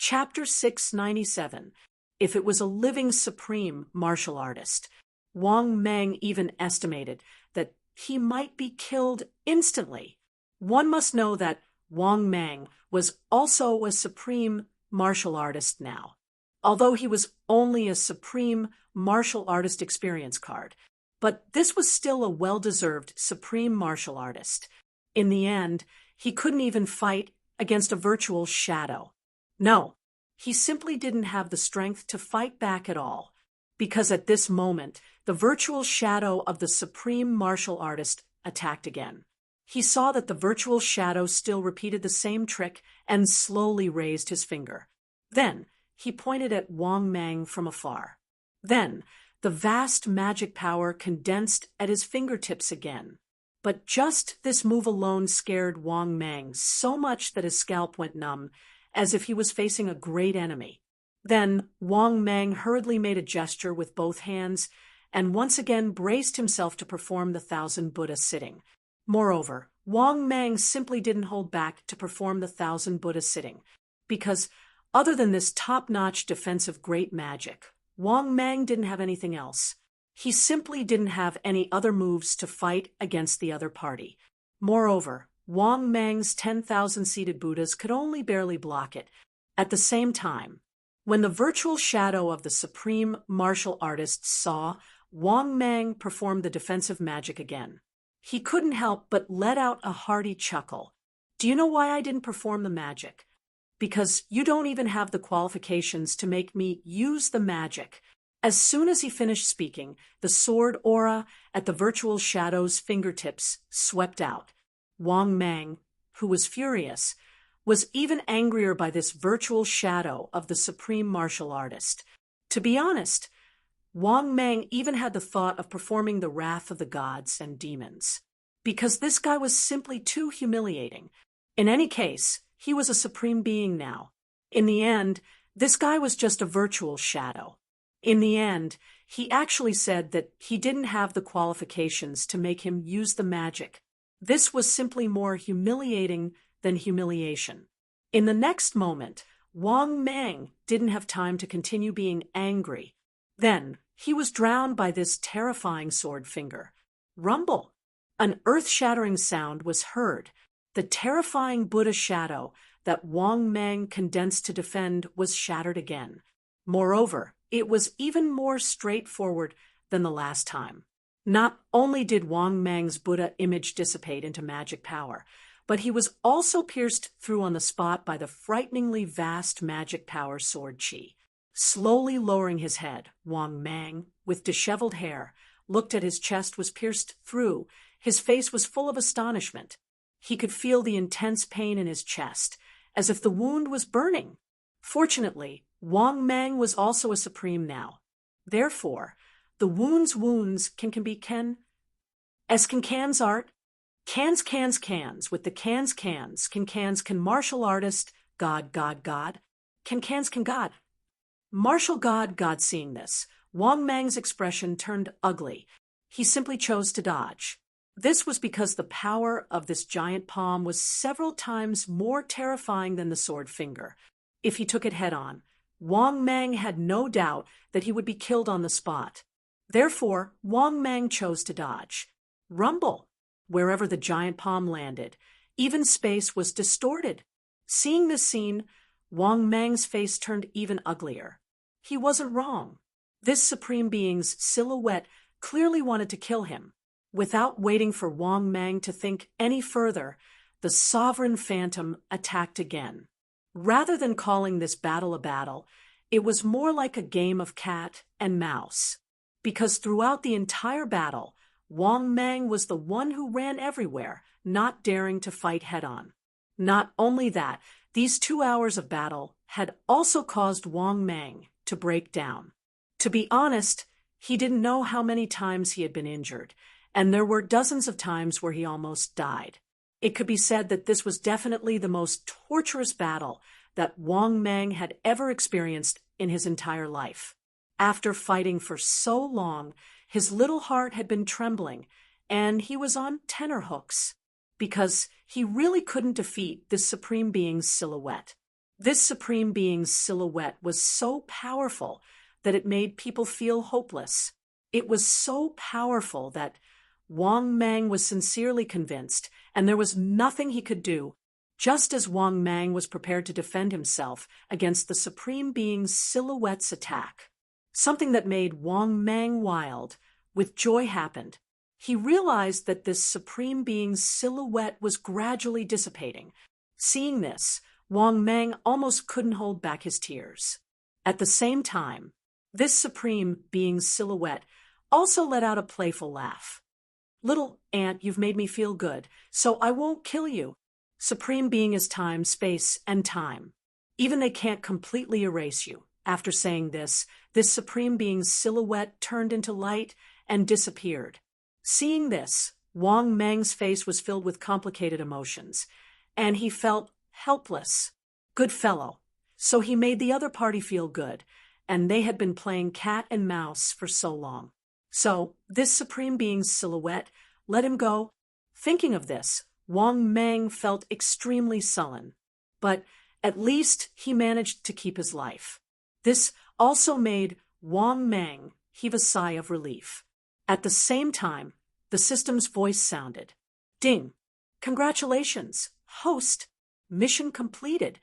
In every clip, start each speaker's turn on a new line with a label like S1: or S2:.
S1: Chapter 697. If it was a living supreme martial artist. Wang Meng even estimated that he might be killed instantly. One must know that Wang Meng was also a supreme martial artist now. Although he was only a supreme martial artist experience card, but this was still a well-deserved supreme martial artist. In the end, he couldn't even fight against a virtual shadow. No, he simply didn't have the strength to fight back at all, because at this moment, the virtual shadow of the supreme martial artist attacked again. He saw that the virtual shadow still repeated the same trick and slowly raised his finger. Then, he pointed at Wang Meng from afar. Then, the vast magic power condensed at his fingertips again. But just this move alone scared Wang Meng so much that his scalp went numb, as if he was facing a great enemy. Then Wang Meng hurriedly made a gesture with both hands and once again braced himself to perform the 1,000 Buddha sitting. Moreover, Wang Meng simply didn't hold back to perform the 1,000 Buddha sitting, because other than this top-notch defensive great magic, Wang Meng didn't have anything else. He simply didn't have any other moves to fight against the other party. Moreover, Wang Meng's 10,000 seated Buddhas could only barely block it. At the same time, when the virtual shadow of the supreme martial artist saw Wang Meng perform the defensive magic again, he couldn't help but let out a hearty chuckle. Do you know why I didn't perform the magic? Because you don't even have the qualifications to make me use the magic. As soon as he finished speaking, the sword aura at the virtual shadow's fingertips swept out. Wang Meng, who was furious, was even angrier by this virtual shadow of the supreme martial artist. To be honest, Wang Meng even had the thought of performing the wrath of the gods and demons, because this guy was simply too humiliating. In any case, he was a supreme being now. In the end, this guy was just a virtual shadow. In the end, he actually said that he didn't have the qualifications to make him use the magic. This was simply more humiliating than humiliation. In the next moment, Wang Meng didn't have time to continue being angry. Then, he was drowned by this terrifying sword finger. Rumble! An earth-shattering sound was heard. The terrifying Buddha shadow that Wang Meng condensed to defend was shattered again. Moreover, it was even more straightforward than the last time. Not only did Wang Meng's Buddha image dissipate into magic power, but he was also pierced through on the spot by the frighteningly vast magic power sword chi. Slowly lowering his head, Wang Meng, with disheveled hair, looked at his chest was pierced through. His face was full of astonishment. He could feel the intense pain in his chest, as if the wound was burning. Fortunately, Wang Meng was also a supreme now. Therefore, the wounds can be cans art, cans with the cans can martial artist, god, can god. Martial god seeing this, Wang Meng's expression turned ugly. He simply chose to dodge. This was because the power of this giant palm was several times more terrifying than the sword finger. If he took it head-on, Wang Meng had no doubt that he would be killed on the spot. Therefore, Wang Meng chose to dodge. Rumble! Wherever the giant palm landed, even space was distorted. Seeing this scene, Wang Meng's face turned even uglier. He wasn't wrong. This supreme being's silhouette clearly wanted to kill him. Without waiting for Wang Meng to think any further, the sovereign phantom attacked again. Rather than calling this battle a battle, it was more like a game of cat and mouse. Because throughout the entire battle, Wang Meng was the one who ran everywhere, not daring to fight head-on. Not only that, these 2 hours of battle had also caused Wang Meng to break down. To be honest, he didn't know how many times he had been injured, and there were dozens of times where he almost died. It could be said that this was definitely the most torturous battle that Wang Meng had ever experienced in his entire life. After fighting for so long, his little heart had been trembling, and he was on tenterhooks, because he really couldn't defeat this supreme being's silhouette. This Supreme Being's silhouette was so powerful that it made people feel hopeless. It was so powerful that Wang Mang was sincerely convinced, and there was nothing he could do, just as Wang Mang was prepared to defend himself against the Supreme Being's silhouette's attack. Something that made Wang Mang wild with joy happened. He realized that this Supreme Being's silhouette was gradually dissipating. Seeing this, Wang Mang almost couldn't hold back his tears. At the same time, this Supreme Being's silhouette also let out a playful laugh. "Little ant, you've made me feel good, so I won't kill you. Supreme Being is time, space, and time. Even they can't completely erase you." After saying this Supreme Being's silhouette turned into light and disappeared. Seeing this, Wang Mang's face was filled with complicated emotions, and he felt helpless. Good fellow. So he made the other party feel good, and they had been playing cat and mouse for so long. So this Supreme Being's silhouette let him go. Thinking of this, Wang Mang felt extremely sullen. But at least he managed to keep his life. This also made Wang Mang heave a sigh of relief. At the same time, the system's voice sounded. "Ding! Congratulations, host! Mission completed."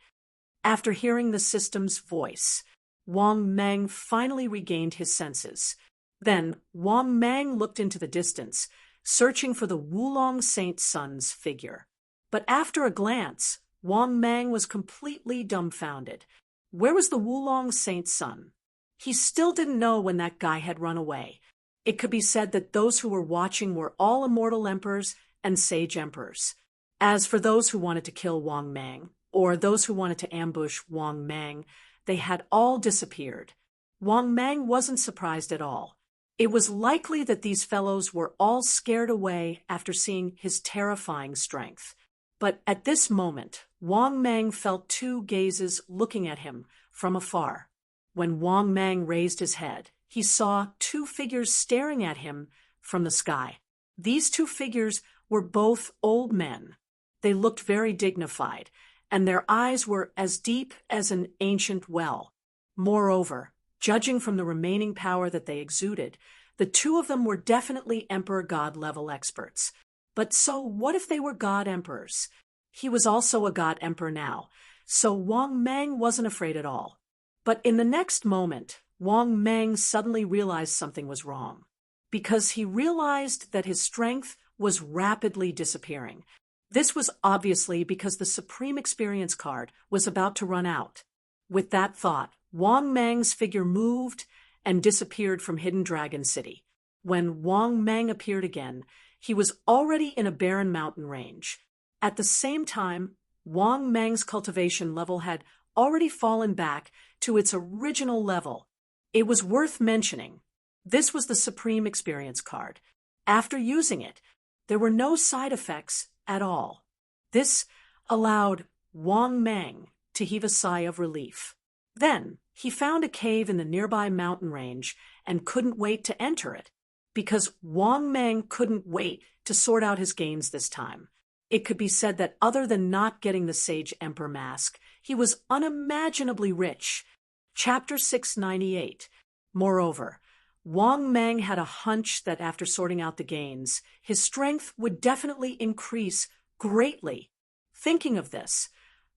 S1: After hearing the system's voice, Wang Mang finally regained his senses. Then Wang Mang looked into the distance, searching for the Wulong Saint Sun's figure. But after a glance, Wang Mang was completely dumbfounded. Where was the Wulong Saint Sun? He still didn't know when that guy had run away. It could be said that those who were watching were all immortal emperors and sage emperors. As for those who wanted to kill Wang Mang, or those who wanted to ambush Wang Mang, they had all disappeared. Wang Mang wasn't surprised at all. It was likely that these fellows were all scared away after seeing his terrifying strength. But at this moment, Wang Mang felt two gazes looking at him from afar. When Wang Mang raised his head, he saw two figures staring at him from the sky. These two figures were both old men. They looked very dignified, and their eyes were as deep as an ancient well. Moreover, judging from the remaining power that they exuded, the two of them were definitely Emperor God-level experts. But so what if they were God Emperors? He was also a God Emperor now, so Wang Mang wasn't afraid at all. But in the next moment, Wang Mang suddenly realized something was wrong, because he realized that his strength was rapidly disappearing. This was obviously because the Supreme Experience card was about to run out. With that thought, Wang Mang's figure moved and disappeared from Hidden Dragon City. When Wang Mang appeared again, he was already in a barren mountain range. At the same time, Wang Mang's cultivation level had already fallen back to its original level. It was worth mentioning. This was the Supreme Experience card. After using it, there were no side effects at all. This allowed Wang Mang to heave a sigh of relief. Then he found a cave in the nearby mountain range and couldn't wait to enter it, because Wang Mang couldn't wait to sort out his gains this time. It could be said that other than not getting the Sage Emperor mask, he was unimaginably rich. Chapter 698. Moreover, Wang Mang had a hunch that after sorting out the gains, his strength would definitely increase greatly. Thinking of this,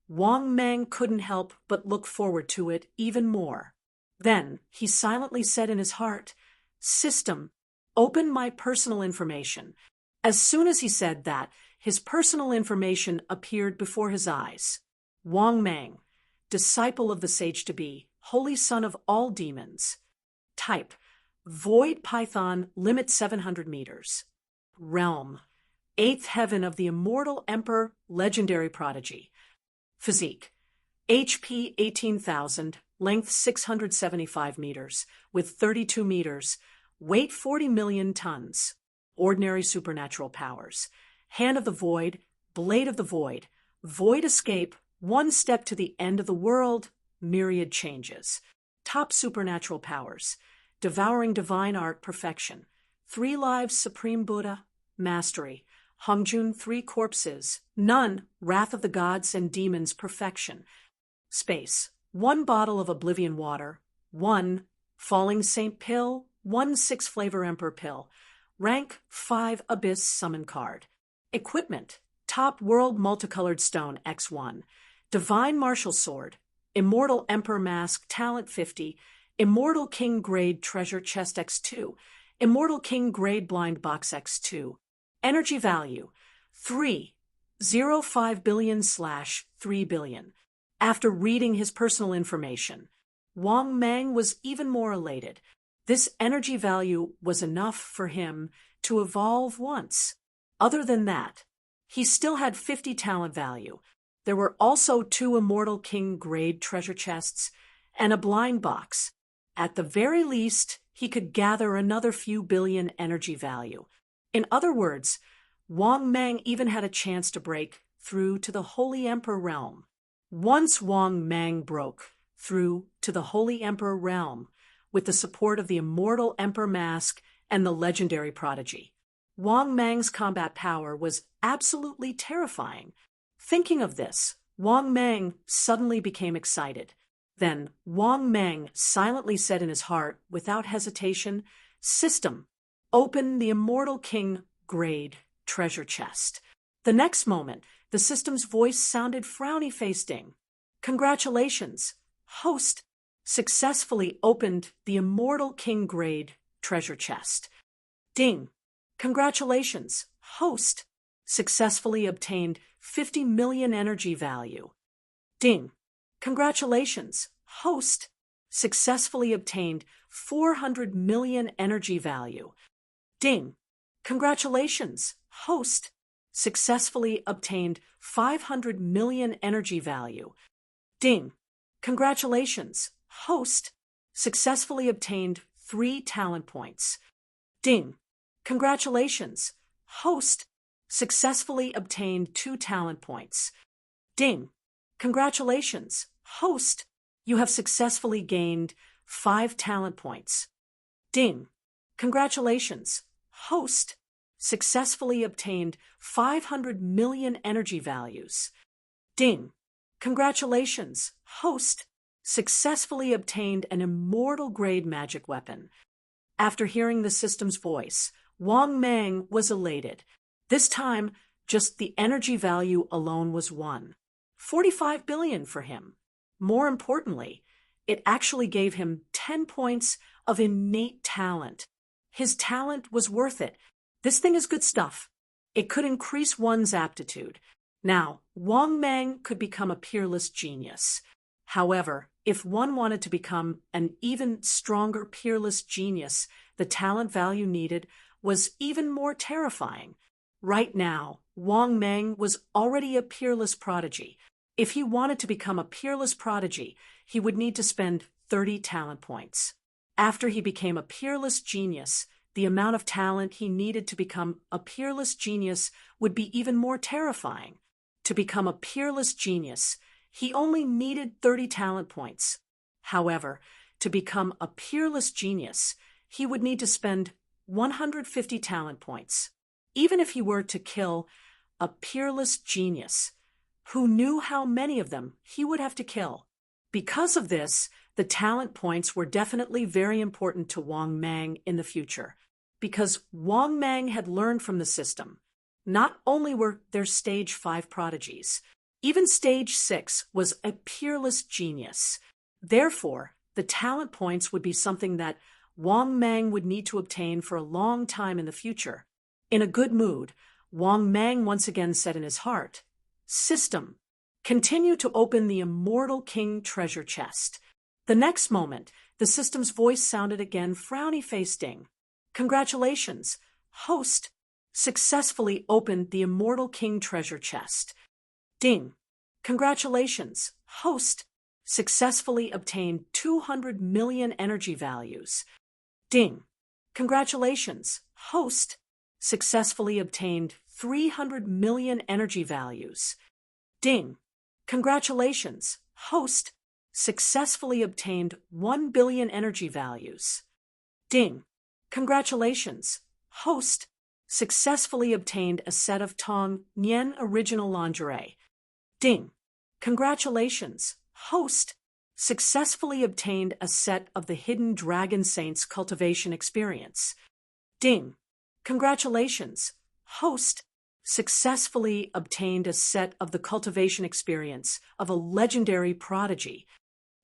S1: Wang Mang couldn't help but look forward to it even more. Then he silently said in his heart, "System, open my personal information." As soon as he said that, his personal information appeared before his eyes. Wang Mang, disciple of the Sage-to-be, holy son of all demons. Type, Void Python, limit 700 meters. Realm, 8th heaven of the immortal emperor, legendary prodigy. Physique, HP 18,000, length 675 meters, with 32 meters, weight 40 million tons. Ordinary supernatural powers. Hand of the Void, Blade of the Void, Void Escape, one step to the end of the world, myriad changes. Top supernatural powers. Devouring divine art, perfection. 3 lives, Supreme Buddha, mastery. Hongjun, 3 corpses, none, wrath of the gods and demons, perfection. Space. 1 bottle of Oblivion water. 1 Falling Saint pill. 1 6-flavor Emperor pill. Rank 5 Abyss summon card. Equipment. Top World Multicolored Stone X1. Divine Martial Sword. Immortal Emperor Mask Talent 50. Immortal King Grade Treasure Chest X2. Immortal King Grade Blind Box X2. Energy value 3.05 billion/3 billion. After reading his personal information, Wang Mang was even more elated. This energy value was enough for him to evolve once. Other than that, he still had 50 talent value. There were also 2 Immortal King Grade treasure chests and a blind box. At the very least, he could gather another few billion energy value. In other words, Wang Mang even had a chance to break through to the Holy Emperor realm. Once Wang Mang broke through to the Holy Emperor realm with the support of the Immortal Emperor Mask and the legendary prodigy, Wang Mang's combat power was absolutely terrifying. Thinking of this, Wang Mang suddenly became excited. Then Wang Mang silently said in his heart, without hesitation, "System, open the Immortal King Grade treasure chest." The next moment, the system's voice sounded frowny-faced ding. "Congratulations, host successfully opened the Immortal King Grade treasure chest." Ding. "Congratulations, host successfully obtained 50 million energy value." Ding. "Congratulations, host successfully obtained 400 million energy value." Ding. "Congratulations, host successfully obtained 500 million energy value." Ding. "Congratulations, host successfully obtained 3 talent points." Ding. "Congratulations, host successfully obtained 2 talent points." Ding. "Congratulations, host, you have successfully gained 5 talent points." Ding. "Congratulations, host successfully obtained 500 million energy values." Ding. "Congratulations, host successfully obtained an immortal grade magic weapon." After hearing the system's voice, Wang Mang was elated. This time, just the energy value alone was 1.45 billion for him. More importantly, it actually gave him 10 points of innate talent. His talent was worth it. This thing is good stuff. It could increase one's aptitude. Now, Wang Mang could become a peerless genius. However, if one wanted to become an even stronger peerless genius, the talent value needed was even more terrifying. Right now, Wang Mang was already a peerless prodigy. If he wanted to become a peerless prodigy, he would need to spend 30 talent points. After he became a peerless genius, the amount of talent he needed to become a peerless genius would be even more terrifying. To become a peerless genius, he only needed 30 talent points. However, to become a peerless genius, he would need to spend 150 talent points. Even if he were to kill a peerless genius, who knew how many of them he would have to kill? Because of this, the talent points were definitely very important to Wang Mang in the future. Because Wang Mang had learned from the system, not only were there stage 5 prodigies, even stage 6 was a peerless genius. Therefore, the talent points would be something that Wang Mang would need to obtain for a long time in the future. In a good mood, Wang Mang once again said in his heart, "System, continue to open the Immortal King treasure chest." The next moment, the system's voice sounded again frowny-faced ding. "Congratulations, host successfully opened the Immortal King treasure chest." Ding. "Congratulations, host successfully obtained 200 million energy values." Ding. "Congratulations, host successfully obtained 300 million energy values." Ding. "Congratulations, host successfully obtained 1 billion energy values." Ding. "Congratulations, host successfully obtained a set of Tong Nian original lingerie." Ding. "Congratulations, host, successfully obtained a set of the Hidden Dragon Saints cultivation experience. Ding! Congratulations! Host successfully obtained a set of the cultivation experience of a legendary prodigy.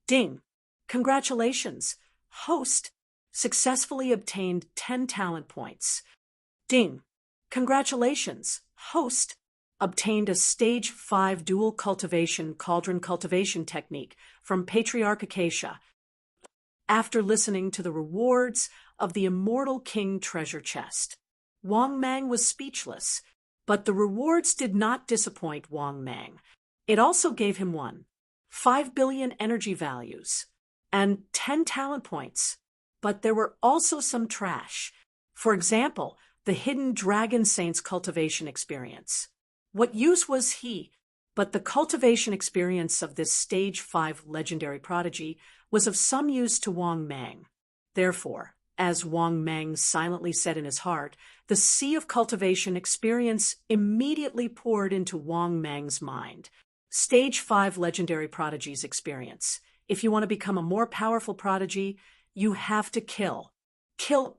S1: Ding! Congratulations! Host successfully obtained 10 talent points. Ding! Congratulations! Host obtained a Stage 5 dual cultivation cauldron cultivation technique from Patriarch Acacia. After listening to the rewards of the Immortal King treasure chest, Wang Mang was speechless, but the rewards did not disappoint Wang Mang. It also gave him 5 billion energy values and 10 talent points, but there were also some trash. For example, the Hidden Dragon Saints cultivation experience. What use was he? But the cultivation experience of this Stage 5 legendary prodigy was of some use to Wang Mang. Therefore, as Wang Mang silently said in his heart, the sea of cultivation experience immediately poured into Wang Mang's mind. Stage 5 legendary prodigies experience. If you want to become a more powerful prodigy, you have to kill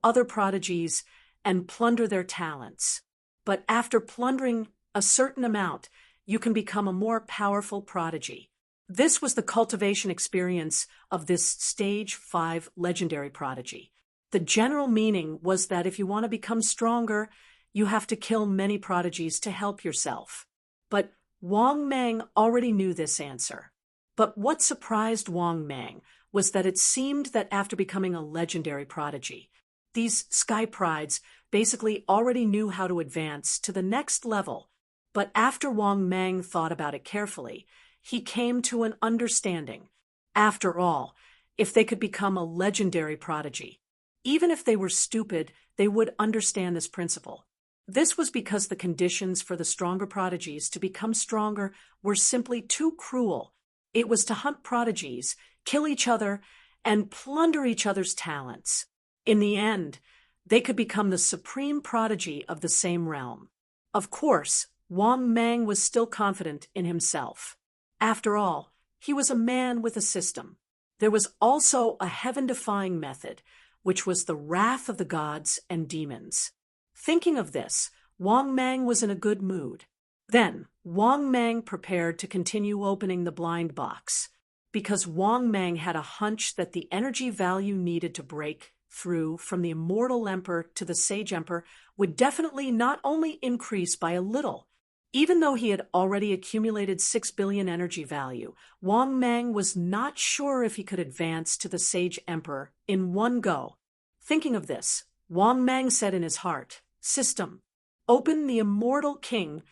S1: other prodigies and plunder their talents. But after plundering a certain amount, you can become a more powerful prodigy. This was the cultivation experience of this Stage 5 legendary prodigy. The general meaning was that if you want to become stronger, you have to kill many prodigies to help yourself. But Wang Mang already knew this answer. But what surprised Wang Mang was that it seemed that after becoming a legendary prodigy, these Sky Prides basically already knew how to advance to the next level. But after Wang Mang thought about it carefully, he came to an understanding. After all, if they could become a legendary prodigy, even if they were stupid, they would understand this principle. This was because the conditions for the stronger prodigies to become stronger were simply too cruel. It was to hunt prodigies, kill each other, and plunder each other's talents. In the end, they could become the supreme prodigy of the same realm. Of course, Wang Mang was still confident in himself. After all, he was a man with a system. There was also a heaven-defying method, which was the wrath of the gods and demons. Thinking of this, Wang Mang was in a good mood. Then, Wang Mang prepared to continue opening the blind box, because Wang Mang had a hunch that the energy value needed to break through from the Immortal Emperor to the Sage Emperor would definitely not only increase by a little. Even though he had already accumulated 6 billion energy value, Wang Mang was not sure if he could advance to the Sage Emperor in one go. Thinking of this, Wang Mang said in his heart, "System, open the Immortal King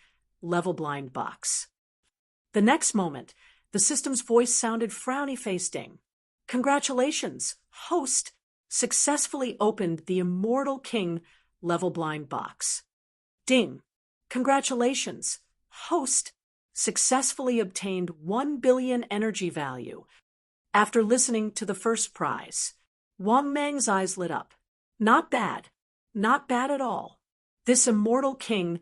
S1: level blind box." The next moment, the system's voice sounded frowny-faced. Ding. Congratulations, host successfully opened the Immortal King level blind box. Ding. Congratulations, host successfully obtained 1 billion energy value. After listening to the first prize, Wang Mang's eyes lit up. Not bad. Not bad at all. This Immortal King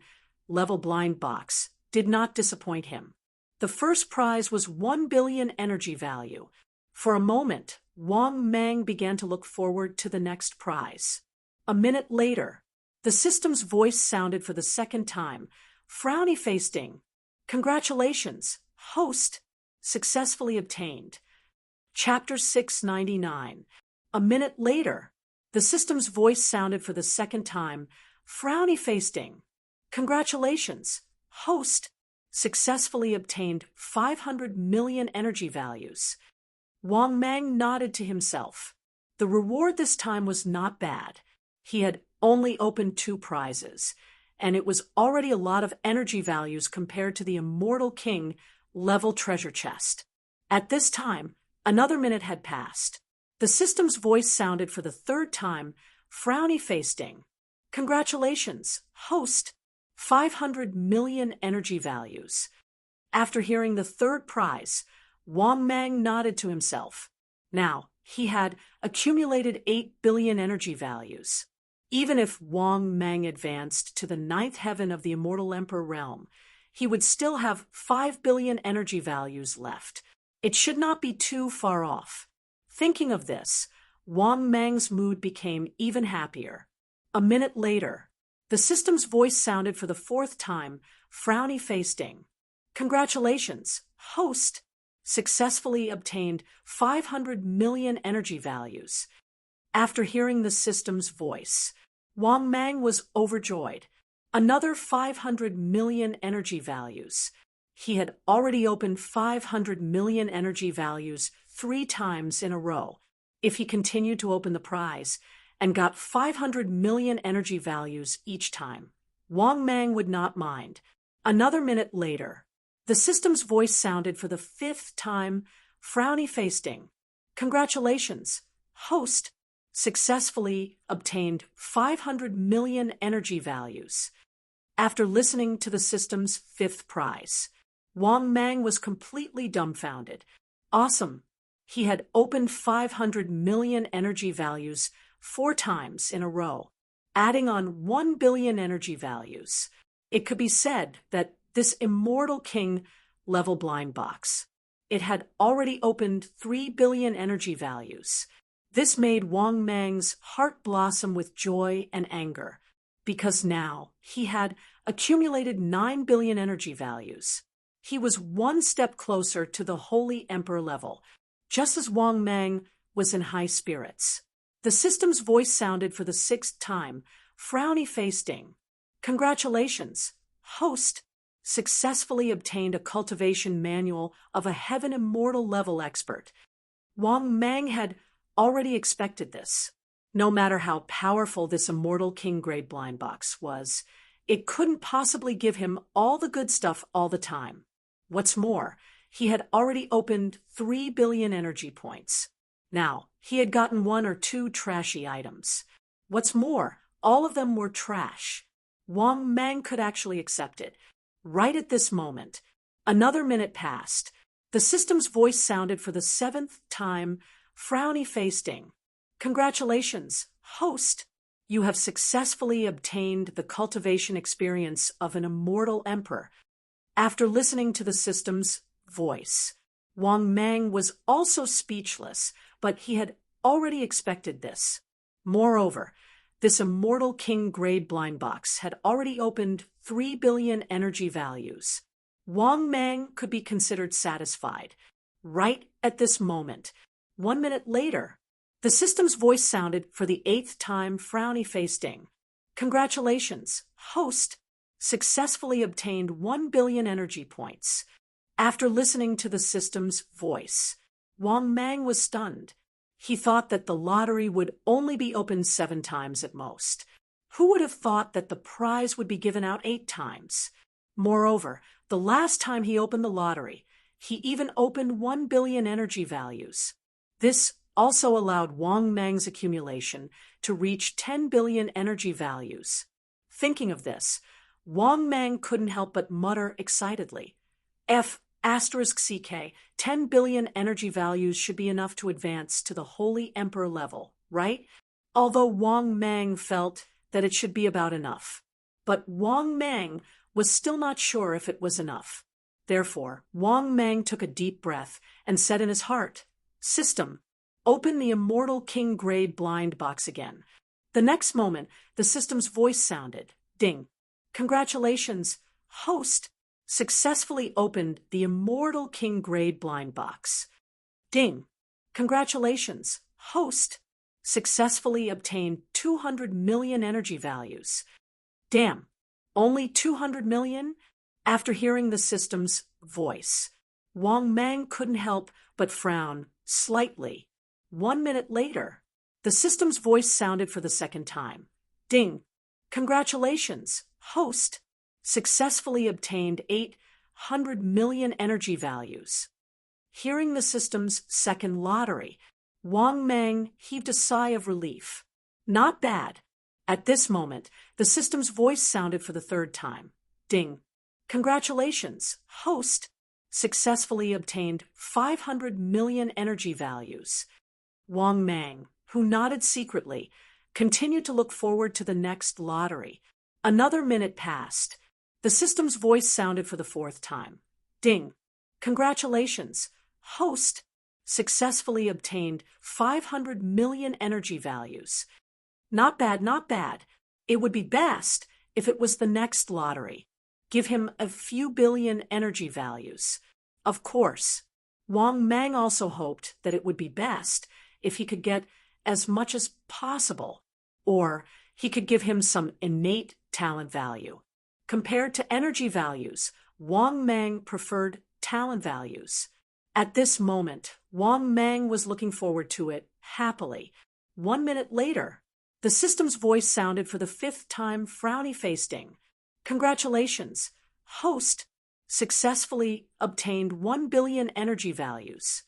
S1: level blind box did not disappoint him. The first prize was 1 billion energy value. For a moment, Wang Mang began to look forward to the next prize. A minute later, the system's voice sounded for the second time, frowny-faced. Ding. Congratulations, host successfully obtained. Chapter 699. A minute later, the system's voice sounded for the second time, frowny-faced. Ding. Congratulations, host successfully obtained 500 million energy values. Wang Mang nodded to himself. The reward this time was not bad. He had only opened 2 prizes, and it was already a lot of energy values compared to the Immortal King level treasure chest. At this time, another minute had passed. The system's voice sounded for the third time, frowny-faced. Ding. Congratulations, host 500 million energy values. After hearing the third prize, Wang Mang nodded to himself. Now, he had accumulated 8 billion energy values. Even if Wang Mang advanced to the 9th heaven of the Immortal Emperor realm, he would still have 5 billion energy values left. It should not be too far off. Thinking of this, Wang Mang's mood became even happier. A minute later, the system's voice sounded for the fourth time, frowny-faced Ding. Congratulations, host! Successfully obtained 500 million energy values. After hearing the system's voice, Wang Mang was overjoyed. Another 500 million energy values. He had already opened 500 million energy values 3 times in a row. If he continued to open the prize and got 500 million energy values each time, Wang Mang would not mind. Another minute later, the system's voice sounded for the 5th time, frowny-faced Ding. Congratulations, host! Successfully obtained 500 million energy values. After listening to the system's 5th prize, Wang Mang was completely dumbfounded. Awesome! He had opened 500 million energy values 4 times in a row, adding on 1 billion energy values. It could be said that this immortal king level blind box, it had already opened 3 billion energy values. This made Wang Mang's heart blossom with joy and anger, because now he had accumulated 9 billion energy values. He was 1 step closer to the Holy Emperor level, just as Wang Mang was in high spirits. The system's voice sounded for the 6th time, frowny-faced Ding. Congratulations, host! Successfully obtained a cultivation manual of a heaven immortal level expert. Wang Mang had already expected this. No matter how powerful this immortal king grade blind box was, it couldn't possibly give him all the good stuff all the time. What's more, he had already opened 3 billion energy points. Now, he had gotten 1 or 2 trashy items. What's more, all of them were trash. Wang Mang could actually accept it. Right at this moment, another minute passed. The system's voice sounded for the 7th time, frowny-faced Ding. Congratulations, host! You have successfully obtained the cultivation experience of an immortal emperor. After listening to the system's voice, Wang Mang was also speechless, but he had already expected this. Moreover, this immortal king grade blind box had already opened 3 billion energy values. Wang Mang could be considered satisfied. Right at this moment, 1 minute later, the system's voice sounded for the 8th time, frowny-faced Ding. Congratulations, host! Successfully obtained 1 billion energy points. After listening to the system's voice, Wang Mang was stunned. He thought that the lottery would only be opened 7 times at most. Who would have thought that the prize would be given out 8 times? Moreover, the last time he opened the lottery, he even opened 1 billion energy values. This also allowed Wang Mang's accumulation to reach 10 billion energy values. Thinking of this, Wang Mang couldn't help but mutter excitedly, F***CK, 10 billion energy values should be enough to advance to the Holy Emperor level, right? Although Wang Mang felt that it should be about enough. But Wang Mang was still not sure if it was enough. Therefore, Wang Mang took a deep breath and said in his heart, System, open the immortal king grade blind box again. The next moment, the system's voice sounded, Ding. Congratulations, host! Successfully opened the immortal king grade blind box. Ding. Congratulations, host! Successfully obtained 200 million energy values. Damn, only 200 million? After hearing the system's voice, Wang Mang couldn't help but frown slightly. 1 minute later, the system's voice sounded for the 2nd time. Ding. Congratulations, host! Successfully obtained 800 million energy values. Hearing the system's 2nd lottery, Wang Mang heaved a sigh of relief. Not bad. At this moment, the system's voice sounded for the 3rd time. Ding. Congratulations, host! Successfully obtained 500 million energy values. Wang Mang, who nodded secretly, continued to look forward to the next lottery. Another minute passed. The system's voice sounded for the 4th time. Ding. Congratulations, host successfully obtained 500 million energy values. Not bad, not bad. It would be best if it was the next lottery. Give him a few billion energy values. Of course, Wang Mang also hoped that it would be best if he could get as much as possible, or he could give him some innate talent value. Compared to energy values, Wang Mang preferred talent values. At this moment, Wang Mang was looking forward to it happily. 1 minute later, the system's voice sounded for the 5th time, frowny-faced ding. Congratulations, host successfully obtained 1 billion energy values.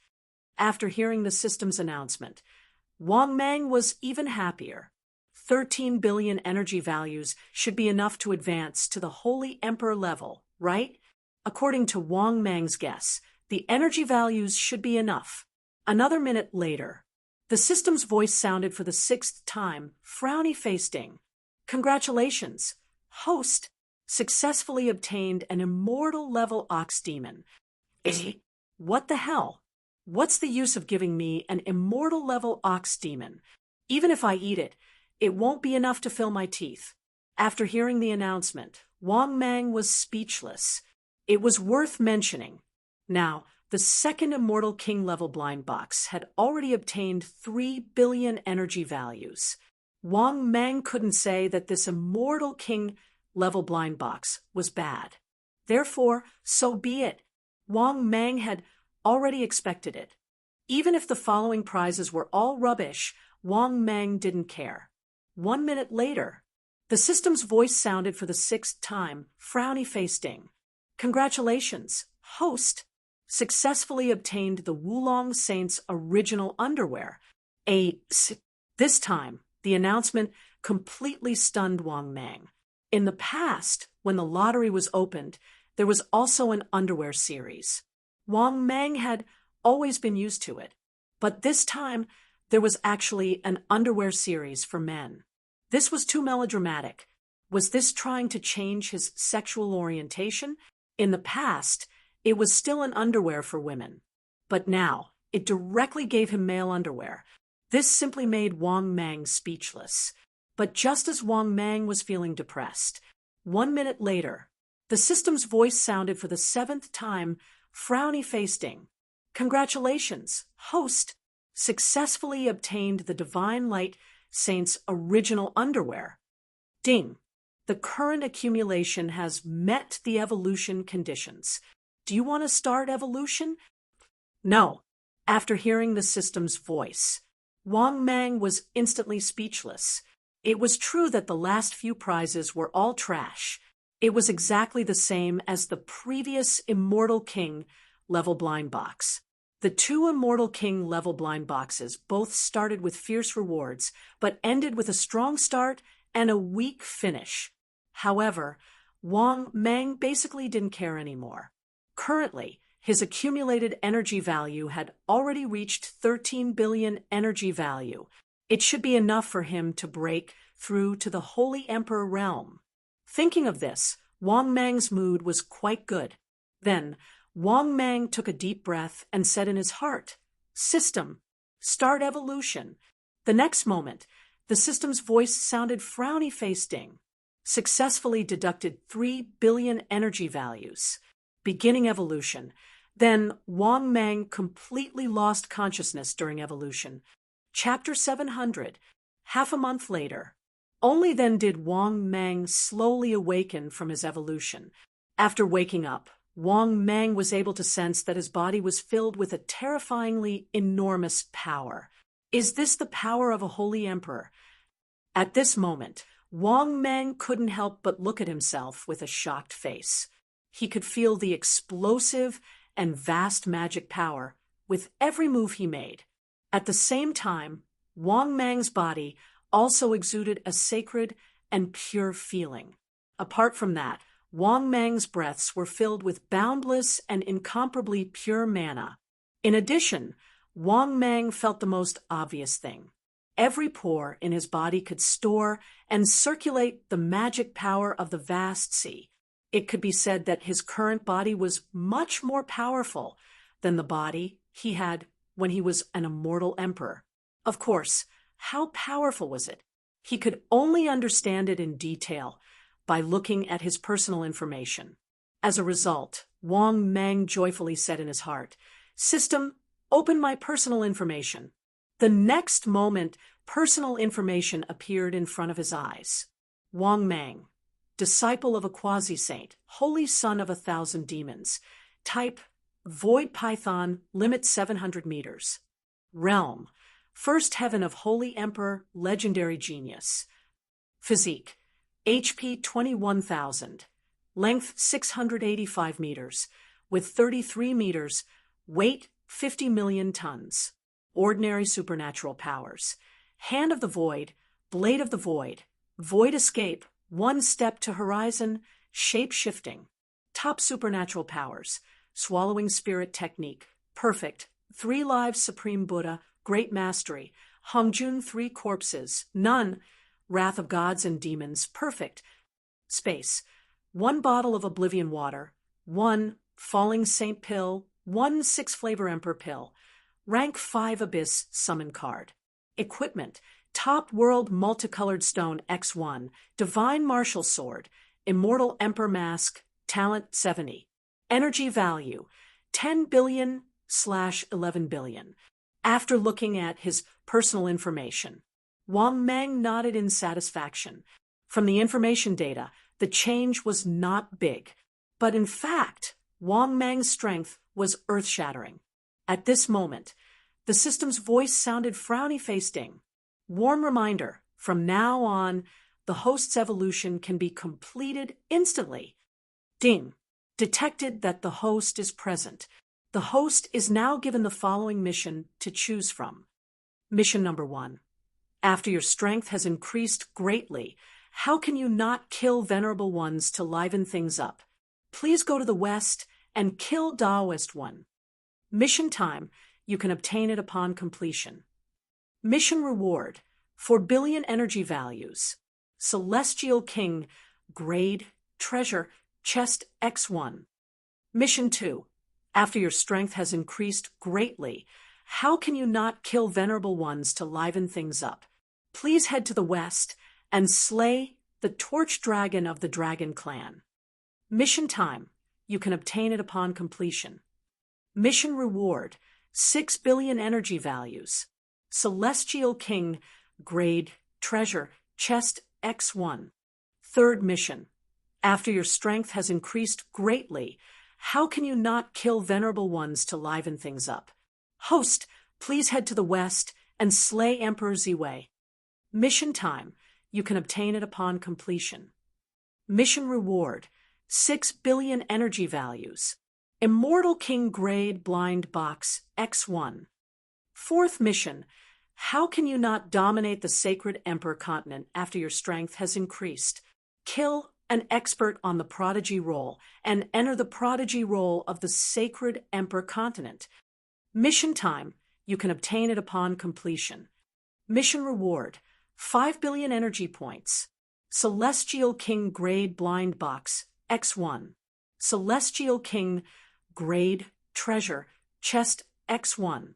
S1: After hearing the system's announcement, Wang Mang was even happier. 13 billion energy values should be enough to advance to the Holy Emperor level, right? According to Wang Mang's guess, the energy values should be enough. Another minute later, the system's voice sounded for the 6th time, frowny-faced ding. Congratulations, host successfully obtained an immortal level ox demon. What the hell? What's the use of giving me an immortal level ox demon? Even if I eat it, it won't be enough to fill my teeth. After hearing the announcement, Wang Mang was speechless. It was worth mentioning. Now, the second Immortal King level blind box had already obtained 3 billion energy values. Wang Mang couldn't say that this Immortal King level blind box was bad. Therefore, so be it. Wang Mang had already expected it. Even if the following prizes were all rubbish, Wang Mang didn't care. 1 minute later, the system's voice sounded for the 6th time, frowny-faced ding. Congratulations, host successfully obtained the Wulong Saint's original underwear. This time, the announcement completely stunned Wang Mang. In the past, when the lottery was opened, there was also an underwear series. Wang Mang had always been used to it, but this time there was actually an underwear series for men. This was too melodramatic. Was this trying to change his sexual orientation? In the past, it was still an underwear for women, but now it directly gave him male underwear. This simply made Wang Mang speechless. But just as Wang Mang was feeling depressed, 1 minute later, the system's voice sounded for the 7th time, frowny-faced ding. Congratulations, host successfully obtained the Divine Light Saint's original underwear. Ding. The current accumulation has met the evolution conditions. Do you want to start evolution? No. After hearing the system's voice, Wang Mang was instantly speechless. It was true that the last few prizes were all trash. It was exactly the same as the previous Immortal King level blind box. The 2 Immortal King level blind boxes both started with fierce rewards, but ended with a strong start and a weak finish. However, Wang Mang basically didn't care anymore. Currently, his accumulated energy value had already reached 13 billion energy value. It should be enough for him to break through to the Holy Emperor realm. Thinking of this, Wang Mang's mood was quite good. Then, Wang Mang took a deep breath and said in his heart, "System, start evolution." The next moment, the system's voice sounded frowny-faced ding. Successfully deducted 3 billion energy values. Beginning evolution. Then Wang Mang completely lost consciousness during evolution. Chapter 700. Half a month later. Only then did Wang Mang slowly awaken from his evolution. After waking up, Wang Mang was able to sense that his body was filled with a terrifyingly enormous power. Is this the power of a holy emperor? At this moment, Wang Mang couldn't help but look at himself with a shocked face. He could feel the explosive and vast magic power with every move he made. At the same time, Wang Mang's body also exuded a sacred and pure feeling. Apart from that, Wang Mang's breaths were filled with boundless and incomparably pure mana. In addition, Wang Mang felt the most obvious thing. Every pore in his body could store and circulate the magic power of the vast sea. It could be said that his current body was much more powerful than the body he had when he was an immortal emperor. Of course, how powerful was it? He could only understand it in detail by looking at his personal information. As a result, Wang Mang joyfully said in his heart, "System, open my personal information." The next moment, personal information appeared in front of his eyes. Wang Mang, disciple of a quasi-saint, holy son of 1,000 demons. Type, Void Python, limit 700 meters. Realm, first heaven of holy emperor, legendary genius. Physique, HP 21,000. Length 685 meters, with 33 meters, weight 50 million tons. Ordinary supernatural powers. Hand of the Void, Blade of the Void, Void Escape, One Step to Horizon, Shape-shifting. Top supernatural powers. Swallowing Spirit Technique, perfect. 3 lives Supreme Buddha, Great Mastery. Hongjun 3 corpses, none. Wrath of Gods and Demons, perfect. Space. 1 bottle of Oblivion Water, 1 Falling Saint Pill, 1 6-flavor Emperor Pill. Rank 5 Abyss Summon Card. Equipment, Top World Multicolored Stone X1, Divine Martial Sword, Immortal Emperor Mask, Talent 70. Energy value, 10 billion/11 billion. After looking at his personal information, Wang Mang nodded in satisfaction. From the information data, the change was not big, but in fact, Wang Mang's strength was earth-shattering. At this moment, the system's voice sounded frowny-faced ding. Warm reminder, from now on, the host's evolution can be completed instantly. Ding. Detected that the host is present. The host is now given the following mission to choose from. Mission number 1. After your strength has increased greatly, how can you not kill venerable ones to liven things up? Please go to the west and kill Taoist one. Mission time, you can obtain it upon completion. Mission reward, 4 billion energy values. Celestial King, grade, treasure, chest X1. Mission 2, after your strength has increased greatly, how can you not kill venerable ones to liven things up? Please head to the west and slay the Torch Dragon of the Dragon Clan. Mission time, you can obtain it upon completion. Mission reward, 6 billion energy values. Celestial King, grade, treasure, chest X1. Third mission, after your strength has increased greatly, how can you not kill venerable ones to liven things up? Host, please head to the west and slay Emperor Ziwei. Mission time, you can obtain it upon completion. Mission reward, 6 billion energy values. Immortal King grade blind box X1. Fourth mission, how can you not dominate the sacred Emperor continent after your strength has increased? Kill an expert on the prodigy role and enter the prodigy role of the sacred Emperor continent. Mission time, you can obtain it upon completion. Mission reward, 5 billion energy points. Celestial King grade blind box X1. Celestial King grade treasure chest X1.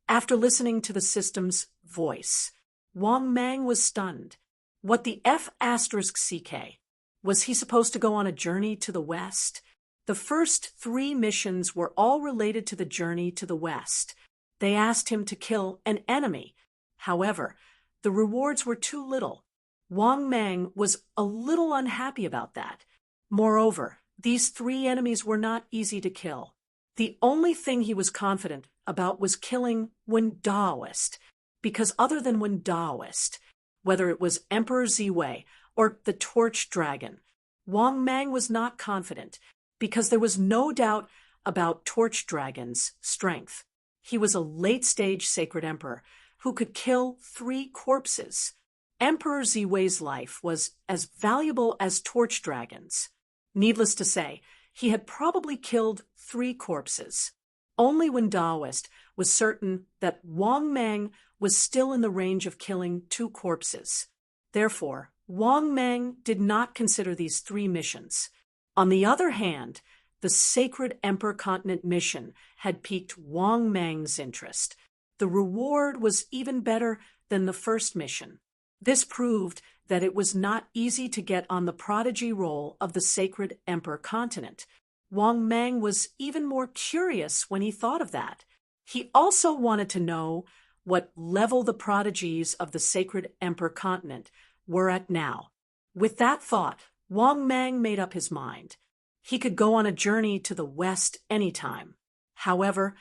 S1: After listening to the system's voice, Wang Mang was stunned. What the F***CK? Was he supposed to go on a journey to the west? The first 3 missions were all related to the journey to the west. They asked him to kill an enemy. However, the rewards were too little. Wang Mang was a little unhappy about that. Moreover, these 3 enemies were not easy to kill. The only thing he was confident about was killing Wen Daoist, because other than Wen Daoist, whether it was Emperor Ziwei or the Torch Dragon, Wang Mang was not confident, because there was no doubt about Torch Dragon's strength. He was a late-stage sacred emperor who could kill 3 corpses. Emperor Ziwei's life was as valuable as Torch Dragon's. Needless to say, he had probably killed 3 corpses. Only Wen Daoist was certain that Wang Mang was still in the range of killing 2 corpses. Therefore, Wang Mang did not consider these 3 missions. On the other hand, The Sacred Emperor Continent mission had piqued Wang Mang's interest. The reward was even better than the first mission. This proved that it was not easy to get on the prodigy roll of the Sacred Emperor Continent. Wang Mang was even more curious when he thought of that. He also wanted to know what level the prodigies of the Sacred Emperor Continent were at now. With that thought, Wang Mang made up his mind. He could go on a journey to the west anytime. However,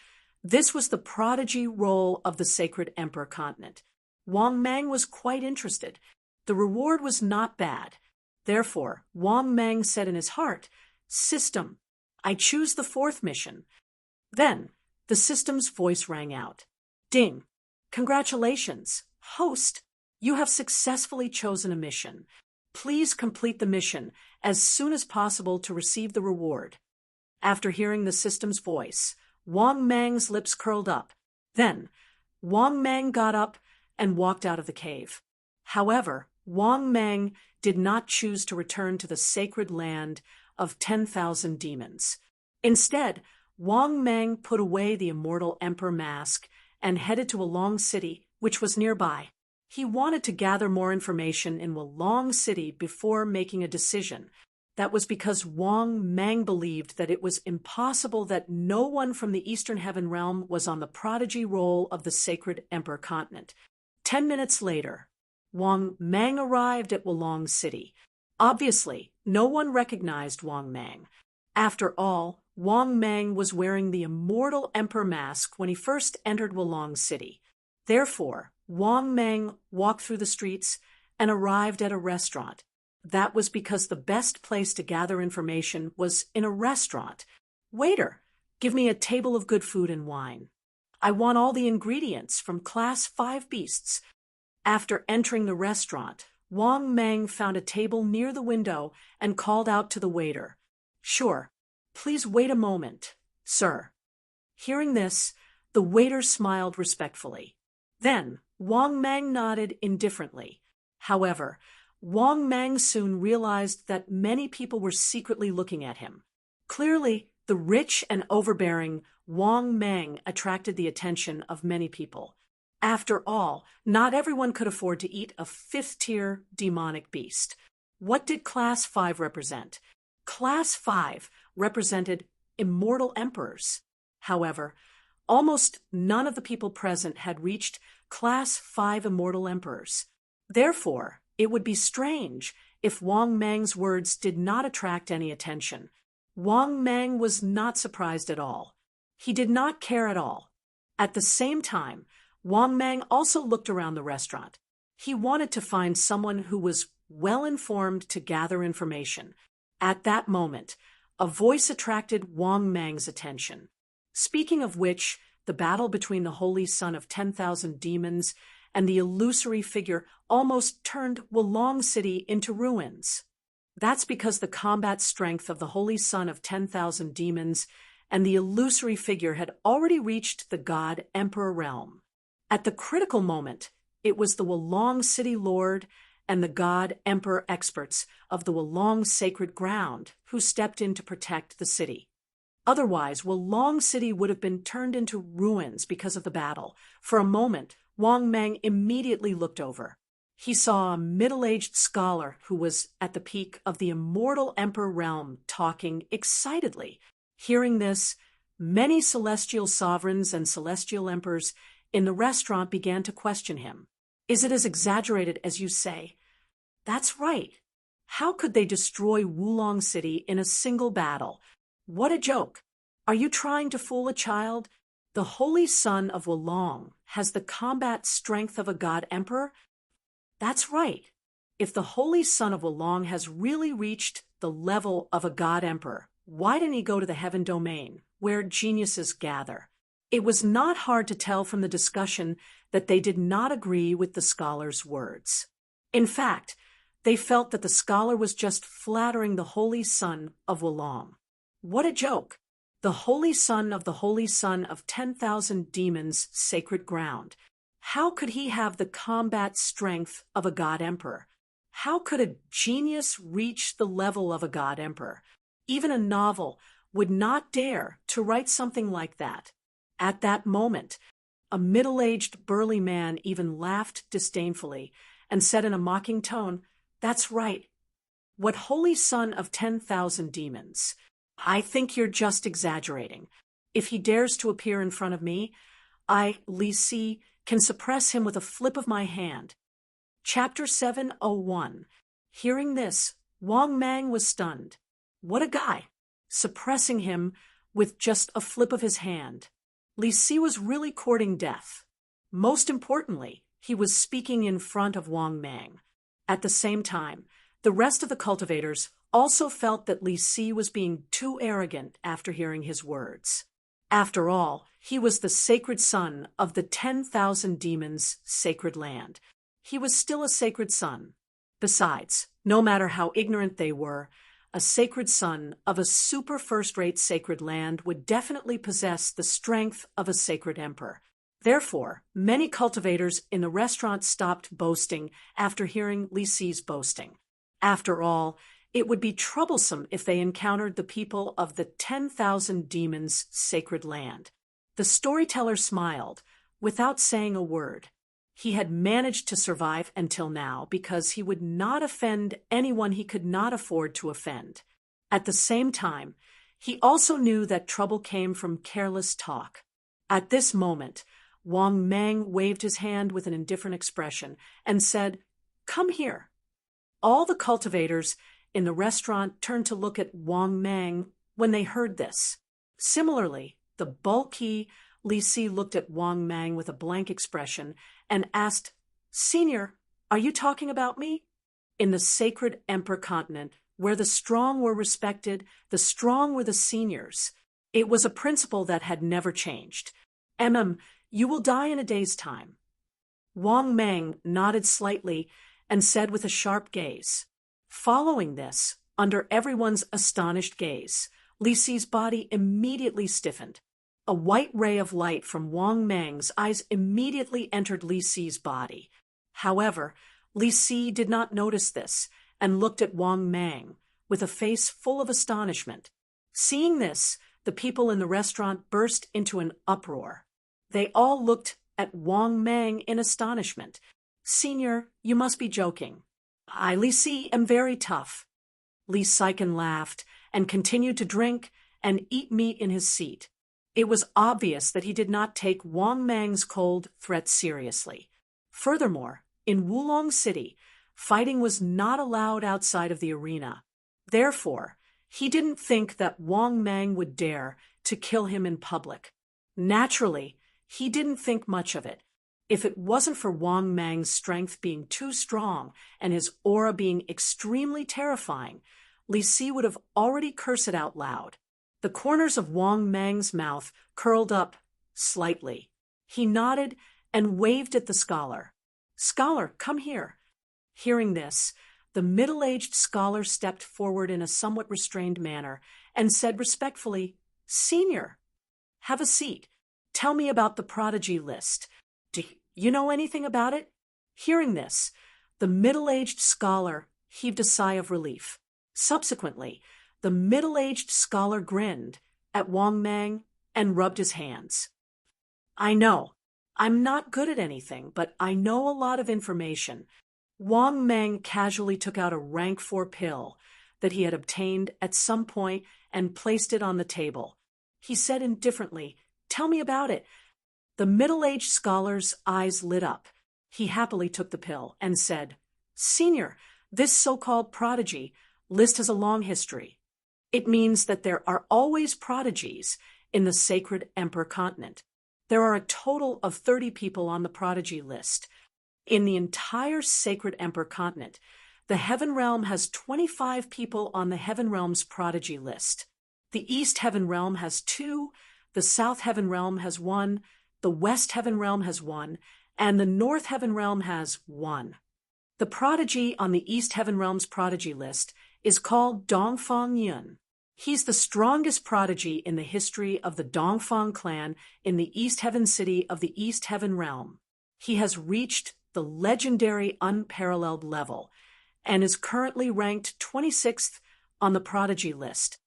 S1: this was the prodigy roll of the Sacred Emperor Continent. Wang Mang was quite interested. The reward was not bad. Therefore, Wang Mang said in his heart, "System, I choose the fourth mission." Then, the system's voice rang out. "Ding! Congratulations, host! You have successfully chosen a mission. Please complete the mission as soon as possible to receive the reward." After hearing the system's voice, Wang Mang's lips curled up. Then, Wang Mang got up and walked out of the cave. However, Wang Mang did not choose to return to the sacred land of 10,000 demons. Instead, Wang Mang put away the immortal emperor mask and headed to Wulong City, which was nearby. He wanted to gather more information in Wulong City before making a decision. That was because Wang Mang believed that it was impossible that no one from the Eastern Heaven Realm was on the prodigy roll of the Sacred Emperor Continent. 10 minutes later, Wang Mang arrived at Wulong City. Obviously, no one recognized Wang Mang. After all, Wang Mang was wearing the immortal emperor mask when he first entered Wulong City. Therefore, Wang Mang walked through the streets and arrived at a restaurant. That was because the best place to gather information was in a restaurant. "Waiter, give me a table of good food and wine. I want all the ingredients from Class 5 beasts." After entering the restaurant, Wang Mang found a table near the window and called out to the waiter, "Sure, please wait a moment, sir." Hearing this, the waiter smiled respectfully. Then, Wang Mang nodded indifferently. However, Wang Mang soon realized that many people were secretly looking at him. Clearly, the rich and overbearing Wang Mang attracted the attention of many people. After all, not everyone could afford to eat a fifth-tier demonic beast. What did Class 5 represent? Class 5 represented immortal emperors. However, almost none of the people present had reached Class 5 immortal emperors. Therefore, it would be strange if Wang Mang's words did not attract any attention. Wang Mang was not surprised at all. He did not care at all. At the same time, Wang Mang also looked around the restaurant. He wanted to find someone who was well-informed to gather information. At that moment, a voice attracted Wang Mang's attention. Speaking of which, the battle between the Holy Son of 10,000 demons and the illusory figure almost turned Wulong City into ruins. That's because the combat strength of the Holy Son of 10,000 demons and the illusory figure had already reached the God Emperor realm. At the critical moment, it was the Wulong City Lord and the God Emperor experts of the Wulong Sacred Ground who stepped in to protect the city. Otherwise, Wulong City would have been turned into ruins because of the battle. For a moment, Wang Mang immediately looked over. He saw a middle-aged scholar who was at the peak of the immortal Emperor realm talking excitedly. Hearing this, many celestial sovereigns and celestial emperors in the restaurant began to question him. "Is it as exaggerated as you say?" "That's right. How could they destroy Wulong City in a single battle? What a joke. Are you trying to fool a child? The Holy Son of Wulong has the combat strength of a God Emperor?" "That's right. If the Holy Son of Wulong has really reached the level of a God Emperor, why didn't he go to the Heaven Domain, where geniuses gather?" It was not hard to tell from the discussion that they did not agree with the scholar's words. In fact, they felt that the scholar was just flattering the Holy Son of Wulong. What a joke! The Holy Son of 10,000 demons' sacred ground. How could he have the combat strength of a God Emperor? How could a genius reach the level of a God Emperor? Even a novel would not dare to write something like that. At that moment, a middle-aged burly man even laughed disdainfully and said in a mocking tone, "That's right. What holy son of 10,000 demons? I think you're just exaggerating. If he dares to appear in front of me, I, Li Si, can suppress him with a flip of my hand." Chapter 701. Hearing this, Wang Mang was stunned. What a guy! Suppressing him with just a flip of his hand. Li Si was really courting death. Most importantly, he was speaking in front of Wang Mang. At the same time, the rest of the cultivators also felt that Li Si was being too arrogant after hearing his words. After all, he was the sacred son of the 10,000 demons' sacred land. He was still a sacred son. Besides, no matter how ignorant they were, a sacred son of a super first-rate sacred land would definitely possess the strength of a sacred emperor. Therefore, many cultivators in the restaurant stopped boasting after hearing Li Si's boasting. After all, it would be troublesome if they encountered the people of the 10,000 demons' sacred land. The storyteller smiled, without saying a word. He had managed to survive until now because he would not offend anyone he could not afford to offend. At the same time, he also knew that trouble came from careless talk. At this moment, Wang Mang waved his hand with an indifferent expression and said, "Come here." All the cultivators in the restaurant turned to look at Wang Mang when they heard this. Similarly, the bulky Li Si looked at Wang Mang with a blank expression and asked, "Senior, are you talking about me?" In the sacred emperor continent, where the strong were respected, the strong were the seniors. It was a principle that had never changed. You will die in a day's time." Wang Mang nodded slightly and said with a sharp gaze. Following this, under everyone's astonished gaze, Li Si's body immediately stiffened. A white ray of light from Wang Mang's eyes immediately entered Li Si's body. However, Li Si did not notice this and looked at Wang Mang with a face full of astonishment. Seeing this, the people in the restaurant burst into an uproar. They all looked at Wang Mang in astonishment. "Senior, you must be joking. I, Li Si, am very tough." Li Saiken laughed and continued to drink and eat meat in his seat. It was obvious that he did not take Wang Mang's cold threat seriously. Furthermore, in Wulong City, fighting was not allowed outside of the arena. Therefore, he didn't think that Wang Mang would dare to kill him in public. Naturally, he didn't think much of it. If it wasn't for Wang Mang's strength being too strong and his aura being extremely terrifying, Li Si would have already cursed it out loud. The corners of Wang Mang's mouth curled up slightly. He nodded and waved at the scholar. "Scholar, come here." Hearing this, the middle-aged scholar stepped forward in a somewhat restrained manner and said respectfully, "Senior, have a seat. Tell me about the prodigy list. Do you know anything about it?" Hearing this, the middle-aged scholar heaved a sigh of relief. Subsequently, the middle-aged scholar grinned at Wang Mang and rubbed his hands. "I know. I'm not good at anything, but I know a lot of information." Wang Mang casually took out a rank 4 pill that he had obtained at some point and placed it on the table. He said indifferently, "Tell me about it." The middle-aged scholar's eyes lit up. He happily took the pill and said, "Senior, this so-called prodigy list has a long history. It means that there are always prodigies in the sacred emperor continent. There are a total of 30 people on the prodigy list. In the entire sacred emperor continent, the Heaven Realm has 25 people on the Heaven Realm's prodigy list. The East Heaven Realm has 2, the South Heaven Realm has 1, the West Heaven Realm has 1, and the North Heaven Realm has 1. The prodigy on the East Heaven Realm's prodigy list is called Dongfang Yun. He's the strongest prodigy in the history of the Dongfang clan in the East Heaven City of the East Heaven Realm. He has reached the legendary unparalleled level and is currently ranked 26th on the prodigy list.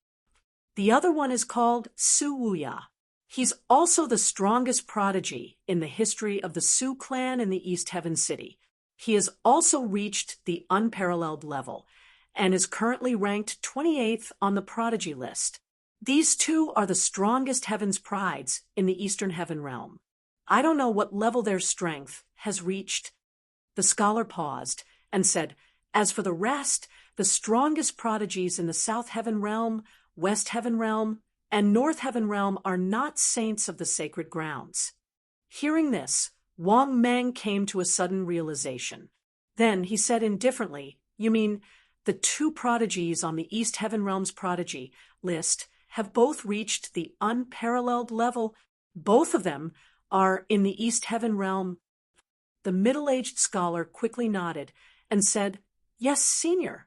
S1: The other one is called Suwuya. He's also the strongest prodigy in the history of the Su clan in the East Heaven City. He has also reached the unparalleled level and is currently ranked 28th on the prodigy list. These two are the strongest heaven's prides in the Eastern Heaven realm. I don't know what level their strength has reached. The scholar paused and said, as for the rest, the strongest prodigies in the South Heaven realm, West Heaven realm, and North Heaven realm are not saints of the sacred grounds. Hearing this, Wang Meng came to a sudden realization. Then he said indifferently, you mean the two prodigies on the East Heaven realm's prodigy list have both reached the unparalleled level? Both of them are in the East Heaven realm. The middle-aged scholar quickly nodded and said, yes, senior.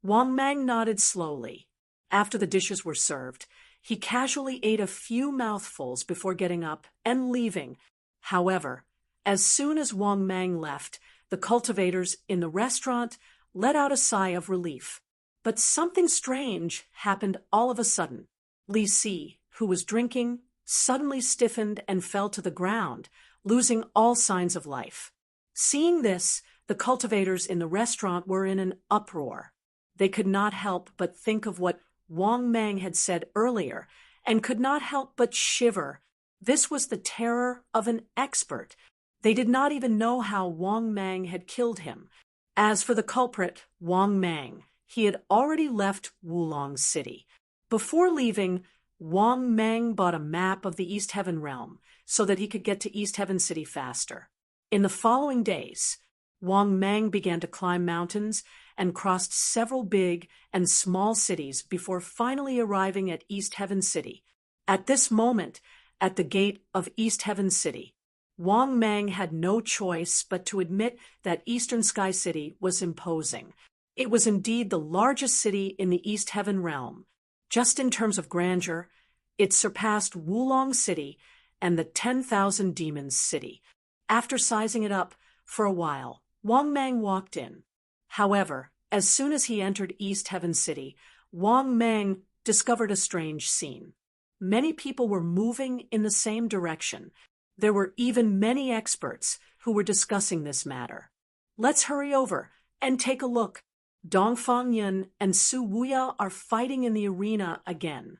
S1: Wang Mang nodded slowly. After the dishes were served, he casually ate a few mouthfuls before getting up and leaving. However, as soon as Wang Mang left, the cultivators in the restaurant let out a sigh of relief. But something strange happened all of a sudden. Li Si, who was drinking, suddenly stiffened and fell to the ground, losing all signs of life. Seeing this, the cultivators in the restaurant were in an uproar. They could not help but think of what Wang Mang had said earlier, and could not help but shiver. This was the terror of an expert. They did not even know how Wang Mang had killed him. As for the culprit, Wang Mang, he had already left Wulong City. Before leaving, Wang Mang bought a map of the East Heaven realm so that he could get to East Heaven City faster. In the following days, Wang Mang began to climb mountains and crossed several big and small cities before finally arriving at East Heaven City. At this moment, at the gate of East Heaven City, Wang Mang had no choice but to admit that Eastern Sky City was imposing. It was indeed the largest city in the East Heaven realm. Just in terms of grandeur, it surpassed Wulong City and the 10,000 Demons City. After sizing it up for a while, Wang Mang walked in. However, as soon as he entered East Heaven City, Wang Mang discovered a strange scene. Many people were moving in the same direction. There were even many experts who were discussing this matter. Let's hurry over and take a look. Dongfang Yun and Su Wuya are fighting in the arena again.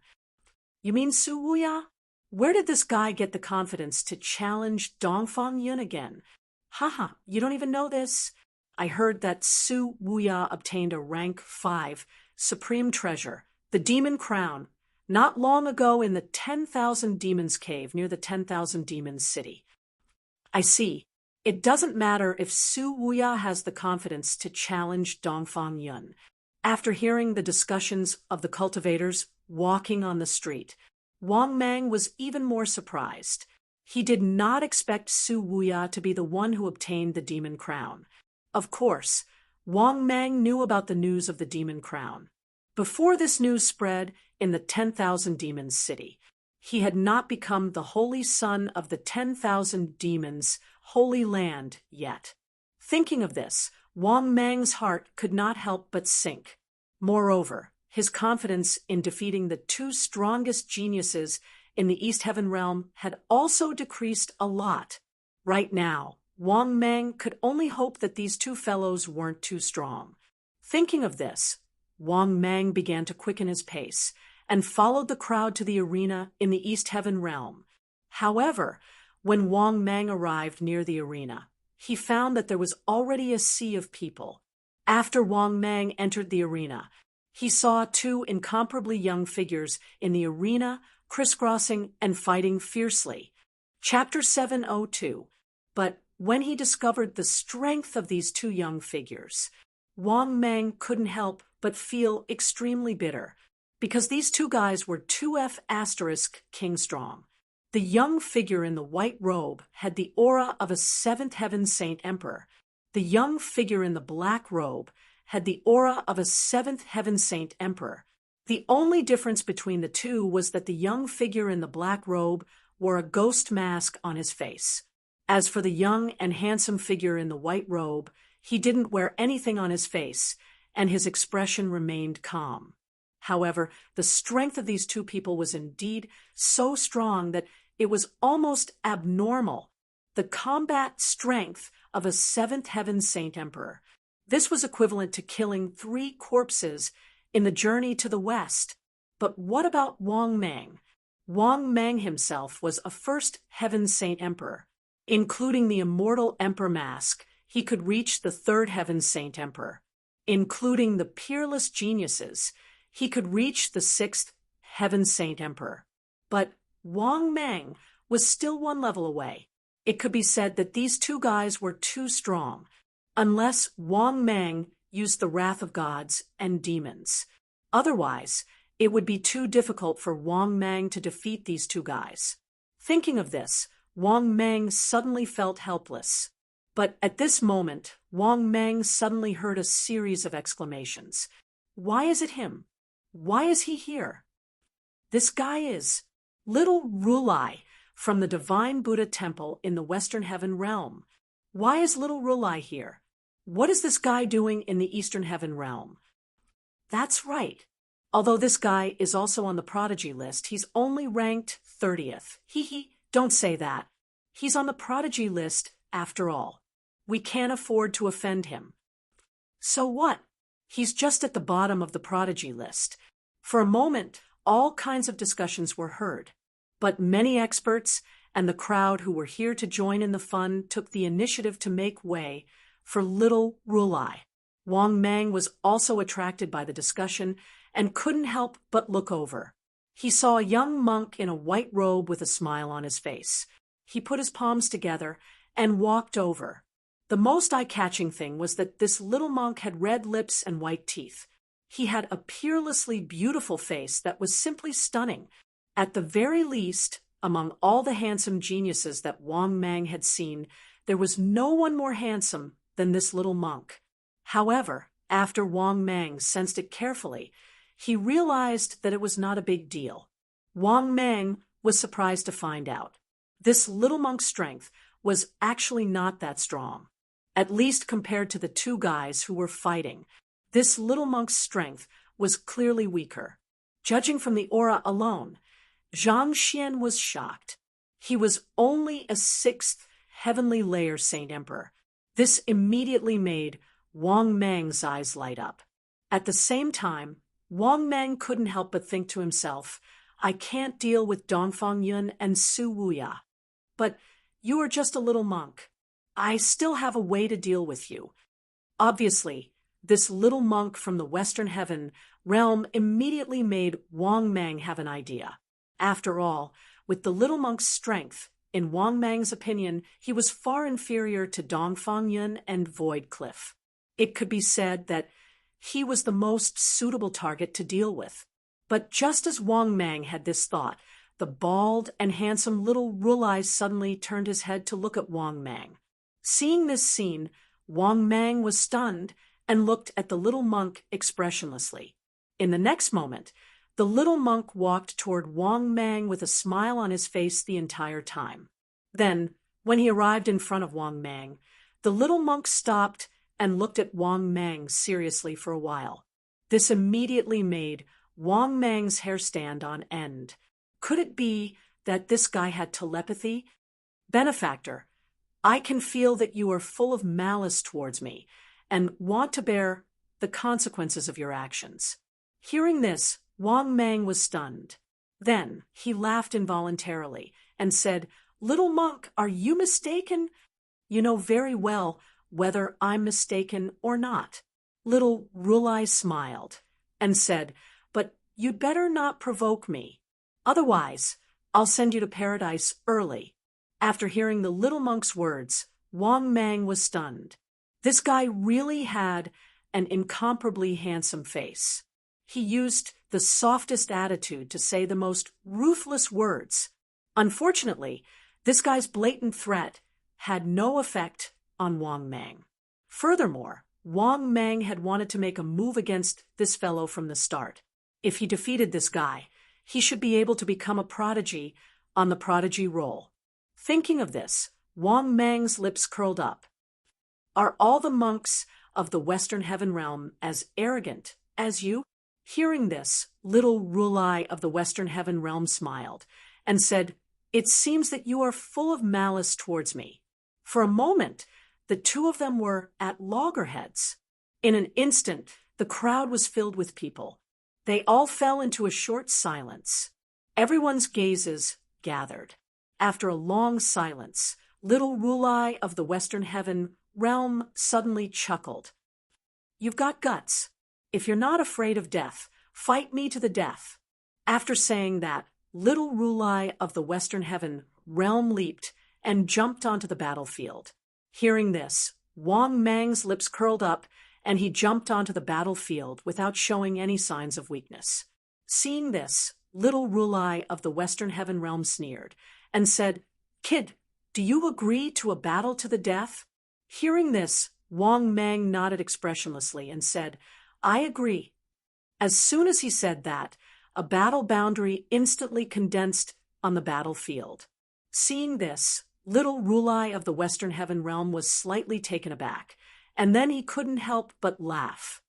S1: You mean Su Wuya? Where did this guy get the confidence to challenge Dongfang Yun again? Haha, you don't even know this? I heard that Su Wuya obtained a rank 5 supreme treasure, the demon crown, not long ago in the 10,000 Demons Cave near the 10,000 Demons City. I see. It doesn't matter if Su Wuya has the confidence to challenge Dongfang Yun. After hearing the discussions of the cultivators walking on the street, Wang Mang was even more surprised. He did not expect Su Wuya to be the one who obtained the demon crown. Of course, Wang Mang knew about the news of the demon crown. Before this news spread in the 10,000 Demons City, he had not become the holy son of the 10,000 demons' holy land yet. Thinking of this, Wang Mang's heart could not help but sink. Moreover, his confidence in defeating the two strongest geniuses in the East Heaven realm had also decreased a lot. Right now, Wang Mang could only hope that these two fellows weren't too strong. Thinking of this, Wang Mang began to quicken his pace and followed the crowd to the arena in the East Heaven realm. However, when Wang Mang arrived near the arena, he found that there was already a sea of people. After Wang Mang entered the arena, he saw two incomparably young figures in the arena, crisscrossing and fighting fiercely. Chapter 702. But when he discovered the strength of these two young figures, Wang Mang couldn't help but feel extremely bitter, because these two guys were 2F** King Strong. The young figure in the white robe had the aura of a Seventh Heaven Saint Emperor. The young figure in the black robe had the aura of a Seventh Heaven Saint Emperor. The only difference between the two was that the young figure in the black robe wore a ghost mask on his face. As for the young and handsome figure in the white robe, he didn't wear anything on his face, and his expression remained calm. However, the strength of these two people was indeed so strong that it was almost abnormal. The combat strength of a seventh heaven saint emperor. This was equivalent to killing 3 corpses in the journey to the west. But what about Wang Mang? Wang Mang himself was a first heaven saint emperor. Including the immortal emperor mask, he could reach the third heaven saint emperor. Including the peerless geniuses, he could reach the 6th heaven saint emperor. But Wang Mang was still one level away. It could be said that these two guys were too strong, unless Wang Mang used the wrath of gods and demons. Otherwise, it would be too difficult for Wang Mang to defeat these two guys. Thinking of this, Wang Mang suddenly felt helpless. But at this moment, Wang Mang suddenly heard a series of exclamations. Why is it him? Why is he here? This guy is little Rulai from the Divine Buddha Temple in the Western Heaven Realm. Why is little Rulai here? What is this guy doing in the Eastern Heaven Realm? That's right. Although this guy is also on the prodigy list, he's only ranked 30th. Don't say that. He's on the prodigy list after all. We can't afford to offend him. So what? He's just at the bottom of the prodigy list. For a moment, all kinds of discussions were heard. But many experts and the crowd who were here to join in the fun took the initiative to make way for little Rulai. Wang Mang was also attracted by the discussion and couldn't help but look over. He saw a young monk in a white robe with a smile on his face. He put his palms together and walked over. The most eye-catching thing was that this little monk had red lips and white teeth. He had a peerlessly beautiful face that was simply stunning. At the very least, among all the handsome geniuses that Wang Mang had seen, there was no one more handsome than this little monk. However, after Wang Mang sensed it carefully, he realized that it was not a big deal. Wang Mang was surprised to find out. This little monk's strength was actually not that strong. At least compared to the two guys who were fighting, this little monk's strength was clearly weaker. Judging from the aura alone, Zhang Xian was shocked. He was only a 6th heavenly layer saint emperor. This immediately made Wang Mang's eyes light up. At the same time, Wang Mang couldn't help but think to himself, I can't deal with Dongfang Yun and Su Wuya. But you are just a little monk. I still have a way to deal with you. Obviously, this little monk from the Western Heaven realm immediately made Wang Mang have an idea. After all, with the little monk's strength, in Wang Mang's opinion, he was far inferior to Dongfang Yun and Void Cliff. It could be said that he was the most suitable target to deal with. But just as Wang Mang had this thought, the bald and handsome little Rulai suddenly turned his head to look at Wang Mang. Seeing this scene, Wang Mang was stunned and looked at the little monk expressionlessly. In the next moment, the little monk walked toward Wang Mang with a smile on his face the entire time. Then, when he arrived in front of Wang Mang, the little monk stopped and looked at Wang Mang seriously for a while. This immediately made Wang Mang's hair stand on end. Could it be that this guy had telepathy? Benefactor, I can feel that you are full of malice towards me and want to bear the consequences of your actions. Hearing this, Wang Mang was stunned. Then he laughed involuntarily and said, Little monk, are you mistaken? You know very well whether I'm mistaken or not. Little Rulai smiled and said, But you'd better not provoke me. Otherwise, I'll send you to paradise early. After hearing the little monk's words, Wang Mang was stunned. This guy really had an incomparably handsome face. He used the softest attitude to say the most ruthless words. Unfortunately, this guy's blatant threat had no effect on Wang Mang. Furthermore, Wang Mang had wanted to make a move against this fellow from the start. If he defeated this guy, he should be able to become a prodigy on the prodigy roll. Thinking of this, Wang Mang's lips curled up. Are all the monks of the Western Heaven Realm as arrogant as you? Hearing this, little Rulai of the Western Heaven realm smiled and said, "It seems that you are full of malice towards me." For a moment, the two of them were at loggerheads. In an instant, the crowd was filled with people. They all fell into a short silence. Everyone's gazes gathered. After a long silence, little Rulai of the Western Heaven realm suddenly chuckled. "You've got guts. If you're not afraid of death, fight me to the death." After saying that, little Rulai of the Western Heaven realm leaped and jumped onto the battlefield. Hearing this, Wang Mang's lips curled up, and he jumped onto the battlefield without showing any signs of weakness. Seeing this, little Rulai of the Western Heaven realm sneered and said, "Kid, do you agree to a battle to the death?" Hearing this, Wang Mang nodded expressionlessly and said, "I agree." As soon as he said that, a battle boundary instantly condensed on the battlefield. Seeing this, little Rulai of the Western Heaven realm was slightly taken aback, and then he couldn't help but laugh.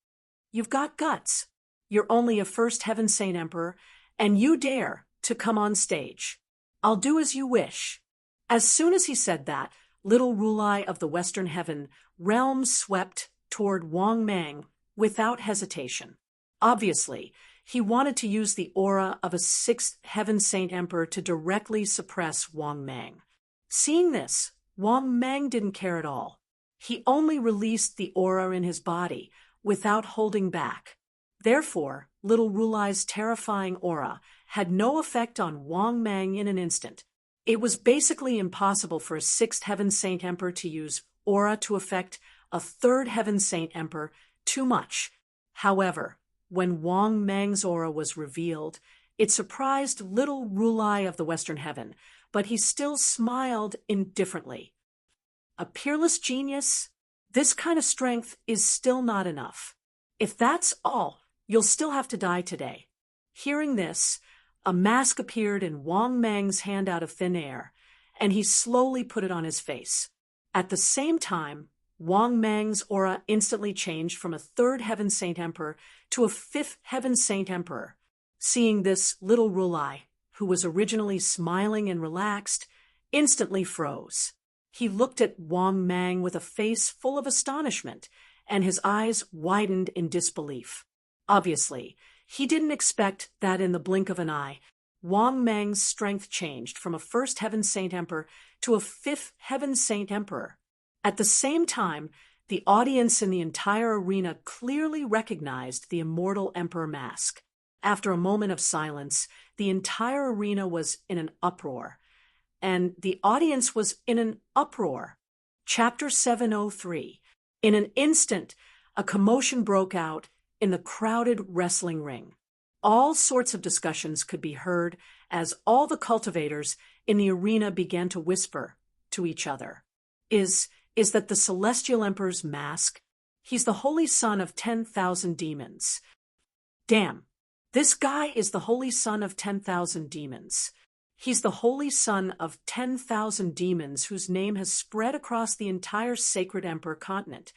S1: "You've got guts. You're only a first Heaven Saint Emperor, and you dare to come on stage. I'll do as you wish." As soon as he said that, little Rulai of the Western Heaven realm swept toward Wang Mang without hesitation. Obviously, he wanted to use the aura of a sixth Heaven Saint Emperor to directly suppress Wang Mang. Seeing this, Wang Mang didn't care at all. He only released the aura in his body without holding back. Therefore, little Rulai's terrifying aura had no effect on Wang Mang in an instant. It was basically impossible for a sixth Heaven Saint Emperor to use aura to affect a third Heaven Saint Emperor too much. However, when Wang Mang's aura was revealed, it surprised little Rulai of the Western Heaven, but he still smiled indifferently. A peerless genius? This kind of strength is still not enough. If that's all, you'll still have to die today. Hearing this, a mask appeared in Wang Mang's hand out of thin air, and he slowly put it on his face. At the same time, Wang Mang's aura instantly changed from a third Heaven Saint Emperor to a fifth Heaven Saint Emperor. Seeing this, little Rulai, who was originally smiling and relaxed, instantly froze. He looked at Wang Mang with a face full of astonishment, and his eyes widened in disbelief. Obviously, he didn't expect that in the blink of an eye, Wang Mang's strength changed from a first Heaven Saint Emperor to a fifth Heaven Saint Emperor. At the same time, the audience in the entire arena clearly recognized the immortal Emperor mask. After a moment of silence, the entire arena was in an uproar, and the audience was in an uproar. Chapter 703. In an instant, a commotion broke out in the crowded wrestling ring. All sorts of discussions could be heard as all the cultivators in the arena began to whisper to each other. Is that the Celestial Emperor's mask? He's the holy son of 10,000 demons. Damn, this guy is the holy son of 10,000 demons. He's the holy son of 10,000 demons whose name has spread across the entire Sacred Emperor continent.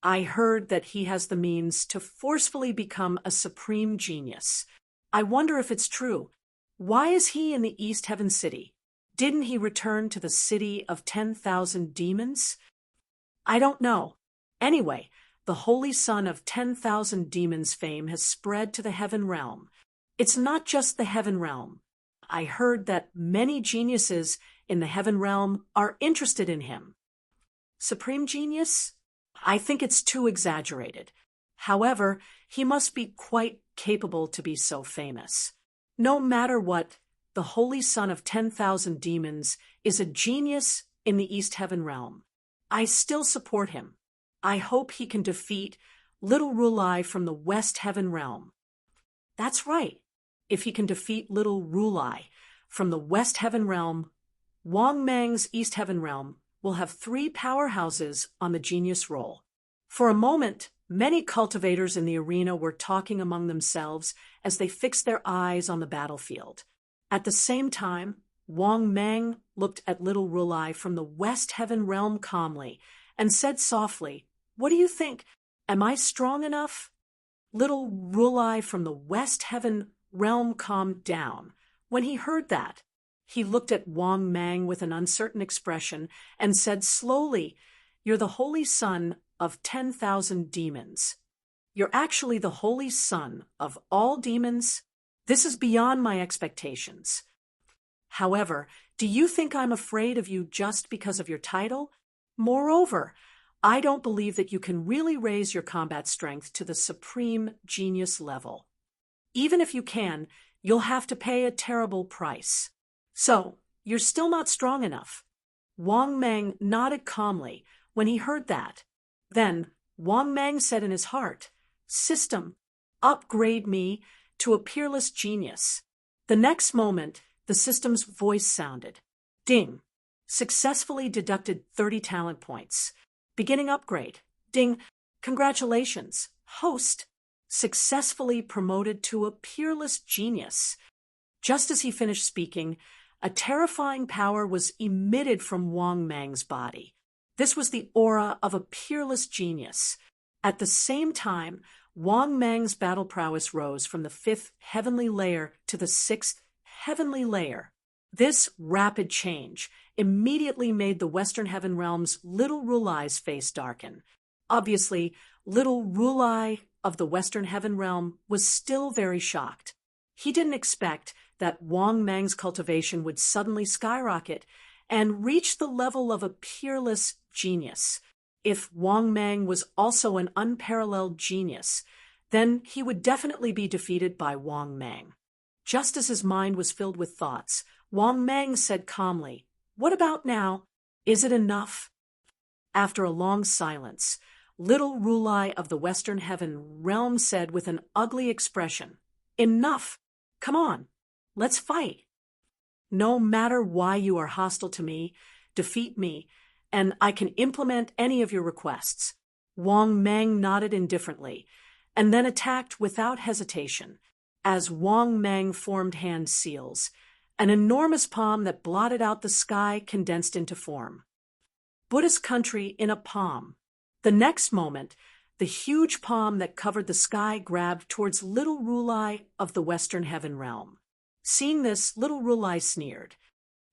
S1: I heard that he has the means to forcefully become a supreme genius. I wonder if it's true. Why is he in the East Heaven City? Didn't he return to the city of 10,000 demons? I don't know. Anyway, the holy son of 10,000 demons fame has spread to the heaven realm. It's not just the heaven realm. I heard that many geniuses in the heaven realm are interested in him. Supreme genius? I think it's too exaggerated. However, he must be quite capable to be so famous. No matter what, the holy son of 10,000 demons is a genius in the East Heaven realm. I still support him. I hope he can defeat little Rulai from the West Heaven realm. That's right. If he can defeat little Rulai from the West Heaven realm, Wang Mang's East Heaven realm will have 3 powerhouses on the genius roll. For a moment, many cultivators in the arena were talking among themselves as they fixed their eyes on the battlefield. At the same time, Wang Mang looked at little Rulai from the West Heaven realm calmly and said softly, "What do you think? Am I strong enough?" Little Rulai from the West Heaven realm calmed down. When he heard that, he looked at Wang Mang with an uncertain expression and said slowly, "You're the holy son of 10,000 demons. You're actually the holy son of all demons? This is beyond my expectations. However, do you think I'm afraid of you just because of your title? Moreover, I don't believe that you can really raise your combat strength to the supreme genius level. Even if you can, you'll have to pay a terrible price. So, you're still not strong enough." Wang Mang nodded calmly when he heard that. Then, Wang Mang said in his heart, "System, upgrade me to a peerless genius." The next moment, the system's voice sounded. Ding. Successfully deducted 30 talent points. Beginning upgrade. Ding. Congratulations, host. Successfully promoted to a peerless genius. Just as he finished speaking, a terrifying power was emitted from Wang Mang's body. This was the aura of a peerless genius. At the same time, Wang Mang's battle prowess rose from the 5th heavenly layer to the 6th heavenly layer. This rapid change immediately made the Western Heaven Realm's Little Rulai's face darken. Obviously, Little Rulai of the Western Heaven Realm was still very shocked. He didn't expect that Wang Mang's cultivation would suddenly skyrocket and reach the level of a peerless genius. If Wang Mang was also an unparalleled genius, then he would definitely be defeated by Wang Mang. Just as his mind was filled with thoughts, Wang Mang said calmly, "What about now? Is it enough?" After a long silence, Little Rulai of the Western Heaven Realm said with an ugly expression, "Enough! Come on, let's fight. No matter why you are hostile to me, defeat me, and I can implement any of your requests." Wang Mang nodded indifferently, and then attacked without hesitation. As Wang Mang formed hand seals, an enormous palm that blotted out the sky condensed into form. Buddhist country in a palm. The next moment, the huge palm that covered the sky grabbed towards Little Rulai of the Western Heaven Realm. Seeing this, Little Rulai sneered,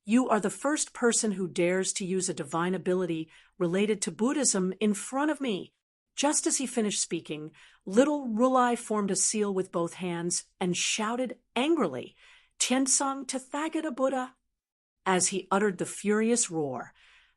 S1: "You are the first person who dares to use a divine ability related to Buddhism in front of me." Just as he finished speaking, Little Rulai formed a seal with both hands and shouted angrily, "Tiansong Tathagata Buddha." As he uttered the furious roar,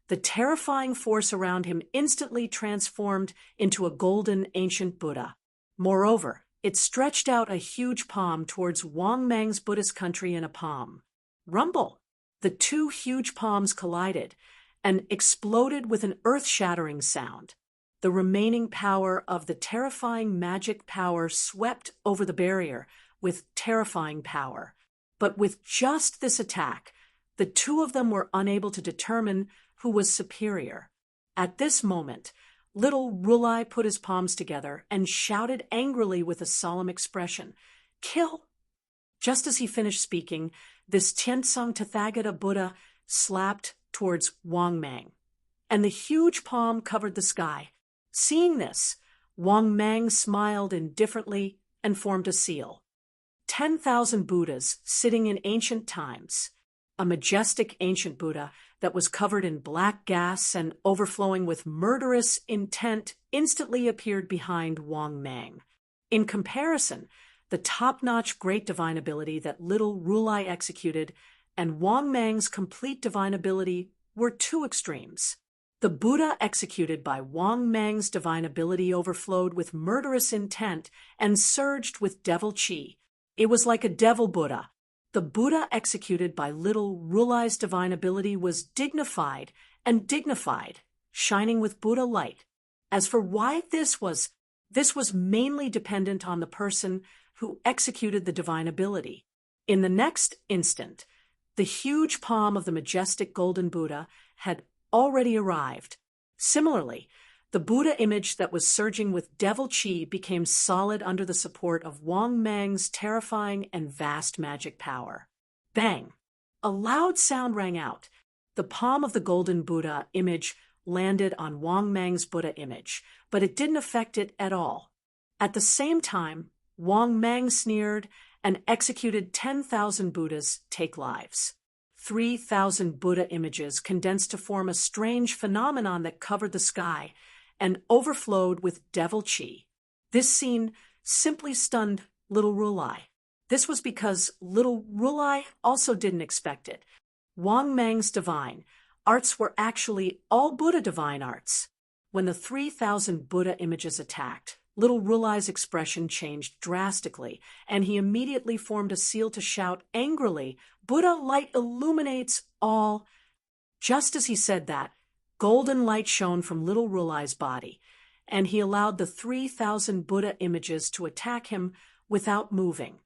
S1: the terrifying force around him instantly transformed into a golden ancient Buddha. Moreover, it stretched out a huge palm towards Wang Mang's Buddhist country in a palm. Rumble! The two huge palms collided and exploded with an earth-shattering sound. The remaining power of the terrifying magic power swept over the barrier with terrifying power. But with just this attack, the two of them were unable to determine who was superior. At this moment, Little Rulai put his palms together and shouted angrily with a solemn expression, "Kill!" Just as he finished speaking, this Tiansong Tathagata Buddha slapped towards Wang Mang, and the huge palm covered the sky. Seeing this, Wang Mang smiled indifferently and formed a seal. 10,000 Buddhas sitting in ancient times. A majestic ancient Buddha that was covered in black gas and overflowing with murderous intent instantly appeared behind Wang Mang. In comparison, the top-notch great divine ability that Little Rulai executed and Wang Mang's complete divine ability were two extremes. The Buddha executed by Wang Mang's divine ability overflowed with murderous intent and surged with devil chi. It was like a devil Buddha. The Buddha executed by Little Rulai's divine ability was dignified, shining with Buddha light. As for why this was mainly dependent on the person who executed the divine ability. In the next instant, the huge palm of the majestic golden Buddha had already arrived. Similarly, the Buddha image that was surging with devil chi became solid under the support of Wang Mang's terrifying and vast magic power. Bang! A loud sound rang out. The palm of the golden Buddha image landed on Wang Mang's Buddha image, but it didn't affect it at all. At the same time, Wang Mang sneered and executed 10,000 Buddhas take lives. 3,000 Buddha images condensed to form a strange phenomenon that covered the sky and overflowed with devil chi. This scene simply stunned little Rulai. This was because little Rulai also didn't expect it. Wang Mang's divine arts were actually all Buddha divine arts. When the 3,000 Buddha images attacked, little Rulai's expression changed drastically, and he immediately formed a seal to shout angrily, "Buddha light illuminates all." Just as he said that, golden light shone from little Rulai's body, and he allowed the 3,000 Buddha images to attack him without moving.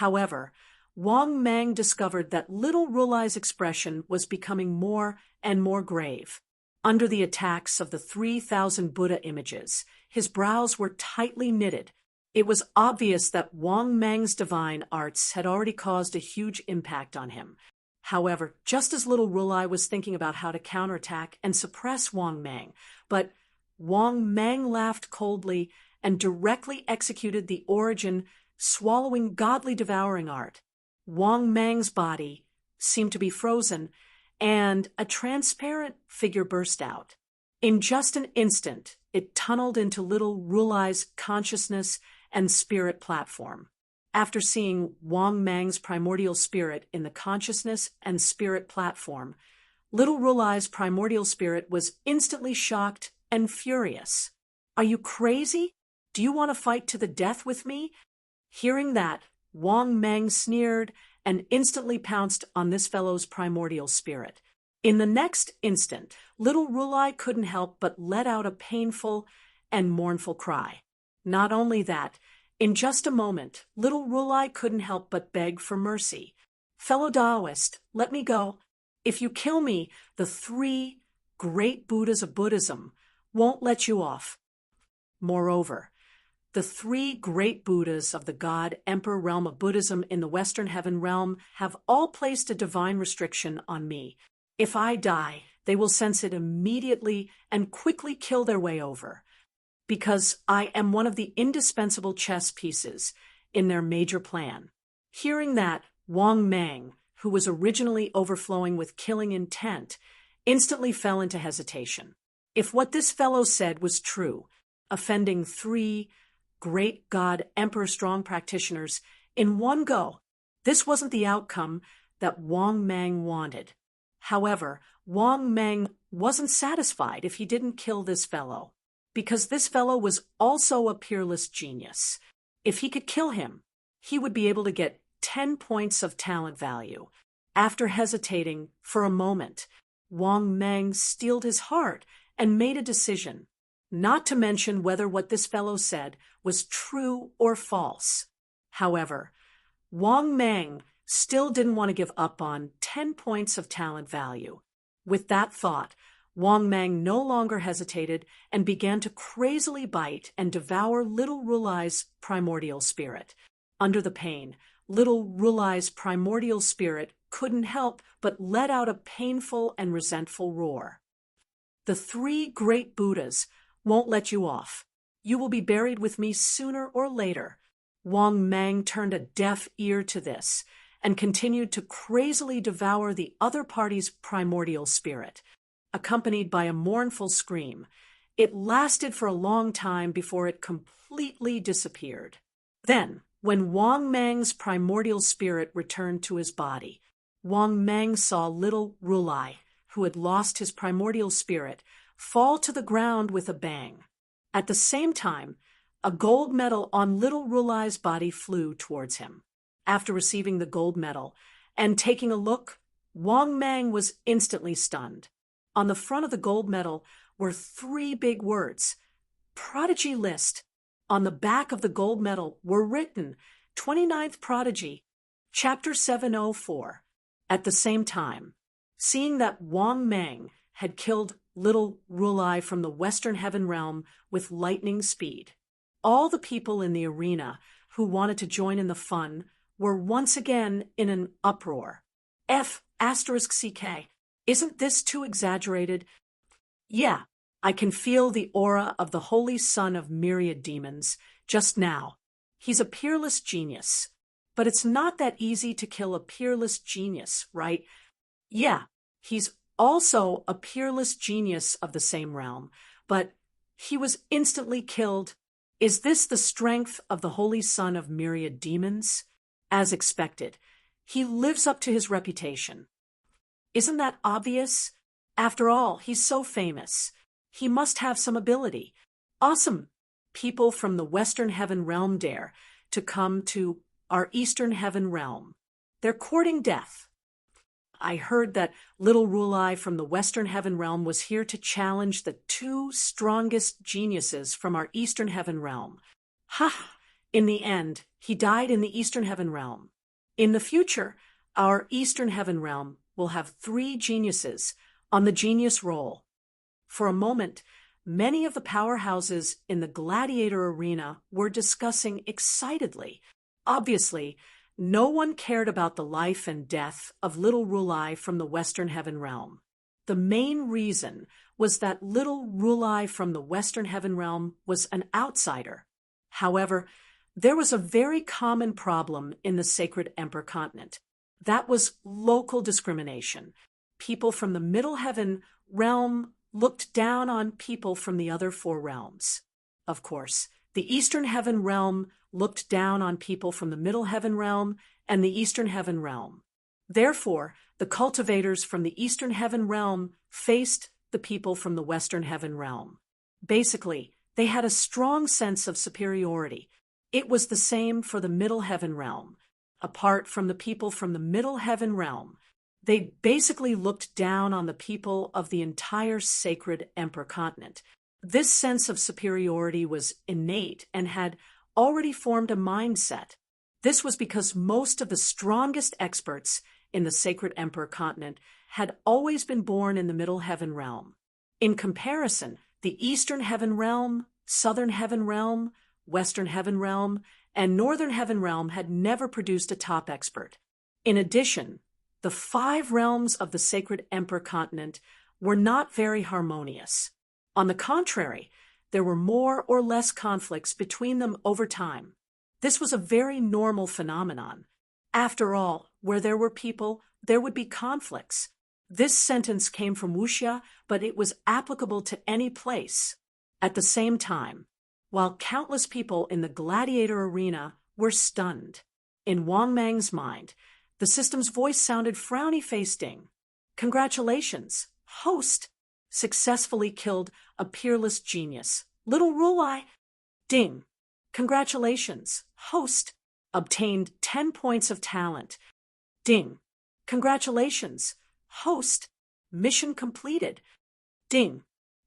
S1: However, Wang Mang discovered that little Rulai's expression was becoming more and more grave. Under the attacks of the 3,000 Buddha images, his brows were tightly knitted. It was obvious that Wang Mang's divine arts had already caused a huge impact on him. However, just as little Rulai was thinking about how to counterattack and suppress Wang Mang, but Wang Mang laughed coldly and directly executed the origin, swallowing godly devouring art. Wang Mang's body seemed to be frozen, and a transparent figure burst out. In just an instant, it tunneled into little Rulai's consciousness and spirit platform. After seeing Wang Mang's primordial spirit in the consciousness and spirit platform, little Rulai's primordial spirit was instantly shocked and furious. "Are you crazy? Do you want to fight to the death with me?" Hearing that, Wang Mang sneered and instantly pounced on this fellow's primordial spirit. In the next instant, little Rulai couldn't help but let out a painful and mournful cry. Not only that, in just a moment, little Rulai couldn't help but beg for mercy. "Fellow Taoist, let me go. If you kill me, the 3 great Buddhas of Buddhism won't let you off." Moreover, the 3 great Buddhas of the God Emperor realm of Buddhism in the Western Heaven realm have all placed a divine restriction on me. If I die, they will sense it immediately and quickly kill their way over, because I am one of the indispensable chess pieces in their major plan. Hearing that, Wang Mang, who was originally overflowing with killing intent, instantly fell into hesitation. If what this fellow said was true, offending 3 great God Emperor strong practitioners in one go, this wasn't the outcome that Wang Mang wanted. However, Wang Mang wasn't satisfied if he didn't kill this fellow, because this fellow was also a peerless genius. If he could kill him, he would be able to get 10 points of talent value. After hesitating for a moment, Wang Mang steeled his heart and made a decision, not to mention whether what this fellow said was true or false. However, Wang Mang still didn't want to give up on 10 points of talent value. With that thought, Wang Mang no longer hesitated and began to crazily bite and devour little Rulai's primordial spirit. Under the pain, little Rulai's primordial spirit couldn't help but let out a painful and resentful roar. "The 3 great Buddhas won't let you off. You will be buried with me sooner or later." Wang Mang turned a deaf ear to this and continued to crazily devour the other party's primordial spirit, accompanied by a mournful scream. It lasted for a long time before it completely disappeared. Then, when Wang Mang's primordial spirit returned to his body, Wang Mang saw little Rulai, who had lost his primordial spirit, fall to the ground with a bang. At the same time, a gold medal on little Rulai's body flew towards him. After receiving the gold medal and taking a look, Wang Mang was instantly stunned. On the front of the gold medal were 3 big words, "Prodigy List." On the back of the gold medal were written, 29th Prodigy, Chapter 704. At the same time, seeing that Wang Mang had killed little Rulai from the Western Heaven realm with lightning speed, all the people in the arena who wanted to join in the fun were once again in an uproar. F***CK. Isn't this too exaggerated? Yeah, I can feel the aura of the holy son of myriad demons just now. He's a peerless genius. But it's not that easy to kill a peerless genius, right? Yeah, he's also a peerless genius of the same realm, but he was instantly killed. Is this the strength of the holy son of myriad demons? As expected, he lives up to his reputation. Isn't that obvious? After all, he's so famous. He must have some ability. Awesome. People from the Western Heaven realm dare to come to our Eastern Heaven realm. They're courting death. I heard that little Rulai from the Western Heaven realm was here to challenge the two strongest geniuses from our Eastern Heaven realm. Ha! In the end, he died in the Eastern Heaven realm. In the future, our Eastern Heaven realm will have 3 geniuses on the genius roll. For a moment, many of the powerhouses in the gladiator arena were discussing excitedly. Obviously, no one cared about the life and death of little Rulai from the Western Heaven realm. The main reason was that little Rulai from the Western Heaven realm was an outsider. However, there was a very common problem in the Sacred Emperor continent. That was local discrimination. People from the Middle Heaven realm looked down on people from the other 4 realms. Of course, the Eastern Heaven realm looked down on people from the Middle Heaven realm and the Eastern Heaven realm. Therefore, the cultivators from the Eastern Heaven realm faced the people from the Western Heaven realm. Basically, they had a strong sense of superiority. It was the same for the Middle Heaven realm. Apart from the people from the Middle Heaven realm, they basically looked down on the people of the entire Sacred Emperor continent. This sense of superiority was innate and had already formed a mindset. This was because most of the strongest experts in the Sacred Emperor continent had always been born in the Middle Heaven realm. In comparison, the Eastern Heaven realm, Southern Heaven realm, Western Heaven realm, and Northern Heaven realm had never produced a top expert. In addition, the 5 realms of the Sacred Emperor continent were not very harmonious. On the contrary, there were more or less conflicts between them over time. This was a very normal phenomenon. After all, where there were people, there would be conflicts. This sentence came from wuxia, but it was applicable to any place. At the same time, while countless people in the gladiator arena were stunned, in Wang Mang's mind, the system's voice sounded frowny-faced ding. Congratulations, host! Successfully killed a peerless genius. Little Rulai, ding. Congratulations, host. Obtained 10 points of talent. Ding. Congratulations, host. Mission completed. Ding.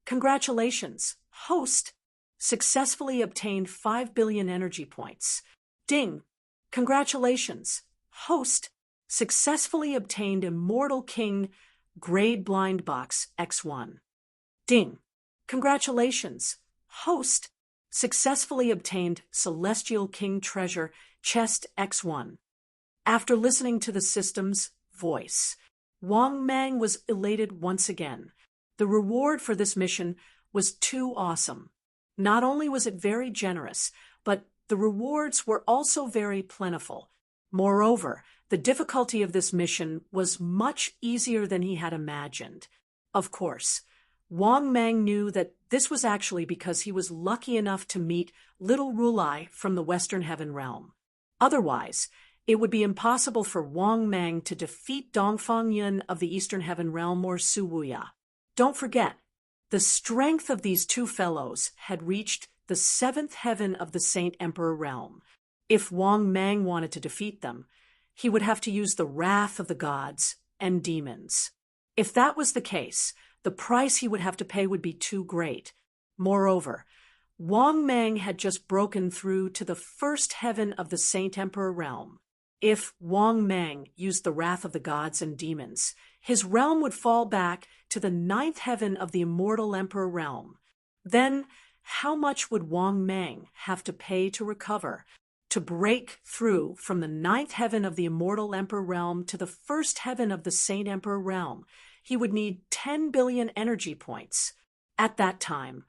S1: Congratulations, host. Successfully obtained 5 billion energy points. Ding. Congratulations, host. Successfully obtained Immortal King Grade Blind Box X1. Ding. Congratulations, host. Successfully obtained Celestial King Treasure Chest X1. After listening to the system's voice, Wang Mang was elated once again. The reward for this mission was too awesome. Not only was it very generous, but the rewards were also very plentiful. Moreover, the difficulty of this mission was much easier than he had imagined. Of course, Wang Mang knew that this was actually because he was lucky enough to meet little Rulai from the Western Heaven realm. Otherwise, it would be impossible for Wang Mang to defeat Dongfang Yun of the Eastern Heaven realm or Su Wuya. Don't forget, the strength of these 2 fellows had reached the 7th heaven of the Saint Emperor realm. If Wang Mang wanted to defeat them, he would have to use the wrath of the gods and demons. If that was the case, the price he would have to pay would be too great. Moreover, Wang Mang had just broken through to the 1st heaven of the Saint Emperor realm. If Wang Mang used the wrath of the gods and demons, his realm would fall back to the 9th heaven of the Immortal Emperor realm. Then, how much would Wang Mang have to pay to recover? To break through from the 9th heaven of the Immortal Emperor realm to the 1st heaven of the Saint Emperor realm, he would need 10 billion energy points. At that time,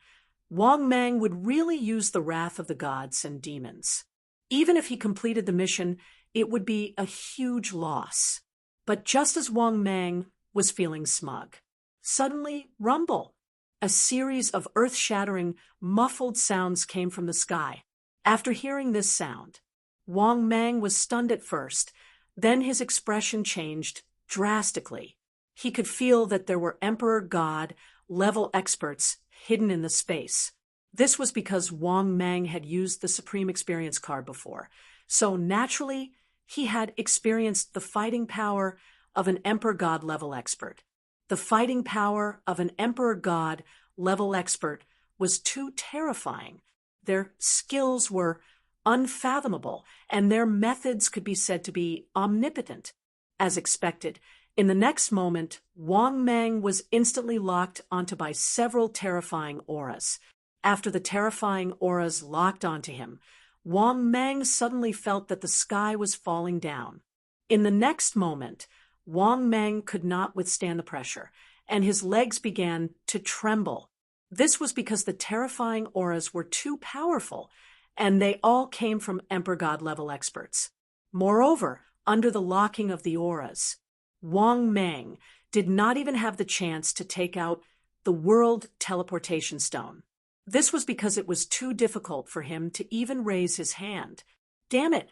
S1: Wang Mang would really use the wrath of the gods and demons. Even if he completed the mission, it would be a huge loss. But just as Wang Mang was feeling smug, suddenly, rumble! A series of earth-shattering, muffled sounds came from the sky. After hearing this sound, Wang Mang was stunned at first, then his expression changed drastically. He could feel that there were Emperor God-level experts hidden in the space. This was because Wang Mang had used the Supreme Experience card before, so naturally, he had experienced the fighting power of an Emperor God-level expert. The fighting power of an Emperor God-level expert was too terrifying. Their skills were unfathomable, and their methods could be said to be omnipotent. As expected, in the next moment, Wang Mang was instantly locked onto by several terrifying auras. After the terrifying auras locked onto him, Wang Mang suddenly felt that the sky was falling down. In the next moment, Wang Mang could not withstand the pressure, and his legs began to tremble. This was because the terrifying auras were too powerful, and they all came from Emperor God-level experts. Moreover, under the locking of the auras, Wang Mang did not even have the chance to take out the World Teleportation Stone. This was because it was too difficult for him to even raise his hand. Damn it!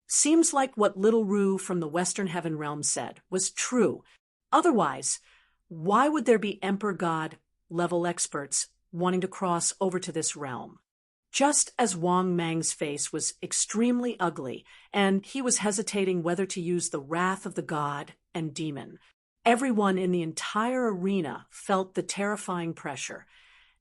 S1: Seems like what Little Rue from the Western Heaven Realm said was true. Otherwise, why would there be Emperor God-level experts wanting to cross over to this realm? Just as Wang Mang's face was extremely ugly, and he was hesitating whether to use the wrath of the god and demon, everyone in the entire arena felt the terrifying pressure.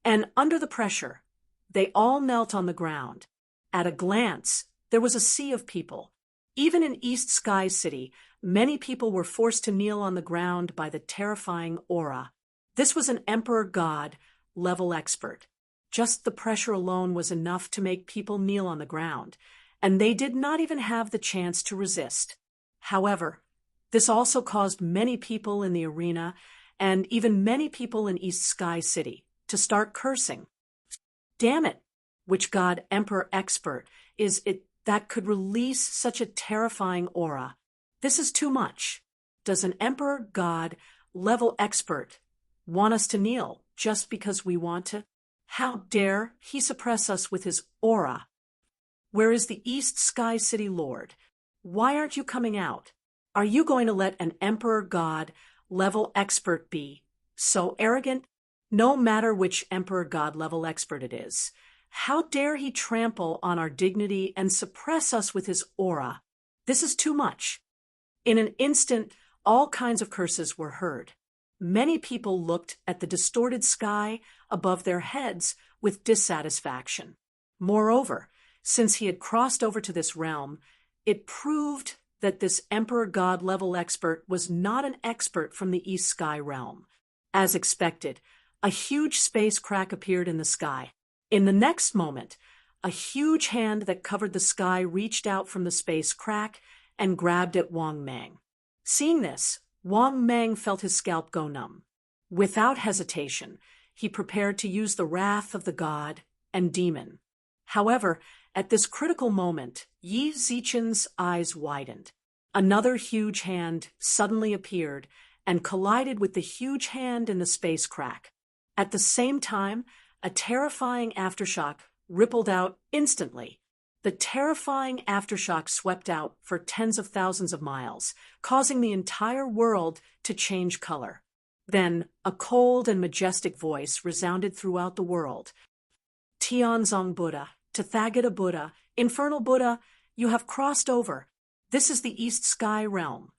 S1: And under the pressure, they all knelt on the ground. At a glance, there was a sea of people. Even in East Sky City, many people were forced to kneel on the ground by the terrifying aura. This was an Emperor God-level expert. Just the pressure alone was enough to make people kneel on the ground, and they did not even have the chance to resist. However, this also caused many people in the arena, and even many people in East Sky City, to start cursing. Damn it! Which god Emperor expert is it that could release such a terrifying aura? This is too much. Does an Emperor God-level expert want us to kneel just because we want to? How dare he suppress us with his aura? Where is the East Sky City Lord? Why aren't you coming out? Are you going to let an Emperor God-level expert be so arrogant? No matter which Emperor God-level expert it is, how dare he trample on our dignity and suppress us with his aura? This is too much. In an instant, all kinds of curses were heard. Many people looked at the distorted sky above their heads with dissatisfaction. Moreover, since he had crossed over to this realm, it proved that this Emperor God-level expert was not an expert from the East Sky realm. As expected, a huge space crack appeared in the sky. In the next moment, a huge hand that covered the sky reached out from the space crack and grabbed at Wang Mang. Seeing this, Wang Mang felt his scalp go numb. Without hesitation, he prepared to use the wrath of the god and demon. However, at this critical moment, Yi Zichen's eyes widened. Another huge hand suddenly appeared and collided with the huge hand in the space crack. At the same time, a terrifying aftershock rippled out instantly. The terrifying aftershock swept out for tens of thousands of miles, causing the entire world to change color. Then, a cold and majestic voice resounded throughout the world. Tianzong Buddha, Tathagata Buddha, Infernal Buddha, you have crossed over. This is the East Sky Realm.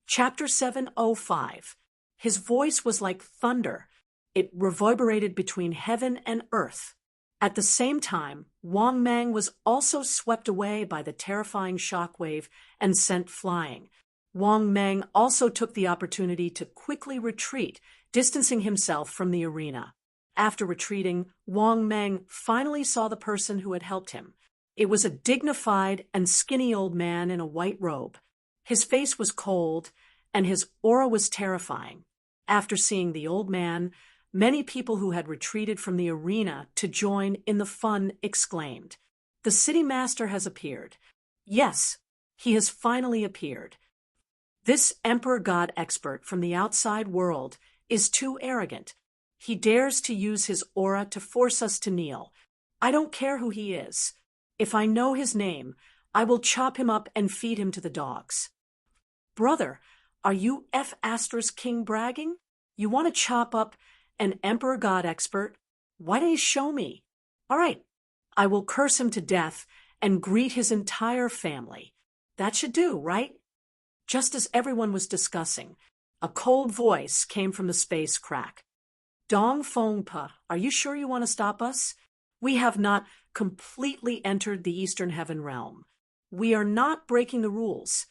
S1: Chapter 705. His voice was like thunder. It reverberated between heaven and earth. At the same time, Wang Mang was also swept away by the terrifying shockwave and sent flying. Wang Mang also took the opportunity to quickly retreat, distancing himself from the arena. After retreating, Wang Mang finally saw the person who had helped him. It was a dignified and skinny old man in a white robe. His face was cold, and his aura was terrifying. After seeing the old man, Many people who had retreated from the arena to join in the fun exclaimed, "The city master has appeared. Yes, he has finally appeared. This emperor god expert from the outside world is too arrogant. He dares to use his aura to force us to kneel. I don't care who he is. If I know his name, I will chop him up and feed him to the dogs." Brother, are you King bragging? You want to chop up an emperor god expert? Why don't you show me? All right, I will curse him to death and greet his entire family. That should do, right? Just as everyone was discussing, a cold voice came from the space crack. "Dong Fong Pa, are you sure you want to stop us? We have not completely entered the Eastern Heaven realm. We are not breaking the rules.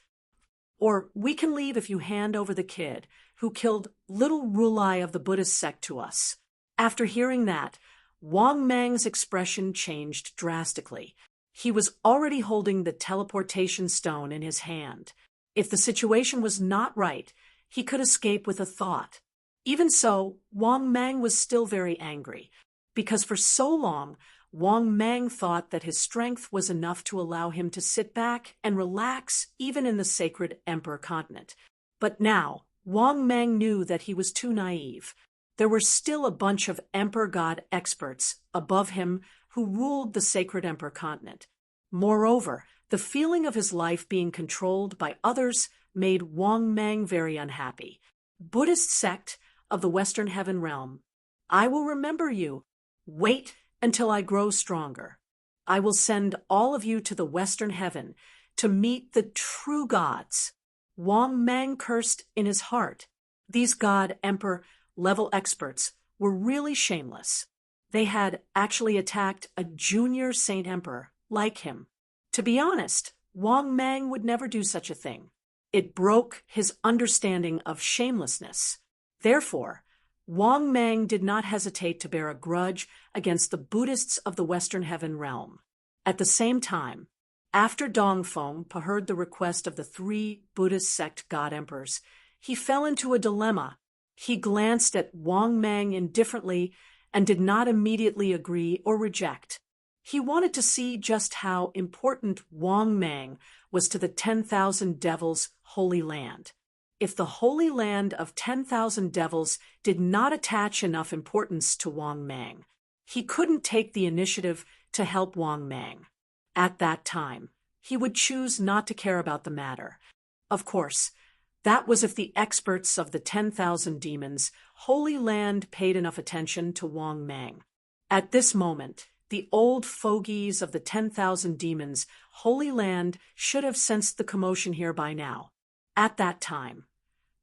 S1: Or we can leave if you hand over the kid who killed little Rulai of the Buddhist sect to us." After hearing that, Wang Mang's expression changed drastically. He was already holding the teleportation stone in his hand. If the situation was not right, he could escape with a thought. Even so, Wang Mang was still very angry, because for so long, Wang Mang thought that his strength was enough to allow him to sit back and relax even in the sacred Emperor continent. But now, Wang Mang knew that he was too naive. There were still a bunch of Emperor God experts above him who ruled the sacred Emperor continent. Moreover, the feeling of his life being controlled by others made Wang Mang very unhappy. "Buddhist sect of the Western Heaven realm, I will remember you. Wait until I grow stronger. I will send all of you to the Western Heaven to meet the true gods." Wang Mang cursed in his heart. These God Emperor level experts were really shameless. They had actually attacked a junior Saint Emperor like him. To be honest, Wang Mang would never do such a thing. It broke his understanding of shamelessness. Therefore, Wang Mang did not hesitate to bear a grudge against the Buddhists of the Western Heaven realm. At the same time, after Dongfeng heard the request of the 3 Buddhist sect god emperors, he fell into a dilemma. He glanced at Wang Mang indifferently and did not immediately agree or reject. He wanted to see just how important Wang Mang was to the 10,000 devils' holy land. If the holy land of 10,000 devils did not attach enough importance to Wang Mang, he couldn't take the initiative to help Wang Mang. At that time, he would choose not to care about the matter. Of course, that was if the experts of the 10,000 demons' holy land paid enough attention to Wang Mang. At this moment, the old fogies of the 10,000 demons' holy land should have sensed the commotion here by now. At that time,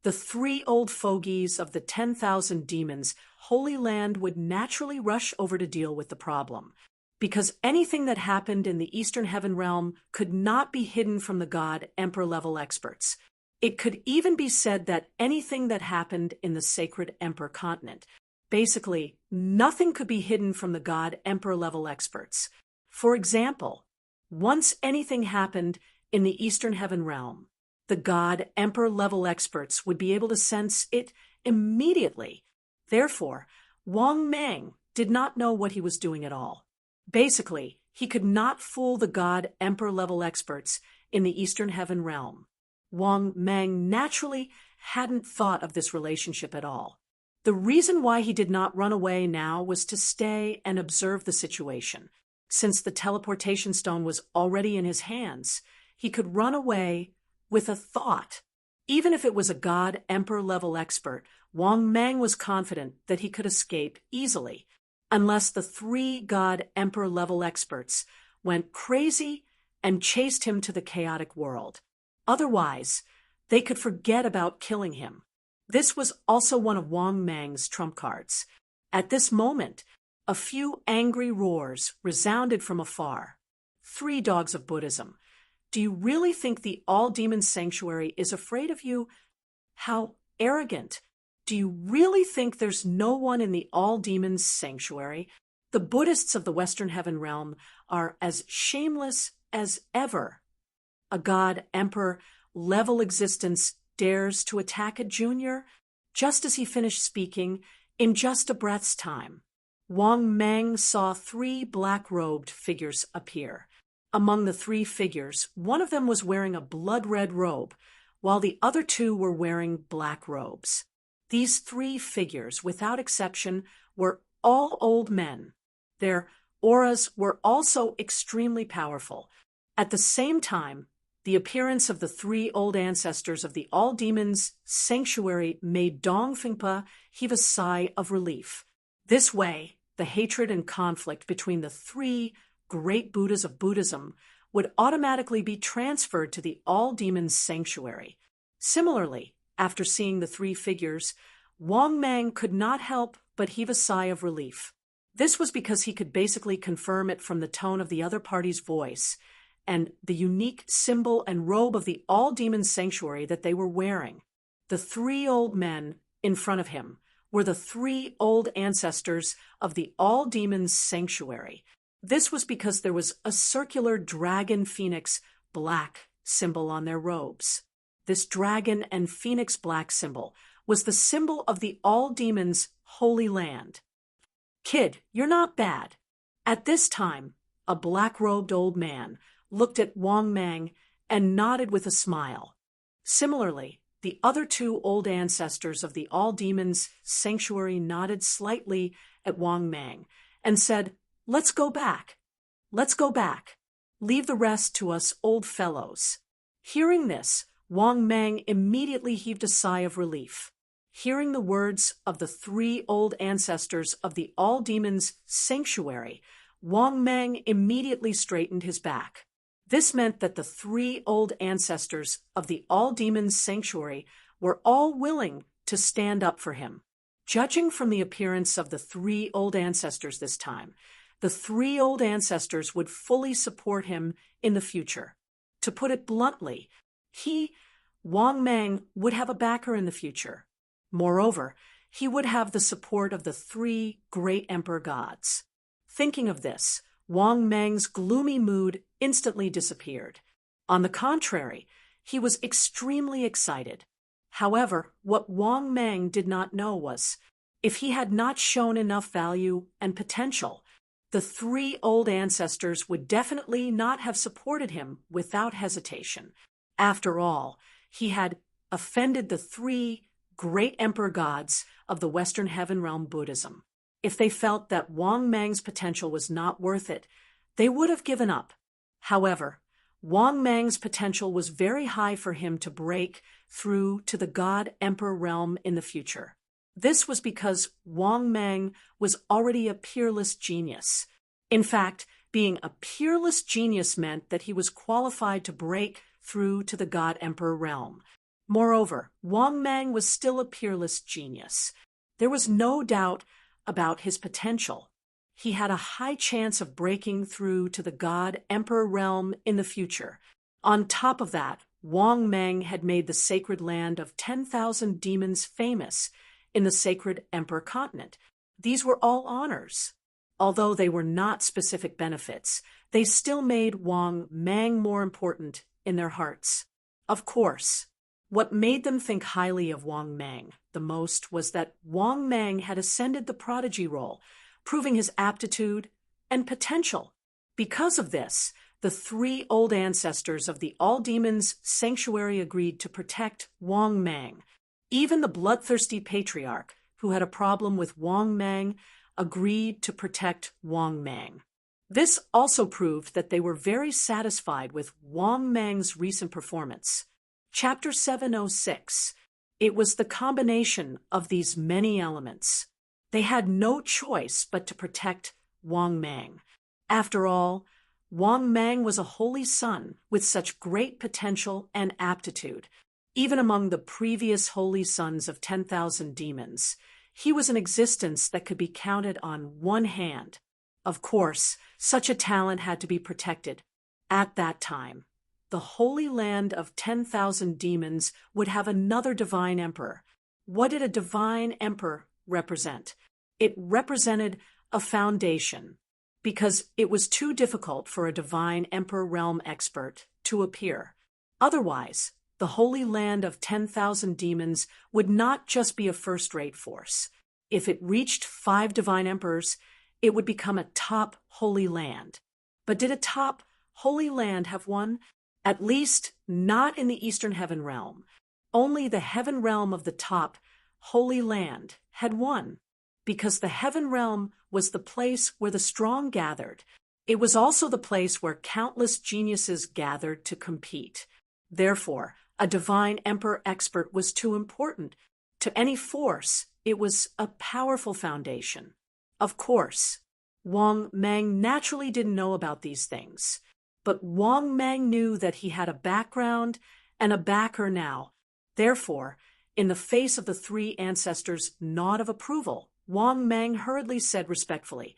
S1: the 3 old fogies of the 10,000 demons' holy land would naturally rush over to deal with the problem, because anything that happened in the Eastern Heaven realm could not be hidden from the god Emperor-level experts. It could even be said that anything that happened in the sacred Emperor continent, basically, nothing could be hidden from the god Emperor-level experts. For example, once anything happened in the Eastern Heaven realm, the god Emperor-level experts would be able to sense it immediately. Therefore, Wang Mang did not know what he was doing at all. Basically, he could not fool the god Emperor-level experts in the Eastern Heaven realm. Wang Mang naturally hadn't thought of this relationship at all. The reason why he did not run away now was to stay and observe the situation. Since the teleportation stone was already in his hands, he could run away with a thought. Even if it was a god Emperor-level expert, Wang Mang was confident that he could escape easily, unless the 3 god Emperor-level experts went crazy and chased him to the chaotic world. Otherwise, they could forget about killing him. This was also one of Wang Mang's trump cards. At this moment, a few angry roars resounded from afar. 3 dogs of Buddhism. Do you really think the all-demon sanctuary is afraid of you? How arrogant. Do you really think there's no one in the all-demons sanctuary? The Buddhists of the Western Heaven realm are as shameless as ever. A god emperor level existence dares to attack a junior? Just as he finished speaking, In just a breath's time, Wang Mang saw 3 black-robed figures appear. Among the 3 figures, one of them was wearing a blood-red robe, while the other 2 were wearing black robes. These 3 figures, without exception, were all old men. Their auras were also extremely powerful. At the same time, the appearance of the 3 old ancestors of the All-Demons Sanctuary made Dong Fengpa heave a sigh of relief. This way, the hatred and conflict between the 3 great Buddhas of Buddhism would automatically be transferred to the All-Demons Sanctuary. Similarly, after seeing the 3 figures, Wang Mang could not help but heave a sigh of relief. This was because he could basically confirm it from the tone of the other party's voice and the unique symbol and robe of the All-Demons Sanctuary that they were wearing. The 3 old men in front of him were the 3 old ancestors of the All-Demons Sanctuary. This was because there was a circular dragon phoenix black symbol on their robes. This dragon and phoenix black symbol was the symbol of the All-Demons' Holy Land. "Kid, you're not bad." At this time, a black-robed old man looked at Wang Mang and nodded with a smile. Similarly, the other 2 old ancestors of the All-Demons Sanctuary nodded slightly at Wang Mang and said, "Let's go back. Let's go back. Leave the rest to us old fellows." Hearing this, Wang Mang immediately heaved a sigh of relief. Hearing the words of the 3 old ancestors of the All-Demons Sanctuary, Wang Mang immediately straightened his back. This meant that the 3 old ancestors of the All-Demons Sanctuary were all willing to stand up for him. Judging from the appearance of the 3 old ancestors this time, the 3 old ancestors would fully support him in the future. To put it bluntly, Wang Mang, would have a backer in the future. Moreover, he would have the support of the 3 great emperor gods. Thinking of this, Wang Mang's gloomy mood instantly disappeared. On the contrary, he was extremely excited. However, what Wang Mang did not know was, if he had not shown enough value and potential, the 3 old ancestors would definitely not have supported him without hesitation. After all, he had offended the 3 great emperor gods of the Western Heaven Realm Buddhism. If they felt that Wang Mang's potential was not worth it, they would have given up. However, Wang Mang's potential was very high for him to break through to the God Emperor realm in the future. This was because Wang Mang was already a peerless genius. In fact, being a peerless genius meant that he was qualified to break through to the God Emperor realm. Moreover, Wang Mang was still a peerless genius. There was no doubt about his potential. He had a high chance of breaking through to the God Emperor realm in the future. On top of that, Wang Mang had made the sacred land of 10,000 demons famous in the sacred Emperor continent. These were all honors. Although they were not specific benefits, they still made Wang Mang more important in their hearts. Of course, what made them think highly of Wang Mang the most was that Wang Mang had ascended the prodigy role, proving his aptitude and potential. Because of this, the 3 old ancestors of the All-Demons Sanctuary agreed to protect Wang Mang. Even the bloodthirsty patriarch, who had a problem with Wang Mang, agreed to protect Wang Mang. This also proved that they were very satisfied with Wang Mang's recent performance. Chapter 706. It was the combination of these many elements. They had no choice but to protect Wang Mang. After all, Wang Mang was a holy son with such great potential and aptitude. Even among the previous holy sons of 10,000 demons, he was an existence that could be counted on one hand. Of course, such a talent had to be protected. At that time, the Holy Land of 10,000 demons would have another divine emperor. What did a divine emperor represent? It represented a foundation, because it was too difficult for a divine emperor realm expert to appear. Otherwise, the Holy Land of 10,000 demons would not just be a first-rate force. If it reached 5 divine emperors, it would become a top holy land. But did a top holy land have one? At least not in the Eastern Heaven Realm. Only the Heaven Realm of the top holy land had one, because the Heaven Realm was the place where the strong gathered. It was also the place where countless geniuses gathered to compete. Therefore, a divine emperor expert was too important. To any force, it was a powerful foundation. Of course, Wang Mang naturally didn't know about these things. But Wang Mang knew that he had a background and a backer now. Therefore, in the face of the 3 ancestors' nod of approval, Wang Mang hurriedly said respectfully,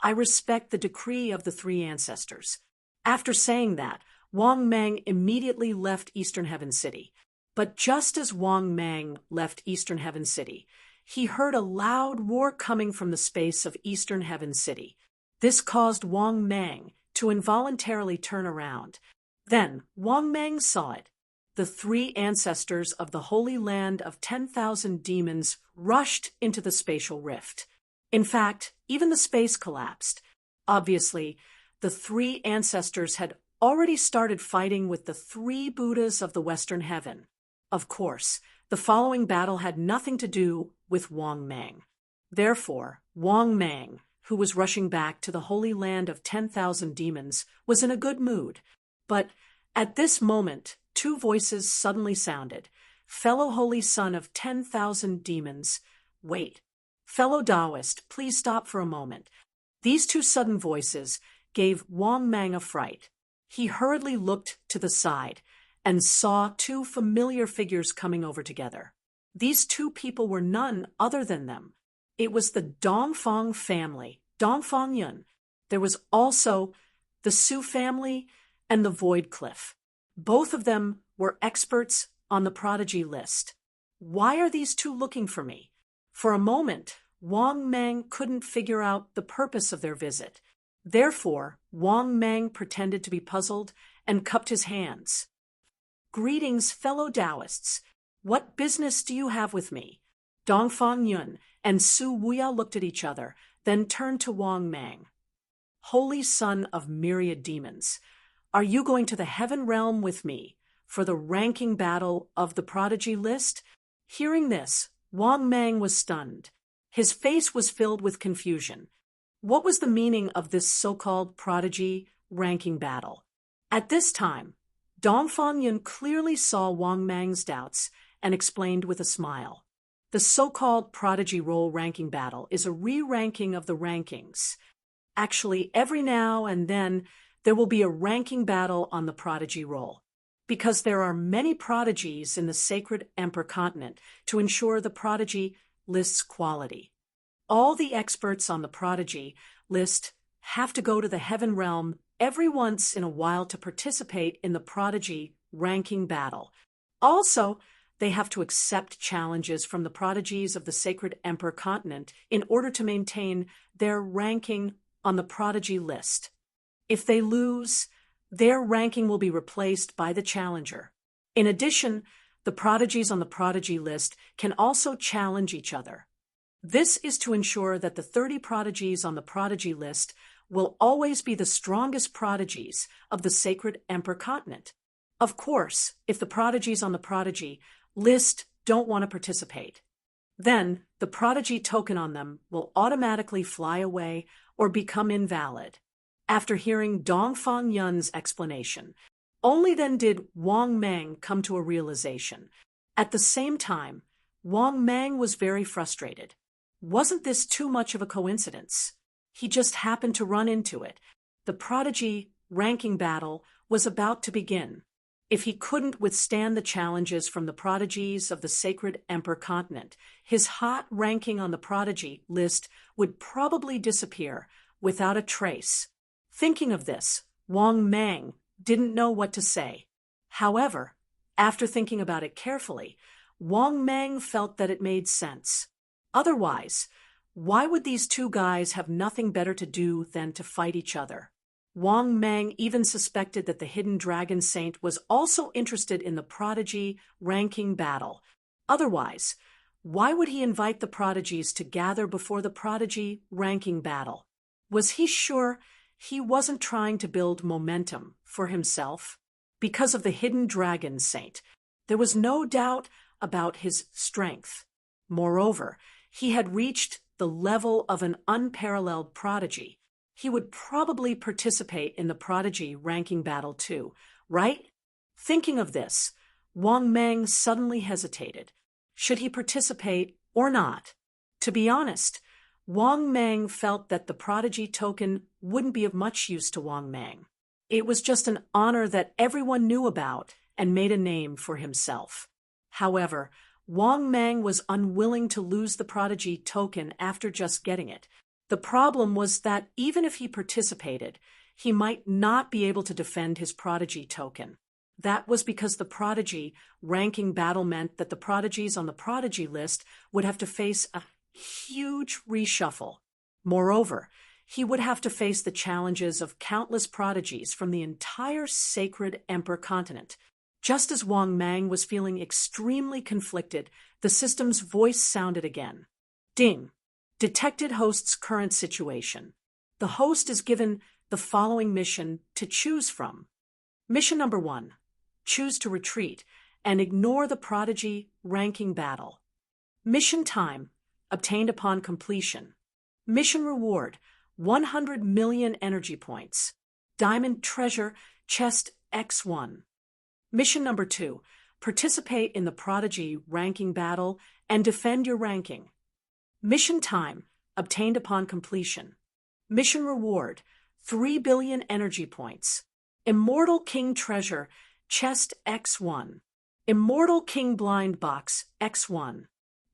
S1: "I respect the decree of the 3 ancestors." After saying that, Wang Mang immediately left Eastern Heaven City. But just as Wang Mang left Eastern Heaven City, he heard a loud roar coming from the space of Eastern Heaven City. This caused Wang Mang to involuntarily turn around. Then Wang Mang saw it. The 3 ancestors of the Holy Land of 10,000 demons rushed into the spatial rift. In fact, even the space collapsed. Obviously, the 3 ancestors had already started fighting with the 3 Buddhas of the Western Heaven. Of course, the following battle had nothing to do with Wang Mang. Therefore, Wang Mang, who was rushing back to the Holy Land of 10,000 demons, was in a good mood. But at this moment, 2 voices suddenly sounded. "Fellow Holy Son of 10,000 demons, wait. Fellow Taoist, please stop for a moment." These 2 sudden voices gave Wang Mang a fright. He hurriedly looked to the side and saw 2 familiar figures coming over together. These 2 people were none other than them. It was the Dongfang family, Dongfang Yun. There was also the Su family and the Void Cliff. Both of them were experts on the prodigy list. Why are these 2 looking for me? For a moment, Wang Mang couldn't figure out the purpose of their visit. Therefore, Wang Mang pretended to be puzzled and cupped his hands. "Greetings, fellow Taoists. What business do you have with me?" Dongfang Yun and Su Wuya looked at each other, then turned to Wang Mang. "Holy Son of myriad demons, are you going to the Heaven Realm with me for the ranking battle of the prodigy list?" Hearing this, Wang Mang was stunned. His face was filled with confusion. What was the meaning of this so-called prodigy ranking battle? At this time, Dongfang Yun clearly saw Wang Mang's doubts and explained with a smile. The so-called prodigy role ranking battle is a re-ranking of the rankings. Actually, every now and then, there will be a ranking battle on the prodigy role, because there are many prodigies in the sacred Emperor continent to ensure the prodigy list's quality. All the experts on the prodigy list have to go to the Heaven Realm every once in a while to participate in the prodigy ranking battle. Also, they have to accept challenges from the prodigies of the sacred Emperor continent in order to maintain their ranking on the prodigy list. If they lose, their ranking will be replaced by the challenger. In addition, the prodigies on the prodigy list can also challenge each other. This is to ensure that the 30 prodigies on the prodigy list will always be the strongest prodigies of the sacred Emperor continent. Of course, if the prodigies on the prodigy list don't want to participate, then the prodigy token on them will automatically fly away or become invalid. After hearing Dongfang Yun's explanation, only then did Wang Mang come to a realization. At the same time, Wang Mang was very frustrated. Wasn't this too much of a coincidence? He just happened to run into it. The prodigy ranking battle was about to begin. If he couldn't withstand the challenges from the prodigies of the sacred Emperor continent, his hot ranking on the prodigy list would probably disappear without a trace. Thinking of this, Wang Mang didn't know what to say. However, after thinking about it carefully, Wang Mang felt that it made sense. Otherwise, why would these 2 guys have nothing better to do than to fight each other? Wang Mang even suspected that the hidden dragon saint was also interested in the prodigy ranking battle. Otherwise, Why would he invite the prodigies to gather before the prodigy ranking battle? Was he sure he wasn't trying to build momentum for himself? Because of the hidden dragon saint, there was no doubt about his strength. Moreover, he had reached the level of an unparalleled prodigy. He would probably participate in the prodigy ranking battle too, right? Thinking of this, Wang Meng suddenly hesitated. Should he participate or not? To be honest, Wang Meng felt that the prodigy token wouldn't be of much use to Wang Meng. It was just an honor that everyone knew about and made a name for himself. However, Wang Meng was unwilling to lose the prodigy token after just getting it. The problem was that even if he participated, he might not be able to defend his prodigy token. That was because the prodigy ranking battle meant that the prodigies on the prodigy list would have to face a huge reshuffle. Moreover, he would have to face the challenges of countless prodigies from the entire sacred Emperor continent. Just as Wang Meng was feeling extremely conflicted, the system's voice sounded again. Ding. Detected host's current situation. The host is given the following mission to choose from. Mission number 1. Choose to retreat and ignore the prodigy ranking battle. Mission time, obtained upon completion. Mission reward, 100 million energy points. Diamond treasure, chest X1. Mission number 2, participate in the prodigy ranking battle and defend your ranking. Mission time, obtained upon completion. Mission reward, 3 billion energy points. Immortal King treasure, chest X1. Immortal King blind box X1.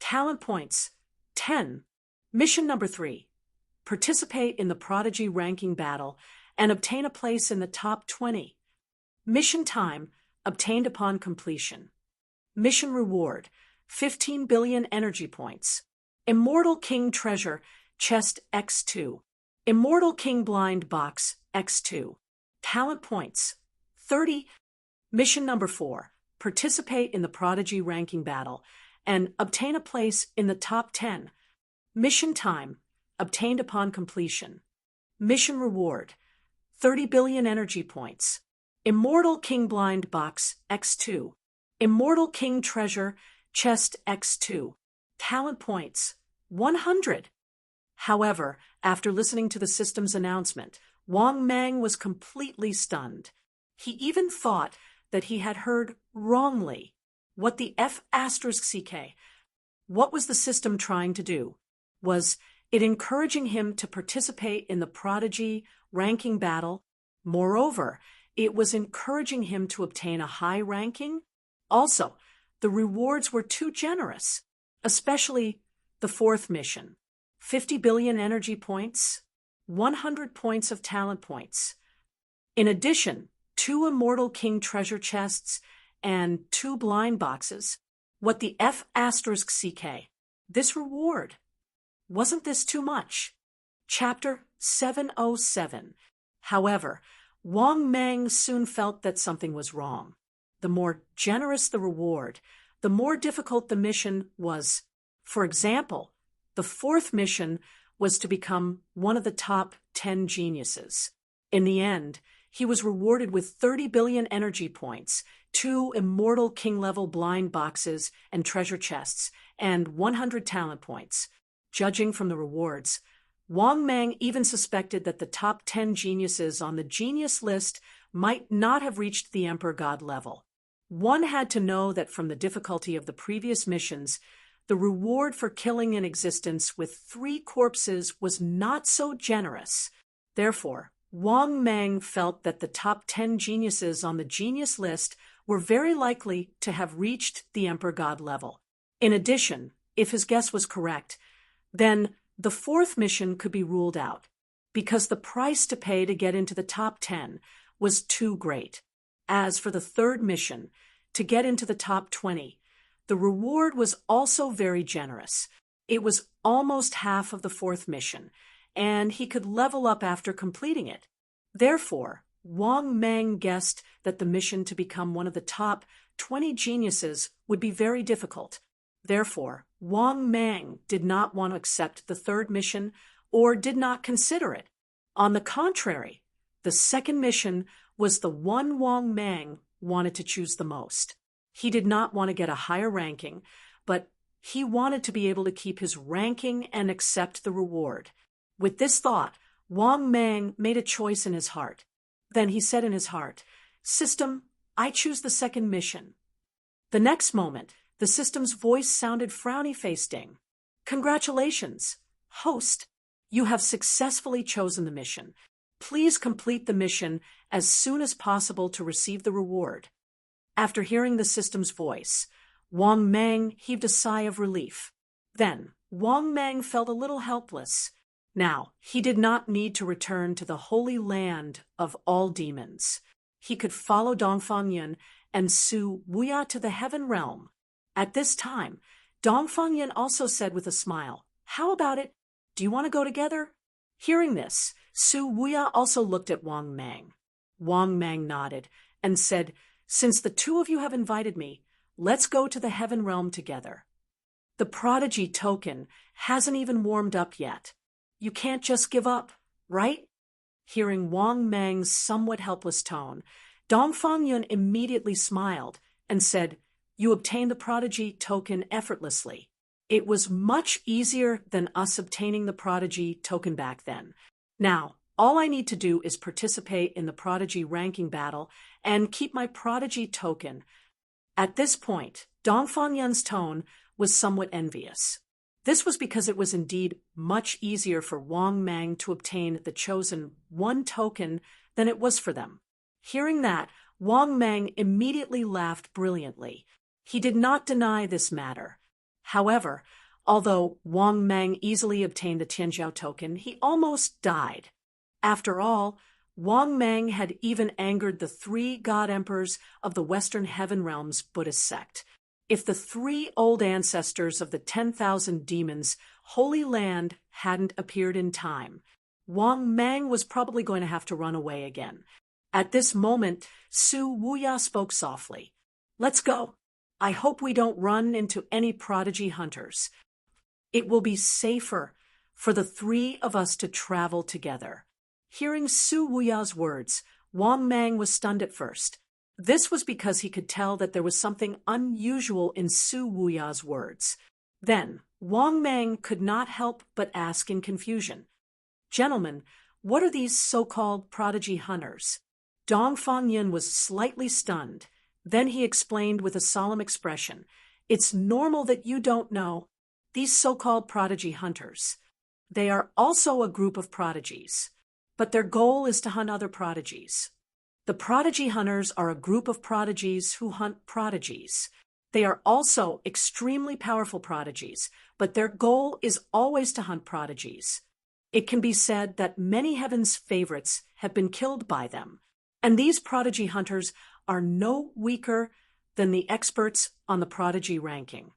S1: Talent points, 10. Mission number 3, participate in the prodigy ranking battle and obtain a place in the top 20. Mission time, obtained upon completion. Mission reward, 15 billion energy points. Immortal King treasure, chest X2. Immortal King blind box X2. Talent points, 30. Mission number 4, participate in the prodigy ranking battle and obtain a place in the top 10. Mission time, obtained upon completion. Mission reward, 30 billion energy points. Immortal King blind box X2. Immortal King treasure, chest X2. Talent points, 100. However, after listening to the system's announcement, Wang Meng was completely stunned. He even thought that he had heard wrongly. What the F***CK? What was the system trying to do? Was it encouraging him to participate in the prodigy ranking battle? Moreover, it was encouraging him to obtain a high ranking? Also, the rewards were too generous, especially the 4th mission. 50 billion energy points, 100 points of talent points. In addition, 2 Immortal King treasure chests and 2 blind boxes. What the F***CK? This reward. Wasn't this too much? Chapter 707. However, Wang Meng soon felt that something was wrong. The more generous the reward, the more difficult the mission was. For example, the 4th mission was to become one of the top 10 geniuses. In the end, he was rewarded with 30 billion energy points, 2 Immortal King-level blind boxes and treasure chests, and 100 talent points. Judging from the rewards, Wang Meng even suspected that the top 10 geniuses on the genius list might not have reached the Emperor God level. One had to know that from the difficulty of the previous missions, the reward for killing an existence with 3 corpses was not so generous. Therefore, Wang Meng felt that the top 10 geniuses on the genius list were very likely to have reached the Emperor God level. In addition, if his guess was correct, then the 4th mission could be ruled out, because the price to pay to get into the top 10 was too great. As for the 3rd mission, to get into the top 20, the reward was also very generous. It was almost half of the 4th mission, and he could level up after completing it. Therefore, Wang Meng guessed that the mission to become one of the top 20 geniuses would be very difficult. Therefore, Wang Mang did not want to accept the third mission or did not consider it. On the contrary, the second mission was the one Wang Mang wanted to choose the most. He did not want to get a higher ranking, but he wanted to be able to keep his ranking and accept the reward. With this thought, Wang Mang made a choice in his heart. Then he said in his heart, "System, I choose the second mission." The next moment, the system's voice sounded frowny-faced ding. "Congratulations, host. You have successfully chosen the mission. Please complete the mission as soon as possible to receive the reward." After hearing the system's voice, Wang Mang heaved a sigh of relief. Then, Wang Mang felt a little helpless. Now, he did not need to return to the holy land of all demons. He could follow Dongfang Yun and Su Wuya to the heaven realm. At this time, Dongfang Yun also said with a smile, "How about it? Do you want to go together?" Hearing this, Su Wuya also looked at Wang Mang. Wang Mang nodded and said, "Since the two of you have invited me, let's go to the heaven realm together." The prodigy token hasn't even warmed up yet. You can't just give up, right? Hearing Wang Mang's somewhat helpless tone, Dongfang Yun immediately smiled and said, "You obtained the prodigy token effortlessly. It was much easier than us obtaining the prodigy token back then. Now, all I need to do is participate in the prodigy ranking battle and keep my prodigy token." At this point, Dongfang Yun's tone was somewhat envious. This was because it was indeed much easier for Wang Mang to obtain the chosen one token than it was for them. Hearing that, Wang Mang immediately laughed brilliantly. He did not deny this matter. However, although Wang Mang easily obtained the Tianjiao token, he almost died. After all, Wang Mang had even angered the 3 god emperors of the Western Heaven Realm's Buddhist sect. If the 3 old ancestors of the 10,000 demons' holy land hadn't appeared in time, Wang Mang was probably going to have to run away again. At this moment, Su Wuya spoke softly. "Let's go. I hope we don't run into any prodigy hunters. It will be safer for the 3 of us to travel together." Hearing Su Wuya's words, Wang Mang was stunned at first. This was because he could tell that there was something unusual in Su Wuya's words. Then, Wang Mang could not help but ask in confusion, "Gentlemen, what are these so-called prodigy hunters?" Dongfang Yun was slightly stunned. Then he explained with a solemn expression, "It's normal that you don't know. These so-called prodigy hunters. They are also a group of prodigies, but their goal is to hunt other prodigies. The prodigy hunters are a group of prodigies who hunt prodigies. They are also extremely powerful prodigies, but their goal is always to hunt prodigies. It can be said that many heaven's favorites have been killed by them, and these prodigy hunters are no weaker than the experts on the prodigy ranking.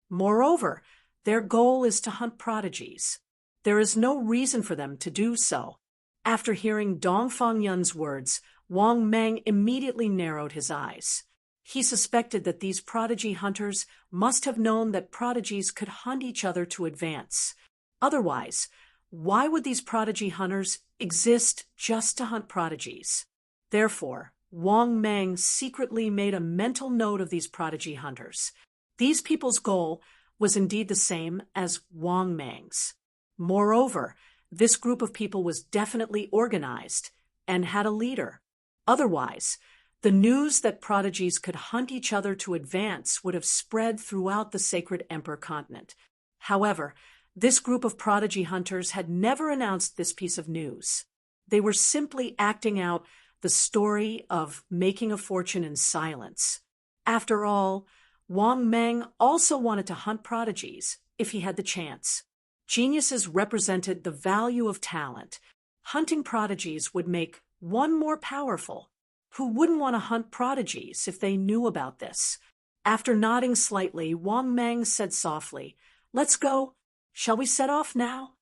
S1: Moreover, their goal is to hunt prodigies. There is no reason for them to do so." After hearing Dongfang Yun's words, Wang Mang immediately narrowed his eyes. He suspected that these prodigy hunters must have known that prodigies could hunt each other to advance. Otherwise, why would these prodigy hunters exist just to hunt prodigies? Therefore, Wang Mang secretly made a mental note of these prodigy hunters. These people's goal was indeed the same as Wang Mang's. Moreover, this group of people was definitely organized and had a leader. Otherwise, the news that prodigies could hunt each other to advance would have spread throughout the sacred Emperor continent. However, this group of prodigy hunters had never announced this piece of news. They were simply acting out the story of making a fortune in silence. After all, Wang Mang also wanted to hunt prodigies if he had the chance. Geniuses represented the value of talent. Hunting prodigies would make one more powerful. Who wouldn't want to hunt prodigies if they knew about this? After nodding slightly, Wang Mang said softly, "Let's go. Shall we set off now?"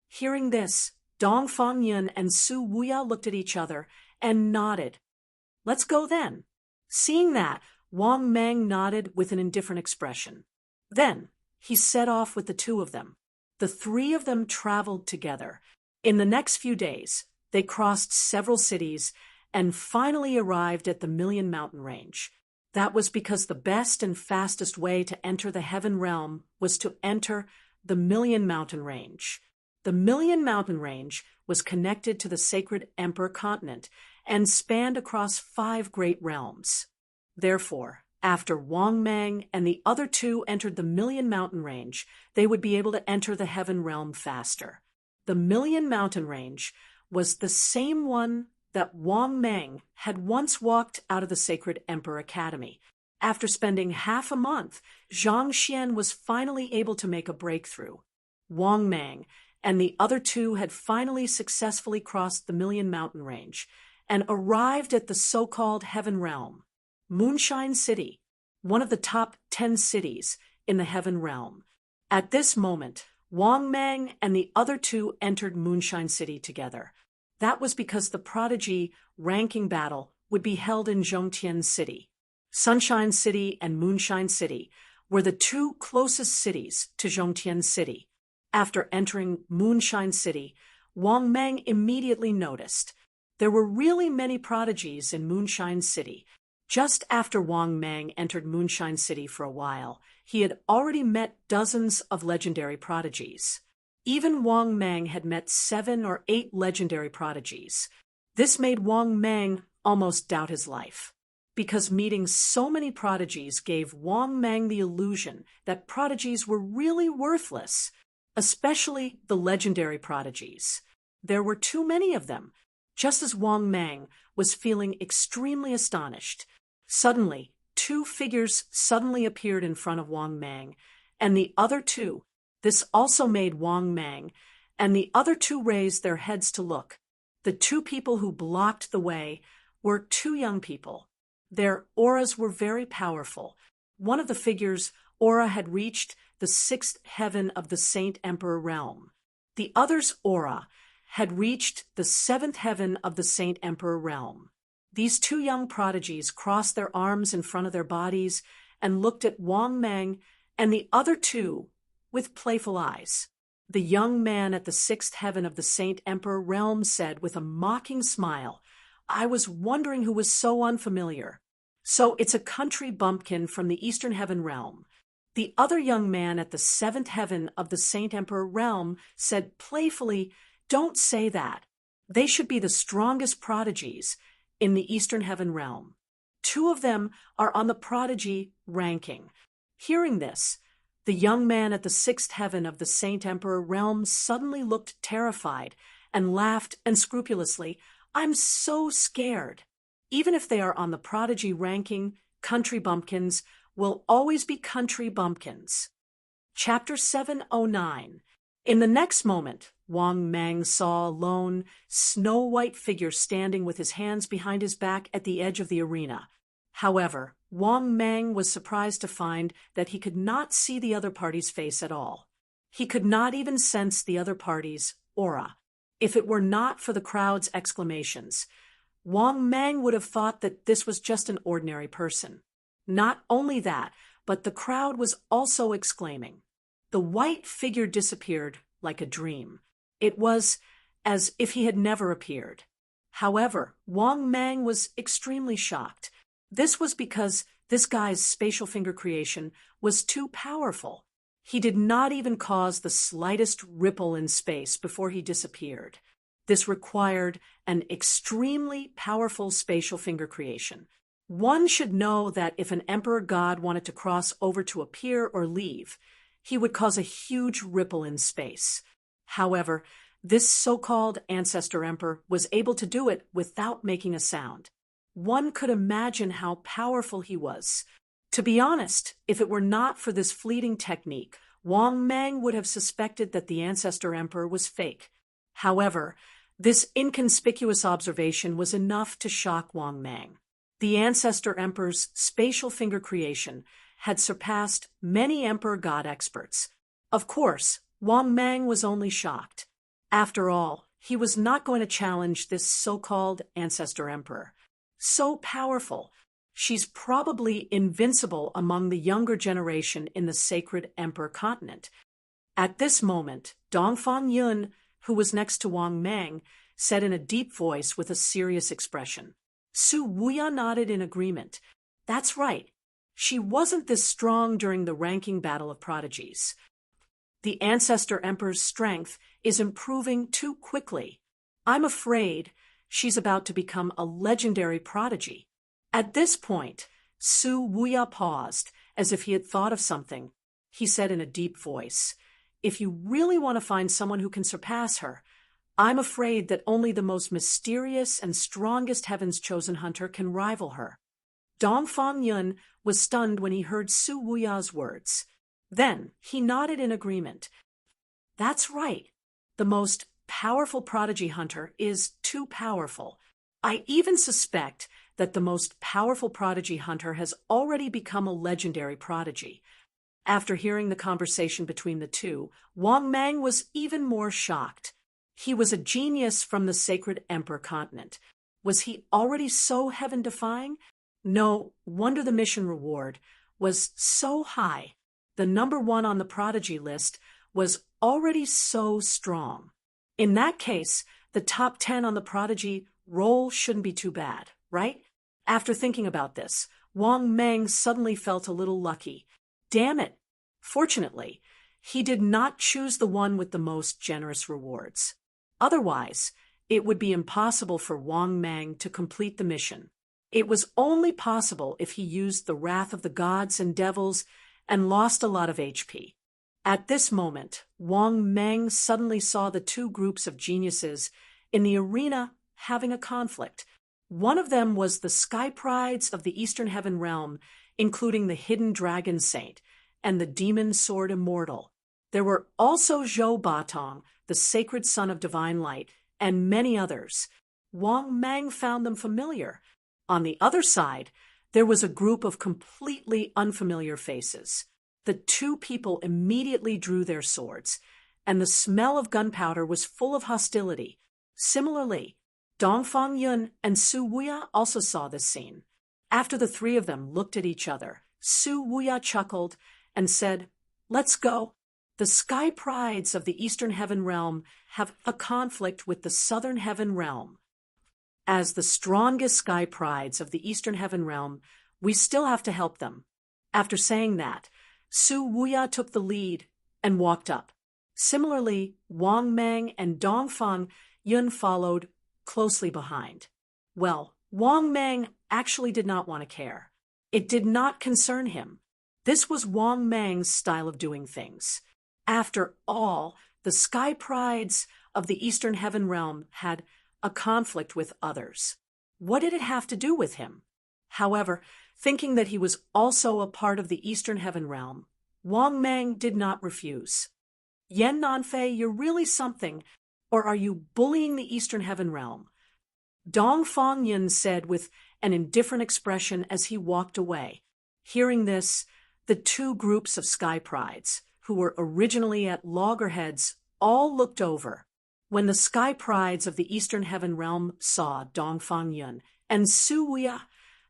S1: Hearing this, Dongfang Yun and Su Wuya looked at each other and nodded. "Let's go then." Seeing that, Wang Mang nodded with an indifferent expression. Then he set off with the two of them. The three of them traveled together. In the next few days, they crossed several cities and finally arrived at the Million Mountain Range. That was because the best and fastest way to enter the Heaven Realm was to enter the Million Mountain Range. The Million Mountain Range was connected to the sacred Emperor continent and spanned across 5 great realms. Therefore, after Wang Mang and the other two entered the Million Mountain Range, they would be able to enter the Heaven Realm faster. The Million Mountain Range was the same one that Wang Mang had once walked out of the Sacred Emperor Academy. After spending half a month, Zhang Xian was finally able to make a breakthrough. Wang Mang and the other two had finally successfully crossed the Million Mountain Range and arrived at the so-called Heaven Realm. Moonshine City, one of the top 10 cities in the Heaven Realm. At this moment, Wang Mang and the other two entered Moonshine City together. That was because the prodigy ranking battle would be held in Zhongtian City. Sunshine City and Moonshine City were the two closest cities to Zhongtian City. After entering Moonshine City, Wang Mang immediately noticed there were really many prodigies in Moonshine City. Just after Wang Mang entered Moonshine City for a while, he had already met dozens of legendary prodigies. Even Wang Mang had met 7 or 8 legendary prodigies. This made Wang Mang almost doubt his life, because meeting so many prodigies gave Wang Mang the illusion that prodigies were really worthless, especially the legendary prodigies. There were too many of them. Just as Wang Mang was feeling extremely astonished, suddenly 2 figures suddenly appeared in front of Wang Mang, and the other two. This also made Wang Mang and the other two raise their heads to look. The 2 people who blocked the way were 2 young people. Their auras were very powerful. One of the figures' aura had reached the 6th heaven of the Saint Emperor realm. The other's aura had reached the 7th heaven of the Saint Emperor realm. These 2 young prodigies crossed their arms in front of their bodies and looked at Wang Mang and the other 2 with playful eyes. The young man at the 6th heaven of the Saint Emperor realm said with a mocking smile, "I was wondering who was so unfamiliar. So it's a country bumpkin from the Eastern Heaven realm." The other young man at the 7th heaven of the Saint Emperor realm said playfully, "Don't say that. They should be the strongest prodigies in the Eastern Heaven realm. 2 of them are on the prodigy ranking." Hearing this, the young man at the 6th heaven of the Saint Emperor realm suddenly looked terrified and laughed unscrupulously. "I'm so scared. Even if they are on the prodigy ranking, country bumpkins will always be country bumpkins." Chapter 709. In the next moment, Wang Mang saw a lone, snow-white figure standing with his hands behind his back at the edge of the arena. However, Wang Mang was surprised to find that he could not see the other party's face at all. He could not even sense the other party's aura. If it were not for the crowd's exclamations, Wang Mang would have thought that this was just an ordinary person. Not only that, but the crowd was also exclaiming. The white figure disappeared like a dream. It was as if he had never appeared. However, Wang Mang was extremely shocked. This was because this guy's spatial finger creation was too powerful. He did not even cause the slightest ripple in space before he disappeared. This required an extremely powerful spatial finger creation. One should know that if an emperor god wanted to cross over to appear or leave, he would cause a huge ripple in space. However, this so-called ancestor emperor was able to do it without making a sound. One could imagine how powerful he was. To be honest, if it were not for this fleeting technique, Wang Mang would have suspected that the ancestor emperor was fake. However, this inconspicuous observation was enough to shock Wang Mang. The ancestor emperor's spatial finger creation had surpassed many emperor god experts. Of course, Wang Mang was only shocked. After all, he was not going to challenge this so-called ancestor emperor. So powerful, She's probably invincible among the younger generation in the Sacred Emperor continent. At this moment, Dongfang Yun, who was next to Wang Mang, said in a deep voice with a serious expression. Su Wuya nodded in agreement. That's right. She wasn't this strong during the ranking battle of prodigies. The Ancestor Emperor's strength is improving too quickly. I'm afraid she's about to become a legendary prodigy. At this point, Su Wuya paused, as if he had thought of something. He said in a deep voice, if you really want to find someone who can surpass her, I'm afraid that only the most mysterious and strongest Heaven's chosen hunter can rival her. Dongfang Yun was stunned when he heard Su Wuya's words. Then he nodded in agreement. That's right. The most powerful prodigy hunter is too powerful. I even suspect that the most powerful prodigy hunter has already become a legendary prodigy. After hearing the conversation between the two, Wang Mang was even more shocked. He was a genius from the Sacred Emperor continent. Was he already so heaven-defying? No wonder the mission reward was so high. The number 1 on the prodigy list was already so strong. In that case, the top 10 on the prodigy roll shouldn't be too bad, right? After thinking about this, Wang Mang suddenly felt a little lucky. Damn it! Fortunately, he did not choose the one with the most generous rewards. Otherwise, it would be impossible for Wang Mang to complete the mission. It was only possible if he used the wrath of the gods and devils and lost a lot of HP. At this moment, Wang Mang suddenly saw the two groups of geniuses in the arena having a conflict. One of them was the Sky Prides of the Eastern Heaven Realm, including the Hidden Dragon Saint and the Demon Sword Immortal. There were also Zhou Batong, the Sacred Son of Divine Light, and many others. Wang Mang found them familiar. On the other side, there was a group of completely unfamiliar faces. The two people immediately drew their swords, and the smell of gunpowder was full of hostility. Similarly, Dongfang Yun and Su Wuya also saw this scene. After the three of them looked at each other, Su Wuya chuckled and said, "Let's go." The Sky Prides of the Eastern Heaven Realm have a conflict with the Southern Heaven Realm. As the strongest Sky Prides of the Eastern Heaven Realm, we still have to help them. After saying that, Su Wuya took the lead and walked up. Similarly, Wang Mang and Dongfang Yun followed closely behind. Well, Wang Mang actually did not want to care. It did not concern him. This was Wang Mang's style of doing things. After all, the Sky Prides of the Eastern Heaven Realm had a conflict with others. What did it have to do with him? However, thinking that he was also a part of the Eastern Heaven Realm, Wang Mang did not refuse. Yan Nanfei, you're really something, or are you bullying the Eastern Heaven Realm? Dongfang Yun said with an indifferent expression as he walked away. Hearing this, the two groups of Sky Prides, who were originally at loggerheads, all looked over. When the Sky Prides of the Eastern Heaven Realm saw Dongfang Yun and Su Wuya,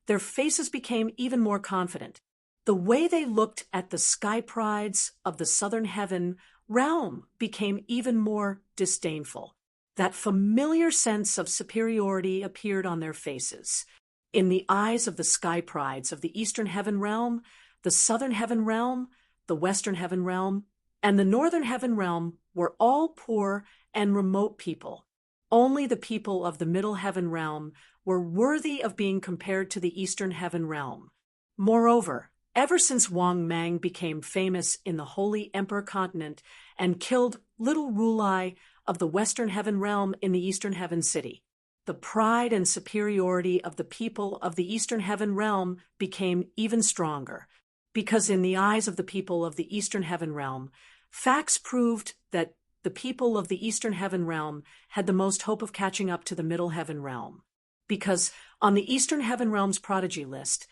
S1: their faces became even more confident. The way they looked at the Sky Prides of the Southern Heaven Realm became even more disdainful. That familiar sense of superiority appeared on their faces. In the eyes of the Sky Prides of the Eastern Heaven Realm, the Southern Heaven Realm, the Western Heaven Realm, and the Northern Heaven Realm were all poor and remote people. Only the people of the Middle Heaven Realm were worthy of being compared to the Eastern Heaven Realm. Moreover, ever since Wang Mang became famous in the Holy Emperor continent and killed Little Rulai of the Western Heaven Realm in the Eastern Heaven City, the pride and superiority of the people of the Eastern Heaven Realm became even stronger, because in the eyes of the people of the Eastern Heaven Realm, facts proved that the people of the Eastern Heaven Realm had the most hope of catching up to the Middle Heaven Realm. Because on the Eastern Heaven Realm's prodigy list,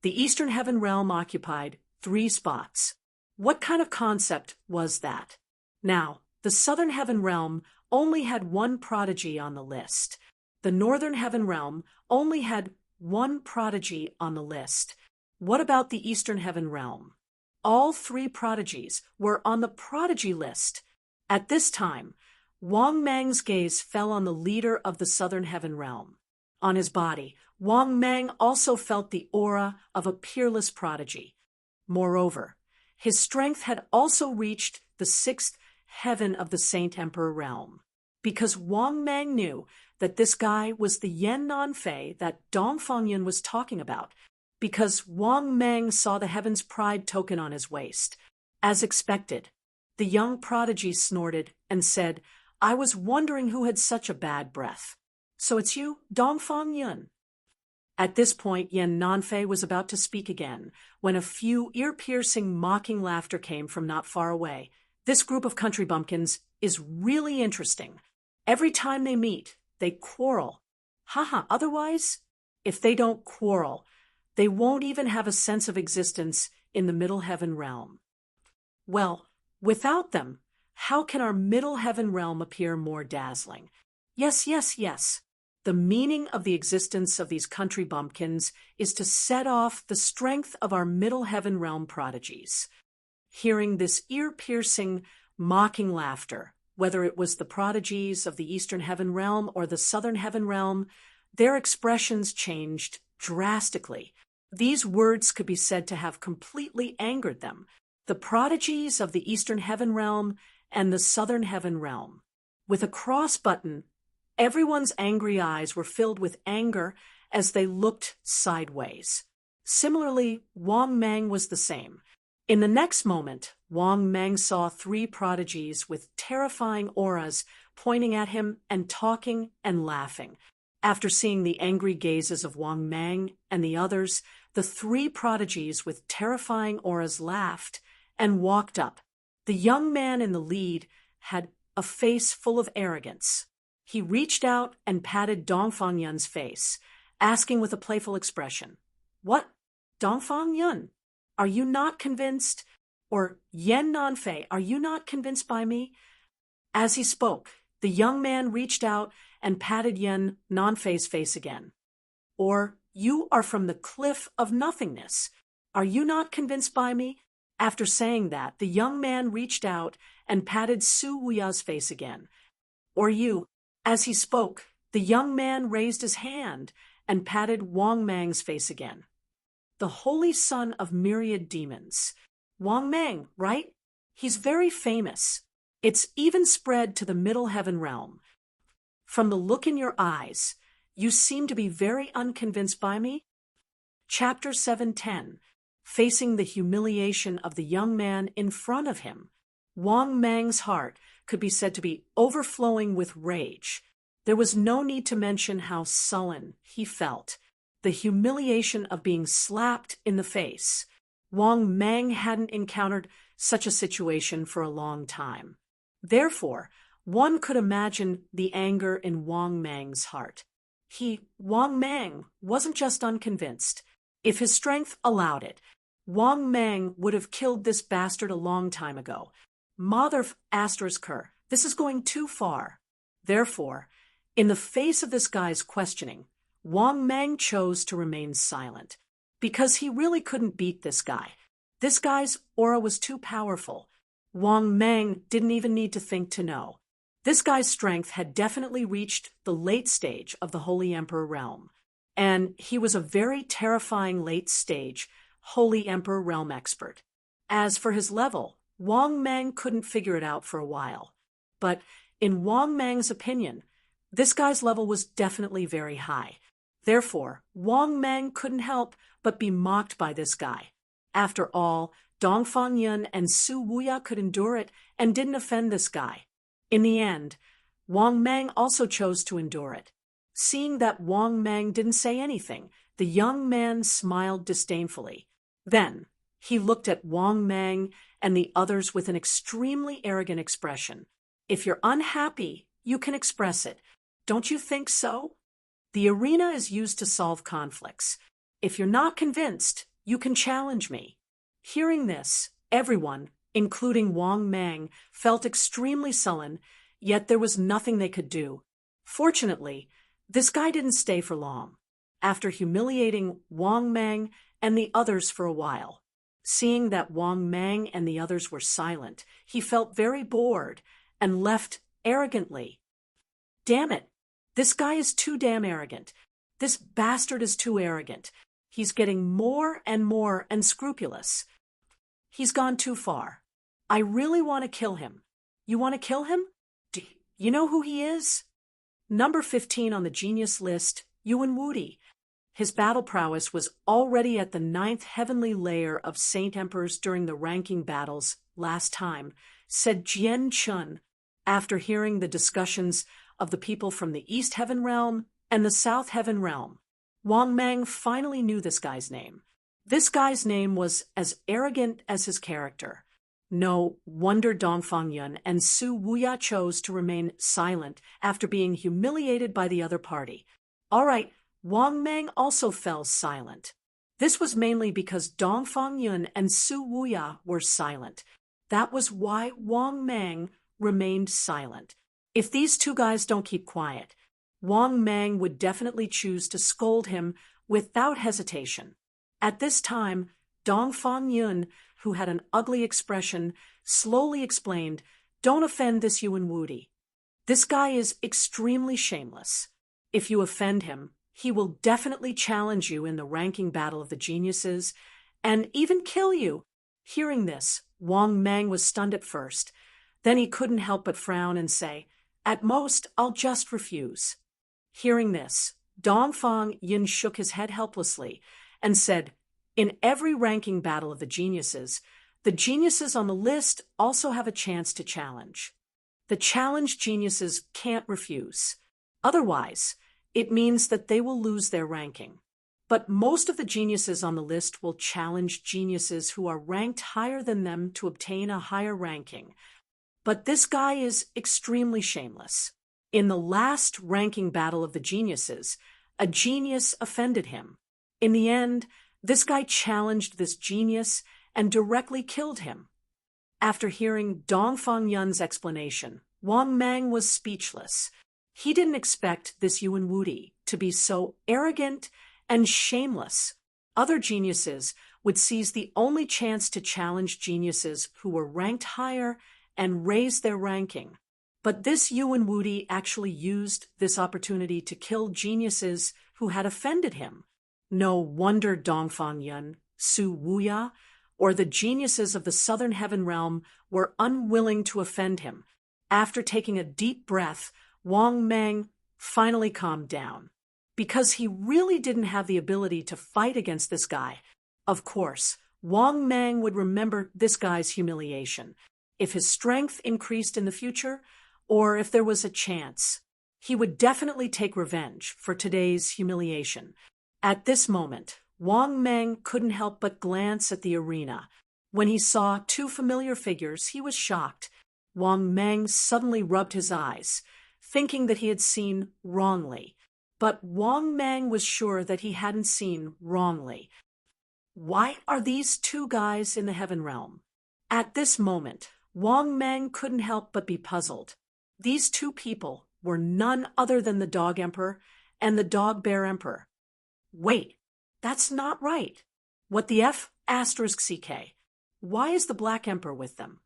S1: the Eastern Heaven Realm occupied 3 spots. What kind of concept was that? Now, the Southern Heaven Realm only had 1 prodigy on the list. The Northern Heaven Realm only had one prodigy on the list. What about the Eastern Heaven realm? All three prodigies were on the prodigy list. At this time, Wang Mang's gaze fell on the leader of the Southern Heaven realm. On his body, Wang Mang also felt the aura of a peerless prodigy. Moreover, his strength had also reached the sixth heaven of the Saint Emperor realm. Because Wang Mang knew that this guy was the Yan Nanfei that Dongfang Yun was talking about, because Wang Mang saw the Heaven's Pride token on his waist. As expected, the young prodigy snorted and said, "I was wondering who had such a bad breath. So it's you, Dongfang Yun." At this point, Yan Nanfei was about to speak again, when a few ear-piercing, mocking laughter came from not far away. This group of country bumpkins is really interesting. Every time they meet, they quarrel. Haha, otherwise, if they don't quarrel, they won't even have a sense of existence in the Middle Heaven realm. Well, without them, how can our Middle Heaven realm appear more dazzling? Yes. The meaning of the existence of these country bumpkins is to set off the strength of our Middle Heaven realm prodigies. Hearing this ear-piercing, mocking laughter, whether it was the prodigies of the Eastern Heaven realm or the Southern Heaven realm, their expressions changed drastically. These words could be said to have completely angered them, the prodigies of the Eastern Heaven realm and the Southern Heaven realm. With a cross button, everyone's angry eyes were filled with anger as they looked sideways. Similarly, Wang Mang was the same. In the next moment, Wang Mang saw three prodigies with terrifying auras pointing at him and talking and laughing. After seeing the angry gazes of Wang Mang and the others, the three prodigies with terrifying auras laughed and walked up. The young man in the lead had a face full of arrogance. He reached out and patted Dongfang Yun's face, asking with a playful expression, "What, Dongfang Yun? Are you not convinced? Or Yan Nanfei, are you not convinced by me?" As he spoke, the young man reached out and patted Yan Nanfei's face again. "Or you are from the cliff of nothingness. Are you not convinced by me?" After saying that, the young man reached out and patted Su Wuya's face again. "Or you." As he spoke, the young man raised his hand and patted Wang Mang's face again. The holy son of myriad demons. Wang Mang, right? He's very famous. It's even spread to the Middle Heaven realm. From the look in your eyes, you seem to be very unconvinced by me. Chapter 710. Facing the humiliation of the young man in front of him. Wang Mang's heart could be said to be overflowing with rage. There was no need to mention how sullen he felt. The humiliation of being slapped in the face. Wang Mang hadn't encountered such a situation for a long time. Therefore, one could imagine the anger in Wang Mang's heart. Wang Mang, wasn't just unconvinced. If his strength allowed it, Wang Mang would have killed this bastard a long time ago. Mother Asterisker, this is going too far. Therefore, in the face of this guy's questioning, Wang Mang chose to remain silent, because he really couldn't beat this guy. This guy's aura was too powerful. Wang Mang didn't even need to think to know. This guy's strength had definitely reached the late stage of the Holy Emperor realm, and he was a very terrifying late stage Holy Emperor realm expert. As for his level, Wang Mang couldn't figure it out for a while. But in Wang Mang's opinion, this guy's level was definitely very high. Therefore, Wang Mang couldn't help but be mocked by this guy. After all, Dongfang Yun and Su Wuya could endure it and didn't offend this guy. In the end, Wang Mang also chose to endure it. Seeing that Wang Mang didn't say anything, the young man smiled disdainfully. Then, he looked at Wang Mang and the others with an extremely arrogant expression. "If you're unhappy, you can express it. Don't you think so? The arena is used to solve conflicts. If you're not convinced, you can challenge me." Hearing this, everyone, including Wang Mang, felt extremely sullen, yet there was nothing they could do. Fortunately, this guy didn't stay for long. after humiliating Wang Mang and the others for a while. Seeing that Wang Mang and the others were silent, he felt very bored and left arrogantly. Damn it! This guy is too damn arrogant. This bastard is too arrogant. He's getting more and more unscrupulous. He's gone too far. I really want to kill him. You want to kill him? Do you know who he is? Number 15 on the genius list, Yuan Wudi. His battle prowess was already at the 9th heavenly layer of Saint Emperors during the ranking battles last time, said Jian Chun, after hearing the discussions of the people from the East Heaven Realm and the South Heaven Realm. Wang Mang finally knew this guy's name. This guy's name was as arrogant as his character. No wonder Dongfang Yun and Su Wuya chose to remain silent after being humiliated by the other party. All right, Wang Mang also fell silent. This was mainly because Dongfang Yun and Su Wuya were silent. That was why Wang Mang remained silent. If these two guys don't keep quiet, Wang Mang would definitely choose to scold him without hesitation. At this time, Dongfang Yun, who had an ugly expression, slowly explained, "Don't offend this Yuan Wudi. This guy is extremely shameless. If you offend him, he will definitely challenge you in the ranking battle of the geniuses and even kill you." Hearing this, Wang Mang was stunned at first. Then he couldn't help but frown and say, "At most, I'll just refuse." Hearing this, Dongfang Yun shook his head helplessly and said, "In every ranking battle of the geniuses on the list also have a chance to challenge. The challenged geniuses can't refuse. Otherwise, it means that they will lose their ranking. But most of the geniuses on the list will challenge geniuses who are ranked higher than them to obtain a higher ranking. But this guy is extremely shameless. In the last ranking battle of the geniuses, a genius offended him. In the end, this guy challenged this genius and directly killed him." After hearing Dongfang Yun's explanation, Wang Mang was speechless. He didn't expect this Yuan Wudi to be so arrogant and shameless. Other geniuses would seize the only chance to challenge geniuses who were ranked higher and raise their ranking. But this Yuan Wudi actually used this opportunity to kill geniuses who had offended him. No wonder Dongfang Yun, Su Wuya, or the geniuses of the Southern Heaven Realm were unwilling to offend him. After taking a deep breath, Wang Mang finally calmed down. Because he really didn't have the ability to fight against this guy. Of course, Wang Mang would remember this guy's humiliation. If his strength increased in the future, or if there was a chance, he would definitely take revenge for today's humiliation. At this moment, Wang Mang couldn't help but glance at the arena. When he saw two familiar figures, he was shocked. Wang Mang suddenly rubbed his eyes, thinking that he had seen wrongly. But Wang Mang was sure that he hadn't seen wrongly. Why are these two guys in the Heaven Realm? At this moment, Wang Mang couldn't help but be puzzled. These two people were none other than the Dog Emperor and the Dog Bear Emperor. Wait, that's not right. What the F *CK? Why is the Black Emperor with them?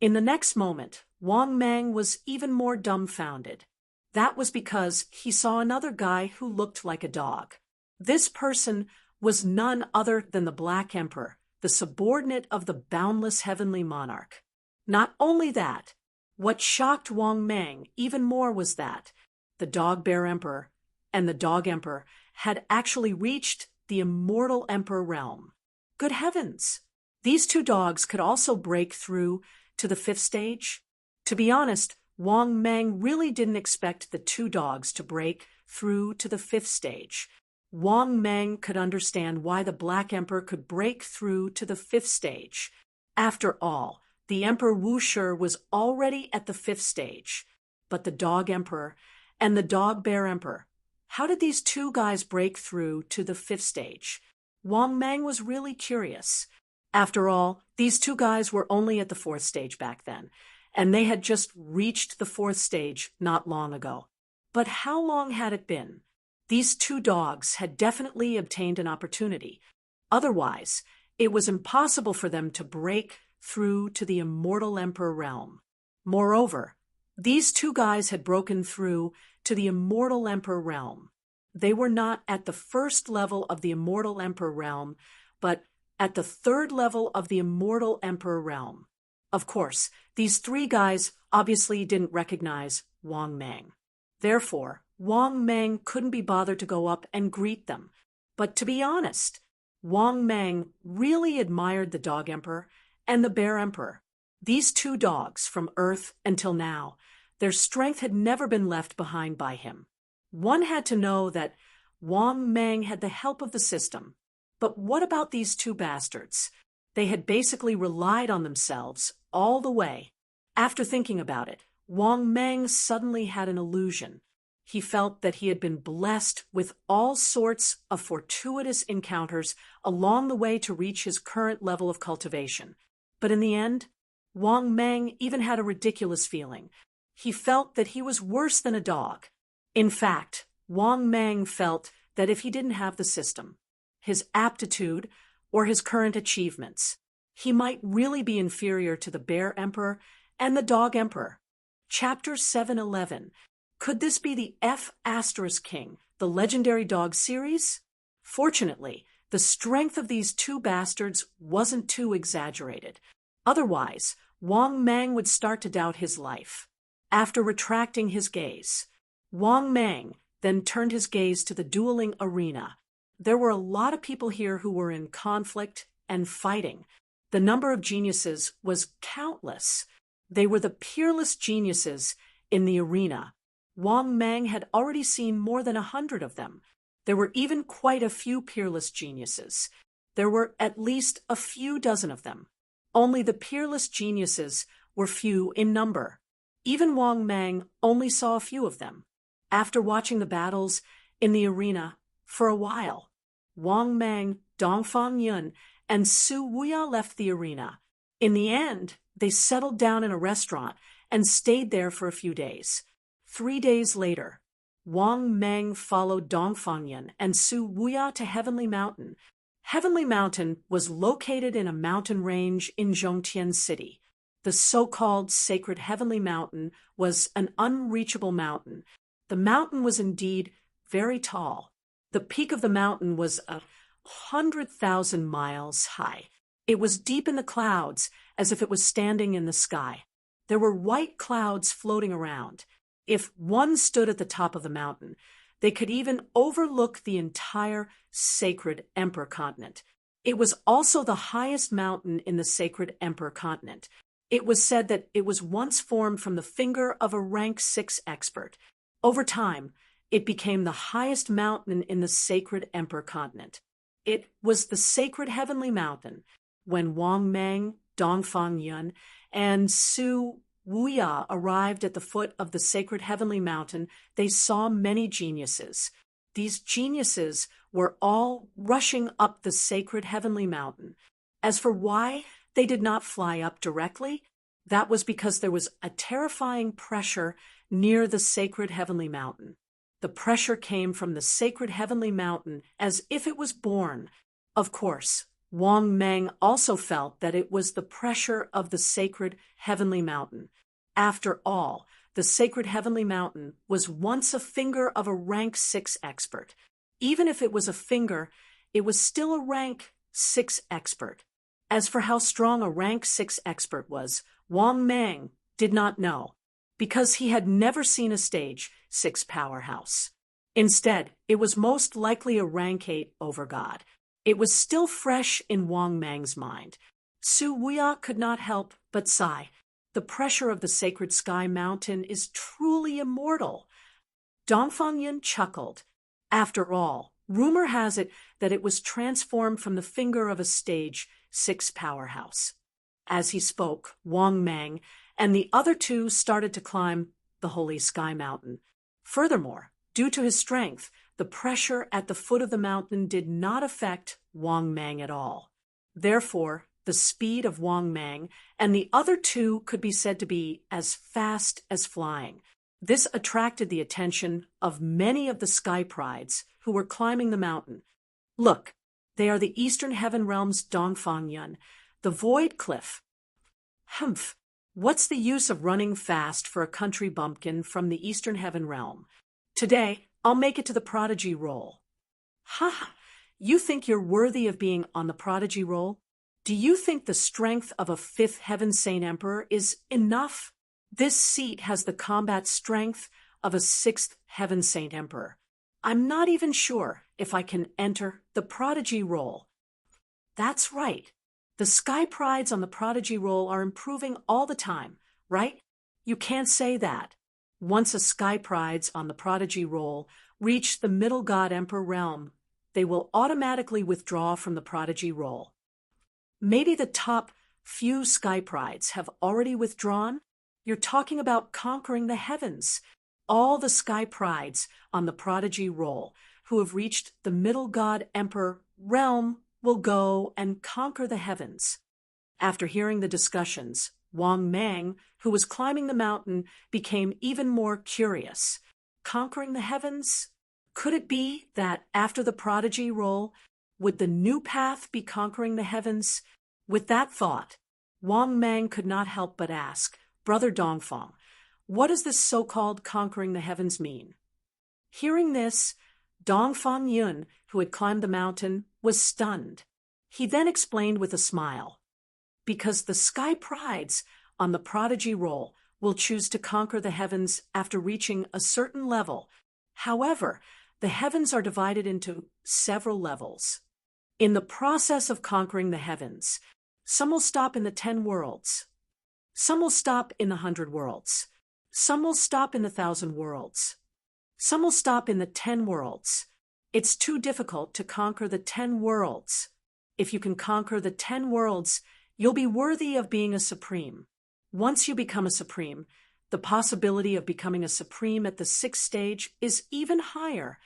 S1: In the next moment, Wang Mang was even more dumbfounded. That was because he saw another guy who looked like a dog. This person was none other than the Black Emperor, the subordinate of the boundless heavenly monarch. Not only that, what shocked Wang Mang even more was that the Dog Bear Emperor and the Dog Emperor had actually reached the immortal Emperor realm. Good heavens! These two dogs could also break through to the 5th stage. To be honest, Wang Mang really didn't expect the two dogs to break through to the 5th stage. Wang Mang could understand why the Black Emperor could break through to the 5th stage. After all, the Emperor Wu Shi was already at the 5th stage. But the Dog Emperor and the Dog Bear Emperor, how did these two guys break through to the 5th stage? Wang Mang was really curious. After all, these two guys were only at the 4th stage back then, and they had just reached the 4th stage not long ago. But how long had it been? These two dogs had definitely obtained an opportunity. Otherwise, it was impossible for them to break through to the immortal emperor realm. Moreover, these two guys had broken through to the immortal emperor realm. They were not at the first level of the immortal emperor realm, but at the third level of the immortal emperor realm. Of course, these three guys obviously didn't recognize Wang Mang. Therefore, Wang Mang couldn't be bothered to go up and greet them. But to be honest, Wang Mang really admired the Dog Emperor and the Bear Emperor. These two dogs, from Earth until now, their strength had never been left behind by him. One had to know that Wang Mang had the help of the system. But what about these two bastards? They had basically relied on themselves all the way. After thinking about it, Wang Mang suddenly had an illusion. He felt that he had been blessed with all sorts of fortuitous encounters along the way to reach his current level of cultivation. But in the end, Wang Mang even had a ridiculous feeling. He felt that he was worse than a dog. In fact, Wang Mang felt that if he didn't have the system, his aptitude, or his current achievements, he might really be inferior to the Bear Emperor and the Dog Emperor. Chapter 711. Could this be the F** King, the legendary dog series? Fortunately, the strength of these two bastards wasn't too exaggerated. Otherwise, Wang Mang would start to doubt his life. After retracting his gaze, Wang Mang then turned his gaze to the dueling arena. There were a lot of people here who were in conflict and fighting. The number of geniuses was countless. They were the peerless geniuses in the arena. Wang Mang had already seen more than 100 of them. There were even quite a few peerless geniuses. There were at least a few dozen of them. Only the peerless geniuses were few in number. Even Wang Mang only saw a few of them. After watching the battles in the arena for a while, Wang Mang, Dongfang Yun, and Su Wuya left the arena. In the end, they settled down in a restaurant and stayed there for a few days. 3 days later, Wang Mang followed Dongfang Yun and Su Wuya to Heavenly Mountain. Heavenly Mountain was located in a mountain range in Zhongtian City. The so-called sacred Heavenly Mountain was an unreachable mountain. The mountain was indeed very tall. The peak of the mountain was 100,000 miles high. It was deep in the clouds, as if it was standing in the sky. There were white clouds floating around. If one stood at the top of the mountain, they could even overlook the entire sacred Emperor continent. It was also the highest mountain in the sacred Emperor continent. It was said that it was once formed from the finger of a rank 6 expert. Over time, it became the highest mountain in the sacred Emperor continent. It was the sacred Heavenly Mountain. When Wang Mang, Dongfang Yun, and Su Wuya arrived at the foot of the sacred Heavenly Mountain, they saw many geniuses. These geniuses were all rushing up the sacred Heavenly Mountain. As for why they did not fly up directly, that was because there was a terrifying pressure near the sacred Heavenly Mountain. The pressure came from the sacred Heavenly Mountain as if it was born. Of course, Wang Mang also felt that it was the pressure of the sacred Heavenly Mountain. After all, the sacred Heavenly Mountain was once a finger of a rank 6 expert. Even if it was a finger, it was still a rank 6 expert. As for how strong a rank 6 expert was, Wang Mang did not know, because he had never seen a stage 6 powerhouse. Instead, it was most likely a rank 8 overgod. It was still fresh in Wang Mang's mind. Su Wuya could not help but sigh. The pressure of the sacred sky mountain is truly immortal. Dongfang Yun chuckled. After all, rumor has it that it was transformed from the finger of a stage 6 powerhouse. As he spoke, Wang Mang and the other two started to climb the holy sky mountain. Furthermore, due to his strength, the pressure at the foot of the mountain did not affect Wang Mang at all. Therefore, the speed of Wang Mang and the other two could be said to be as fast as flying. This attracted the attention of many of the sky prides who were climbing the mountain. Look, they are the Eastern Heaven Realm's Dongfang Yun, the Void Cliff. Humph, what's the use of running fast for a country bumpkin from the Eastern Heaven Realm? Today, I'll make it to the Prodigy Roll. Ha! You think you're worthy of being on the Prodigy Roll? Do you think the strength of a fifth Heaven Saint Emperor is enough? This seat has the combat strength of a sixth Heaven Saint Emperor. I'm not even sure if I can enter the Prodigy Roll. That's right. The sky prides on the Prodigy Roll are improving all the time, right? You can't say that. Once a sky prides on the Prodigy Roll reach the Middle God Emperor realm, they will automatically withdraw from the Prodigy Roll. Maybe the top few sky prides have already withdrawn? You're talking about conquering the heavens. All the sky prides on the Prodigy Roll who have reached the Middle God Emperor realm will go and conquer the heavens. After hearing the discussions, Wang Mang, who was climbing the mountain, became even more curious. Conquering the heavens? Could it be that after the Prodigy Roll, would the new path be conquering the heavens? With that thought, Wang Mang could not help but ask, Brother Dongfang, what does this so-called conquering the heavens mean? Hearing this, Dongfang Yun, who had climbed the mountain, was stunned. He then explained with a smile, because the sky prides on the Prodigy Roll will choose to conquer the heavens after reaching a certain level. However, the heavens are divided into several levels. In the process of conquering the heavens, some will stop in the 10 worlds. Some will stop in the 100 worlds. Some will stop in the 1,000 worlds. Some will stop in the 10 worlds. It's too difficult to conquer the 10 worlds. If you can conquer the 10 worlds, you'll be worthy of being a supreme. Once you become a supreme, the possibility of becoming a supreme at the 6th stage is even higher.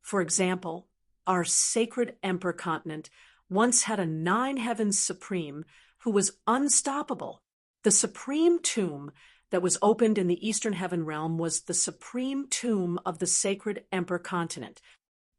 S1: For example, our sacred emperor continent once had a 9 heavens supreme who was unstoppable. The supreme tomb that was opened in the Eastern Heaven Realm was the supreme tomb of the sacred emperor continent.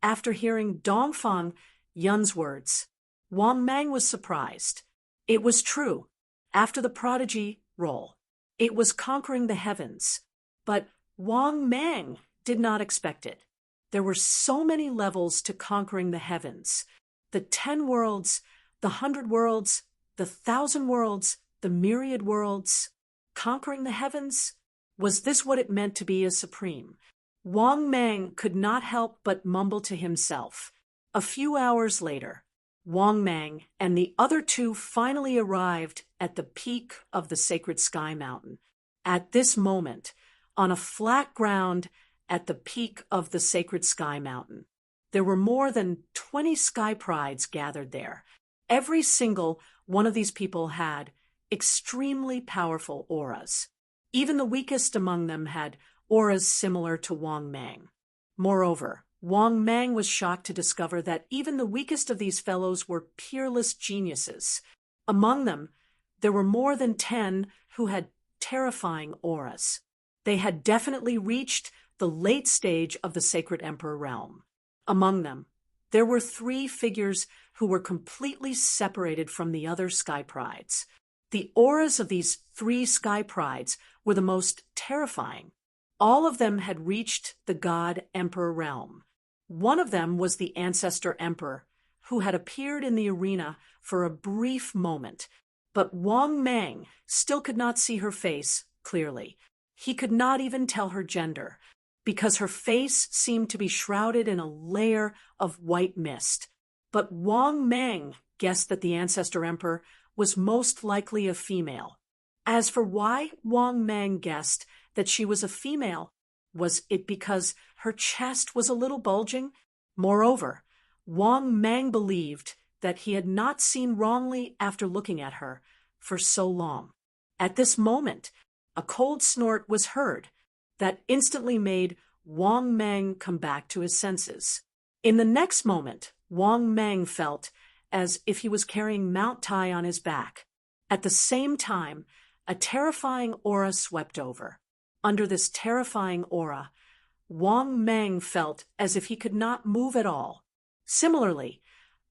S1: After hearing Dongfang Yun's words, Wang Mang was surprised. It was true. After the Prodigy Roll, it was conquering the heavens. But Wang Mang did not expect it. There were so many levels to conquering the heavens. The 10 worlds, the 100 worlds, the 1,000 worlds, the myriad worlds. Conquering the heavens? Was this what it meant to be a supreme? Wang Mang could not help but mumble to himself. A few hours later, Wang Mang and the other 2 finally arrived at the peak of the sacred sky mountain. At this moment, on a flat ground at the peak of the sacred sky mountain, there were more than 20 sky prides gathered there. Every single one of these people had extremely powerful auras. Even the weakest among them had auras similar to Wang Mang. Moreover, Wang Mang was shocked to discover that even the weakest of these fellows were peerless geniuses. Among them, there were more than 10 who had terrifying auras. They had definitely reached the late stage of the Sacred Emperor realm. Among them, there were 3 figures who were completely separated from the other sky prides. The auras of these 3 sky prides were the most terrifying. All of them had reached the God Emperor realm. One of them was the Ancestor Emperor, who had appeared in the arena for a brief moment, but Wang Mang still could not see her face clearly. He could not even tell her gender, because her face seemed to be shrouded in a layer of white mist. But Wang Mang guessed that the Ancestor Emperor was most likely a female. As for why Wang Mang guessed that she was a female, was it because her chest was a little bulging? Moreover, Wang Mang believed that he had not seen wrongly after looking at her for so long. At this moment, a cold snort was heard that instantly made Wang Mang come back to his senses. In the next moment, Wang Mang felt as if he was carrying Mount Tai on his back. At the same time, a terrifying aura swept over. under this terrifying aura, Wang Meng felt as if he could not move at all. Similarly,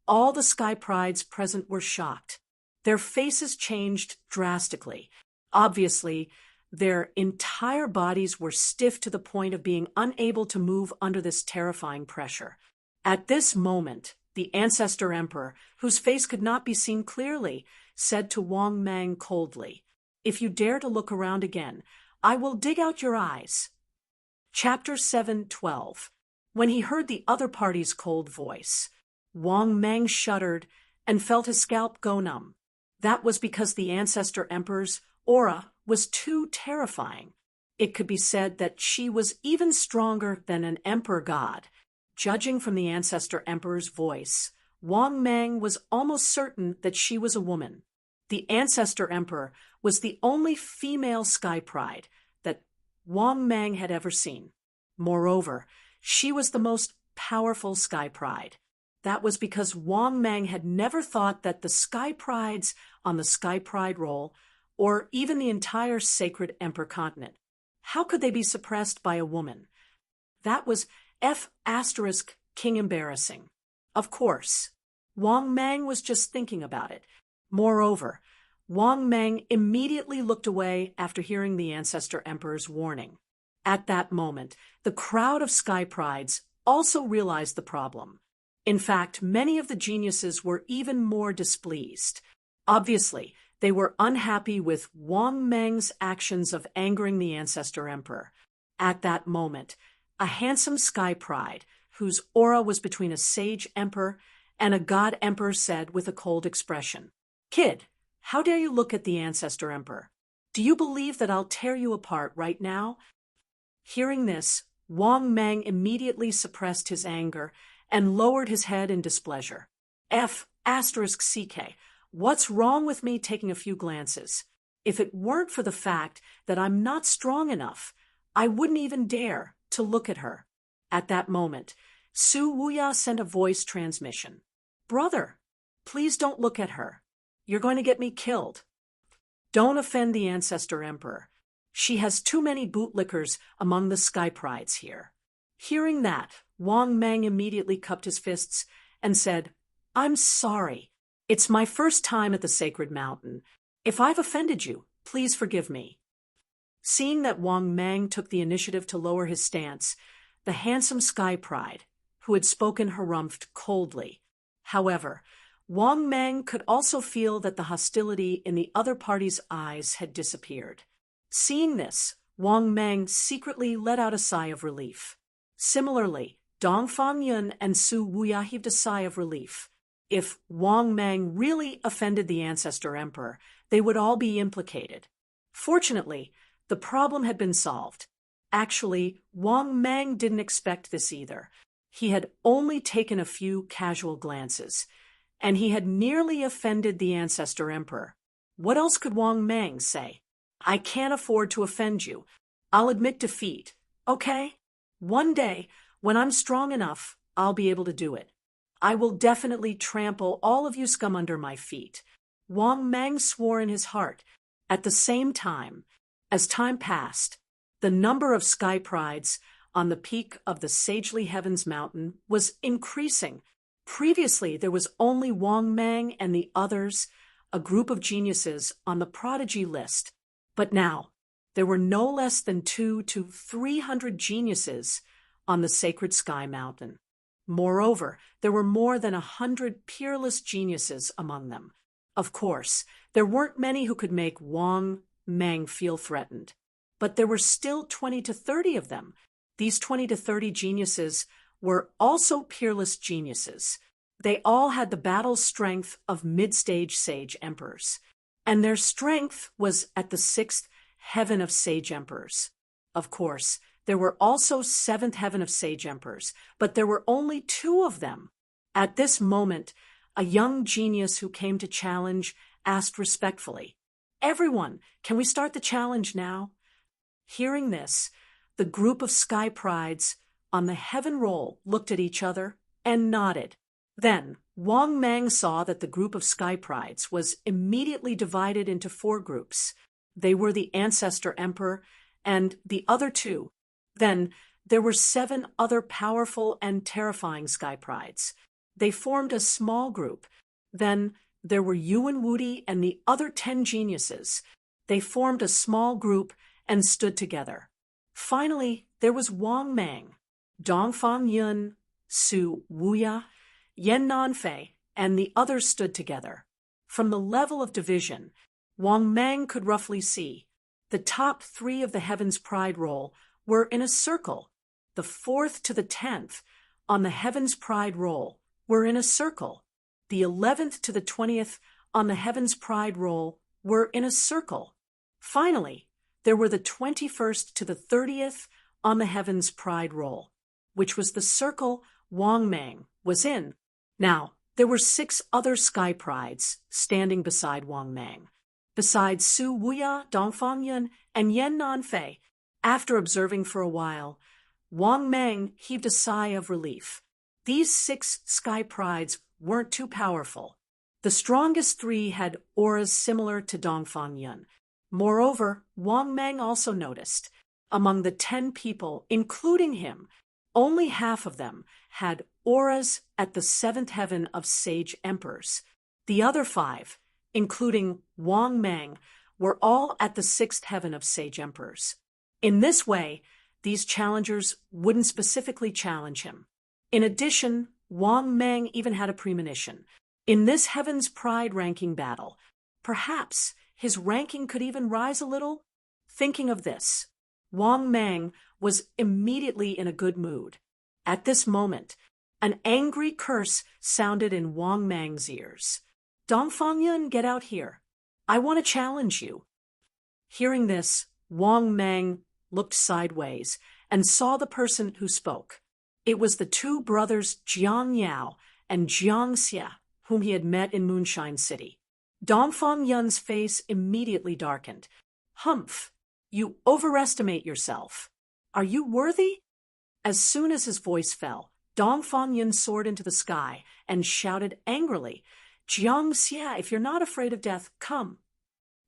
S1: all the Sky Prides present were shocked. Their faces changed drastically. Obviously, their entire bodies were stiff to the point of being unable to move under this terrifying pressure. At this moment, the Ancestor Emperor, whose face could not be seen clearly, said to Wang Meng coldly, "If you dare to look around again, I will dig out your eyes." Chapter 7:12. When he heard the other party's cold voice, Wang Meng shuddered and felt his scalp go numb. That was because the Ancestor Emperor's aura was too terrifying. It could be said that she was even stronger than an emperor god. Judging from the Ancestor Emperor's voice, Wang Meng was almost certain that she was a woman. The Ancestor Emperor was the only female Sky Pride that Wang Meng had ever seen. Moreover, she was the most powerful Sky Pride. That was because Wang Meng had never thought that the Sky Prides on the Sky Pride roll, or even the entire sacred Emperor continent, how could they be suppressed by a woman? That was King embarrassing. Of course, Wang Meng was just thinking about it. Moreover, Wang Meng immediately looked away after hearing the Ancestor Emperor's warning. At that moment, the crowd of Sky Prides also realized the problem. In fact, many of the geniuses were even more displeased. Obviously, they were unhappy with Wang Meng's actions of angering the Ancestor Emperor. At that moment, a handsome Sky Pride, whose aura was between a sage emperor and a god emperor, said with a cold expression, "Kid, how dare you look at the Ancestor Emperor? Do you believe that I'll tear you apart right now?" Hearing this, Wang Meng immediately suppressed his anger and lowered his head in displeasure. CK, what's wrong with me taking a few glances? If it weren't for the fact that I'm not strong enough, I wouldn't even dare to look at her. At that moment, Su Wuya sent a voice transmission. "Brother, please don't look at her. You're going to get me killed. Don't offend the Ancestor Emperor. She has too many bootlickers among the Sky Prides here." Hearing that, Wang Meng immediately cupped his fists and said, "I'm sorry. It's my first time at the Sacred Mountain. If I've offended you, please forgive me." Seeing that Wang Meng took the initiative to lower his stance, the handsome Sky Pride, who had spoken, harumphed coldly. However, Wang Meng could also feel that the hostility in the other party's eyes had disappeared. Seeing this, Wang Meng secretly let out a sigh of relief. Similarly, Dongfang Yun and Su Wuya heaved a sigh of relief. If Wang Meng really offended the Ancestor Emperor, they would all be implicated. Fortunately, the problem had been solved. Actually, Wang Meng didn't expect this either. He had only taken a few casual glances, and he had nearly offended the Ancestor Emperor. What else could Wang Meng say? "I can't afford to offend you. I'll admit defeat, okay? One day, when I'm strong enough, I'll be able to do it. I will definitely trample all of you scum under my feet." Wang Meng swore in his heart. At the same time, as time passed, the number of Sky Prides on the peak of the Sagely Heavens Mountain was increasing. Previously, there was only Wang Meng and the others, a group of geniuses, on the prodigy list. But now, there were no less than 200 to 300 geniuses on the Sacred Sky Mountain. Moreover, there were more than 100 peerless geniuses among them. Of course, there weren't many who could make Wang Meng feel threatened, but there were still 20 to 30 of them. These 20 to 30 geniuses were also peerless geniuses. They all had the battle strength of mid-stage sage emperors, and their strength was at the 6th heaven of sage emperors. Of course, there were also 7th heaven of sage emperors, but there were only 2 of them. At this moment, a young genius who came to challenge asked respectfully, "Everyone, can we start the challenge now?" Hearing this, the group of Sky Prides on the heaven roll looked at each other and nodded. Then Wang Meng saw that the group of Sky Prides was immediately divided into 4 groups. They were the Ancestor Emperor and the other two. Then there were 7 other powerful and terrifying sky prides. They formed a small group. Then there were Yuan Wudi and the other 10 geniuses. They formed a small group and stood together. Finally, there was Wang Mang, Dongfang Yun, Su Wuya, Yan Nanfei, and the others stood together. From the level of division, Wang Mang could roughly see the top 3 of the Heaven's Pride roll were in a circle. The 4th to the 10th on the Heaven's Pride roll were in a circle. The 11th to the 20th on the Heaven's Pride roll were in a circle. Finally, there were the 21st to the 30th on the Heaven's Pride roll, which was the circle Wang Mang was in. Now, there were 6 other sky prides standing beside Wang Mang. Besides Su Wuya, Dongfang Yun, and Yan Nanfei, after observing for a while, Wang Mang heaved a sigh of relief. These 6 sky prides weren't too powerful. The strongest 3 had auras similar to Dongfang Yun. Moreover, Wang Mang also noticed, among the 10 people, including him, only half of them had auras at the 7th heaven of sage emperors. The other 5, including Wang Mang, were all at the 6th heaven of sage emperors. In this way, these challengers wouldn't specifically challenge him. In addition, Wang Mang even had a premonition. In this Heaven's Pride ranking battle, perhaps his ranking could even rise a little. Thinking of this, Wang Mang was immediately in a good mood. At this moment, an angry curse sounded in Wang Mang's ears. Dongfang Yun, get out here. I want to challenge you. Hearing this, Wang Mang looked sideways and saw the person who spoke. It was the 2 brothers Jiang Yao and Jiang Xia, whom he had met in Moonshine City. Dongfang Yun's face immediately darkened. Humph, you overestimate yourself. Are you worthy? As soon as his voice fell, Dongfang Yun soared into the sky and shouted angrily, Jiang Xia, if you're not afraid of death, come.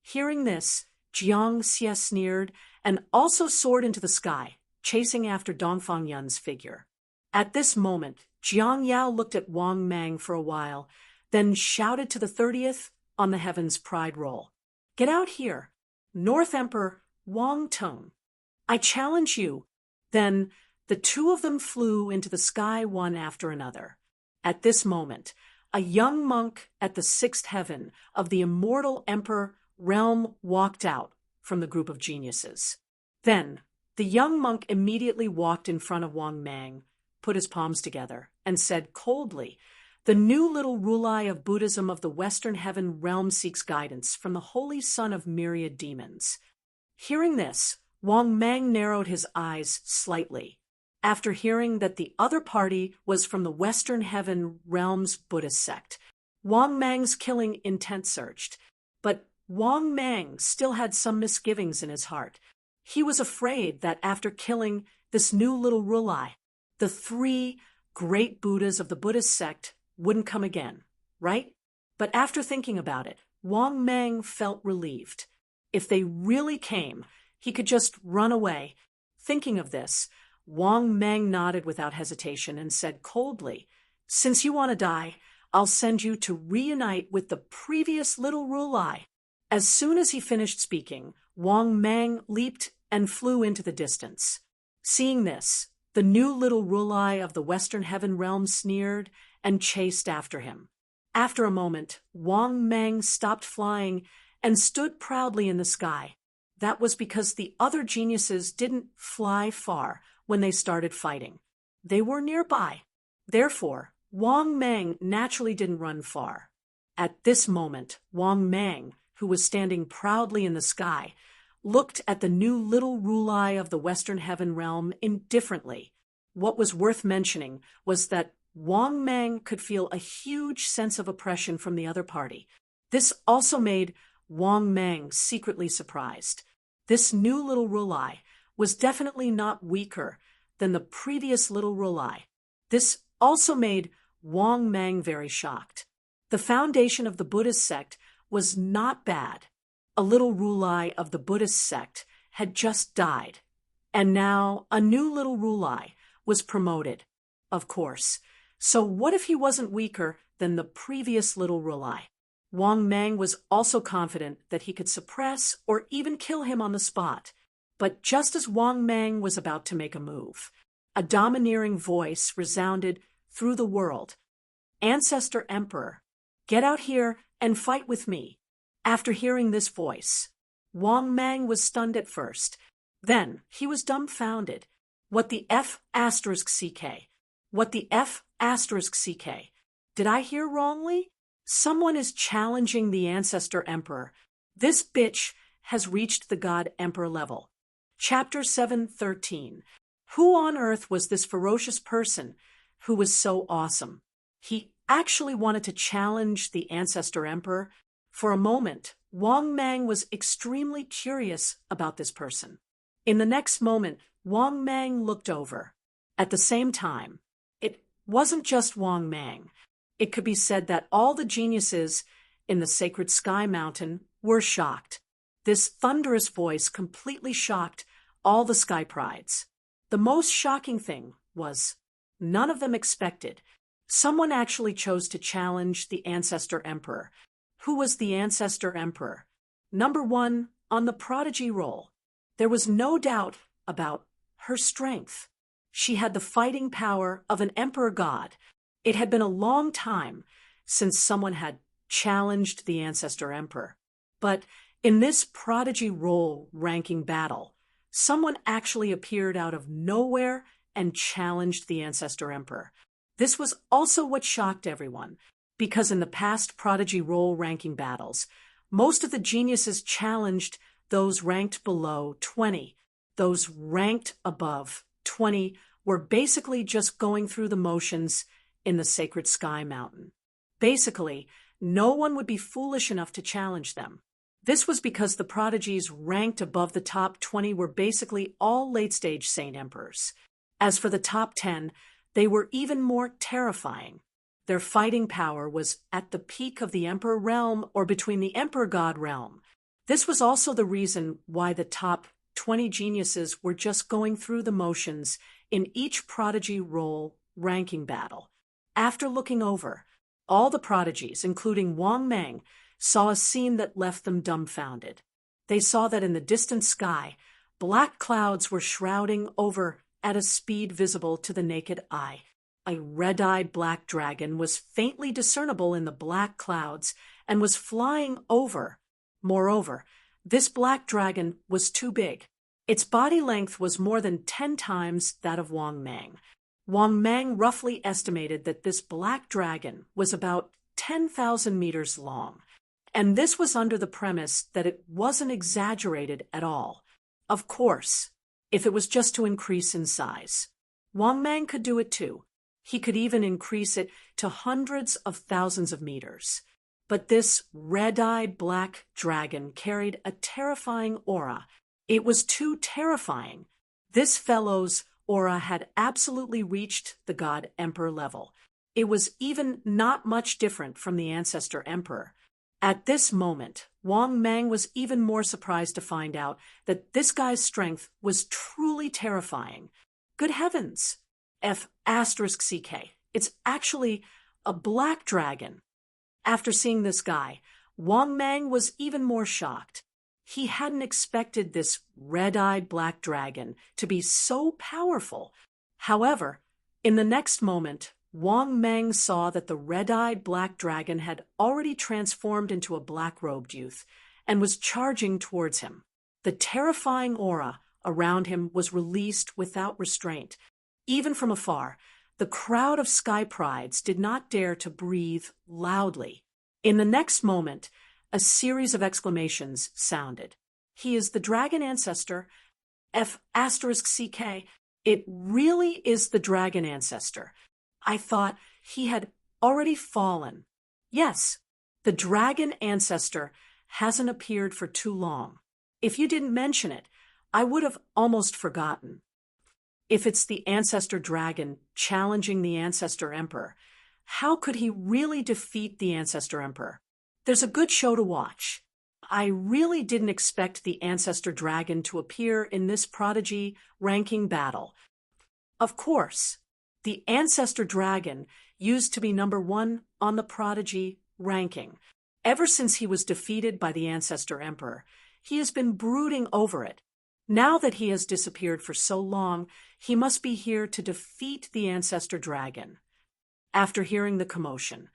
S1: Hearing this, Jiang Xia sneered and also soared into the sky, chasing after Dongfang Yun's figure. At this moment, Jiang Yao looked at Wang Mang for a while, then shouted to the 30th on the Heaven's Pride roll, get out here, North Emperor Wang Tong. I challenge you. Then the 2 of them flew into the sky one after another. At this moment, a young monk at the 6th heaven of the immortal emperor realm walked out from the group of geniuses. Then the young monk immediately walked in front of Wang Mang, put his palms together, and said coldly, the new little Rulai of Buddhism of the Western Heaven realm seeks guidance from the holy son of myriad demons. Hearing this, Wang Mang narrowed his eyes slightly. After hearing that the other party was from the Western Heaven realm's Buddhist sect, Wang Mang's killing intent surged. But Wang Mang still had some misgivings in his heart. He was afraid that after killing this new little Rulai, the 3 great Buddhas of the Buddhist sect wouldn't come again, right? But after thinking about it, Wang Mang felt relieved. If they really came, he could just run away. Thinking of this, Wang Mang nodded without hesitation and said coldly, since you want to die, I'll send you to reunite with the previous little Rulai. As soon as he finished speaking, Wang Mang leaped and flew into the distance. Seeing this, the new little Rulai of the Western Heaven realm sneered and chased after him. After a moment, Wang Mang stopped flying and stood proudly in the sky. That was because the other geniuses didn't fly far when they started fighting. They were nearby. Therefore, Wang Mang naturally didn't run far. At this moment, Wang Mang, who was standing proudly in the sky, looked at the new little Rulai of the Western Heaven realm indifferently. What was worth mentioning was that Wang Mang could feel a huge sense of oppression from the other party. This also made Wang Mang secretly surprised. This new little Rulai was definitely not weaker than the previous little Rulai. This also made Wang Mang very shocked. The foundation of the Buddhist sect was not bad. A little Rulai of the Buddhist sect had just died, and now a new little Rulai was promoted, of course. So what if he wasn't weaker than the previous little Rulai? Wang Mang was also confident that he could suppress or even kill him on the spot. But just as Wang Mang was about to make a move, a domineering voice resounded through the world. "Ancestor Emperor, get out here and fight with me." After hearing this voice, Wang Mang was stunned at first. Then he was dumbfounded. What the F***CK? What the F***CK? Did I hear wrongly? Someone is challenging the Ancestor Emperor. This bitch has reached the God Emperor level. Chapter 7:13. Who on earth was this ferocious person who was so awesome? He actually wanted to challenge the Ancestor Emperor. For a moment, Wang Mang was extremely curious about this person. In the next moment, Wang Mang looked over. At the same time, it wasn't just Wang Mang. It could be said that all the geniuses in the Sacred Sky Mountain were shocked. This thunderous voice completely shocked all the Sky Prides. The most shocking thing was none of them expected. Someone actually chose to challenge the Ancestor Emperor. Who was the Ancestor Emperor? Number 1 on the prodigy roll. There was no doubt about her strength. She had the fighting power of an emperor god. It had been a long time since someone had challenged the Ancestor Emperor. But in this prodigy roll ranking battle, someone actually appeared out of nowhere and challenged the Ancestor Emperor. This was also what shocked everyone, because in the past prodigy roll ranking battles, most of the geniuses challenged those ranked below 20. Those ranked above 20 were basically just going through the motions in the Sacred Sky Mountain. Basically, no one would be foolish enough to challenge them. This was because the prodigies ranked above the top 20 were basically all late-stage Saint Emperors. As for the top 10, they were even more terrifying. Their fighting power was at the peak of the Emperor realm or between the Emperor God realm. This was also the reason why the top 20 geniuses were just going through the motions in each prodigy roll ranking battle. After looking over, all the prodigies, including Wang Mang, saw a scene that left them dumbfounded. They saw that in the distant sky, black clouds were shrouding over at a speed visible to the naked eye. A red-eyed black dragon was faintly discernible in the black clouds and was flying over. Moreover, this black dragon was too big. Its body length was more than 10 times that of Wang Mang. Wang Mang roughly estimated that this black dragon was about 10,000 meters long, and this was under the premise that it wasn't exaggerated at all. Of course, if it was just to increase in size. Wang Mang could do it too. He could even increase it to hundreds of thousands of meters. But this red-eyed black dragon carried a terrifying aura. It was too terrifying. This fellow's aura had absolutely reached the God Emperor level. It was even not much different from the Ancestor Emperor. At this moment, Wang Mang was even more surprised to find out that this guy's strength was truly terrifying. Good heavens! F***CK. It's actually a black dragon. After seeing this guy, Wang Mang was even more shocked. He hadn't expected this red-eyed black dragon to be so powerful. However, in the next moment, Wang Mang saw that the red-eyed black dragon had already transformed into a black-robed youth and was charging towards him. The terrifying aura around him was released without restraint. Even from afar, the crowd of Sky Prides did not dare to breathe loudly. In the next moment, a series of exclamations sounded. "He is the dragon ancestor. F***CK. It really is the dragon ancestor. I thought he had already fallen." Yes, the dragon ancestor hasn't appeared for too long. If you didn't mention it, I would have almost forgotten. If it's the ancestor dragon challenging the Ancestor Emperor, how could he really defeat the Ancestor Emperor? There's a good show to watch. I really didn't expect the ancestor dragon to appear in this prodigy ranking battle. Of course, the ancestor dragon used to be number 1 on the prodigy ranking. Ever since he was defeated by the ancestor emperor, he has been brooding over it. Now that he has disappeared for so long, he must be here to defeat the ancestor dragon. After hearing the commotion,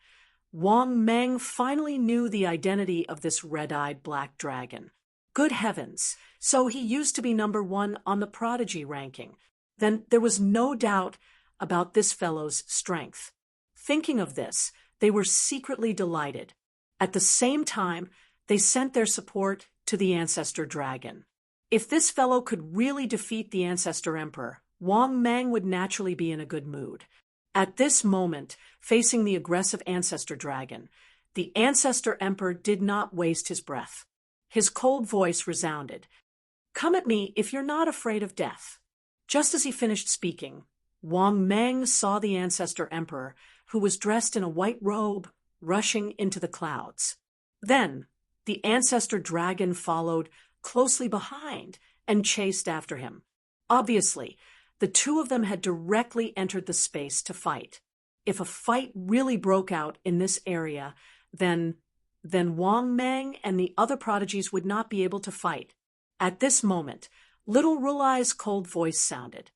S1: Wang Meng finally knew the identity of this red-eyed black dragon. Good heavens, so he used to be number 1 on the prodigy ranking. Then there was no doubt about this fellow's strength. Thinking of this, they were secretly delighted. At the same time, they sent their support to the ancestor dragon. If this fellow could really defeat the ancestor emperor, Wang Meng would naturally be in a good mood. At this moment, facing the aggressive ancestor dragon, the ancestor emperor did not waste his breath. His cold voice resounded. "Come at me if you're not afraid of death." Just as he finished speaking, Wang Meng saw the ancestor emperor, who was dressed in a white robe, rushing into the clouds. Then, the ancestor dragon followed closely behind and chased after him. Obviously, the two of them had directly entered the space to fight. If a fight really broke out in this area, then Wang Meng and the other prodigies would not be able to fight. At this moment, little Rulai's cold voice sounded.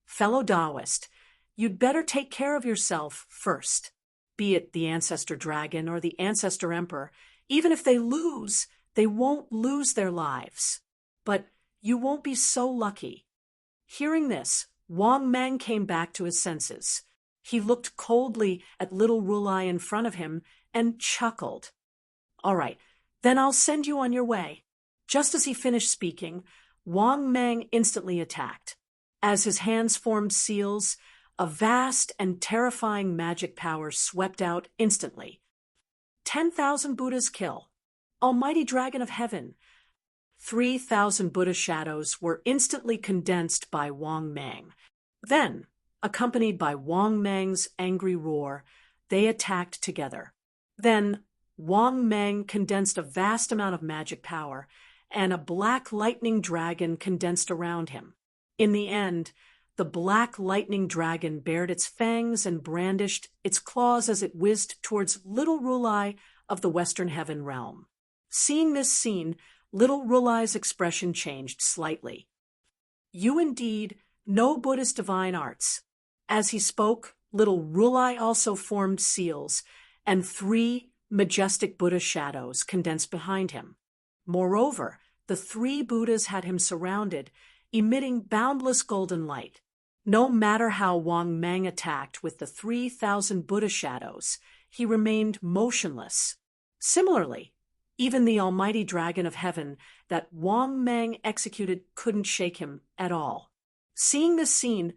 S1: "Fellow Taoist, you'd better take care of yourself first. Be it the ancestor dragon or the ancestor emperor, even if they lose, they won't lose their lives. But you won't be so lucky." Hearing this, Wang Meng came back to his senses. He looked coldly at little Rulai in front of him and chuckled. "All right, then I'll send you on your way." Just as he finished speaking, Wang Meng instantly attacked. As his hands formed seals, a vast and terrifying magic power swept out instantly. 10,000 Buddhas kill. Almighty Dragon of Heaven. 3,000 Buddha shadows were instantly condensed by Wang Meng. Then, accompanied by Wang Meng's angry roar, they attacked together. Then, Wang Meng condensed a vast amount of magic power, and a black lightning dragon condensed around him. In the end, the black lightning dragon bared its fangs and brandished its claws as it whizzed towards little Rulai of the Western Heaven realm. Seeing this scene, little Rulai's expression changed slightly. "You indeed know Buddhist divine arts." As he spoke, little Rulai also formed seals, and 3 majestic Buddha shadows condensed behind him. Moreover, the 3 Buddhas had him surrounded, emitting boundless golden light. No matter how Wang Meng attacked with the 3,000 Buddha shadows, he remained motionless. Similarly, even the almighty Dragon of Heaven that Wang Meng executed couldn't shake him at all. Seeing this scene,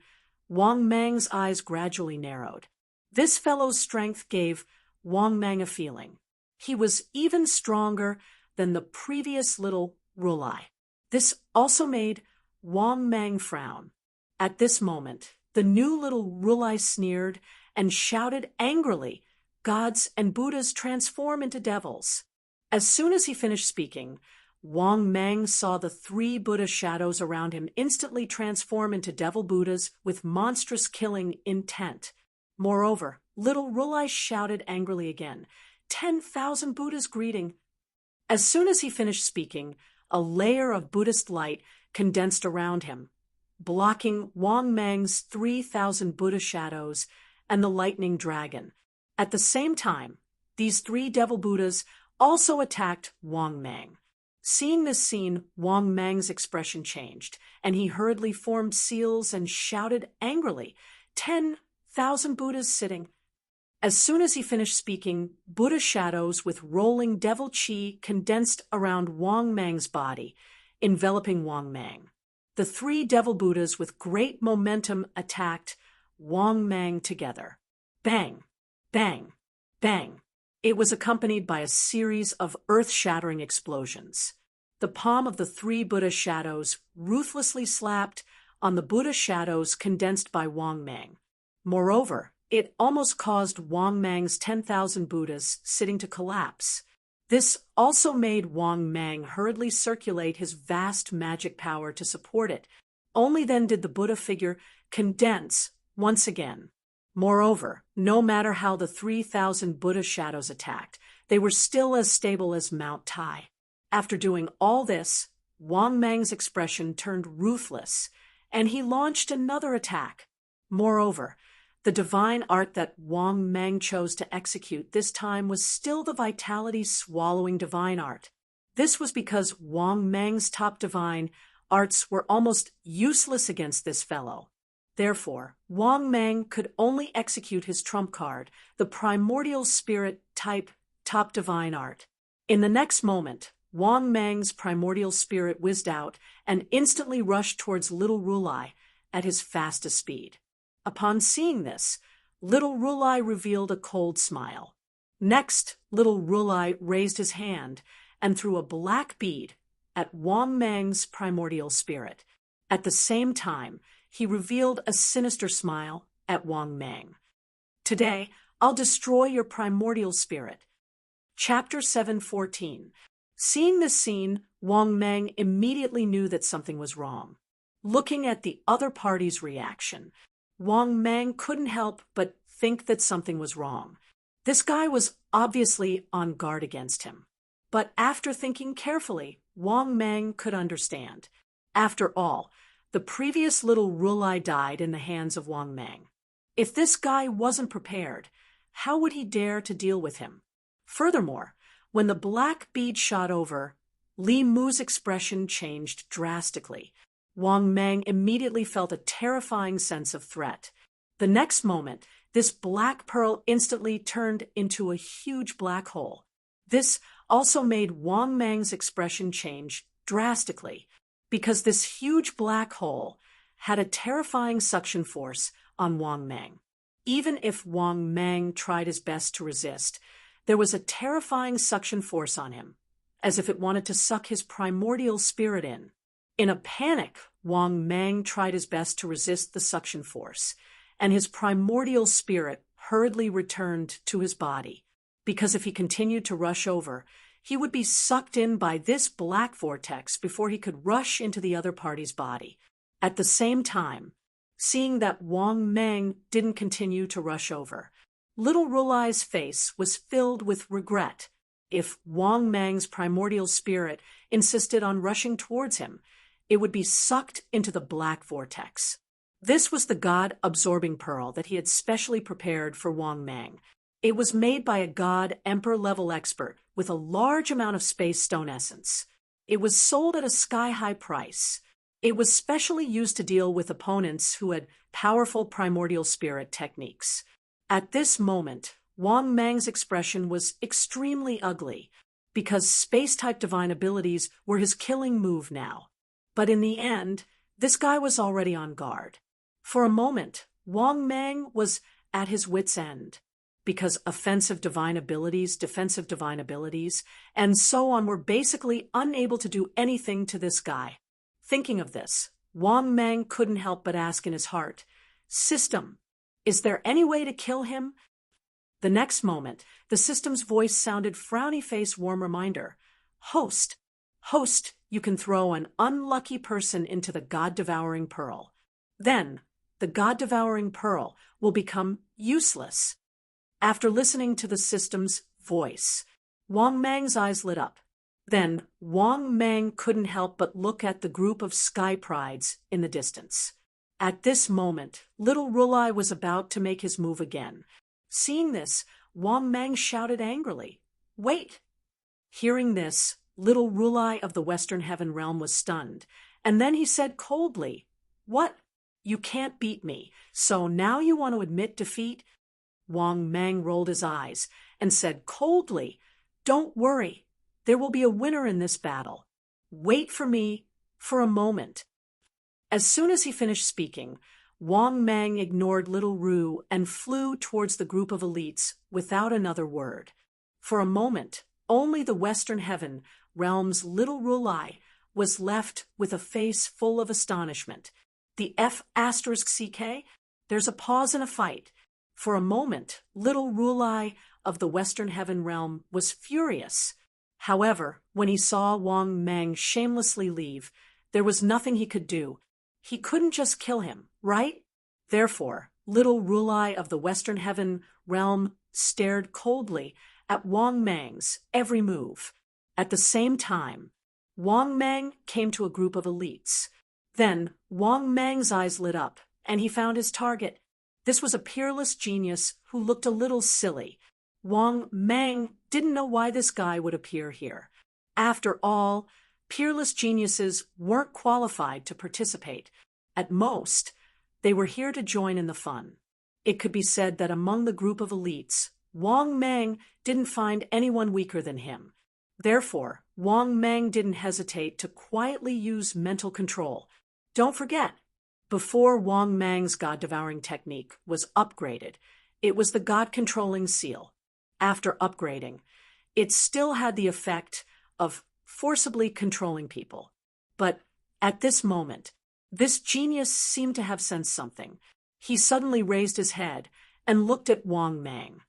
S1: Wang Meng's eyes gradually narrowed. This fellow's strength gave Wang Meng a feeling. He was even stronger than the previous little Rulai. This also made Wang Meng frown. At this moment, the new little Rulai sneered and shouted angrily, "Gods and Buddhas transform into devils." As soon as he finished speaking, Wang Meng saw the 3 Buddha shadows around him instantly transform into devil Buddhas with monstrous killing intent. Moreover, little Rulai shouted angrily again, 10,000 Buddhas greeting." As soon as he finished speaking, a layer of Buddhist light condensed around him, blocking Wang Meng's 3,000 Buddha shadows and the lightning dragon. At the same time, these 3 devil Buddhas also attacked Wang Meng. Seeing this scene, Wang Meng's expression changed, and he hurriedly formed seals and shouted angrily, 10,000 Buddhas sitting. As soon as he finished speaking, Buddha shadows with rolling devil chi condensed around Wang Meng's body, enveloping Wang Meng. The 3 devil Buddhas with great momentum attacked Wang Meng together. Bang, bang, bang. It was accompanied by a series of earth-shattering explosions. The palm of the 3 Buddha shadows ruthlessly slapped on the Buddha shadows condensed by Wang Meng. Moreover, it almost caused Wang Meng's 10,000 Buddhas sitting to collapse. This also made Wang Mang hurriedly circulate his vast magic power to support it. Only then did the Buddha figure condense once again. Moreover, no matter how the 3,000 Buddha shadows attacked, they were still as stable as Mount Tai. After doing all this, Wang Mang's expression turned ruthless, and he launched another attack. Moreover, the divine art that Wang Mang chose to execute this time was still the vitality-swallowing divine art. This was because Wang Mang's top divine arts were almost useless against this fellow. Therefore, Wang Mang could only execute his trump card, the primordial spirit type top divine art. In the next moment, Wang Mang's primordial spirit whizzed out and instantly rushed towards Little Rulai at his fastest speed. Upon seeing this, Little Rulai revealed a cold smile. Next, Little Rulai raised his hand and threw a black bead at Wang Mang's primordial spirit. At the same time, he revealed a sinister smile at Wang Mang. Today, I'll destroy your primordial spirit. Chapter 7:14. Seeing this scene, Wang Mang immediately knew that something was wrong. Looking at the other party's reaction, Wang Mang couldn't help but think that something was wrong. This guy was obviously on guard against him. But after thinking carefully, Wang Mang could understand. After all, the previous Little Rulai died in the hands of Wang Mang. If this guy wasn't prepared, how would he dare to deal with him? Furthermore, when the black bead shot over, Li Mu's expression changed drastically. Wang Mang immediately felt a terrifying sense of threat. The next moment, this black pearl instantly turned into a huge black hole. This also made Wang Mang's expression change drastically, because this huge black hole had a terrifying suction force on Wang Mang. Even if Wang Mang tried his best to resist, there was a terrifying suction force on him, as if it wanted to suck his primordial spirit in. In a panic, Wang Mang tried his best to resist the suction force, and his primordial spirit hurriedly returned to his body, because if he continued to rush over, he would be sucked in by this black vortex before he could rush into the other party's body. At the same time, seeing that Wang Mang didn't continue to rush over, Little Rulai's face was filled with regret. If Wang Mang's primordial spirit insisted on rushing towards him, it would be sucked into the black vortex. This was the God-absorbing pearl that he had specially prepared for Wang Mang. It was made by a God Emperor-level expert with a large amount of space stone essence. It was sold at a sky-high price. It was specially used to deal with opponents who had powerful primordial spirit techniques. At this moment, Wang Mang's expression was extremely ugly, because space-type divine abilities were his killing move now. But in the end, this guy was already on guard. For a moment, Wang Mang was at his wit's end, because offensive divine abilities, defensive divine abilities, and so on were basically unable to do anything to this guy. Thinking of this, Wang Mang couldn't help but ask in his heart, "System, is there any way to kill him?" The next moment, the system's voice sounded frowny-face warm reminder, Host, you can throw an unlucky person into the God-devouring pearl. Then, the God-devouring pearl will become useless." After listening to the system's voice, Wang Mang's eyes lit up. Then, Wang Mang couldn't help but look at the group of sky prides in the distance. At this moment, Little Rulai was about to make his move again. Seeing this, Wang Mang shouted angrily, "Wait!" Hearing this, Little Rulai of the Western Heaven Realm was stunned, and then he said coldly, "What? You can't beat me, so now you want to admit defeat?" Wang Mang rolled his eyes and said coldly, "Don't worry, there will be a winner in this battle. Wait for me for a moment." As soon as he finished speaking, Wang Mang ignored Little Ru and flew towards the group of elites without another word. For a moment, only the Western Heaven Realm's Little Rulai was left with a face full of astonishment. The F***CK, there's a pause in a fight. For a moment, Little Rulai of the Western Heaven Realm was furious. However, when he saw Wang Mang shamelessly leave, there was nothing he could do. He couldn't just kill him, right? Therefore, little Rulai of the Western Heaven realm stared coldly at Wang Mang's every move. At the same time, Wang Mang came to a group of elites. Then Wang Mang's eyes lit up, and he found his target. This was a peerless genius who looked a little silly. Wang Mang didn't know why this guy would appear here. After all, peerless geniuses weren't qualified to participate. At most, they were here to join in the fun. It could be said that among the group of elites, Wang Mang didn't find anyone weaker than him. Therefore, Wang Mang didn't hesitate to quietly use mental control. Don't forget, before Wang Mang's God-devouring technique was upgraded, it was the God-controlling seal. After upgrading, it still had the effect of forcibly controlling people. But at this moment, this genius seemed to have sensed something. He suddenly raised his head and looked at Wang Mang.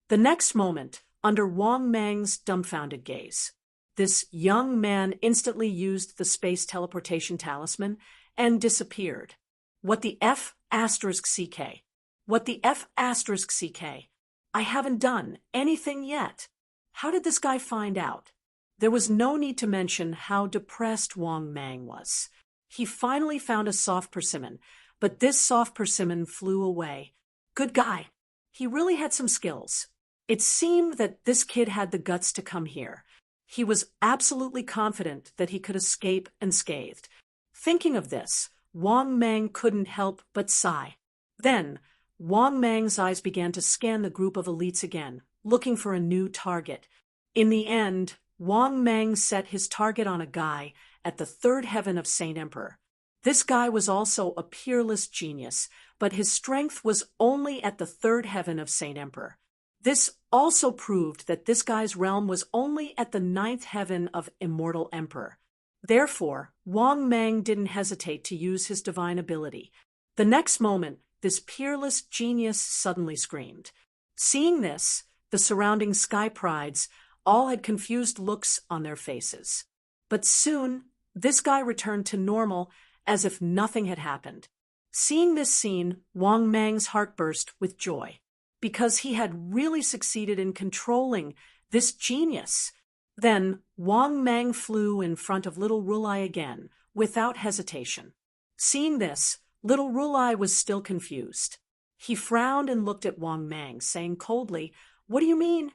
S1: The next moment, under Wang Mang's dumbfounded gaze, this young man instantly used the space teleportation talisman and disappeared. What the F***CK? What the F***CK? I haven't done anything yet. How did this guy find out? There was no need to mention how depressed Wang Mang was. He finally found a soft persimmon, but this soft persimmon flew away. Good guy. He really had some skills. It seemed that this kid had the guts to come here. He was absolutely confident that he could escape unscathed. Thinking of this, Wang Mang couldn't help but sigh. Then, Wang Mang's eyes began to scan the group of elites again, looking for a new target. In the end, Wang Mang set his target on a guy at the third heaven of Saint Emperor. This guy was also a peerless genius, but his strength was only at the third heaven of Saint Emperor. This also proved that this guy's realm was only at the ninth heaven of Immortal Emperor. Therefore, Wang Mang didn't hesitate to use his divine ability. The next moment, this peerless genius suddenly screamed. Seeing this, the surrounding sky prides all had confused looks on their faces. But soon, this guy returned to normal as if nothing had happened. Seeing this scene, Wang Mang's heart burst with joy, because he had really succeeded in controlling this genius. Then Wang Mang flew in front of little Rulai again, without hesitation. Seeing this, little Rulai was still confused. He frowned and looked at Wang Mang, saying coldly, "What do you mean?"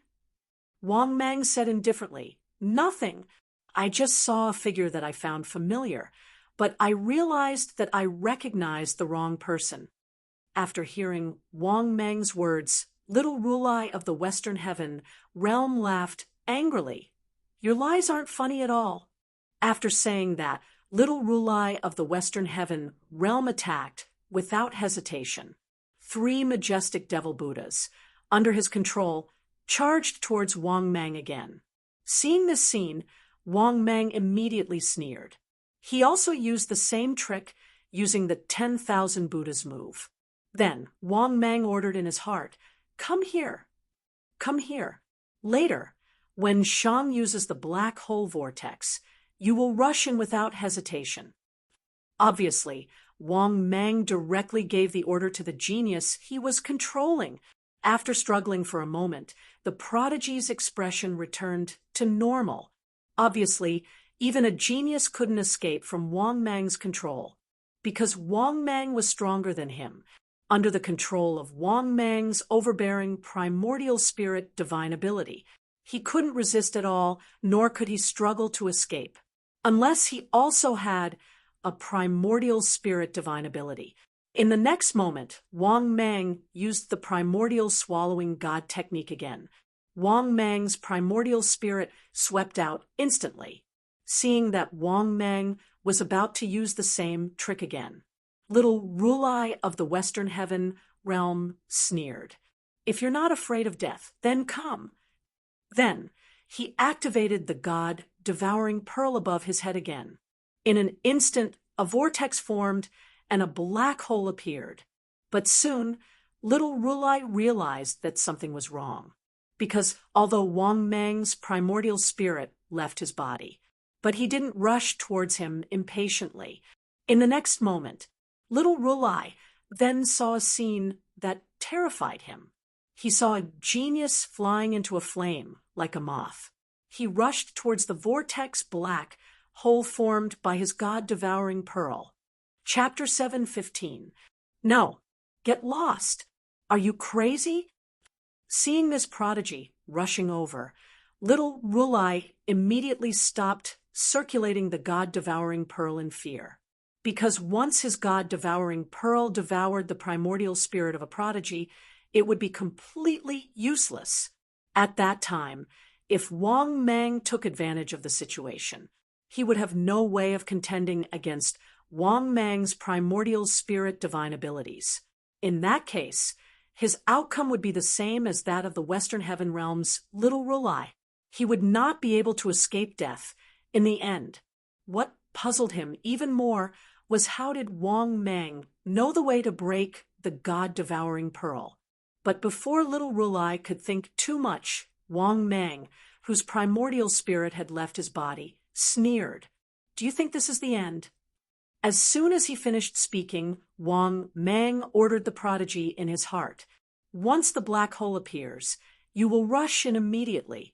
S1: Wang Mang said indifferently, "Nothing. I just saw a figure that I found familiar, but I realized that I recognized the wrong person." After hearing Wang Mang's words, little Rulai of the Western Heaven realm laughed angrily. "Your lies aren't funny at all." After saying that, little Rulai of the Western Heaven realm attacked without hesitation. 3 majestic devil Buddhas, under his control, charged towards Wang Mang again. Seeing this scene, Wang Mang immediately sneered. He also used the same trick using the 10,000 Buddhas move. Then Wang Mang ordered in his heart, "Come here. Come here. Later, when Shang uses the black hole vortex, you will rush in without hesitation." Obviously, Wang Mang directly gave the order to the genius he was controlling. After struggling for a moment, the prodigy's expression returned to normal. Obviously, even a genius couldn't escape from Wang Mang's control, because Wang Mang was stronger than him. Under the control of Wang Mang's overbearing primordial spirit divine ability, he couldn't resist at all, nor could he struggle to escape, unless he also had a primordial spirit divine ability. In the next moment, Wang Mang used the primordial swallowing god technique again. Wang Mang's primordial spirit swept out instantly. Seeing that Wang Mang was about to use the same trick again, little Rulai of the Western Heaven realm sneered. "If you're not afraid of death, then come." Then he activated the god-devouring pearl above his head again. In an instant, a vortex formed and a black hole appeared. But soon, little Rulai realized that something was wrong, because although Wang Mang's primordial spirit left his body. But he didn't rush towards him impatiently. In the next moment, little Rulai then saw a scene that terrified him. He saw a genius flying into a flame like a moth. He rushed towards the vortex black hole formed by his god-devouring pearl. Chapter 7:15. No, get lost. Are you crazy? Seeing this prodigy rushing over, little Rulai immediately stopped circulating the god-devouring pearl in fear. Because once his god-devouring pearl devoured the primordial spirit of a prodigy, it would be completely useless. At that time, if Wang Mang took advantage of the situation, he would have no way of contending against Wang Mang's primordial spirit divine abilities. In that case, his outcome would be the same as that of the Western Heaven Realm's little Rulai. He would not be able to escape death in the end. What puzzled him even more was how did Wang Mang know the way to break the god-devouring pearl? But before little Rulai could think too much, Wang Mang, whose primordial spirit had left his body, sneered. Do you think this is the end? As soon as he finished speaking, Wang Mang ordered the prodigy in his heart. Once the black hole appears, you will rush in immediately.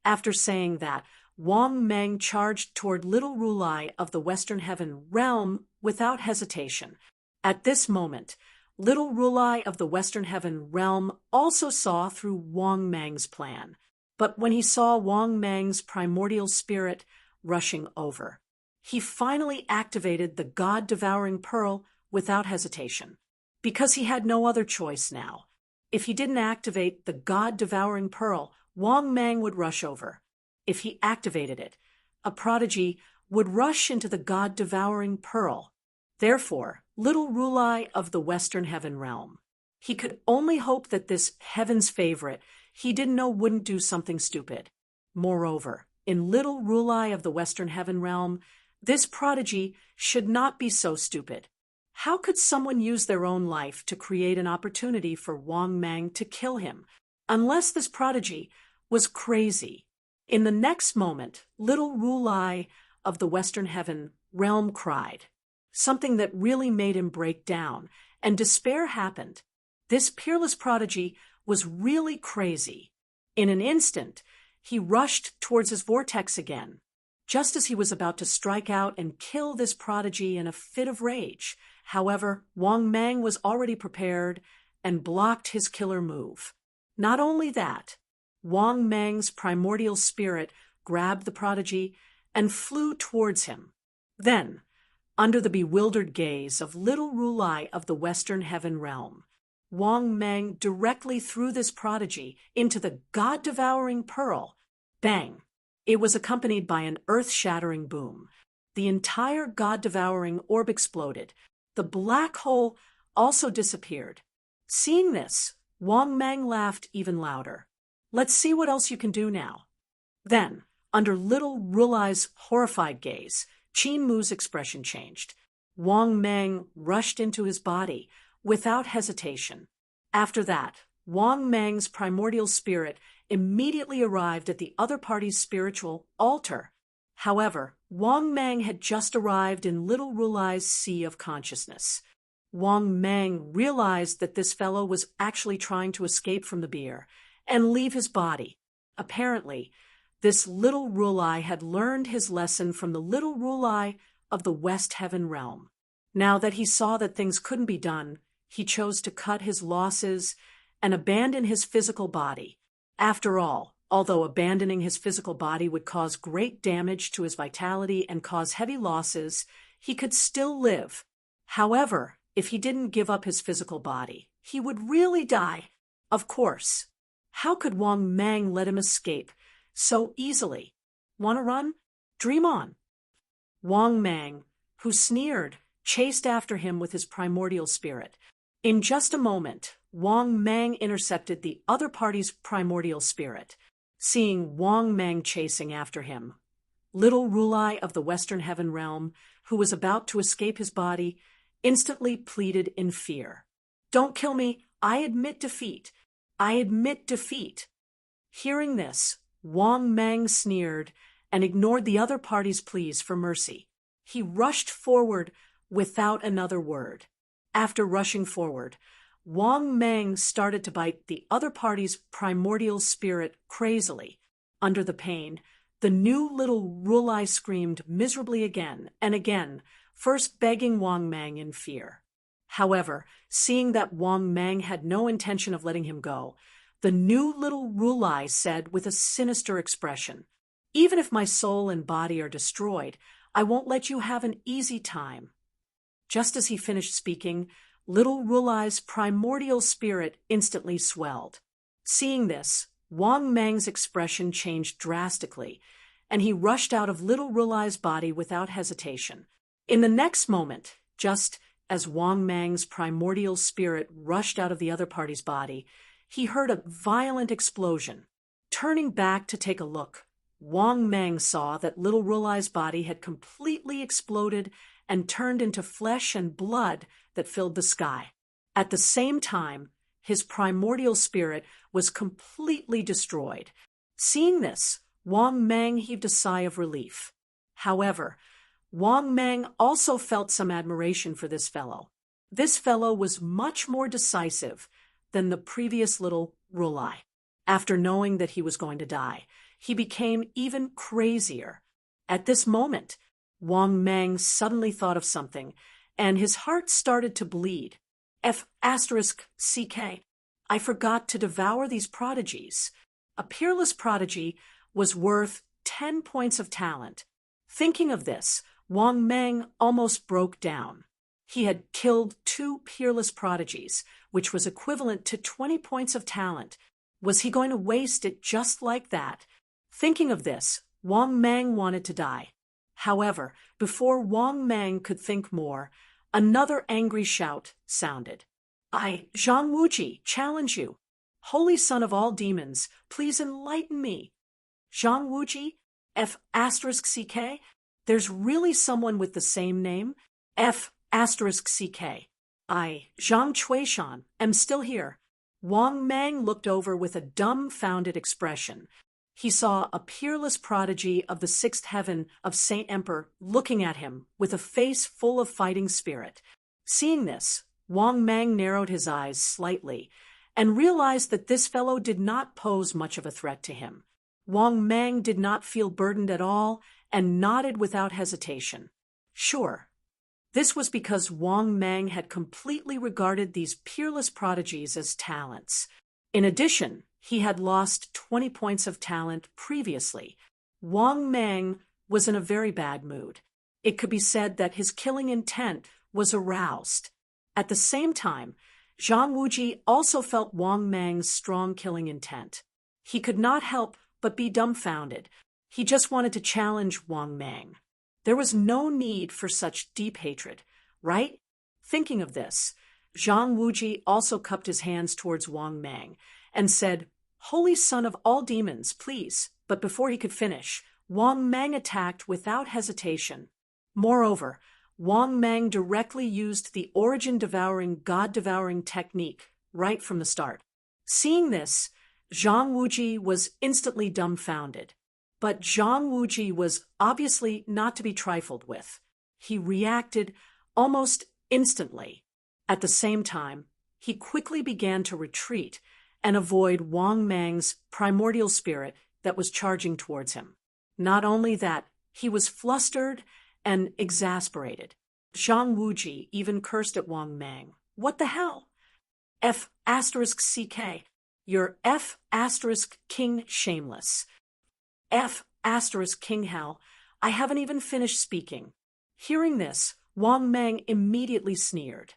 S1: After saying that, Wang Mang charged toward little Rulai of the Western Heaven realm without hesitation. At this moment, little Rulai of the Western Heaven realm also saw through Wang Mang's plan. But when he saw Wang Mang's primordial spirit rushing over, he finally activated the god-devouring pearl without hesitation, because he had no other choice now. If he didn't activate the god-devouring pearl, Wang Mang would rush over. If he activated it, a prodigy would rush into the god-devouring pearl. Therefore, little Rulai of the Western Heaven realm, he could only hope that this heaven's favorite he didn't know wouldn't do something stupid. Moreover, in little Rulai of the Western Heaven realm, this prodigy should not be so stupid. How could someone use their own life to create an opportunity for Wang Mang to kill him, unless this prodigy was crazy? In the next moment, little Rulai of the Western Heaven realm cried, something that really made him break down, and despair happened. This peerless prodigy was really crazy. In an instant, he rushed towards his vortex again, just as he was about to strike out and kill this prodigy in a fit of rage. However, Wang Mang was already prepared and blocked his killer move. Not only that, Wang Mang's primordial spirit grabbed the prodigy and flew towards him. Then, under the bewildered gaze of little Rulai of the Western Heaven realm, Wang Mang directly threw this prodigy into the god-devouring pearl. Bang! It was accompanied by an earth-shattering boom. The entire god-devouring orb exploded. The black hole also disappeared. Seeing this, Wang Mang laughed even louder. Let's see what else you can do now. Then, under little Rulai's horrified gaze, Qin Mu's expression changed. Wang Mang rushed into his body without hesitation. After that, Wang Mang's primordial spirit immediately arrived at the other party's spiritual altar. However, Wang Mang had just arrived in little Rulai's sea of consciousness. Wang Mang realized that this fellow was actually trying to escape from the beer and leave his body. Apparently, this little Rulai had learned his lesson from the little Rulai of the West Heaven realm. Now that he saw that things couldn't be done, he chose to cut his losses and abandon his physical body. After all, although abandoning his physical body would cause great damage to his vitality and cause heavy losses, he could still live. However, if he didn't give up his physical body, he would really die. Of course. How could Wang Mang let him escape so easily? Want to run? Dream on. Wang Mang, who sneered, chased after him with his primordial spirit. In just a moment, Wang Mang intercepted the other party's primordial spirit. Seeing Wang Mang chasing after him, little Rulai of the Western Heaven realm, who was about to escape his body, instantly pleaded in fear. Don't kill me. I admit defeat. I admit defeat. Hearing this, Wang Mang sneered and ignored the other party's pleas for mercy. He rushed forward without another word. After rushing forward, Wang Mang started to bite the other party's primordial spirit crazily. Under the pain, the new little Rulai screamed miserably again and again, first begging Wang Mang in fear. However, seeing that Wang Mang had no intention of letting him go, the new little Rulai said with a sinister expression, "Even if my soul and body are destroyed, I won't let you have an easy time." Just as he finished speaking, little Rulai's primordial spirit instantly swelled. Seeing this, Wang Mang's expression changed drastically, and he rushed out of little Rulai's body without hesitation. In the next moment, just as Wang Mang's primordial spirit rushed out of the other party's body, he heard a violent explosion. Turning back to take a look, Wang Mang saw that little Rulai's body had completely exploded and turned into flesh and blood that filled the sky. At the same time, his primordial spirit was completely destroyed. Seeing this, Wang Mang heaved a sigh of relief. However, Wang Mang also felt some admiration for this fellow. This fellow was much more decisive than the previous little Rulai. After knowing that he was going to die, he became even crazier. At this moment, Wang Mang suddenly thought of something, and his heart started to bleed. F***CK. I forgot to devour these prodigies. A peerless prodigy was worth 10 points of talent. Thinking of this, Wang Mang almost broke down. He had killed 2 peerless prodigies, which was equivalent to 20 points of talent. Was he going to waste it just like that? Thinking of this, Wang Mang wanted to die. However, before Wang Mang could think more, another angry shout sounded. "I, Zhang Wuji, challenge you. Holy son of all demons, please enlighten me." Zhang Wuji? F***CK? There's really someone with the same name? F***CK. I, Zhang Chuishan, am still here. Wang Mang looked over with a dumbfounded expression. He saw a peerless prodigy of the 6th heaven of Saint Emperor looking at him with a face full of fighting spirit. Seeing this, Wang Mang narrowed his eyes slightly and realized that this fellow did not pose much of a threat to him. Wang Mang did not feel burdened at all and nodded without hesitation. Sure. This was because Wang Mang had completely regarded these peerless prodigies as talents. In addition, he had lost 20 points of talent previously. Wang Mang was in a very bad mood. It could be said that his killing intent was aroused. At the same time, Zhang Wuji also felt Wang Mang's strong killing intent. He could not help but be dumbfounded. He just wanted to challenge Wang Mang. There was no need for such deep hatred, right? Thinking of this, Zhang Wuji also cupped his hands towards Wang Mang and said, "Holy son of all demons, please." But before he could finish, Wang Mang attacked without hesitation. Moreover, Wang Mang directly used the origin-devouring, god-devouring technique right from the start. Seeing this, Zhang Wuji was instantly dumbfounded. But Zhang Wuji was obviously not to be trifled with. He reacted almost instantly. At the same time, he quickly began to retreat and avoid Wang Mang's primordial spirit that was charging towards him. Not only that, he was flustered and exasperated. Zhang Wuji even cursed at Wang Mang. "What the hell? F***CK. You're F***King Shameless. F***King Hell. I haven't even finished speaking." Hearing this, Wang Mang immediately sneered.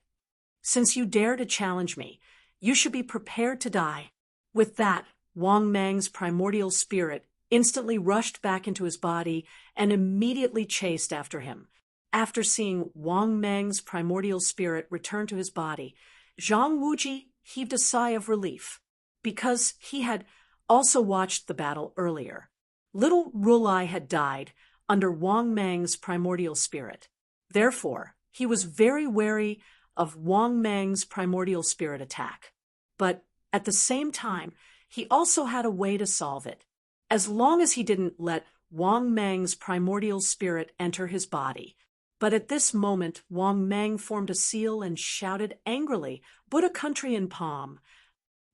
S1: "Since you dare to challenge me, you should be prepared to die." With that, Wang Mang's primordial spirit instantly rushed back into his body and immediately chased after him. After seeing Wang Mang's primordial spirit return to his body, Zhang Wuji heaved a sigh of relief, because he had also watched the battle earlier. Little Rulai had died under Wang Mang's primordial spirit. Therefore, he was very wary of Wang Mang's primordial spirit attack. But at the same time, he also had a way to solve it. As long as he didn't let Wang Meng's primordial spirit enter his body. But at this moment, Wang Meng formed a seal and shouted angrily, "Buddha country in palm."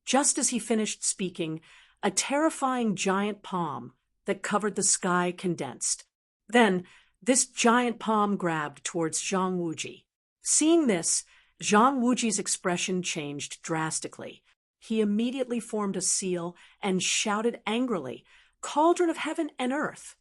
S1: Just as he finished speaking, a terrifying giant palm that covered the sky condensed. Then, this giant palm grabbed towards Zhang Wuji. Seeing this, Zhang Wuji's expression changed drastically. He immediately formed a seal and shouted angrily, "Cauldron of heaven and earth."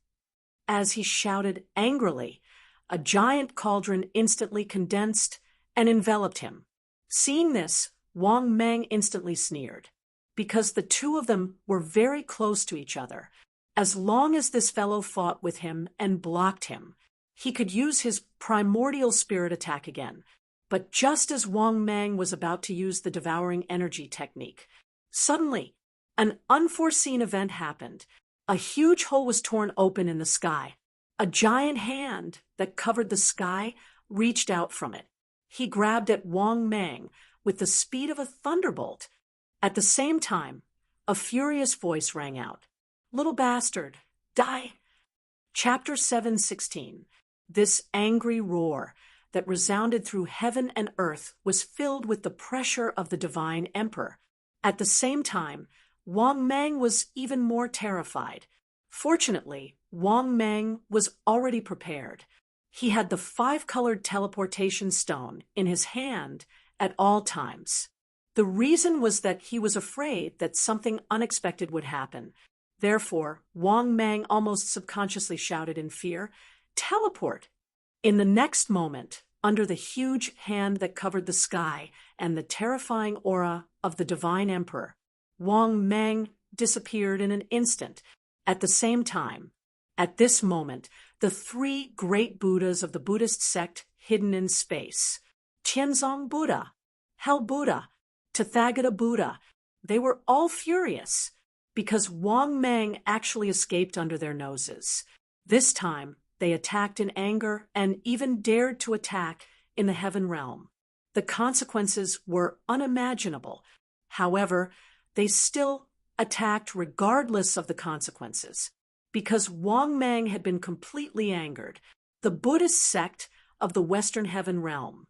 S1: As he shouted angrily, a giant cauldron instantly condensed and enveloped him. Seeing this, Wang Meng instantly sneered, because the two of them were very close to each other. As long as this fellow fought with him and blocked him, he could use his primordial spirit attack again. But just as Wang Meng was about to use the devouring energy technique, suddenly, an unforeseen event happened. A huge hole was torn open in the sky. A giant hand that covered the sky reached out from it. He grabbed at Wang Meng with the speed of a thunderbolt. At the same time, a furious voice rang out, "Little bastard, die!" Chapter 7:16. This angry roar that resounded through heaven and earth was filled with the pressure of the divine emperor. At the same time, Wang Meng was even more terrified. Fortunately, Wang Meng was already prepared. He had the 5-colored teleportation stone in his hand at all times. The reason was that he was afraid that something unexpected would happen. Therefore, Wang Meng almost subconsciously shouted in fear, "Teleport!" In the next moment, under the huge hand that covered the sky and the terrifying aura of the divine emperor, Wang Meng disappeared in an instant. At the same time, at this moment, the 3 great Buddhas of the Buddhist sect hidden in space, Tianzong Buddha, Hell Buddha, Tathagata Buddha, they were all furious because Wang Meng actually escaped under their noses. This time, they attacked in anger and even dared to attack in the heaven realm. The consequences were unimaginable. However, they still attacked regardless of the consequences, because Wang Meng had been completely angered, the Buddhist sect of the Western Heaven Realm.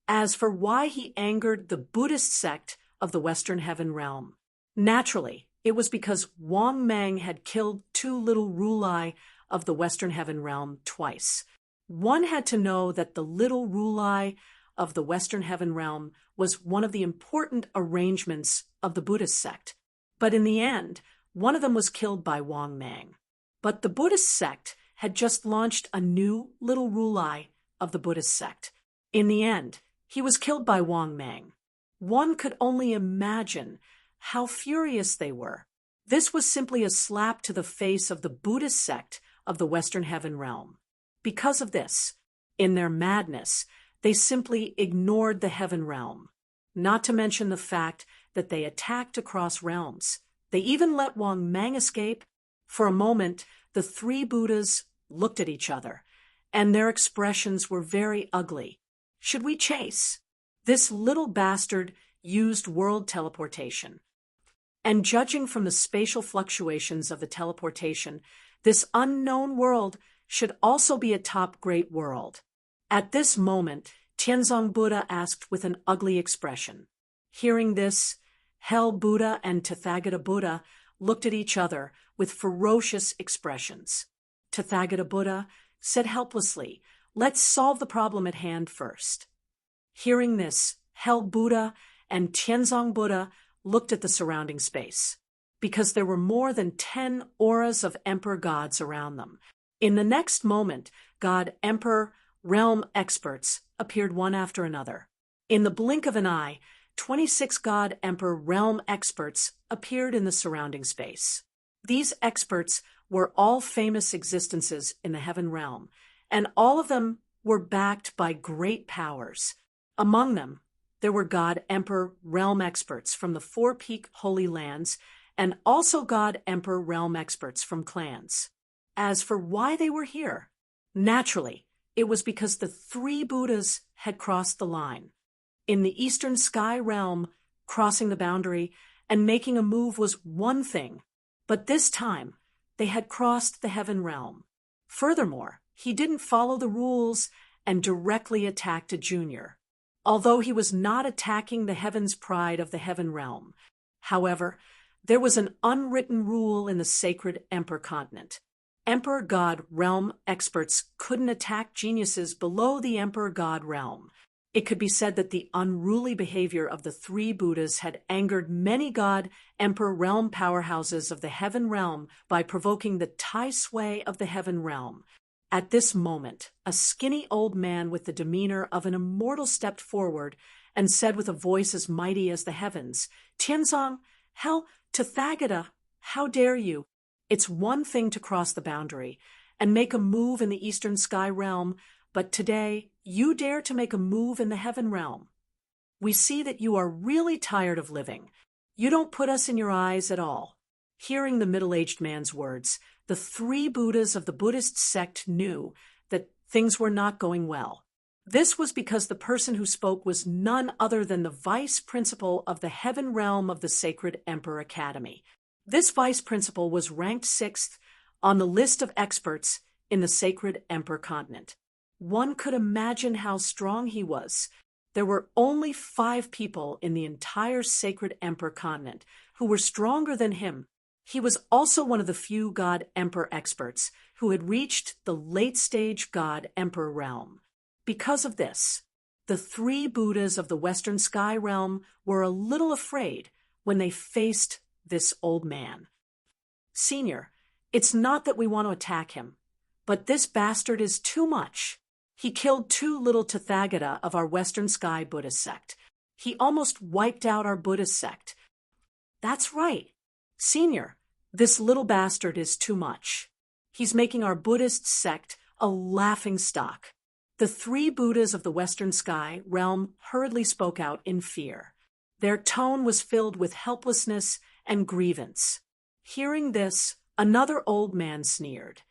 S1: As for why he angered the Buddhist sect of the Western Heaven Realm, naturally, it was because Wang Meng had killed 2 little Rulai of the Western Heaven Realm twice. One had to know that the little Rulai of the Western Heaven Realm was one of the important arrangements of the Buddhist sect. But in the end, one of them was killed by Wang Meng. But the Buddhist sect had just launched a new little Rulai of the Buddhist sect. In the end, he was killed by Wang Meng. One could only imagine how furious they were. This was simply a slap to the face of the Buddhist sect of the Western Heaven Realm. Because of this, in their madness, they simply ignored the Heaven Realm, not to mention the fact that they attacked across realms. They even let Wang Meng escape. For a moment, the 3 Buddhas looked at each other, and their expressions were very ugly. Should we chase? This little bastard used world teleportation. And judging from the spatial fluctuations of the teleportation, this unknown world should also be a top great world. At this moment, Tianzong Buddha asked with an ugly expression. Hearing this, Hell Buddha and Tathagata Buddha looked at each other with ferocious expressions. Tathagata Buddha said helplessly, "Let's solve the problem at hand first." Hearing this, Hell Buddha and Tianzong Buddha looked at the surrounding space, because there were more than 10 auras of Emperor gods around them. In the next moment, God Emperor realm experts appeared one after another. In the blink of an eye, 26 God Emperor realm experts appeared in the surrounding space. These experts were all famous existences in the heaven realm, and all of them were backed by great powers. Among them, there were God Emperor realm experts from the 4 Peak Holy Lands, and also God Emperor realm experts from clans. As for why they were here, naturally, it was because the 3 Buddhas had crossed the line. In the Eastern Sky realm, crossing the boundary and making a move was one thing, but this time, they had crossed the heaven realm. Furthermore, he didn't follow the rules and directly attacked a junior, although he was not attacking the heaven's pride of the heaven realm. However, there was an unwritten rule in the sacred Emperor continent. Emperor God realm experts couldn't attack geniuses below the Emperor God realm. It could be said that the unruly behavior of the three Buddhas had angered many God Emperor realm powerhouses of the heaven realm by provoking the Tai Sui of the heaven realm. At this moment, a skinny old man with the demeanor of an immortal stepped forward and said with a voice as mighty as the heavens, "Tianzong, hell, Tathagata, how dare you? It's one thing to cross the boundary and make a move in the eastern sky realm, but today you dare to make a move in the heaven realm. We see that you are really tired of living. You don't put us in your eyes at all." Hearing the middle-aged man's words, the three Buddhas of the Buddhist sect knew that things were not going well. This was because the person who spoke was none other than the vice principal of the heaven realm of the Sacred Emperor Academy. This vice principal was ranked 6th on the list of experts in the Sacred Emperor continent. One could imagine how strong he was. There were only 5 people in the entire Sacred Emperor continent who were stronger than him. He was also one of the few God Emperor experts who had reached the late-stage God Emperor realm. Because of this, the 3 Buddhas of the Western Sky realm were a little afraid when they faced this old man. "Senior, it's not that we want to attack him, but this bastard is too much. He killed 2 little Tathagata of our Western Sky Buddhist sect. He almost wiped out our Buddhist sect." "That's right. Senior, this little bastard is too much. He's making our Buddhist sect a laughing stock." The 3 Buddhas of the Western Sky realm hurriedly spoke out in fear. Their tone was filled with helplessness and grievance. Hearing this, another old man sneered.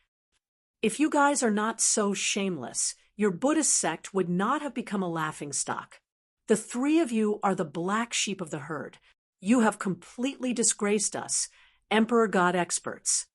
S1: "If you guys are not so shameless, your Buddhist sect would not have become a laughingstock. The 3 of you are the black sheep of the herd. You have completely disgraced us, Emperor God experts."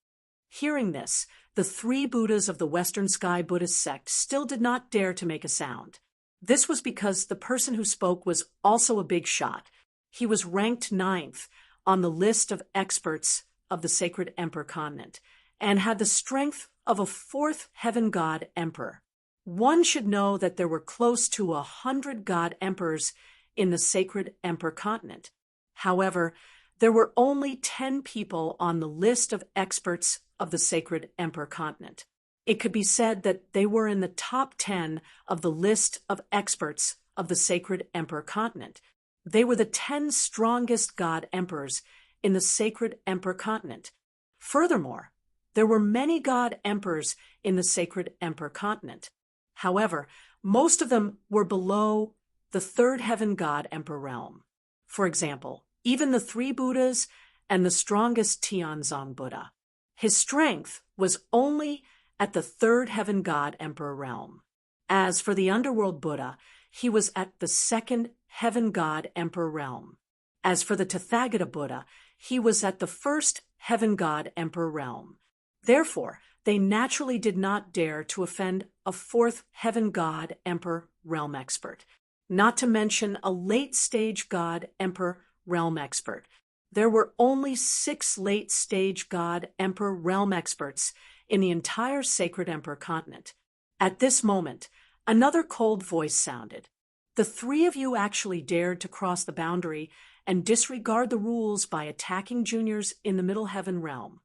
S1: Hearing this, the 3 Buddhas of the Western Sky Buddhist sect still did not dare to make a sound. This was because the person who spoke was also a big shot. He was ranked 9th on the list of experts of the Sacred Emperor continent and had the strength of a 4th heaven god emperor. One should know that there were close to 100 god emperors in the Sacred Emperor continent. However, there were only 10 people on the list of experts of the Sacred Emperor continent. It could be said that they were in the top 10 of the list of experts of the Sacred Emperor continent. They were the 10 strongest god emperors in the Sacred Emperor continent. Furthermore, there were many god emperors in the Sacred Emperor continent. However, most of them were below the 3rd heaven god emperor realm. For example, even the 3 Buddhas and the strongest Tianzong Buddha. His strength was only at the 3rd heaven god emperor realm. As for the underworld Buddha, he was at the 2nd heaven god emperor realm. As for the Tathagata Buddha, he was at the 1st heaven god emperor realm. Therefore, they naturally did not dare to offend a 4th heaven god emperor realm expert, not to mention a late-stage god emperor realm expert. There were only 6 late-stage god emperor realm experts in the entire Sacred Emperor continent. At this moment, another cold voice sounded. "The 3 of you actually dared to cross the boundary and disregard the rules by attacking juniors in the Middle Heaven realm.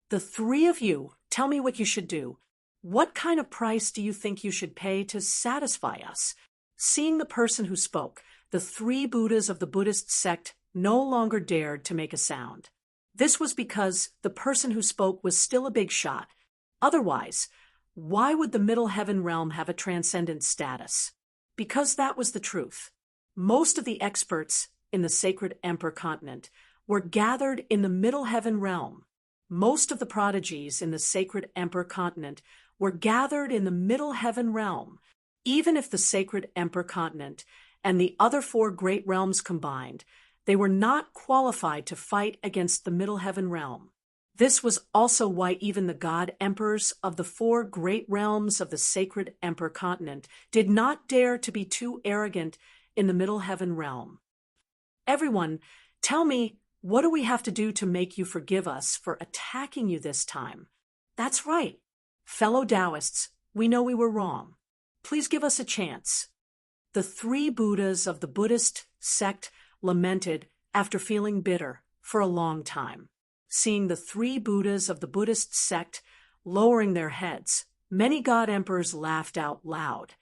S1: The 3 of you, tell me what you should do. What kind of price do you think you should pay to satisfy us?" Seeing the person who spoke, the 3 Buddhas of the Buddhist sect no longer dared to make a sound. This was because the person who spoke was still a big shot. Otherwise, why would the Middle Heaven realm have a transcendent status? Because that was the truth. Most of the experts in the Sacred Emperor continent were gathered in the Middle Heaven realm. Most of the prodigies in the Sacred Emperor continent were gathered in the Middle Heaven realm. Even if the Sacred Emperor continent and the other 4 great realms combined, they were not qualified to fight against the Middle Heaven realm. This was also why even the god emperors of the 4 great realms of the sacred emperor continent did not dare to be too arrogant in the middle heaven realm. Everyone, tell me, what do we have to do to make you forgive us for attacking you this time? That's right. Fellow Taoists, we know we were wrong. Please give us a chance. The 3 Buddhas of the Buddhist sect lamented after feeling bitter for a long time. Seeing the 3 Buddhas of the Buddhist sect lowering their heads, many god emperors laughed out loud.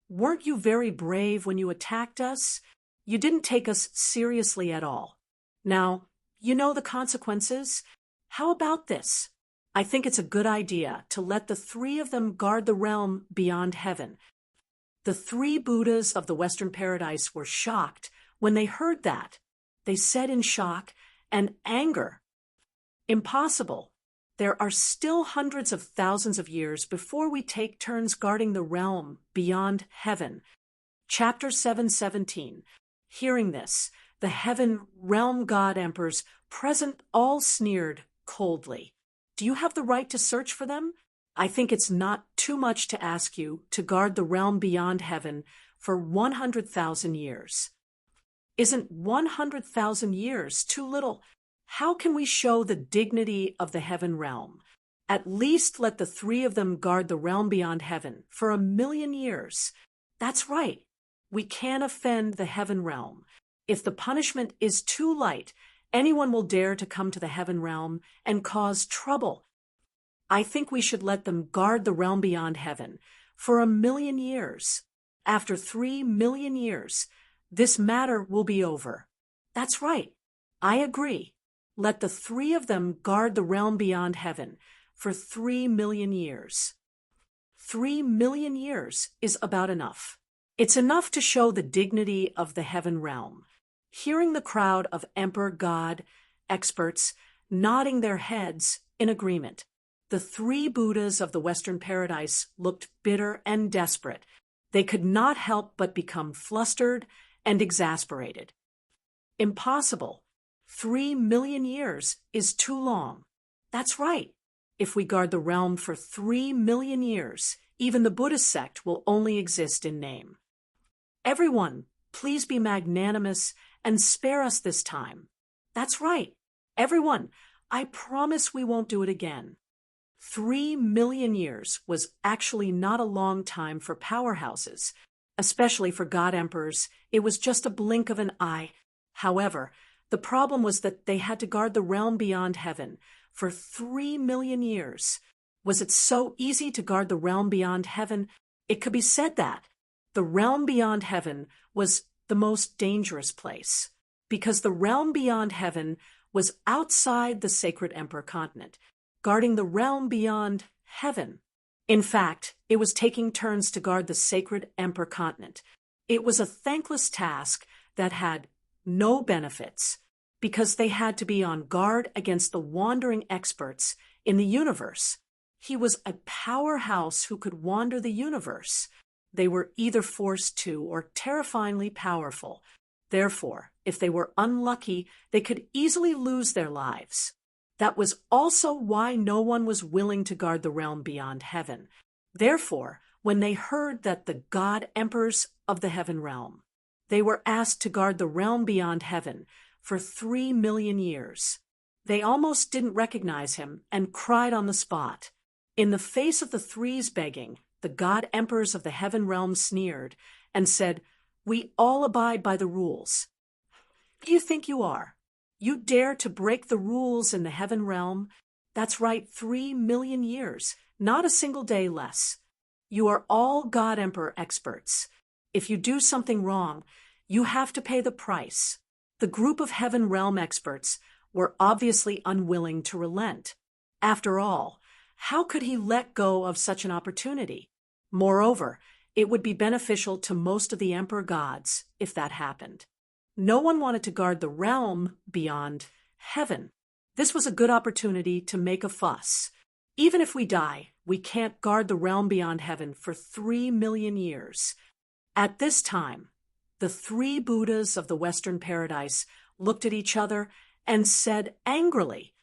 S1: Weren't you very brave when you attacked us? You didn't take us seriously at all. Now, you know the consequences. How about this? I think it's a good idea to let the 3 of them guard the realm beyond heaven. The 3 Buddhas of the Western Paradise were shocked when they heard that. They said in shock and anger, "Impossible. There are still hundreds of thousands of years before we take turns guarding the realm beyond heaven." Chapter 7:17. Hearing this, the heaven realm god emperors present all sneered coldly. Do you have the right to search for them? I think it's not too much to ask you to guard the realm beyond heaven for 100,000 years. Isn't 100,000 years too little? How can we show the dignity of the heaven realm? At least let the 3 of them guard the realm beyond heaven for 1,000,000 years. That's right. We can't offend the heaven realm. If the punishment is too light, anyone will dare to come to the heaven realm and cause trouble. I think we should let them guard the realm beyond heaven for 1,000,000 years. After 3,000,000 years, this matter will be over. That's right. I agree. Let the 3 of them guard the realm beyond heaven for 3,000,000 years. 3,000,000 years is about enough. It's enough to show the dignity of the heaven realm. Hearing the crowd of emperor god experts nodding their heads in agreement, the 3 Buddhas of the Western Paradise looked bitter and desperate. They could not help but become flustered and exasperated. Impossible. 3,000,000 years is too long. That's right. If we guard the realm for 3,000,000 years, even the Buddhist sect will only exist in name. Everyone, please be magnanimous and spare us this time. That's right. Everyone, I promise we won't do it again. 3,000,000 years was actually not a long time for powerhouses, especially for god emperors. It was just a blink of an eye. However, the problem was that they had to guard the realm beyond heaven for 3,000,000 years. Was it so easy to guard the realm beyond heaven? It could be said that the realm beyond heaven was the most dangerous place, because the realm beyond heaven was outside the sacred emperor continent, guarding the realm beyond heaven. In fact, it was taking turns to guard the sacred emperor continent. It was a thankless task that had no benefits, because they had to be on guard against the wandering experts in the universe. He was a powerhouse who could wander the universe. They were either forced to or terrifyingly powerful. Therefore, if they were unlucky, they could easily lose their lives. That was also why no one was willing to guard the realm beyond heaven. Therefore, when they heard that the god emperors of the heaven realm, they were asked to guard the realm beyond heaven for 3,000,000 years. They almost didn't recognize him and cried on the spot. In the face of the 3's begging, the god emperors of the heaven realm sneered and said, "We all abide by the rules." Who do you think you are? You dare to break the rules in the heaven realm? That's right, 3,000,000 years, not a single day less. You are all god emperor experts. If you do something wrong, you have to pay the price. The group of heaven realm experts were obviously unwilling to relent. After all, how could he let go of such an opportunity? Moreover, it would be beneficial to most of the emperor gods if that happened. No one wanted to guard the realm beyond heaven. This was a good opportunity to make a fuss. Even if we die, we can't guard the realm beyond heaven for 3,000,000 years. At this time, the 3 Buddhas of the Western Paradise looked at each other and said angrily,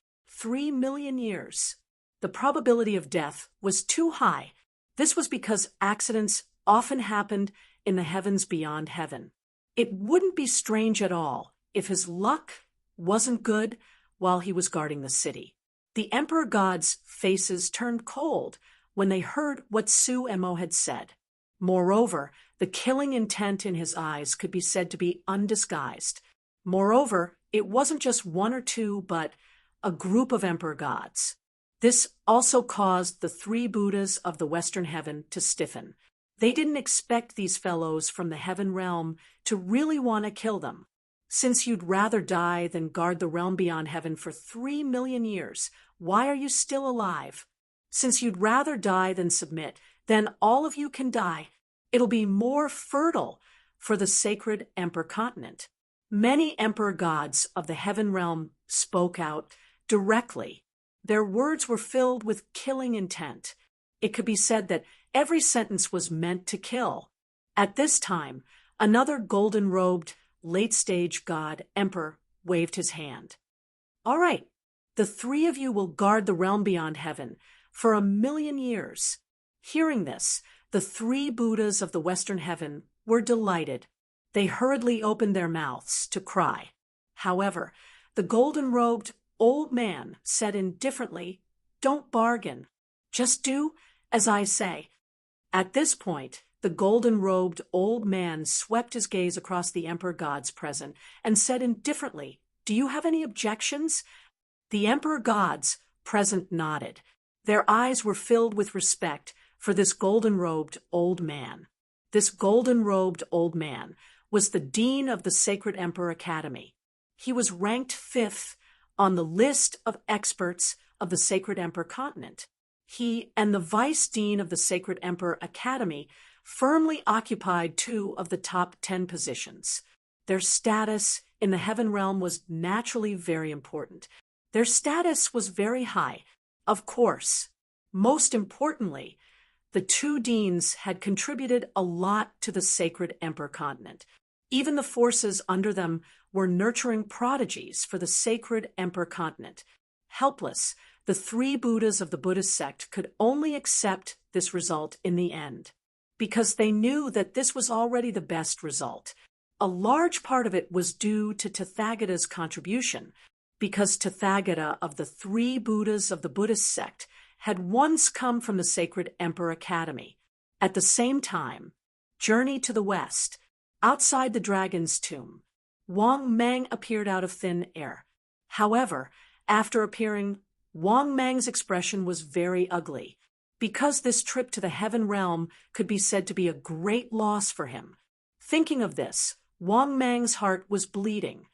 S1: 3 million years. The probability of death was too high. This was because accidents often happened in the heavens beyond heaven. It wouldn't be strange at all if his luck wasn't good while he was guarding the city. The Emperor God's faces turned cold when they heard what Su-Mo had said. Moreover, the killing intent in his eyes could be said to be undisguised. Moreover, it wasn't just one or two, but a group of Emperor Gods. This also caused the 3 Buddhas of the Western Heaven to stiffen. They didn't expect these fellows from the heaven realm to really want to kill them. Since you'd rather die than guard the realm beyond heaven for 3 million years, why are you still alive? Since you'd rather die than submit, then all of you can die. It'll be more fertile for the sacred Emperor continent. Many Emperor Gods of the heaven realm spoke out directly. Their words were filled with killing intent. It could be said that every sentence was meant to kill. At this time, another golden-robed, late-stage god, Emperor, waved his hand. All right, the 3 of you will guard the realm beyond heaven for 1 million years. Hearing this, the 3 Buddhas of the Western Heaven were delighted. They hurriedly opened their mouths to cry. However, the golden-robed old man said indifferently, "Don't bargain. Just do as I say." At this point, the golden-robed old man swept his gaze across the Emperor Gods present and said indifferently, "Do you have any objections?" The Emperor Gods present nodded. Their eyes were filled with respect for this golden-robed old man. This golden-robed old man was the dean of the Sacred Emperor Academy. He was ranked 5th on the list of experts of the Sacred Emperor continent. He and the vice dean of the Sacred Emperor Academy firmly occupied 2 of the top 10 positions. Their status in the heaven realm was naturally very important. Their status was very high, of course. Most importantly, the 2 deans had contributed a lot to the Sacred Emperor continent. Even the forces under them were nurturing prodigies for the Sacred Emperor continent. Helpless, the 3 Buddhas of the Buddhist sect could only accept this result in the end, because they knew that this was already the best result. A large part of it was due to Tathagata's contribution, because Tathagata of the 3 Buddhas of the Buddhist sect had once come from the Sacred Emperor Academy. At the same time, journey to the west, outside the dragon's tomb, Wang Mang appeared out of thin air. However, after appearing, Wang Mang's expression was very ugly, because this trip to the heaven realm could be said to be a great loss for him. Thinking of this, Wang Mang's heart was bleeding,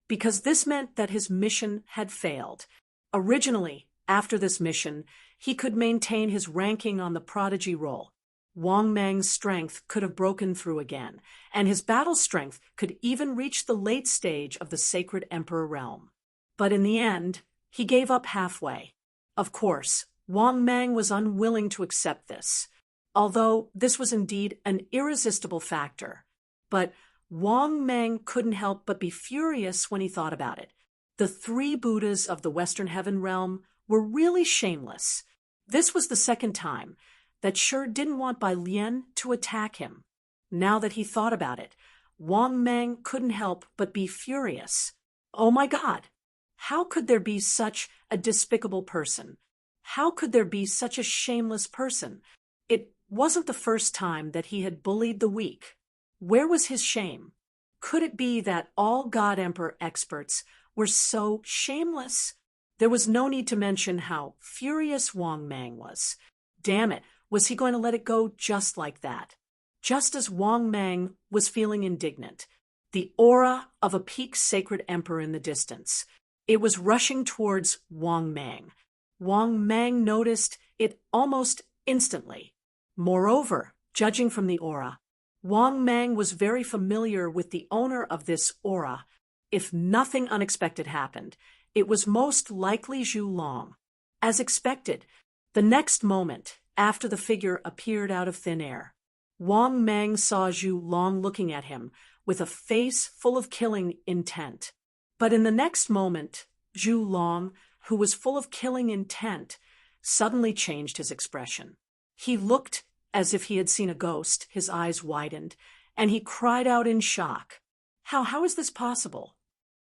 S1: because this meant that his mission had failed. Originally, after this mission, he could maintain his ranking on the prodigy roll. Wang Mang's strength could have broken through again, and his battle strength could even reach the late stage of the Sacred Emperor realm. But in the end, he gave up halfway. Of course, Wang Mang was unwilling to accept this, although this was indeed an irresistible factor. But Wang Mang couldn't help but be furious when he thought about it. The 3 Buddhas of the Western Heaven realm were really shameless. This was the second time that Shi didn't want Bai Lian to attack him. Now that he thought about it, Wang Mang couldn't help but be furious. Oh my God! How could there be such a despicable person? How could there be such a shameless person? It wasn't the first time that he had bullied the weak. Where was his shame? Could it be that all God Emperor experts were so shameless? There was no need to mention how furious Wang Mang was. Damn it, was he going to let it go just like that? Just as Wang Mang was feeling indignant, the aura of a peak sacred emperor in the distance, it was rushing towards Wang Mang. Wang Mang noticed it almost instantly. Moreover, judging from the aura, Wang Mang was very familiar with the owner of this aura. If nothing unexpected happened, it was most likely Zhu Long. As expected, the next moment, after the figure appeared out of thin air, Wang Mang saw Zhu Long looking at him with a face full of killing intent. But in the next moment, Zhu Long, who was full of killing intent, suddenly changed his expression. He looked as if he had seen a ghost, his eyes widened, and he cried out in shock. How is this possible?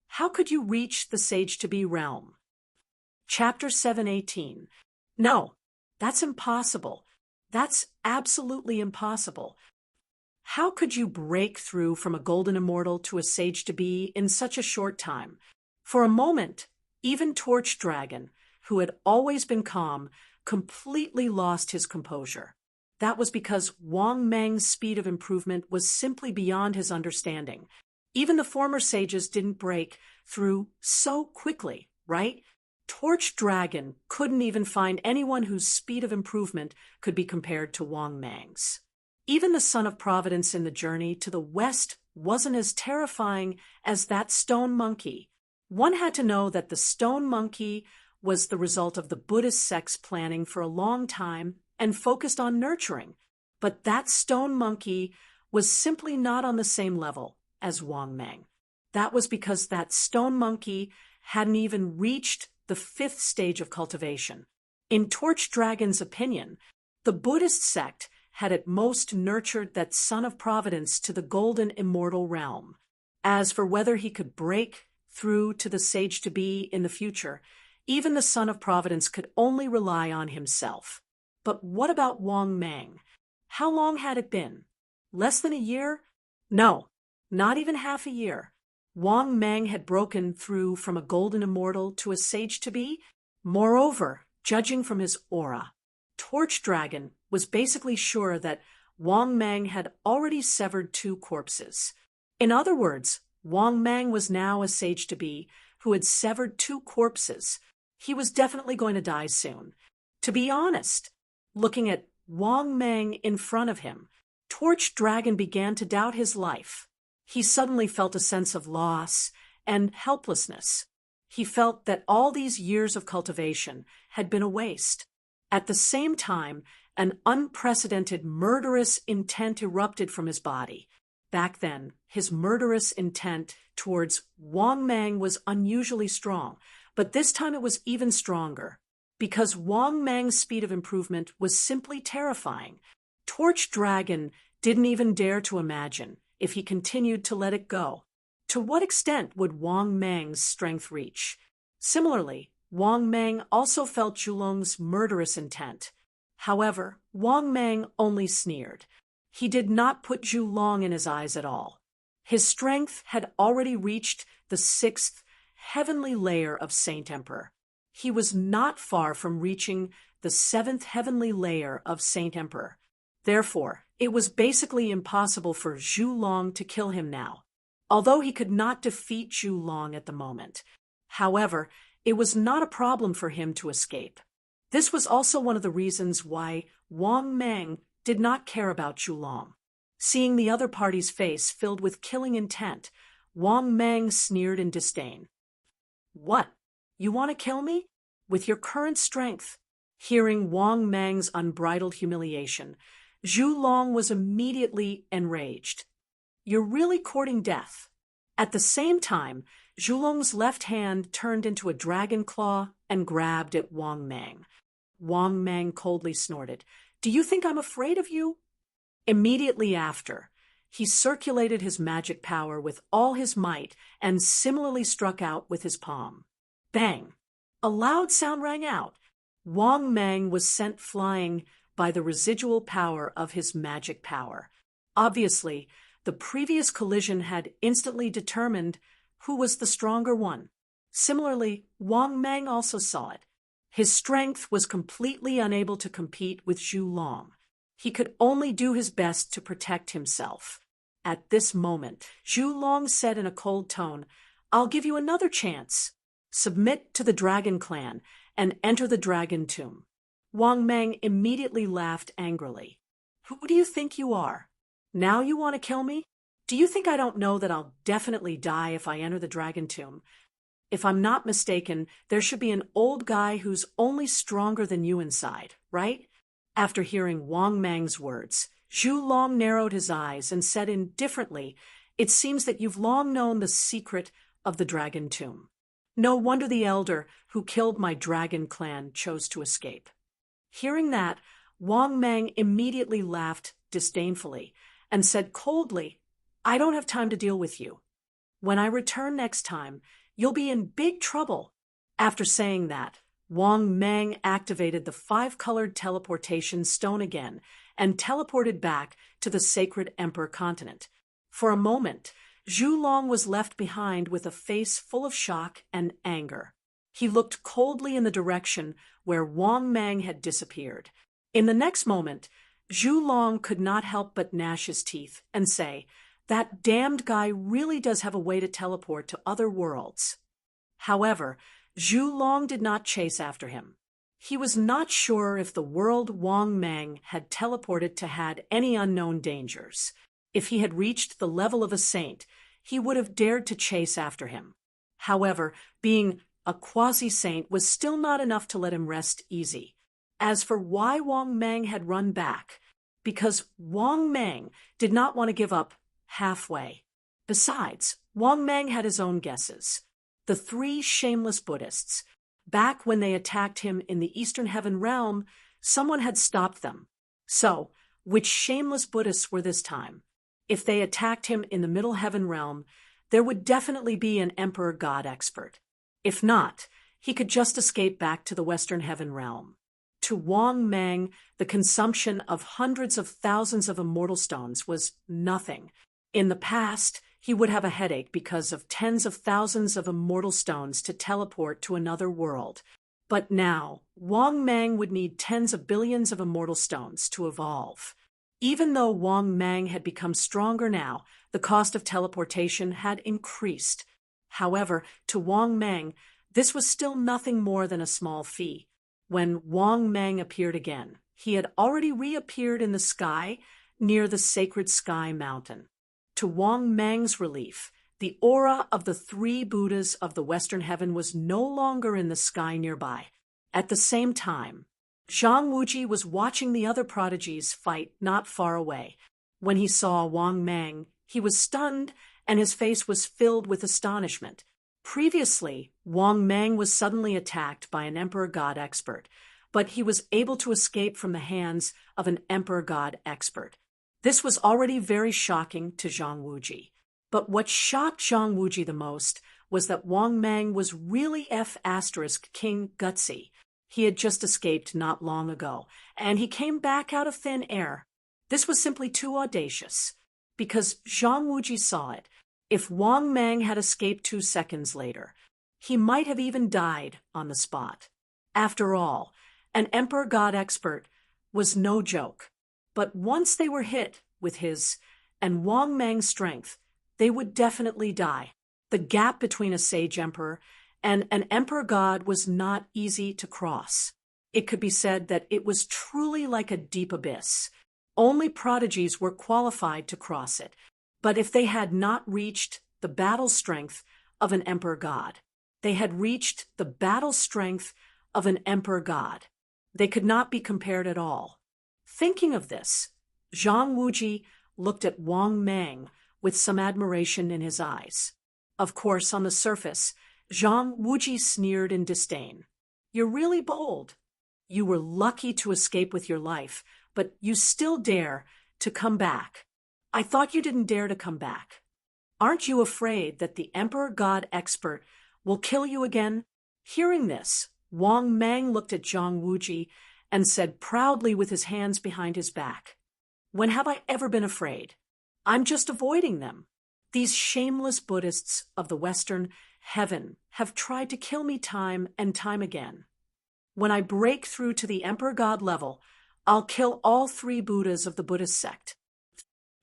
S1: How could you reach the sage-to-be realm? Chapter 7:18. No, that's impossible. That's absolutely impossible. How could you break through from a golden immortal to a sage-to-be in such a short time? For a moment, even Torch Dragon, who had always been calm, completely lost his composure. That was because Wang Meng's speed of improvement was simply beyond his understanding. Even the former sages didn't break through so quickly, right? Torch Dragon couldn't even find anyone whose speed of improvement could be compared to Wang Meng's. Even the Son of Providence in the journey to the west wasn't as terrifying as that stone monkey. One had to know that the stone monkey was the result of the Buddhist sect's planning for a long time and focused on nurturing. But that stone monkey was simply not on the same level as Wang Meng. That was because that stone monkey hadn't even reached the 5th stage of cultivation. In Torch Dragon's opinion, the Buddhist sect had at most nurtured that Son of Providence to the golden immortal realm. As for whether he could break through to the sage-to-be in the future, even the Son of Providence could only rely on himself. But what about Wang Meng? How long had it been? Less than a year? No, not even half a year. Wang Meng had broken through from a golden immortal to a sage-to-be. Moreover, judging from his aura, Torch Dragon was basically sure that Wang Meng had already severed 2 corpses. In other words, Wang Meng was now a sage-to-be who had severed 2 corpses. He was definitely going to die soon. To be honest, looking at Wang Meng in front of him, Torch Dragon began to doubt his life. He suddenly felt a sense of loss and helplessness. He felt that all these years of cultivation had been a waste. At the same time, an unprecedented murderous intent erupted from his body. Back then, his murderous intent towards Wang Meng was unusually strong, but this time it was even stronger. Because Wang Meng's speed of improvement was simply terrifying, Torch Dragon didn't even dare to imagine if he continued to let it go. To what extent would Wang Meng's strength reach? Similarly, Wang Meng also felt Zhulong's murderous intent. However, Wang Meng only sneered. He did not put Zhulong in his eyes at all. His strength had already reached the 6th heavenly layer of Saint Emperor. He was not far from reaching the 7th heavenly layer of Saint Emperor. Therefore, it was basically impossible for Zhulong to kill him now, although he could not defeat Zhulong at the moment. However, it was not a problem for him to escape. This was also one of the reasons why Wang Meng did not care about Zhulong. Seeing the other party's face filled with killing intent, Wang Meng sneered in disdain. "What? You want to kill me? With your current strength?" Hearing Wang Meng's unbridled humiliation, Zhulong was immediately enraged. "You're really courting death." At the same time, Zhulong's left hand turned into a dragon claw and grabbed at Wang Meng. Wang Meng coldly snorted, "Do you think I'm afraid of you?" Immediately after, he circulated his magic power with all his might and similarly struck out with his palm. Bang! A loud sound rang out. Wang Meng was sent flying by the residual power of his magic power. Obviously, the previous collision had instantly determined who was the stronger one. Similarly, Wang Meng also saw it. His strength was completely unable to compete with Zhulong. He could only do his best to protect himself. At this moment, Zhulong said in a cold tone, "I'll give you another chance. Submit to the Dragon Clan and enter the Dragon Tomb." Wang Meng immediately laughed angrily. "Who do you think you are? Now you want to kill me? Do you think I don't know that I'll definitely die if I enter the Dragon Tomb? If I'm not mistaken, there should be an old guy who's only stronger than you inside, right?" After hearing Wang Meng's words, Zhulong narrowed his eyes and said indifferently, "It seems that you've long known the secret of the Dragon Tomb." No wonder the elder who killed my dragon clan chose to escape. Hearing that, Wang Mang immediately laughed disdainfully and said coldly, I don't have time to deal with you. When I return next time, you'll be in big trouble. After saying that, Wang Mang activated the 5-colored teleportation stone again and teleported back to the sacred Emperor continent. For a moment, Zhu Long was left behind with a face full of shock and anger. He looked coldly in the direction where Wang Mang had disappeared. In the next moment, Zhu Long could not help but gnash his teeth and say, that damned guy really does have a way to teleport to other worlds. However, Zhu Long did not chase after him. He was not sure if the world Wang Mang had teleported to had any unknown dangers. If he had reached the level of a saint, he would have dared to chase after him. However, being a quasi-saint was still not enough to let him rest easy. As for why Wang Mang had run back, because Wang Mang did not want to give up halfway. Besides, Wang Mang had his own guesses. The 3 shameless Buddhists, back when they attacked him in the Eastern Heaven realm, someone had stopped them. So, which shameless Buddhists were this time? If they attacked him in the Middle Heaven realm, there would definitely be an Emperor God expert. If not, he could just escape back to the Western Heaven realm. To Wang Mang, the consumption of hundreds of thousands of immortal stones was nothing. In the past, he would have a headache because of tens of thousands of immortal stones to teleport to another world. But now, Wang Mang would need tens of billions of immortal stones to evolve. Even though Wang Mang had become stronger now, the cost of teleportation had increased. However, to Wang Mang, this was still nothing more than a small fee. When Wang Mang appeared again, he had already reappeared in the sky near the sacred Sky Mountain. To Wang Mang's relief, the aura of the 3 Buddhas of the Western Heaven was no longer in the sky nearby. At the same time, Zhang Wuji was watching the other prodigies fight not far away. When he saw Wang Mang, he was stunned and his face was filled with astonishment. Previously, Wang Mang was suddenly attacked by an Emperor God expert, but he was able to escape from the hands of an Emperor God expert. This was already very shocking to Zhang Wuji. But what shocked Zhang Wuji the most was that Wang Mang was really F*King Gutsy. He had just escaped not long ago, and he came back out of thin air. This was simply too audacious. Because Zhang Wuji saw it, if Wang Mang had escaped 2 seconds later, he might have even died on the spot. After all, an Emperor God expert was no joke. But once they were hit with his and Wang Mang's strength, they would definitely die. The gap between a sage emperor and an emperor god was not easy to cross. It could be said that it was truly like a deep abyss. Only prodigies were qualified to cross it, but if they had not reached the battle strength of an emperor god, they had reached the battle strength of an emperor god. They could not be compared at all. Thinking of this, Zhang Wuji looked at Wang Mang with some admiration in his eyes. Of course, on the surface, Zhang Wuji sneered in disdain. You're really bold. You were lucky to escape with your life, but you still dare to come back. I thought you didn't dare to come back. Aren't you afraid that the Emperor God expert will kill you again? Hearing this, Wang Mang looked at Zhang Wuji and said proudly with his hands behind his back, "When have I ever been afraid? I'm just avoiding them. These shameless Buddhists of the Western Heaven have tried to kill me time and time again. When I break through to the Emperor God level, I'll kill all 3 Buddhas of the Buddhist sect."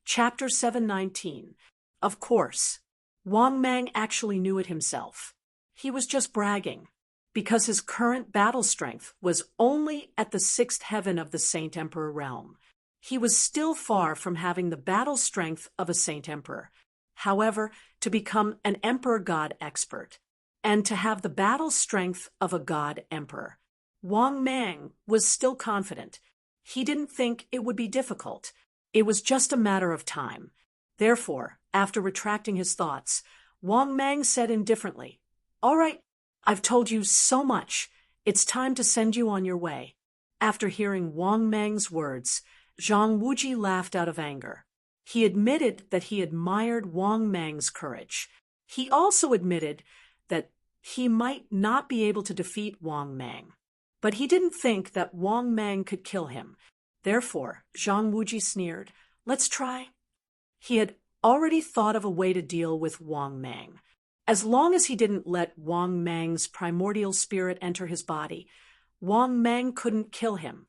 S1: Chapter 719. Of course, Wang Mang actually knew it himself. He was just bragging, because his current battle strength was only at the 6th heaven of the Saint Emperor realm. He was still far from having the battle strength of a Saint Emperor. However, to become an Emperor God expert, and to have the battle strength of a God Emperor, Wang Mang was still confident. He didn't think it would be difficult. It was just a matter of time. Therefore, after retracting his thoughts, Wang Mang said indifferently, "All right, I've told you so much. It's time to send you on your way." After hearing Wang Meng's words, Zhang Wuji laughed out of anger. He admitted that he admired Wang Meng's courage. He also admitted that he might not be able to defeat Wang Meng. But he didn't think that Wang Meng could kill him. Therefore, Zhang Wuji sneered, "Let's try." He had already thought of a way to deal with Wang Meng. As long as he didn't let Wang Meng's primordial spirit enter his body, Wang Meng couldn't kill him.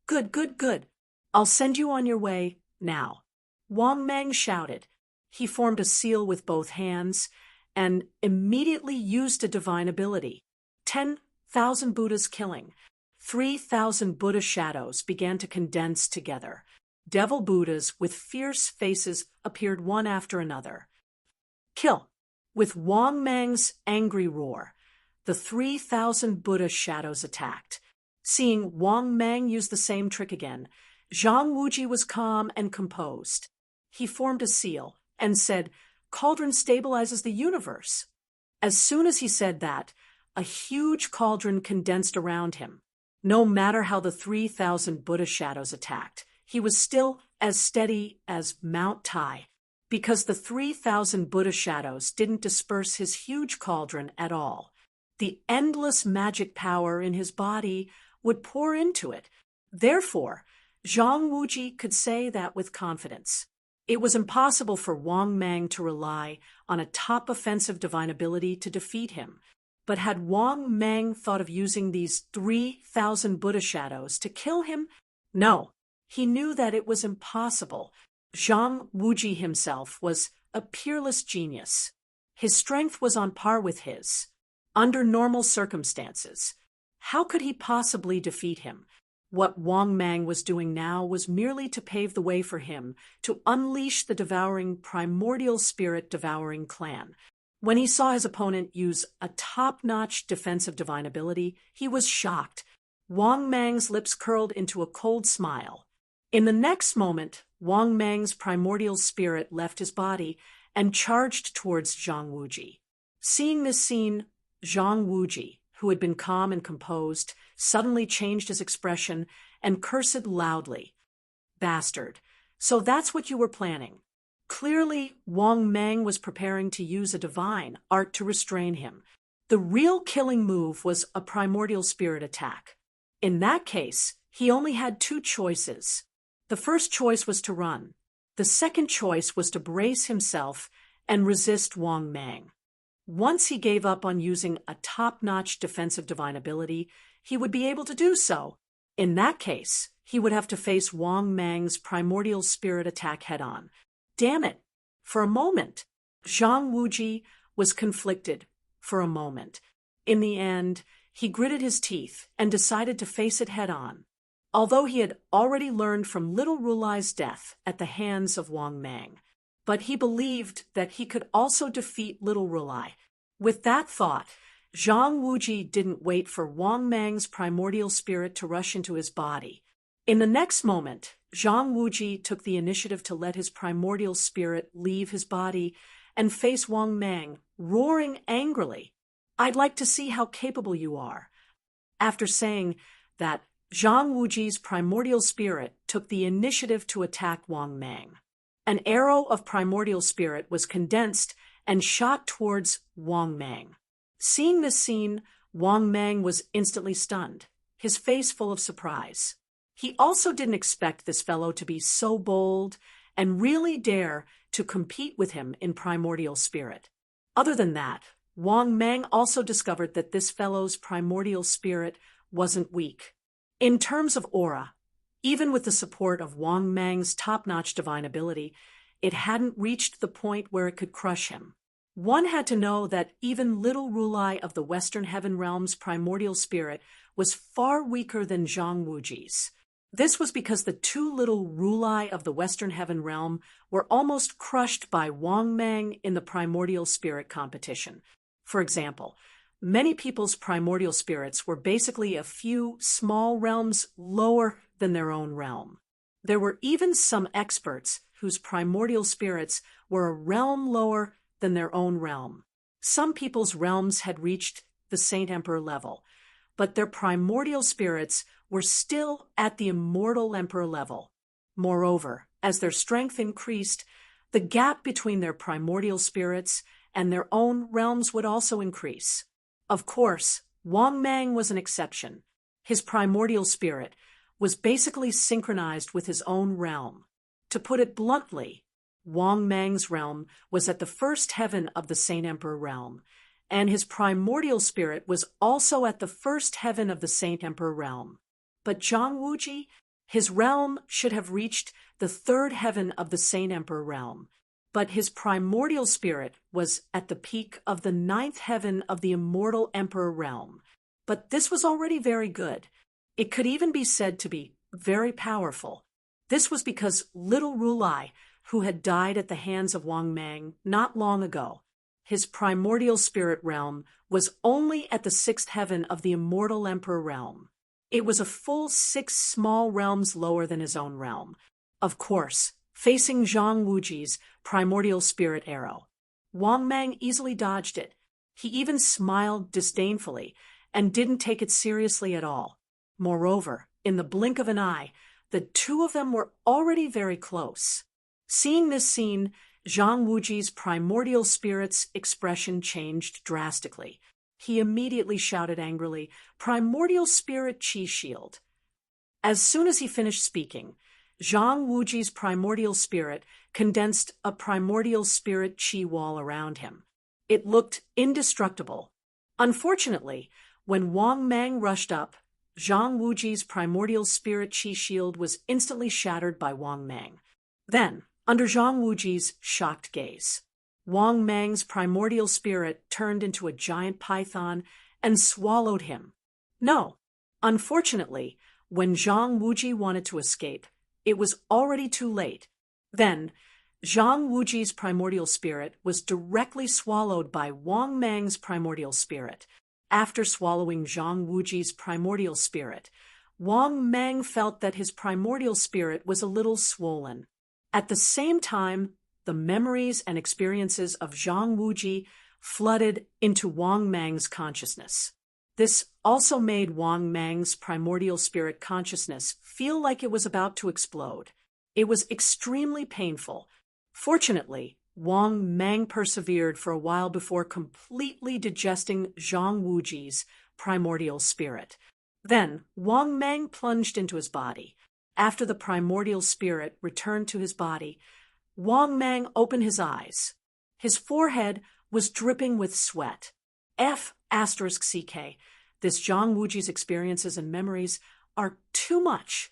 S1: "Good, good, good. I'll send you on your way now." Wang Meng shouted. He formed a seal with both hands and immediately used a divine ability. 10,000 Buddhas killing. 3,000 Buddha shadows began to condense together. Devil Buddhas with fierce faces appeared one after another. Kill! With Wang Meng's angry roar, the 3,000 Buddha shadows attacked. Seeing Wang Meng use the same trick again, Zhang Wuji was calm and composed. He formed a seal and said, "Cauldron stabilizes the universe." As soon as he said that, a huge cauldron condensed around him. No matter how the 3,000 Buddha shadows attacked, he was still as steady as Mount Tai, because the 3,000 Buddha shadows didn't disperse his huge cauldron at all. The endless magic power in his body would pour into it. Therefore, Zhang Wuji could say that with confidence. It was impossible for Wang Meng to rely on a top offensive divine ability to defeat him. But had Wang Meng thought of using these 3,000 Buddha shadows to kill him? No, he knew that it was impossible. Zhang Wuji himself was a peerless genius. His strength was on par with his. Under normal circumstances, how could he possibly defeat him? What Wang Meng was doing now was merely to pave the way for him to unleash the devouring primordial spirit devouring clan. When he saw his opponent use a top-notch defensive divine ability, he was shocked. Wang Meng's lips curled into a cold smile. In the next moment, Wang Meng's primordial spirit left his body and charged towards Zhang Wuji. Seeing this scene, Zhang Wuji, who had been calm and composed, suddenly changed his expression and cursed loudly. "Bastard. So that's what you were planning." Clearly, Wang Meng was preparing to use a divine art to restrain him. The real killing move was a primordial spirit attack. In that case, he only had two choices. The first choice was to run. The second choice was to brace himself and resist Wang Meng. Once he gave up on using a top-notch defensive divine ability, he would be able to do so. In that case, he would have to face Wang Meng's primordial spirit attack head-on. Damn it! For a moment, Zhang Wuji was conflicted for a moment. In the end, he gritted his teeth and decided to face it head-on. Although he had already learned from little Rulai's death at the hands of Wang Meng, but he believed that he could also defeat little Rulai. With that thought, Zhang Wuji didn't wait for Wang Meng's primordial spirit to rush into his body. In the next moment, Zhang Wuji took the initiative to let his primordial spirit leave his body and face Wang Meng, roaring angrily, "I'd like to see how capable you are." After saying that, Zhang Wuji's primordial spirit took the initiative to attack Wang Meng. An arrow of primordial spirit was condensed and shot towards Wang Meng. Seeing this scene, Wang Meng was instantly stunned, his face full of surprise. He also didn't expect this fellow to be so bold and really dare to compete with him in primordial spirit. Other than that, Wang Meng also discovered that this fellow's primordial spirit wasn't weak. In terms of aura, even with the support of Wang Meng's top-notch divine ability, it hadn't reached the point where it could crush him. One had to know that even little Rulai of the Western Heaven Realm's primordial spirit was far weaker than Zhang Wuji's. This was because the two little Rulai of the Western Heaven Realm were almost crushed by Wang Meng in the primordial spirit competition. For example, many people's primordial spirits were basically a few small realms lower than their own realm. There were even some experts whose primordial spirits were a realm lower than their own realm. Some people's realms had reached the Saint Emperor level, but their primordial spirits were still at the immortal Emperor level. Moreover, as their strength increased, the gap between their primordial spirits and their own realms would also increase. Of course, Wang Mang was an exception. His primordial spirit was basically synchronized with his own realm. To put it bluntly, Wang Mang's realm was at the first heaven of the Saint Emperor realm, and his primordial spirit was also at the first heaven of the Saint Emperor realm. But Zhang Wuji, his realm should have reached the third heaven of the Saint Emperor realm, but his primordial spirit was at the peak of the ninth heaven of the immortal Emperor realm. But this was already very good. It could even be said to be very powerful. This was because little Rulai, who had died at the hands of Wang Mang not long ago, his primordial spirit realm was only at the sixth heaven of the immortal Emperor realm. It was a full 6 small realms lower than his own realm. Of course, facing Zhang Wuji's primordial spirit arrow, Wang Mang easily dodged it. He even smiled disdainfully and didn't take it seriously at all. Moreover, in the blink of an eye, the two of them were already very close. Seeing this scene, Zhang Wuji's primordial spirit's expression changed drastically. He immediately shouted angrily, "Primordial Spirit Qi Shield." As soon as he finished speaking, Zhang Wuji's primordial spirit condensed a primordial spirit Qi wall around him. It looked indestructible. Unfortunately, when Wang Mang rushed up, Zhang Wuji's primordial spirit Qi shield was instantly shattered by Wang Mang. Then, under Zhang Wuji's shocked gaze, Wang Mang's primordial spirit turned into a giant python and swallowed him. No, unfortunately, when Zhang Wuji wanted to escape, it was already too late. Then, Zhang Wuji's primordial spirit was directly swallowed by Wang Mang's primordial spirit. After swallowing Zhang Wuji's primordial spirit, Wang Mang felt that his primordial spirit was a little swollen. At the same time, the memories and experiences of Zhang Wuji flooded into Wang Mang's consciousness. This also made Wang Mang's primordial spirit consciousness feel like it was about to explode. It was extremely painful. Fortunately, Wang Mang persevered for a while before completely digesting Zhang Wuji's primordial spirit. Then, Wang Mang plunged into his body. After the primordial spirit returned to his body, Wang Mang opened his eyes. His forehead was dripping with sweat. F***CK. This Zhang Wuji's experiences and memories are too much.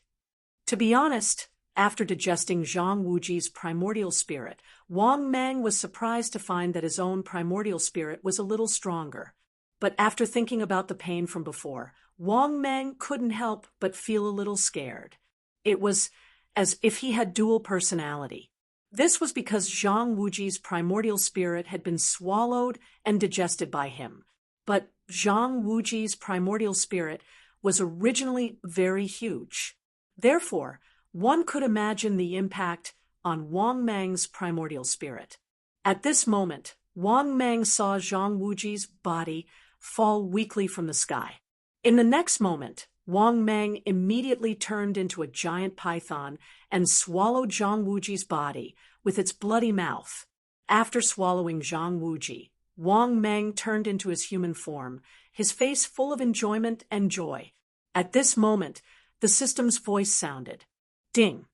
S1: To be honest, after digesting Zhang Wuji's primordial spirit, Wang Mang was surprised to find that his own primordial spirit was a little stronger. But after thinking about the pain from before, Wang Mang couldn't help but feel a little scared. It was as if he had dual personality. This was because Zhang Wuji's primordial spirit had been swallowed and digested by him. But Zhang Wuji's primordial spirit was originally very huge. Therefore, one could imagine the impact on Wang Mang's primordial spirit. At this moment, Wang Mang saw Zhang Wuji's body fall weakly from the sky. In the next moment, Wang Mang immediately turned into a giant python and swallowed Zhang Wuji's body with its bloody mouth. After swallowing Zhang Wuji, Wang Mang turned into his human form, his face full of enjoyment and joy. At this moment, the system's voice sounded. Ding!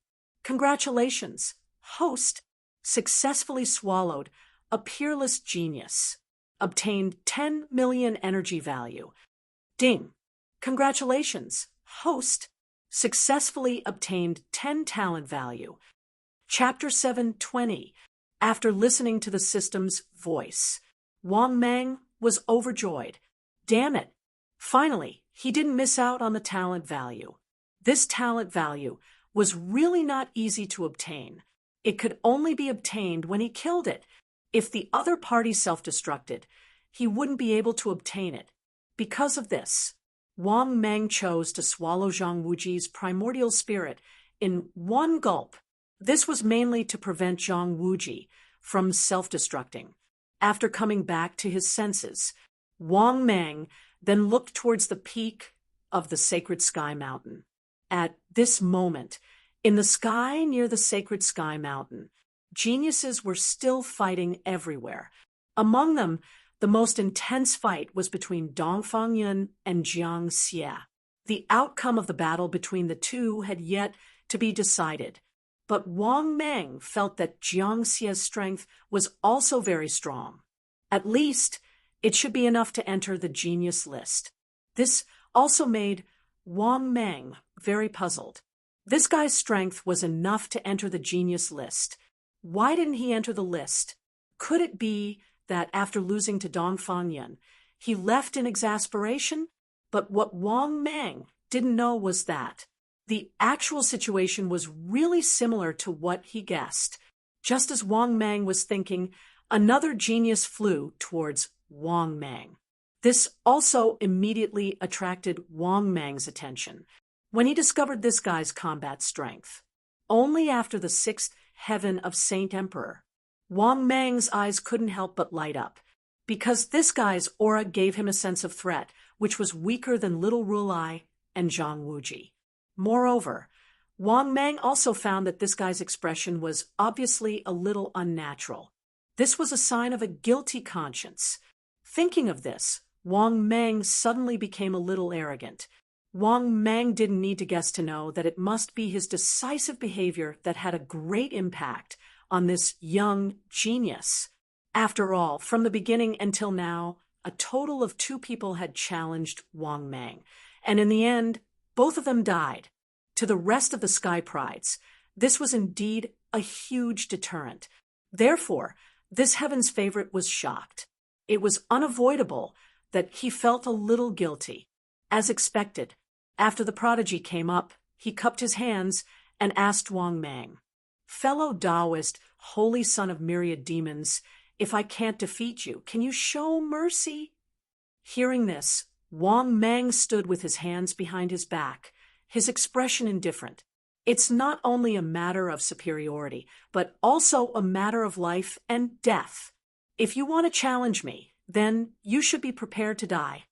S1: Congratulations! Host successfully swallowed a peerless genius. Obtained 10 million energy value. Ding! Congratulations! Host successfully obtained 10 talent value. Chapter 720. After listening to the system's voice, Wang Mang was overjoyed. Damn it! Finally, he didn't miss out on the talent value. This talent value was really not easy to obtain. It could only be obtained when he killed it. If the other party self-destructed, he wouldn't be able to obtain it. Because of this, Wang Mang chose to swallow Zhang Wuji's primordial spirit in one gulp. This was mainly to prevent Zhang Wuji from self-destructing. After coming back to his senses, Wang Mang then looked towards the peak of the sacred sky mountain. At this moment, in the sky near the sacred sky mountain, geniuses were still fighting everywhere. Among them, the most intense fight was between Dong Fangyun and Jiang Xie. The outcome of the battle between the two had yet to be decided, but Wang Mang felt that Jiang Xie's strength was also very strong. At least, it should be enough to enter the genius list. This also made Wang Mang very puzzled. This guy's strength was enough to enter the genius list. Why didn't he enter the list? Could it be that after losing to Dong Fangyun, he left in exasperation? But what Wang Mang didn't know was that the actual situation was really similar to what he guessed. Just as Wang Mang was thinking, another genius flew towards Wang Mang. This also immediately attracted Wang Mang's attention when he discovered this guy's combat strength. Only after the sixth heaven of Saint Emperor, Wang Mang's eyes couldn't help but light up, because this guy's aura gave him a sense of threat which was weaker than Little Rulai and Zhang Wuji. Moreover, Wang Mang also found that this guy's expression was obviously a little unnatural. This was a sign of a guilty conscience. Thinking of this, Wang Mang suddenly became a little arrogant. Wang Mang didn't need to guess to know that it must be his decisive behavior that had a great impact on this young genius. After all, from the beginning until now, a total of 2 people had challenged Wang Mang, and in the end, both of them died. To the rest of the Sky Prides, this was indeed a huge deterrent. Therefore, this heaven's favorite was shocked. It was unavoidable that he felt a little guilty. As expected, after the prodigy came up, he cupped his hands and asked Wang Mang, "Fellow Taoist, holy son of myriad demons, if I can't defeat you, can you show mercy?" Hearing this, Wang Mang stood with his hands behind his back, his expression indifferent. It's not only a matter of superiority, but also a matter of life and death. If you want to challenge me, then you should be prepared to die.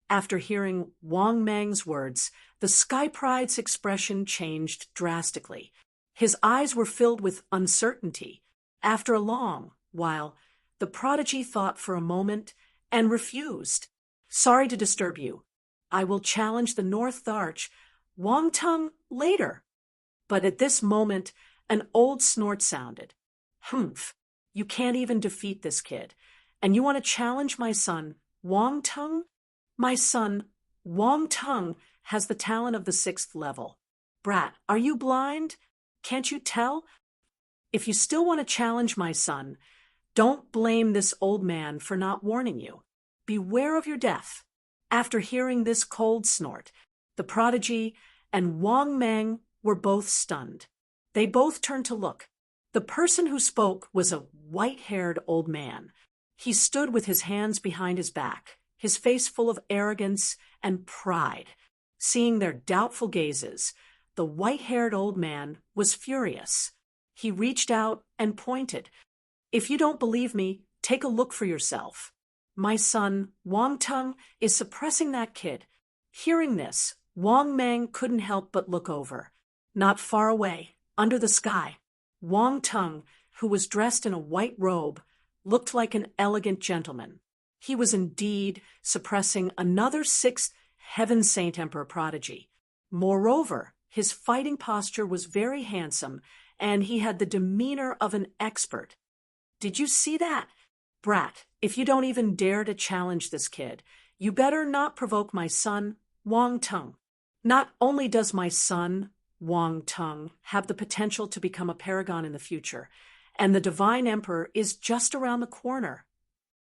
S1: After hearing Wang Mang's words, the Sky Pride's expression changed drastically. His eyes were filled with uncertainty. After a long while, the prodigy thought for a moment and refused. "Sorry to disturb you. I will challenge the North Arch Wang Tung later." But at this moment, an old snort sounded. "Humph, you can't even defeat this kid. And you want to challenge my son, Wang Tung? My son, Wang Tung, has the talent of the 6th level. Brat, are you blind? Can't you tell? If you still want to challenge my son, don't blame this old man for not warning you. Beware of your death." After hearing this cold snort, the prodigy and Wang Mang were both stunned. They both turned to look. The person who spoke was a white-haired old man. He stood with his hands behind his back, his face full of arrogance and pride. Seeing their doubtful gazes, the white-haired old man was furious. He reached out and pointed. "If you don't believe me, take a look for yourself. My son, Wang Tung, is suppressing that kid." Hearing this, Wang Mang couldn't help but look over. Not far away, under the sky, Wang Tung, who was dressed in a white robe, looked like an elegant gentleman. He was indeed suppressing another 6th Heaven Saint Emperor prodigy. Moreover, his fighting posture was very handsome, and he had the demeanor of an expert. "Did you see that? Brat, if you don't even dare to challenge this kid, you better not provoke my son, Wang Tung. Not only does my son, Wang Tung, have the potential to become a paragon in the future, and the Divine Emperor is just around the corner."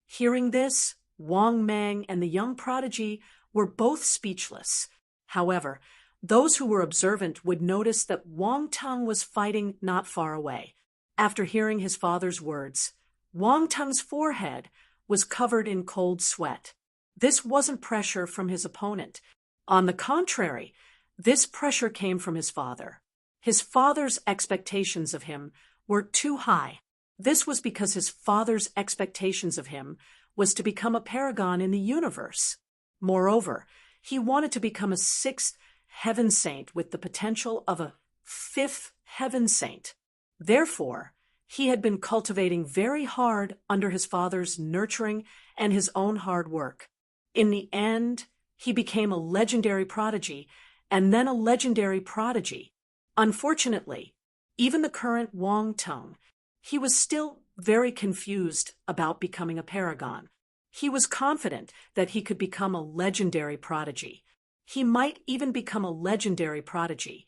S1: Hearing this, Wang Mang and the young prodigy were both speechless. However, those who were observant would notice that Wang Tung was fighting not far away. After hearing his father's words, Wang Tung's forehead was covered in cold sweat. This wasn't pressure from his opponent. On the contrary, this pressure came from his father. His father's expectations of him were too high. This was because his father's expectations of him was to become a paragon in the universe. Moreover, he wanted to become a sixth heaven saint with the potential of a fifth heaven saint. Therefore, he had been cultivating very hard under his father's nurturing and his own hard work. In the end, he became a legendary prodigy, and then a legendary prodigy. Unfortunately, even the current Wang Tung, he was still very confused about becoming a paragon. He was confident that he could become a legendary prodigy. He might even become a legendary prodigy.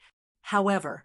S1: However,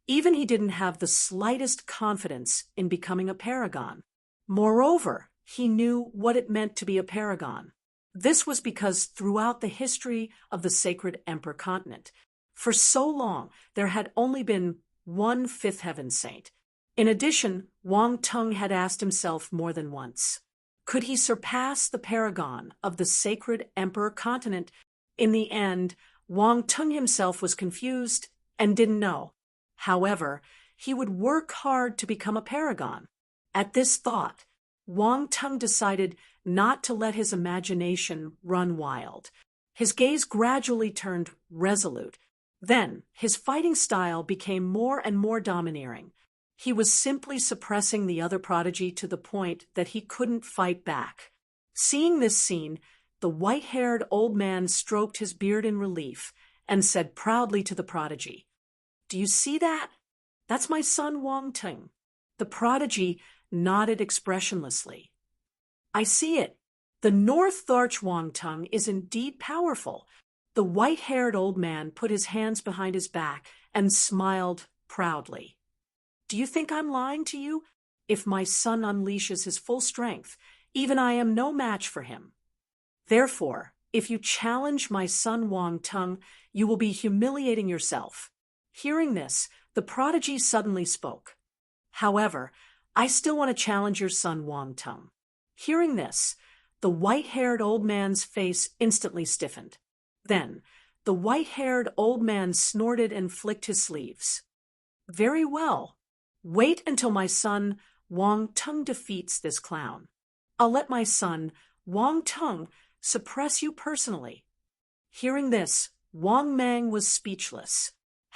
S1: even he didn't have the slightest confidence in becoming a paragon. Moreover, he knew what it meant to be a paragon. This was because throughout the history of the sacred Emperor continent, for so long there had only been one fifth heaven saint. In addition, Wang Tung had asked himself more than once, could he surpass the paragon of the sacred Emperor continent? In the end, Wang Tung himself was confused and didn't know. However, he would work hard to become a paragon. At this thought, Wang Tung decided not to let his imagination run wild. His gaze gradually turned resolute. Then, his fighting style became more and more domineering. He was simply suppressing the other prodigy to the point that he couldn't fight back. Seeing this scene, the white-haired old man stroked his beard in relief and said proudly to the prodigy, "Do you see that? That's my son Wang Tung." The prodigy nodded expressionlessly. "I see it. The North Arch Wang Tung is indeed powerful." The white-haired old man put his hands behind his back and smiled proudly. "Do you think I'm lying to you? If my son unleashes his full strength, even I am no match for him. Therefore, if you challenge my son Wang Tung, you will be humiliating yourself." Hearing this, the prodigy suddenly spoke. "However, I still want to challenge your son Wang Tung." Hearing this, the white-haired old man's face instantly stiffened. Then, the white-haired old man snorted and flicked his sleeves. "Very well. Wait until my son Wang Tung defeats this clown. I'll let my son Wang Tung suppress you personally." Hearing this, Wang Mang was speechless.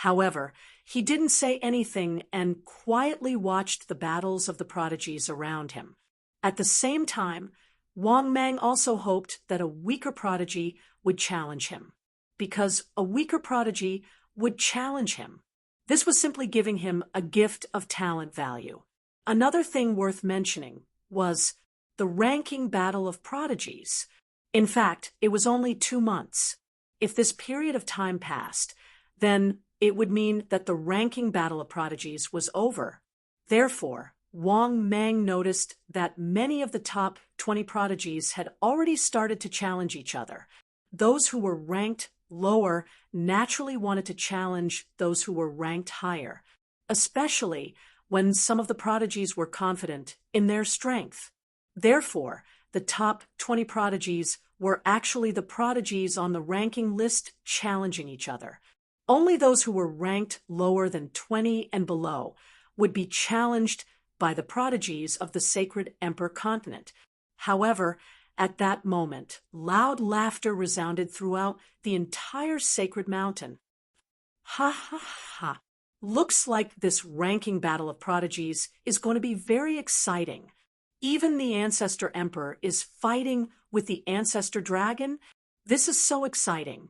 S1: However, he didn't say anything and quietly watched the battles of the prodigies around him. At the same time, Wang Mang also hoped that a weaker prodigy would challenge him, because a weaker prodigy would challenge him. This was simply giving him a gift of talent value. Another thing worth mentioning was the ranking battle of prodigies. In fact, it was only 2 months. If this period of time passed, then it would mean that the ranking battle of prodigies was over. Therefore, Wang Mang noticed that many of the top 20 prodigies had already started to challenge each other. Those who were ranked lower naturally wanted to challenge those who were ranked higher, especially when some of the prodigies were confident in their strength. Therefore, the top 20 prodigies were actually the prodigies on the ranking list challenging each other. Only those who were ranked lower than 20 and below would be challenged by the prodigies of the sacred Emperor continent. However, at that moment, loud laughter resounded throughout the entire sacred mountain. "Ha ha ha! Looks like this ranking battle of prodigies is going to be very exciting. Even the Ancestor Emperor is fighting with the Ancestor Dragon. This is so exciting."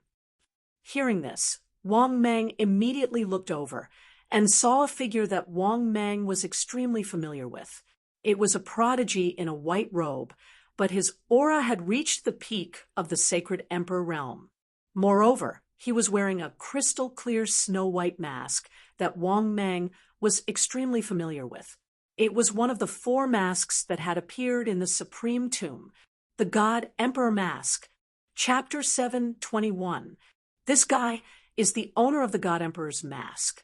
S1: Hearing this, Wang Mang immediately looked over and saw a figure that Wang Mang was extremely familiar with. It was a prodigy in a white robe, but his aura had reached the peak of the sacred Emperor realm. Moreover, he was wearing a crystal-clear snow-white mask that Wang Mang was extremely familiar with. It was one of the 4 masks that had appeared in the Supreme Tomb, the God Emperor Mask. Chapter 7:21. This guy is the owner of the God Emperor's mask.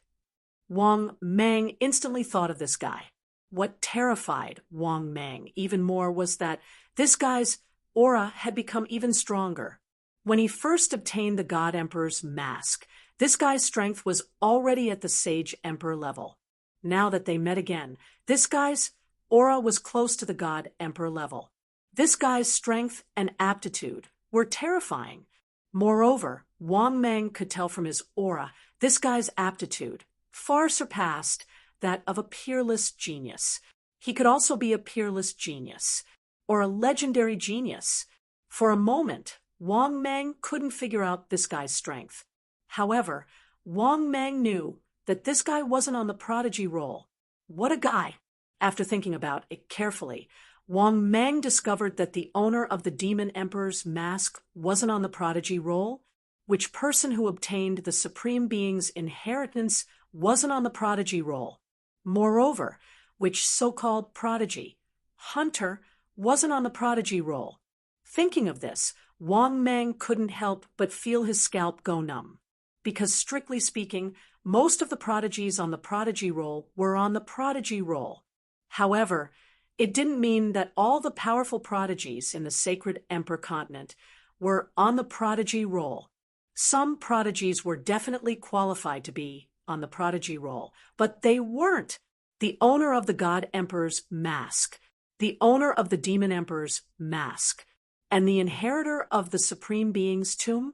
S1: Wang Mang instantly thought of this guy. What terrified Wang Mang even more was that this guy's aura had become even stronger. When he first obtained the God Emperor's mask, this guy's strength was already at the Sage Emperor level. Now that they met again, this guy's aura was close to the God Emperor level. This guy's strength and aptitude were terrifying. Moreover, Wang Meng could tell from his aura this guy's aptitude far surpassed that of a peerless genius. He could also be a peerless genius, or a legendary genius. For a moment, Wang Meng couldn't figure out this guy's strength. However, Wang Meng knew that this guy wasn't on the prodigy roll. What a guy! After thinking about it carefully, Wang Meng discovered that the owner of the Demon Emperor's mask wasn't on the prodigy roll, which person who obtained the Supreme Being's inheritance wasn't on the prodigy roll. Moreover, which so-called prodigy, hunter, wasn't on the prodigy roll. Thinking of this, Wang Meng couldn't help but feel his scalp go numb. Because strictly speaking, most of the prodigies on the prodigy roll were on the prodigy roll. However, it didn't mean that all the powerful prodigies in the Sacred Emperor continent were on the prodigy roll. Some prodigies were definitely qualified to be on the prodigy roll, but they weren't. The owner of the God Emperor's mask, the owner of the Demon Emperor's mask, and the inheritor of the Supreme Being's tomb.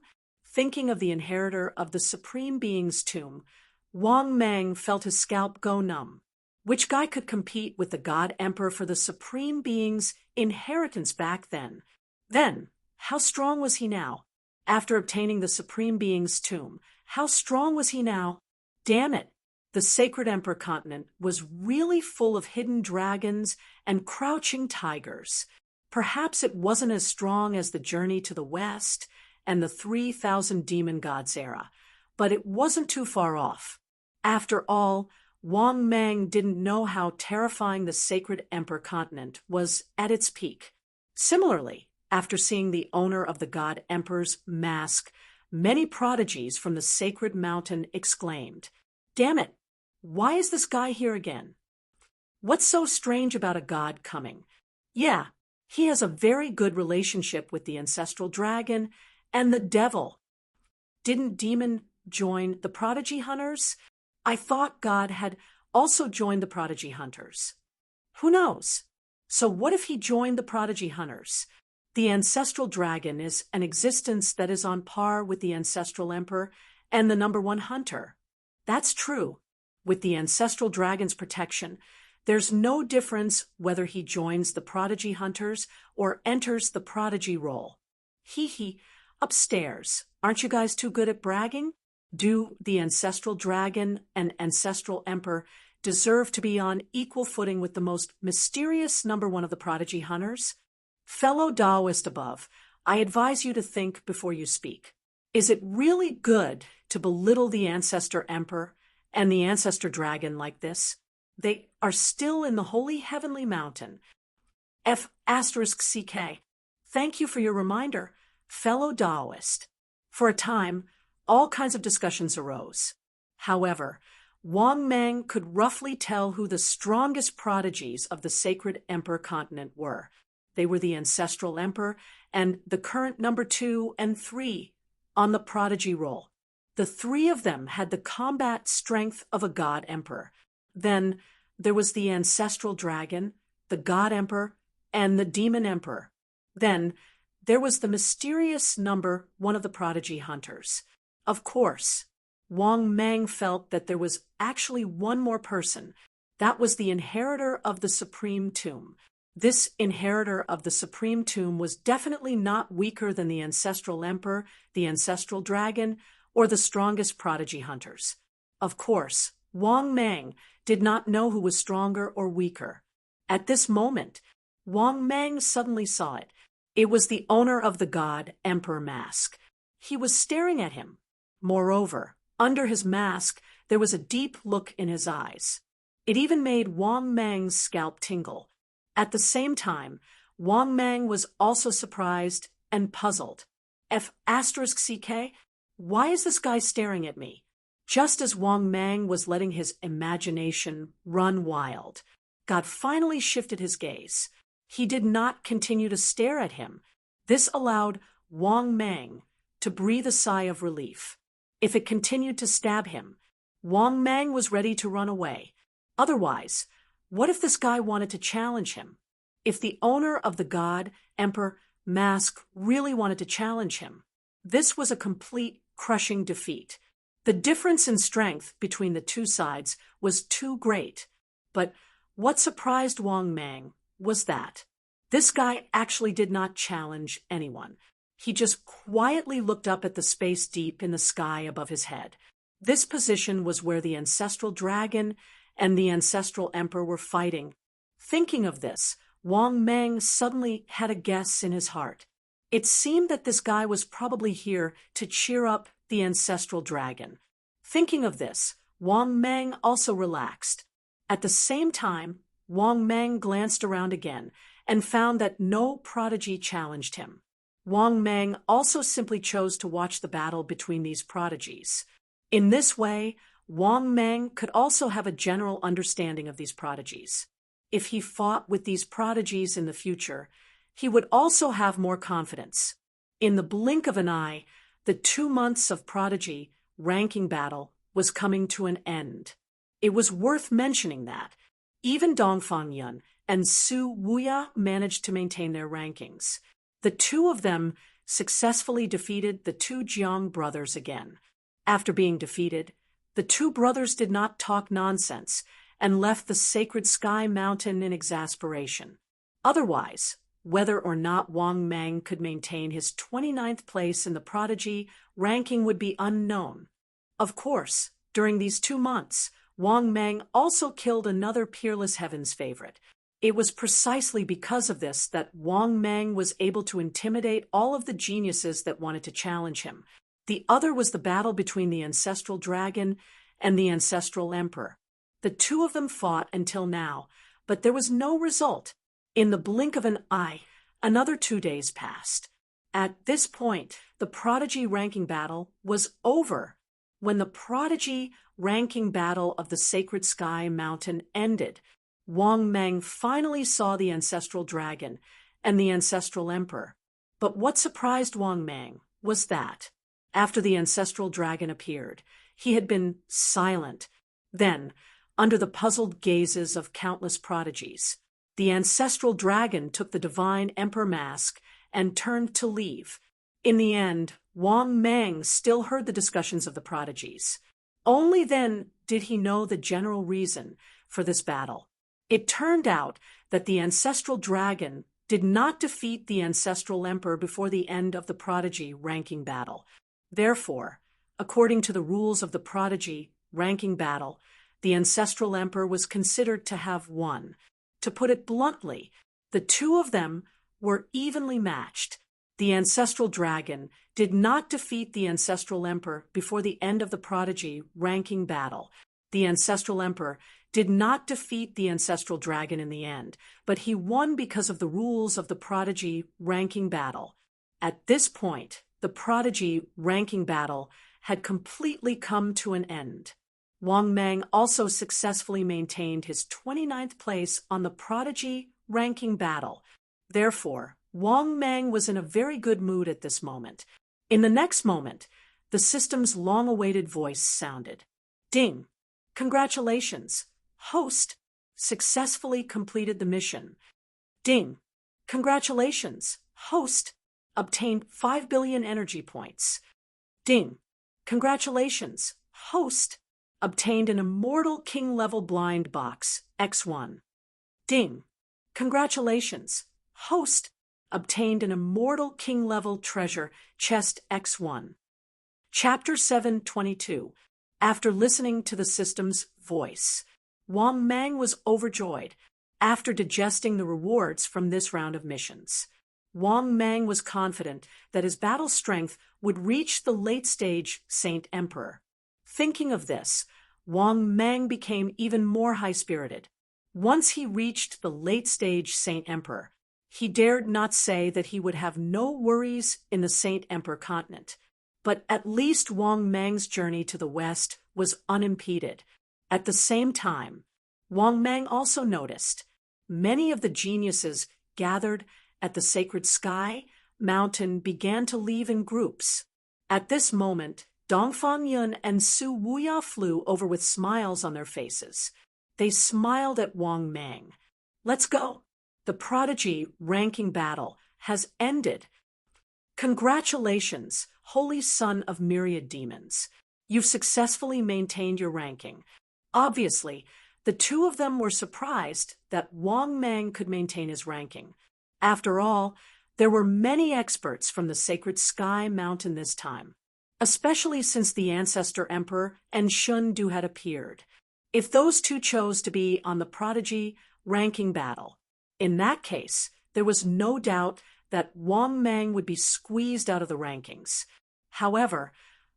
S1: Thinking of the inheritor of the Supreme Being's tomb, Wang Meng felt his scalp go numb. Which guy could compete with the God Emperor for the Supreme Being's inheritance back then? Then, how strong was he now? After obtaining the Supreme Being's tomb, how strong was he now? Damn it! The Sacred Emperor continent was really full of hidden dragons and crouching tigers. Perhaps it wasn't as strong as the journey to the west and the 3,000 demon gods era, but it wasn't too far off. After all, Wang Meng didn't know how terrifying the Sacred Emperor continent was at its peak. Similarly, after seeing the owner of the God Emperor's mask, many prodigies from the sacred mountain exclaimed, "Damn it! Why is this guy here again? What's so strange about a god coming? Yeah, he has a very good relationship with the ancestral dragon and the devil. Didn't Demon join the prodigy hunters? I thought God had also joined the prodigy hunters. Who knows? So what if he joined the prodigy hunters? The ancestral dragon is an existence that is on par with the ancestral emperor and the #1 hunter. That's true. With the ancestral dragon's protection, there's no difference whether he joins the prodigy hunters or enters the prodigy role. Hee. Upstairs, aren't you guys too good at bragging? Do the ancestral dragon and ancestral emperor deserve to be on equal footing with the most mysterious #1 of the prodigy hunters? Fellow Taoist above, I advise you to think before you speak. Is it really good to belittle the ancestor emperor and the ancestor dragon like this? They are still in the holy heavenly mountain. F***CK. Thank you for your reminder, fellow Taoist. For a time, all kinds of discussions arose. However, Wang Meng could roughly tell who the strongest prodigies of the Sacred Emperor continent were. They were the ancestral emperor and the current #2 and 3 on the prodigy roll. The 3 of them had the combat strength of a god emperor. Then there was the ancestral dragon, the god emperor, and the demon emperor. Then there was the mysterious #1 of the prodigy hunters. Of course, Wang Meng felt that there was actually one more person. That was the inheritor of the Supreme Tomb. This inheritor of the Supreme Tomb was definitely not weaker than the ancestral emperor, the ancestral dragon, or the strongest prodigy hunters. Of course, Wang Meng did not know who was stronger or weaker. At this moment, Wang Meng suddenly saw it. It was the owner of the God Emperor mask. He was staring at him. Moreover, under his mask, there was a deep look in his eyes. It even made Wang Meng's scalp tingle. At the same time, Wang Meng was also surprised and puzzled. F***CK? Why is this guy staring at me? Just as Wang Meng was letting his imagination run wild, God finally shifted his gaze. He did not continue to stare at him. This allowed Wang Meng to breathe a sigh of relief. If it continued to stab him, Wang Meng was ready to run away. Otherwise, what if this guy wanted to challenge him? if the owner of the god Emperor mask really wanted to challenge him. This was a complete, crushing defeat. The difference in strength between the two sides was too great. But what surprised Wang Mang was that this guy actually did not challenge anyone. He just quietly looked up at the space deep in the sky above his head. This position was where the ancestral dragon and the ancestral emperor were fighting. Thinking of this, Wang Mang suddenly had a guess in his heart. It seemed that this guy was probably here to cheer up the ancestral dragon. Thinking of this, Wang Mang also relaxed. At the same time, Wang Mang glanced around again and found that no prodigy challenged him. Wang Mang also simply chose to watch the battle between these prodigies. In this way, Wang Mang could also have a general understanding of these prodigies. If he fought with these prodigies in the future, he would also have more confidence. In the blink of an eye, the 2 months of prodigy ranking battle was coming to an end. It was worth mentioning that even Dongfang Yun and Su Wuya managed to maintain their rankings. The two of them successfully defeated the two Jiang brothers again. After being defeated, the two brothers did not talk nonsense and left the sacred sky mountain in exasperation. Otherwise, whether or not Wang Mang could maintain his 29th place in the prodigy ranking would be unknown. Of course, during these 2 months, Wang Mang also killed another Peerless Heavens favorite. It was precisely because of this that Wang Mang was able to intimidate all of the geniuses that wanted to challenge him. The other was the battle between the ancestral dragon and the ancestral emperor. The two of them fought until now, but there was no result. In the blink of an eye, another 2 days passed. At this point, the prodigy ranking battle was over. When the prodigy ranking battle of the Sacred Sky Mountain ended, Wang Mang finally saw the ancestral dragon and the ancestral emperor. But what surprised Wang Mang was that, after the ancestral dragon appeared, he had been silent. Then, under the puzzled gazes of countless prodigies, the ancestral dragon took the divine emperor mask and turned to leave. In the end, Wang Mang still heard the discussions of the prodigies. Only then did he know the general reason for this battle. It turned out that the ancestral dragon did not defeat the ancestral emperor before the end of the prodigy ranking battle. Therefore, according to the rules of the prodigy ranking battle, the ancestral emperor was considered to have won. To put it bluntly, the two of them were evenly matched. The ancestral dragon did not defeat the ancestral emperor before the end of the prodigy ranking battle. The ancestral emperor did not defeat the ancestral dragon in the end, but he won because of the rules of the prodigy ranking battle. At this point, the prodigy ranking battle had completely come to an end. Wang Mang also successfully maintained his 29th place on the prodigy ranking battle. Therefore, Wang Mang was in a very good mood at this moment. In the next moment, the system's long-awaited voice sounded. Ding! Congratulations! Host successfully completed the mission. Ding! Congratulations! Host obtained 5 billion energy points. Ding! Congratulations! Host obtained an immortal king-level blind box, X1. Ding! Congratulations! Host obtained an immortal king-level treasure chest, X1. Chapter 722. After listening to the system's voice, Wang Mang was overjoyed. After digesting the rewards from this round of missions, Wang Mang was confident that his battle strength would reach the late-stage Saint Emperor. Thinking of this, Wang Mang became even more high-spirited. Once he reached the late-stage Saint Emperor, he dared not say that he would have no worries in the Saint Emperor continent. But at least Wang Mang's journey to the west was unimpeded. At the same time, Wang Mang also noticed many of the geniuses gathered at the Sacred Sky Mountain began to leave in groups. At this moment, Dongfang Yun and Su Wuya flew over with smiles on their faces. They smiled at Wang Mang. "Let's go." The prodigy ranking battle has ended. Congratulations, holy son of myriad demons. You've successfully maintained your ranking. Obviously, the two of them were surprised that Wang Mang could maintain his ranking. After all, there were many experts from the sacred sky mountain this time, especially since the ancestor emperor and Shun Du had appeared. If those two chose to be on the prodigy ranking battle, in that case, there was no doubt that Wang Mang would be squeezed out of the rankings. However,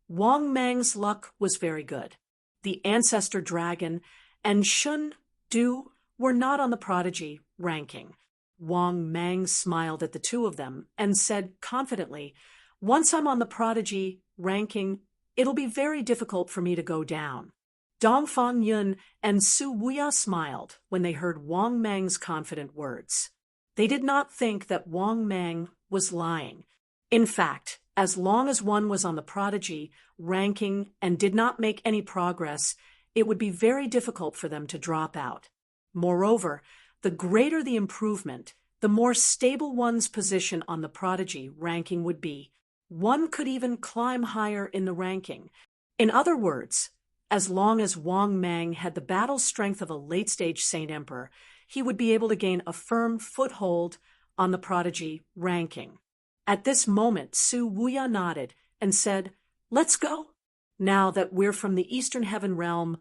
S1: Wang Mang's luck was very good. The ancestor dragon and Shun Du were not on the prodigy ranking. Wang Mang smiled at the two of them and said confidently, "Once I'm on the prodigy ranking, it'll be very difficult for me to go down." Dongfang Yun and Su Wuya smiled when they heard Wang Mang's confident words. They did not think that Wang Mang was lying. In fact, as long as one was on the prodigy ranking and did not make any progress, it would be very difficult for them to drop out. Moreover, the greater the improvement, the more stable one's position on the prodigy ranking would be. One could even climb higher in the ranking. In other words, as long as Wang Mang had the battle strength of a late-stage Saint Emperor, he would be able to gain a firm foothold on the prodigy ranking. At this moment, Su Wuya nodded and said, "Let's go. Now that we're from the Eastern Heaven Realm,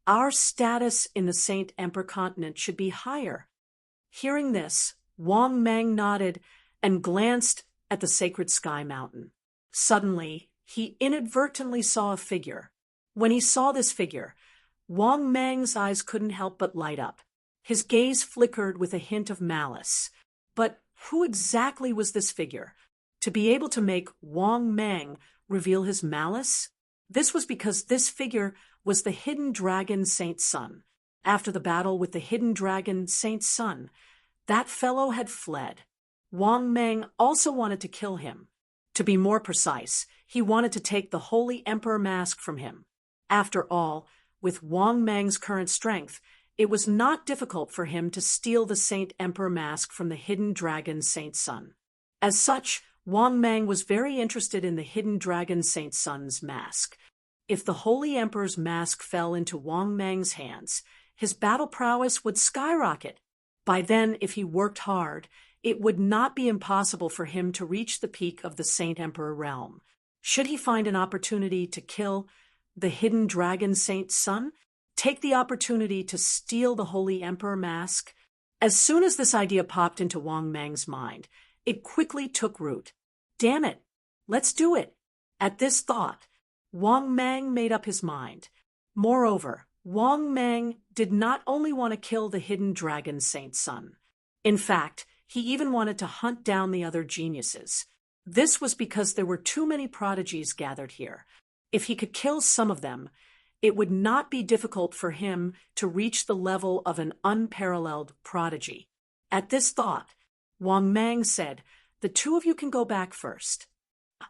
S1: our status in the Saint Emperor continent should be higher." Hearing this, Wang Mang nodded and glanced at the sacred sky mountain. Suddenly, he inadvertently saw a figure. When he saw this figure, Wang Mang's eyes couldn't help but light up. His gaze flickered with a hint of malice. But who exactly was this figure? To be able to make Wang Mang reveal his malice? This was because this figure was the hidden dragon Saint Sun. After the battle with the hidden dragon Saint Sun, that fellow had fled. Wang Mang also wanted to kill him. To be more precise, he wanted to take the Holy Emperor mask from him. After all, with Wang Mang's current strength, it was not difficult for him to steal the Saint Emperor mask from the hidden dragon Saint Sun. As such, Wang Mang was very interested in the hidden dragon Saint Sun's mask. If the Holy Emperor's mask fell into Wang Mang's hands, his battle prowess would skyrocket. By then, if he worked hard, it would not be impossible for him to reach the peak of the Saint Emperor realm. Should he find an opportunity to kill the hidden dragon Saint Sun, take the opportunity to steal the Holy Emperor mask? As soon as this idea popped into Wang Mang's mind, it quickly took root. Damn it, let's do it. At this thought, Wang Mang made up his mind. Moreover, Wang Mang did not only want to kill the hidden dragon Saint Sun. In fact, he even wanted to hunt down the other geniuses. This was because there were too many prodigies gathered here. If he could kill some of them, it would not be difficult for him to reach the level of an unparalleled prodigy. At this thought, Wang Mang said, "The two of you can go back first.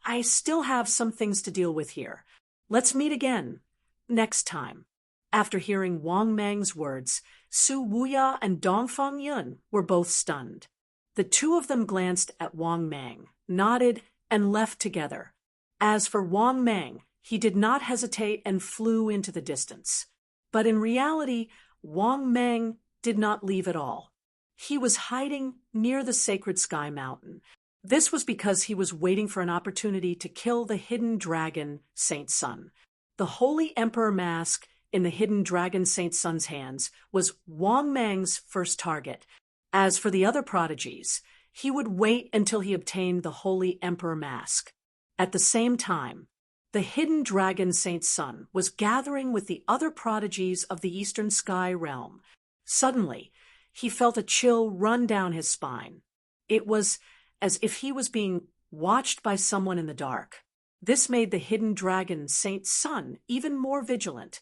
S1: I still have some things to deal with here. Let's meet again next time." After hearing Wang Mang's words, Su Wuya and Dongfang Yun were both stunned. The two of them glanced at Wang Mang, nodded, and left together. As for Wang Mang, he did not hesitate and flew into the distance. But in reality, Wang Mang did not leave at all. He was hiding near the sacred sky mountain. This was because he was waiting for an opportunity to kill the hidden dragon Saint Sun. The Holy Emperor mask in the hidden dragon Saint Sun's hands was Wang Mang's first target. As for the other prodigies, he would wait until he obtained the Holy Emperor mask. At the same time, the hidden dragon Saint Sun was gathering with the other prodigies of the Eastern Sky realm. Suddenly, he felt a chill run down his spine. It was as if he was being watched by someone in the dark. This made the hidden dragon Saint Sun even more vigilant.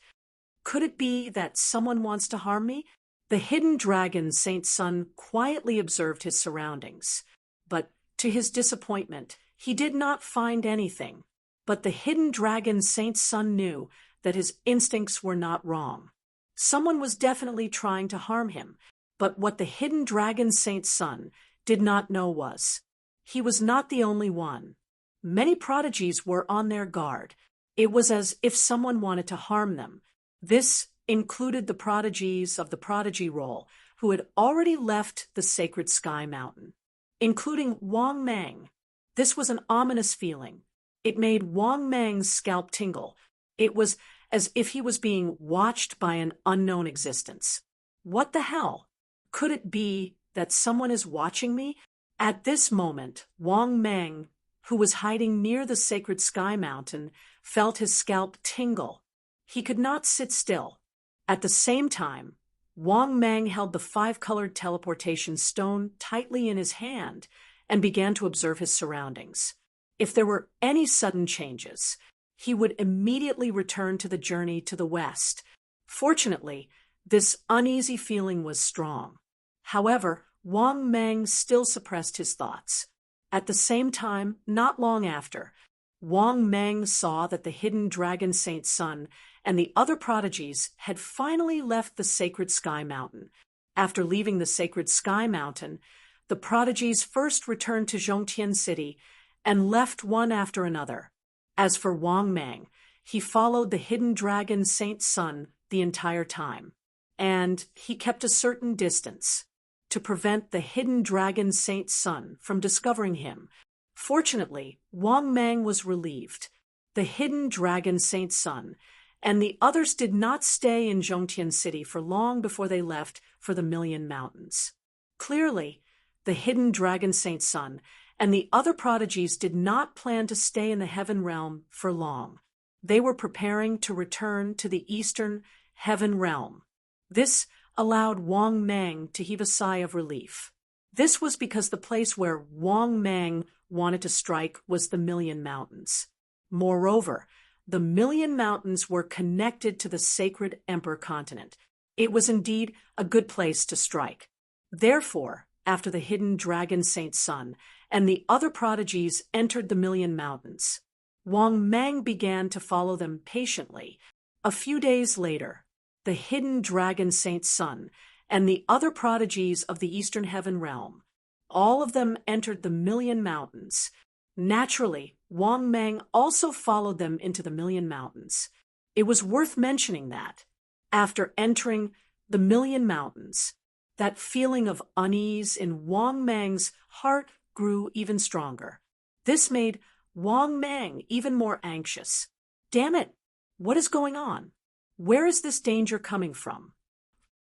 S1: Could it be that someone wants to harm me? The hidden dragon Saint Sun quietly observed his surroundings. But to his disappointment, he did not find anything. But the hidden dragon Saint Sun knew that his instincts were not wrong. Someone was definitely trying to harm him. But what the hidden dragon Saint Sun did not know was, he was not the only one. Many prodigies were on their guard. It was as if someone wanted to harm them. This included the prodigies of the prodigy roll, who had already left the sacred sky mountain, including Wang Mang. This was an ominous feeling. It made Wang Mang's scalp tingle. It was as if he was being watched by an unknown existence. What the hell? Could it be that someone is watching me? At this moment, Wang Mang, who was hiding near the sacred sky mountain, felt his scalp tingle. He could not sit still. At the same time, Wang Mang held the 5-colored teleportation stone tightly in his hand and began to observe his surroundings. If there were any sudden changes, he would immediately return to the journey to the west. Fortunately, this uneasy feeling was strong. However, Wang Mang still suppressed his thoughts. At the same time, not long after, Wang Mang saw that the hidden dragon Saint Sun and the other prodigies had finally left the sacred sky mountain. After leaving the sacred sky mountain, the prodigies first returned to Zhongtian City and left one after another. As for Wang Mang, he followed the hidden dragon Saint Sun the entire time, and he kept a certain distance to prevent the hidden dragon Saint Sun from discovering him. Fortunately, Wang Mang was relieved. The hidden dragon Saint Sun and the others did not stay in Zhongtian City for long before they left for the Million Mountains. Clearly, the hidden dragon Saint Sun and the other prodigies did not plan to stay in the Heaven Realm for long. They were preparing to return to the Eastern Heaven Realm. This allowed Wang Mang to heave a sigh of relief. This was because the place where Wang Mang wanted to strike was the Million Mountains. Moreover, the Million Mountains were connected to the sacred Emperor continent. It was indeed a good place to strike. Therefore, after the hidden dragon Saint Sun and the other prodigies entered the Million Mountains, Wang Mang began to follow them patiently. A few days later, the hidden dragon Saint Sun and the other prodigies of the Eastern Heaven Realm, all of them entered the Million Mountains. Naturally, Wang Mang also followed them into the Million Mountains. It was worth mentioning that, after entering the Million Mountains, that feeling of unease in Wang Mang's heart grew even stronger. This made Wang Mang even more anxious. Damn it! What is going on? Where is this danger coming from?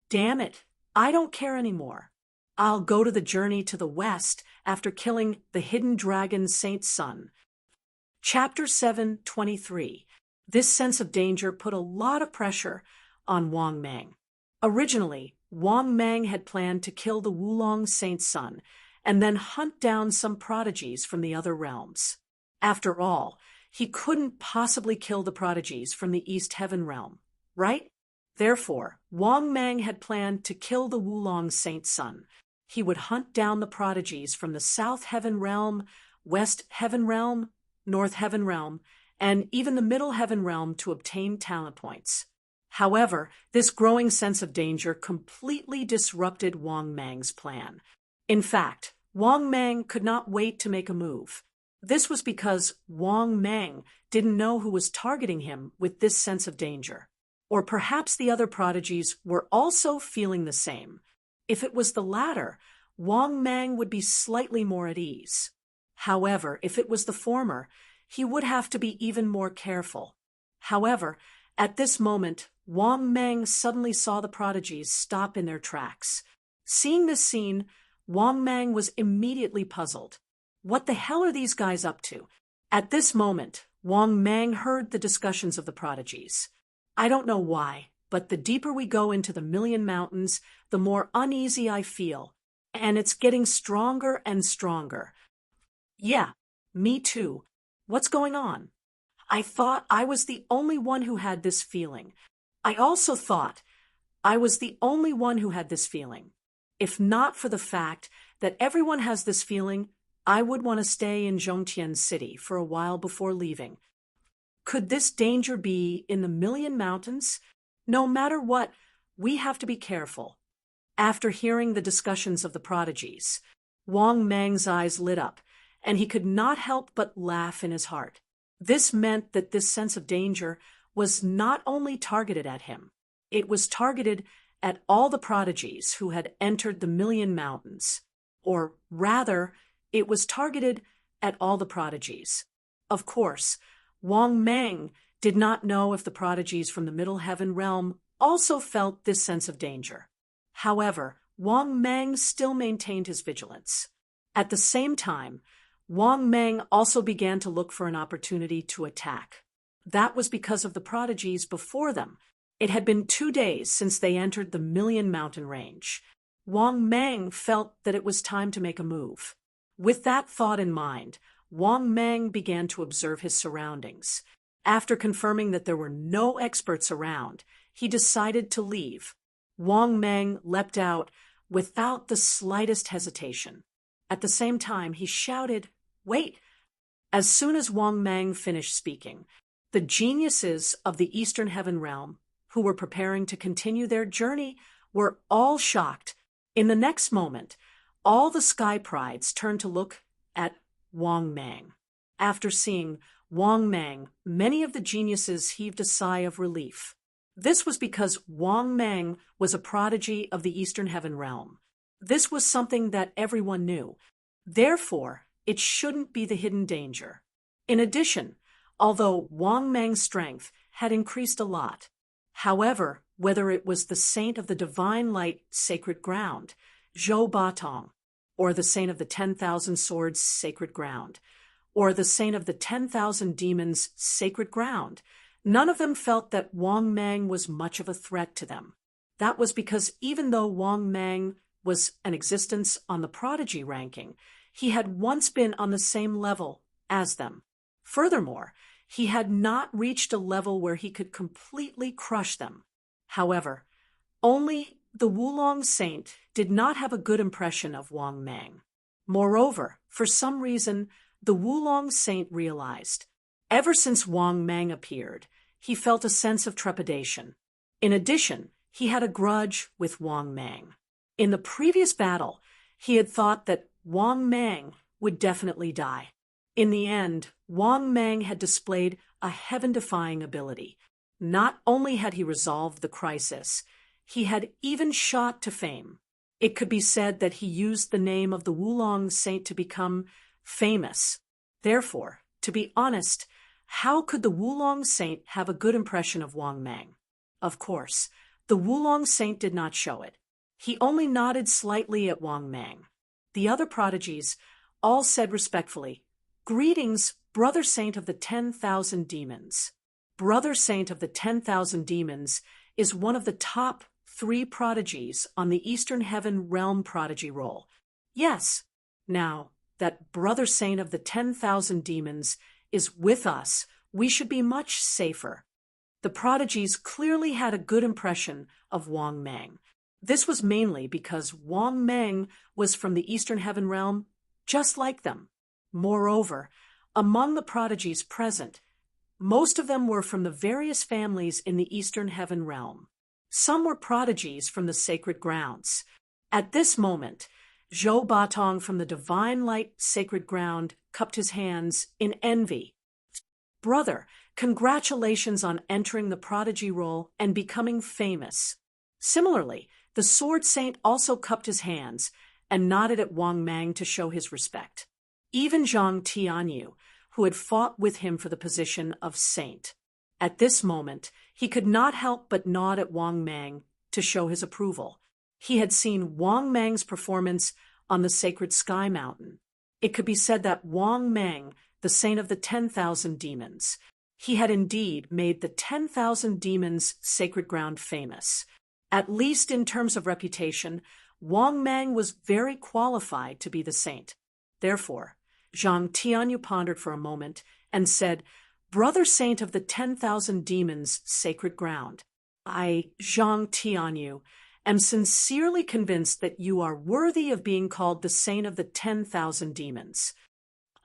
S1: Damn it! I don't care anymore. I'll go to the journey to the west after killing the hidden dragon Saint Sun. Chapter 7:23. This sense of danger put a lot of pressure on Wang Mang. Originally, Wang Mang had planned to kill the Wulong Saint Sun and then hunt down some prodigies from the other realms. After all, he couldn't possibly kill the prodigies from the East Heaven Realm, right? Therefore, Wang Mang had planned to kill the Wulong Saint Sun. He would hunt down the prodigies from the South Heaven Realm, West Heaven Realm, North Heaven Realm, and even the Middle Heaven Realm to obtain talent points. However, this growing sense of danger completely disrupted Wang Mang's plan. In fact, Wang Mang could not wait to make a move. This was because Wang Mang didn't know who was targeting him with this sense of danger. Or perhaps the other prodigies were also feeling the same. If it was the latter, Wang Mang would be slightly more at ease. However, if it was the former, he would have to be even more careful. However, at this moment, Wang Mang suddenly saw the prodigies stop in their tracks. Seeing this scene, Wang Mang was immediately puzzled. What the hell are these guys up to? At this moment, Wang Mang heard the discussions of the prodigies. I don't know why, but the deeper we go into the Million Mountains, the more uneasy I feel, and it's getting stronger and stronger. Yeah, me too. What's going on? I thought I was the only one who had this feeling. I also thought I was the only one who had this feeling. If not for the fact that everyone has this feeling, I would want to stay in Zhongtian City for a while before leaving. Could this danger be in the Million Mountains? No matter what, we have to be careful. After hearing the discussions of the prodigies, Wang Mang's eyes lit up, and he could not help but laugh in his heart. This meant that this sense of danger was not only targeted at him, it was targeted at all the prodigies who had entered the Million Mountains. Or rather, it was targeted at all the prodigies. Of course, Wang Mang did not know if the prodigies from the Middle Heaven realm also felt this sense of danger. However, Wang Mang still maintained his vigilance. At the same time, Wang Mang also began to look for an opportunity to attack. That was because of the prodigies before them. It had been 2 days since they entered the Million Mountain Range. Wang Mang felt that it was time to make a move. With that thought in mind, Wang Mang began to observe his surroundings. After confirming that there were no experts around, he decided to leave. Wang Mang leapt out without the slightest hesitation. At the same time, he shouted, "Wait!" As soon as Wang Mang finished speaking, the geniuses of the Eastern Heaven realm, who were preparing to continue their journey, were all shocked. In the next moment, all the Sky Prides turned to look at Wang Mang. After seeing Wang Mang, many of the geniuses heaved a sigh of relief. This was because Wang Mang was a prodigy of the Eastern Heaven realm. This was something that everyone knew. Therefore, it shouldn't be the hidden danger. In addition, although Wang Mang's strength had increased a lot, however, whether it was the Saint of the Divine Light Sacred Ground, Zhou Batong, or the Saint of the 10,000 Swords Sacred Ground, or the Saint of the 10,000 Demons Sacred Ground, none of them felt that Wang Mang was much of a threat to them. That was because even though Wang Mang was an existence on the prodigy ranking, he had once been on the same level as them. Furthermore, he had not reached a level where he could completely crush them. However, only the Wulong Saint did not have a good impression of Wang Mang. Moreover, for some reason, the Wulong Saint realized, ever since Wang Mang appeared, he felt a sense of trepidation. In addition, he had a grudge with Wang Mang. In the previous battle, he had thought that Wang Mang would definitely die. In the end, Wang Mang had displayed a heaven-defying ability. Not only had he resolved the crisis, he had even shot to fame. It could be said that he used the name of the Wulong Saint to become famous. Therefore, to be honest, how could the Wulong Saint have a good impression of Wang Mang? Of course, the Wulong Saint did not show it. He only nodded slightly at Wang Mang. The other prodigies all said respectfully, "Greetings, Brother Saint of the 10,000 Demons." Brother Saint of the 10,000 Demons is one of the top 3 prodigies on the Eastern Heaven realm prodigy roll. Yes, now that Brother Saint of the 10,000 Demons is with us, we should be much safer. The prodigies clearly had a good impression of Wang Mang. This was mainly because Wang Mang was from the Eastern Heaven realm, just like them. Moreover, among the prodigies present, most of them were from the various families in the Eastern Heaven realm. Some were prodigies from the sacred grounds. At this moment, Zhou Batong from the Divine Light Sacred Ground cupped his hands in envy. "Brother, congratulations on entering the prodigy roll and becoming famous." Similarly, the Sword Saint also cupped his hands and nodded at Wang Mang to show his respect. Even Zhang Tianyu, who had fought with him for the position of saint. At this moment, he could not help but nod at Wang Mang to show his approval. He had seen Wang Mang's performance on the sacred Sky Mountain. It could be said that Wang Mang, the Saint of the 10,000 Demons, he had indeed made the 10,000 Demons sacred ground famous. At least in terms of reputation, Wang Mang was very qualified to be the saint. Therefore, Zhang Tianyu pondered for a moment and said, "Brother Saint of the 10,000 Demons sacred ground, I, Zhang Tianyu, am sincerely convinced that you are worthy of being called the Saint of the 10,000 Demons.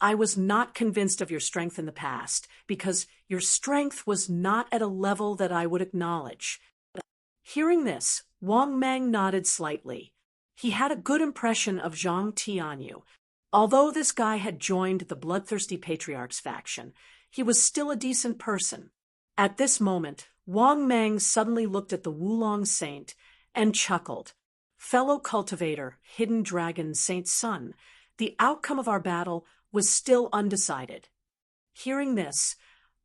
S1: I was not convinced of your strength in the past because your strength was not at a level that I would acknowledge." Hearing this, Wang Mang nodded slightly. He had a good impression of Zhang Tianyu. Although this guy had joined the bloodthirsty patriarch's faction, he was still a decent person. At this moment, Wang Mang suddenly looked at the Wulong Saint and chuckled. Fellow cultivator, hidden dragon Saint's son, the outcome of our battle was still undecided. Hearing this,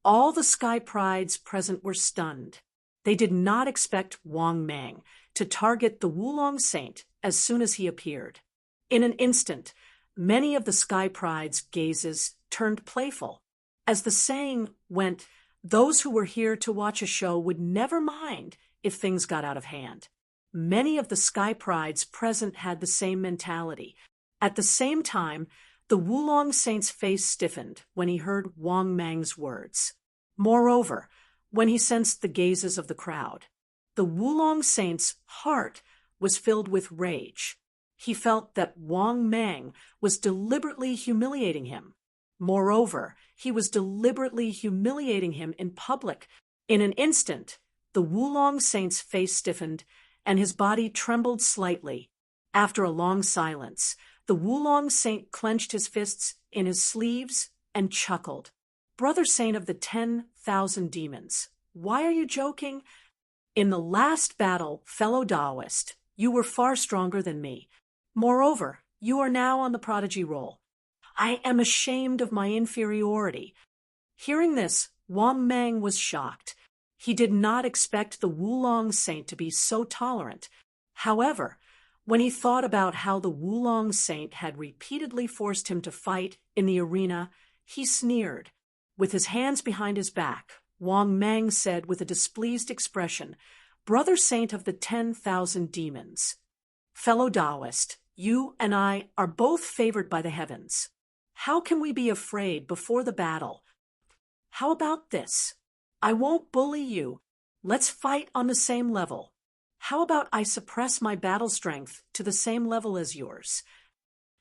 S1: all the Sky Prides present were stunned. They did not expect Wang Mang to target the Wulong Saint as soon as he appeared. In an instant, many of the Sky Pride's gazes turned playful. As the saying went, those who were here to watch a show would never mind if things got out of hand. Many of the Sky Prides present had the same mentality. At the same time, the Wulong Saint's face stiffened when he heard Wang Mang's words. Moreover, when he sensed the gazes of the crowd, the Wulong Saint's heart was filled with rage. He felt that Wang Mang was deliberately humiliating him. Moreover, he was deliberately humiliating him in public. In an instant, the Wulong Saint's face stiffened and his body trembled slightly. After a long silence, the Wulong Saint clenched his fists in his sleeves and chuckled. Brother Saint of the 10,000 demons, why are you joking? In the last battle, fellow Taoist, you were far stronger than me. Moreover, you are now on the prodigy roll. I am ashamed of my inferiority. Hearing this, Wang Mang was shocked. He did not expect the Wulong Saint to be so tolerant. However, when he thought about how the Wulong Saint had repeatedly forced him to fight in the arena, he sneered. With his hands behind his back, Wang Mang said with a displeased expression, Brother Saint of the 10,000 demons, fellow Taoist, you and I are both favored by the heavens. How can we be afraid before the battle? How about this? I won't bully you. Let's fight on the same level. How about I suppress my battle strength to the same level as yours?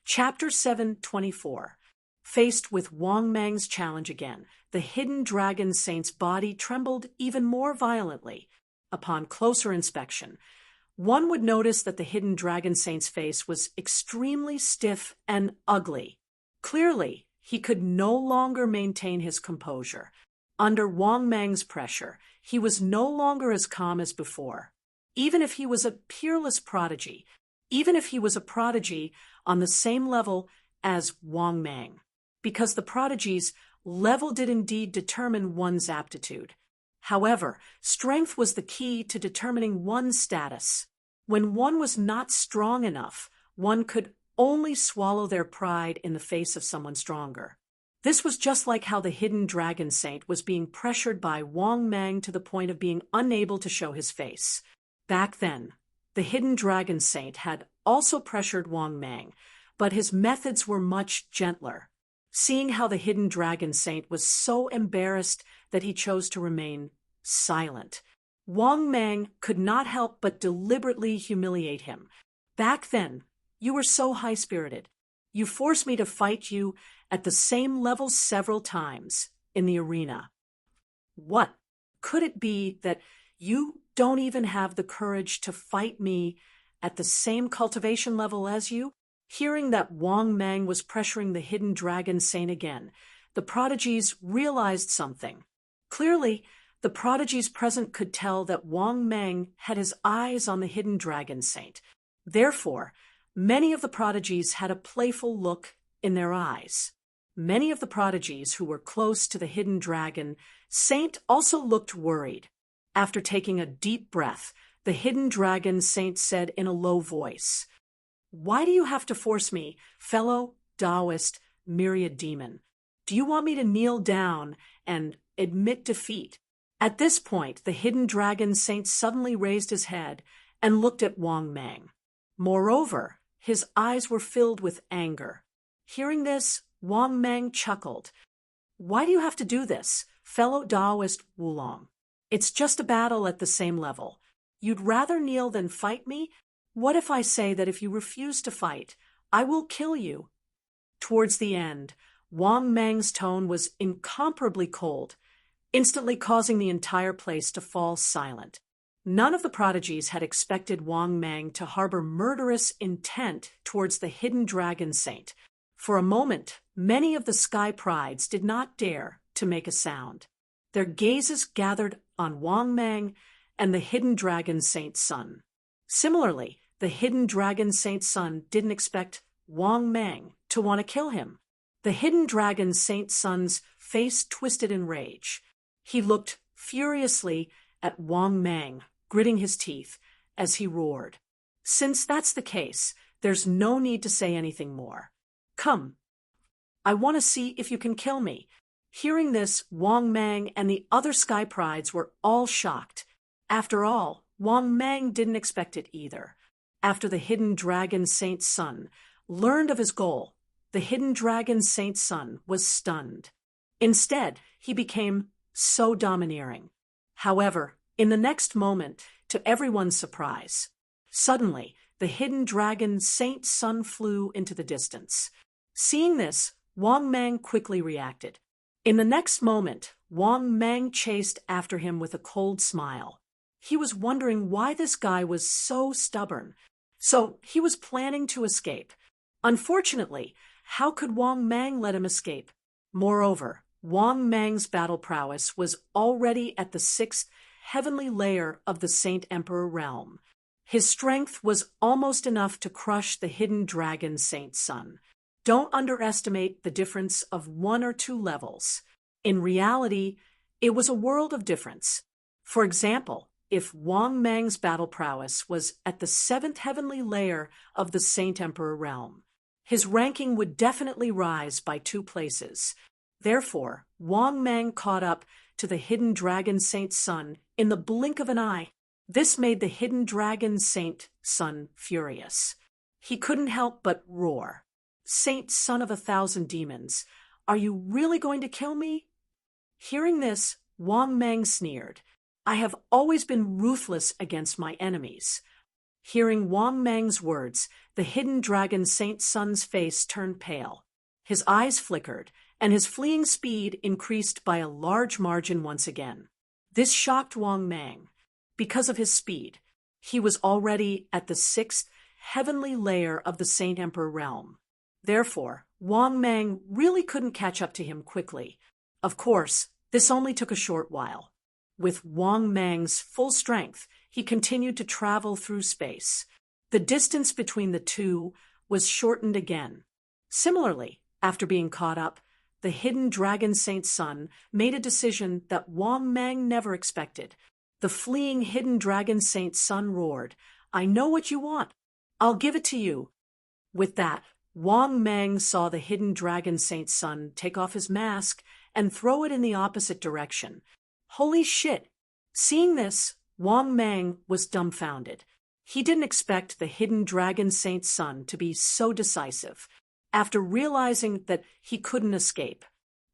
S1: Chapter 7:24. Faced with Wang Mang's challenge again, the hidden dragon saint's body trembled even more violently. Upon closer inspection, one would notice that the hidden dragon saint's face was extremely stiff and ugly. Clearly, he could no longer maintain his composure. Under Wang Mang's pressure, he was no longer as calm as before. Even if he was a peerless prodigy, even if he was a prodigy on the same level as Wang Mang, because the prodigy's level did indeed determine one's aptitude. However, strength was the key to determining one's status. When one was not strong enough, one could only swallow their pride in the face of someone stronger. This was just like how the hidden dragon saint was being pressured by Wang Mang to the point of being unable to show his face. Back then, the hidden dragon saint had also pressured Wang Mang, but his methods were much gentler. Seeing how the hidden dragon saint was so embarrassed that he chose to remain silent, Wang Mang could not help but deliberately humiliate him. Back then, you were so high-spirited. You forced me to fight you at the same level several times in the arena. What? Could it be that you don't even have the courage to fight me at the same cultivation level as you? Hearing that Wang Mang was pressuring the hidden dragon saint again, the prodigies realized something. Clearly, the prodigies present could tell that Wang Mang had his eyes on the hidden dragon saint. Therefore, many of the prodigies had a playful look in their eyes. Many of the prodigies who were close to the hidden dragon saint also looked worried. After taking a deep breath, the hidden dragon saint said in a low voice, Why do you have to force me, fellow Taoist myriad demon? Do you want me to kneel down and admit defeat? At this point, the hidden dragon saint suddenly raised his head and looked at Wang Mang. Moreover, his eyes were filled with anger. Hearing this, Wang Mang chuckled. Why do you have to do this, fellow Taoist Wulong? It's just a battle at the same level. You'd rather kneel than fight me? What if I say that if you refuse to fight, I will kill you? Towards the end, Wang Mang's tone was incomparably cold, instantly causing the entire place to fall silent. None of the prodigies had expected Wang Mang to harbor murderous intent towards the hidden dragon saint. For a moment, many of the sky prides did not dare to make a sound. Their gazes gathered on Wang Mang and the hidden dragon saint's son. Similarly, the hidden dragon saint's son didn't expect Wang Mang to want to kill him. The hidden dragon saint's son's face twisted in rage. He looked furiously at Wang Mang, gritting his teeth as he roared. Since that's the case, there's no need to say anything more. Come. I want to see if you can kill me. Hearing this, Wang Mang and the other sky prides were all shocked. After all, Wang Mang didn't expect it either. After the hidden dragon saint's son learned of his goal, the hidden dragon saint's son was stunned. Instead, he became so domineering. However, in the next moment, to everyone's surprise, suddenly the hidden dragon saint's son flew into the distance. Seeing this, Wang Mang quickly reacted. In the next moment, Wang Mang chased after him with a cold smile. He was wondering why this guy was so stubborn. So he was planning to escape. Unfortunately, how could Wang Mang let him escape? Moreover, Wang Mang's battle prowess was already at the 6th heavenly layer of the Saint Emperor realm. His strength was almost enough to crush the hidden dragon saint's son. Don't underestimate the difference of 1 or 2 levels. In reality, it was a world of difference. For example, if Wang Mang's battle prowess was at the 7th heavenly layer of the Saint Emperor realm, his ranking would definitely rise by 2 places. Therefore, Wang Mang caught up to the hidden dragon saint's son in the blink of an eye. This made the hidden dragon saint's son furious. He couldn't help but roar. Saint, son of 1,000 demons, are you really going to kill me? Hearing this, Wang Mang sneered. I have always been ruthless against my enemies. Hearing Wang Mang's words, the hidden dragon saint's son's face turned pale. His eyes flickered, and his fleeing speed increased by a large margin once again. This shocked Wang Mang. Because of his speed, he was already at the 6th heavenly layer of the Saint Emperor realm. Therefore, Wang Mang really couldn't catch up to him quickly. Of course, this only took a short while. With Wang Mang's full strength, he continued to travel through space. The distance between the two was shortened again. Similarly, after being caught up, the hidden dragon saint's son made a decision that Wang Mang never expected. The fleeing hidden dragon saint's son roared, I know what you want. I'll give it to you. With that, Wang Mang saw the hidden dragon saint's son take off his mask and throw it in the opposite direction. Holy shit! Seeing this, Wang Mang was dumbfounded. He didn't expect the hidden dragon saint's son to be so decisive. After realizing that he couldn't escape,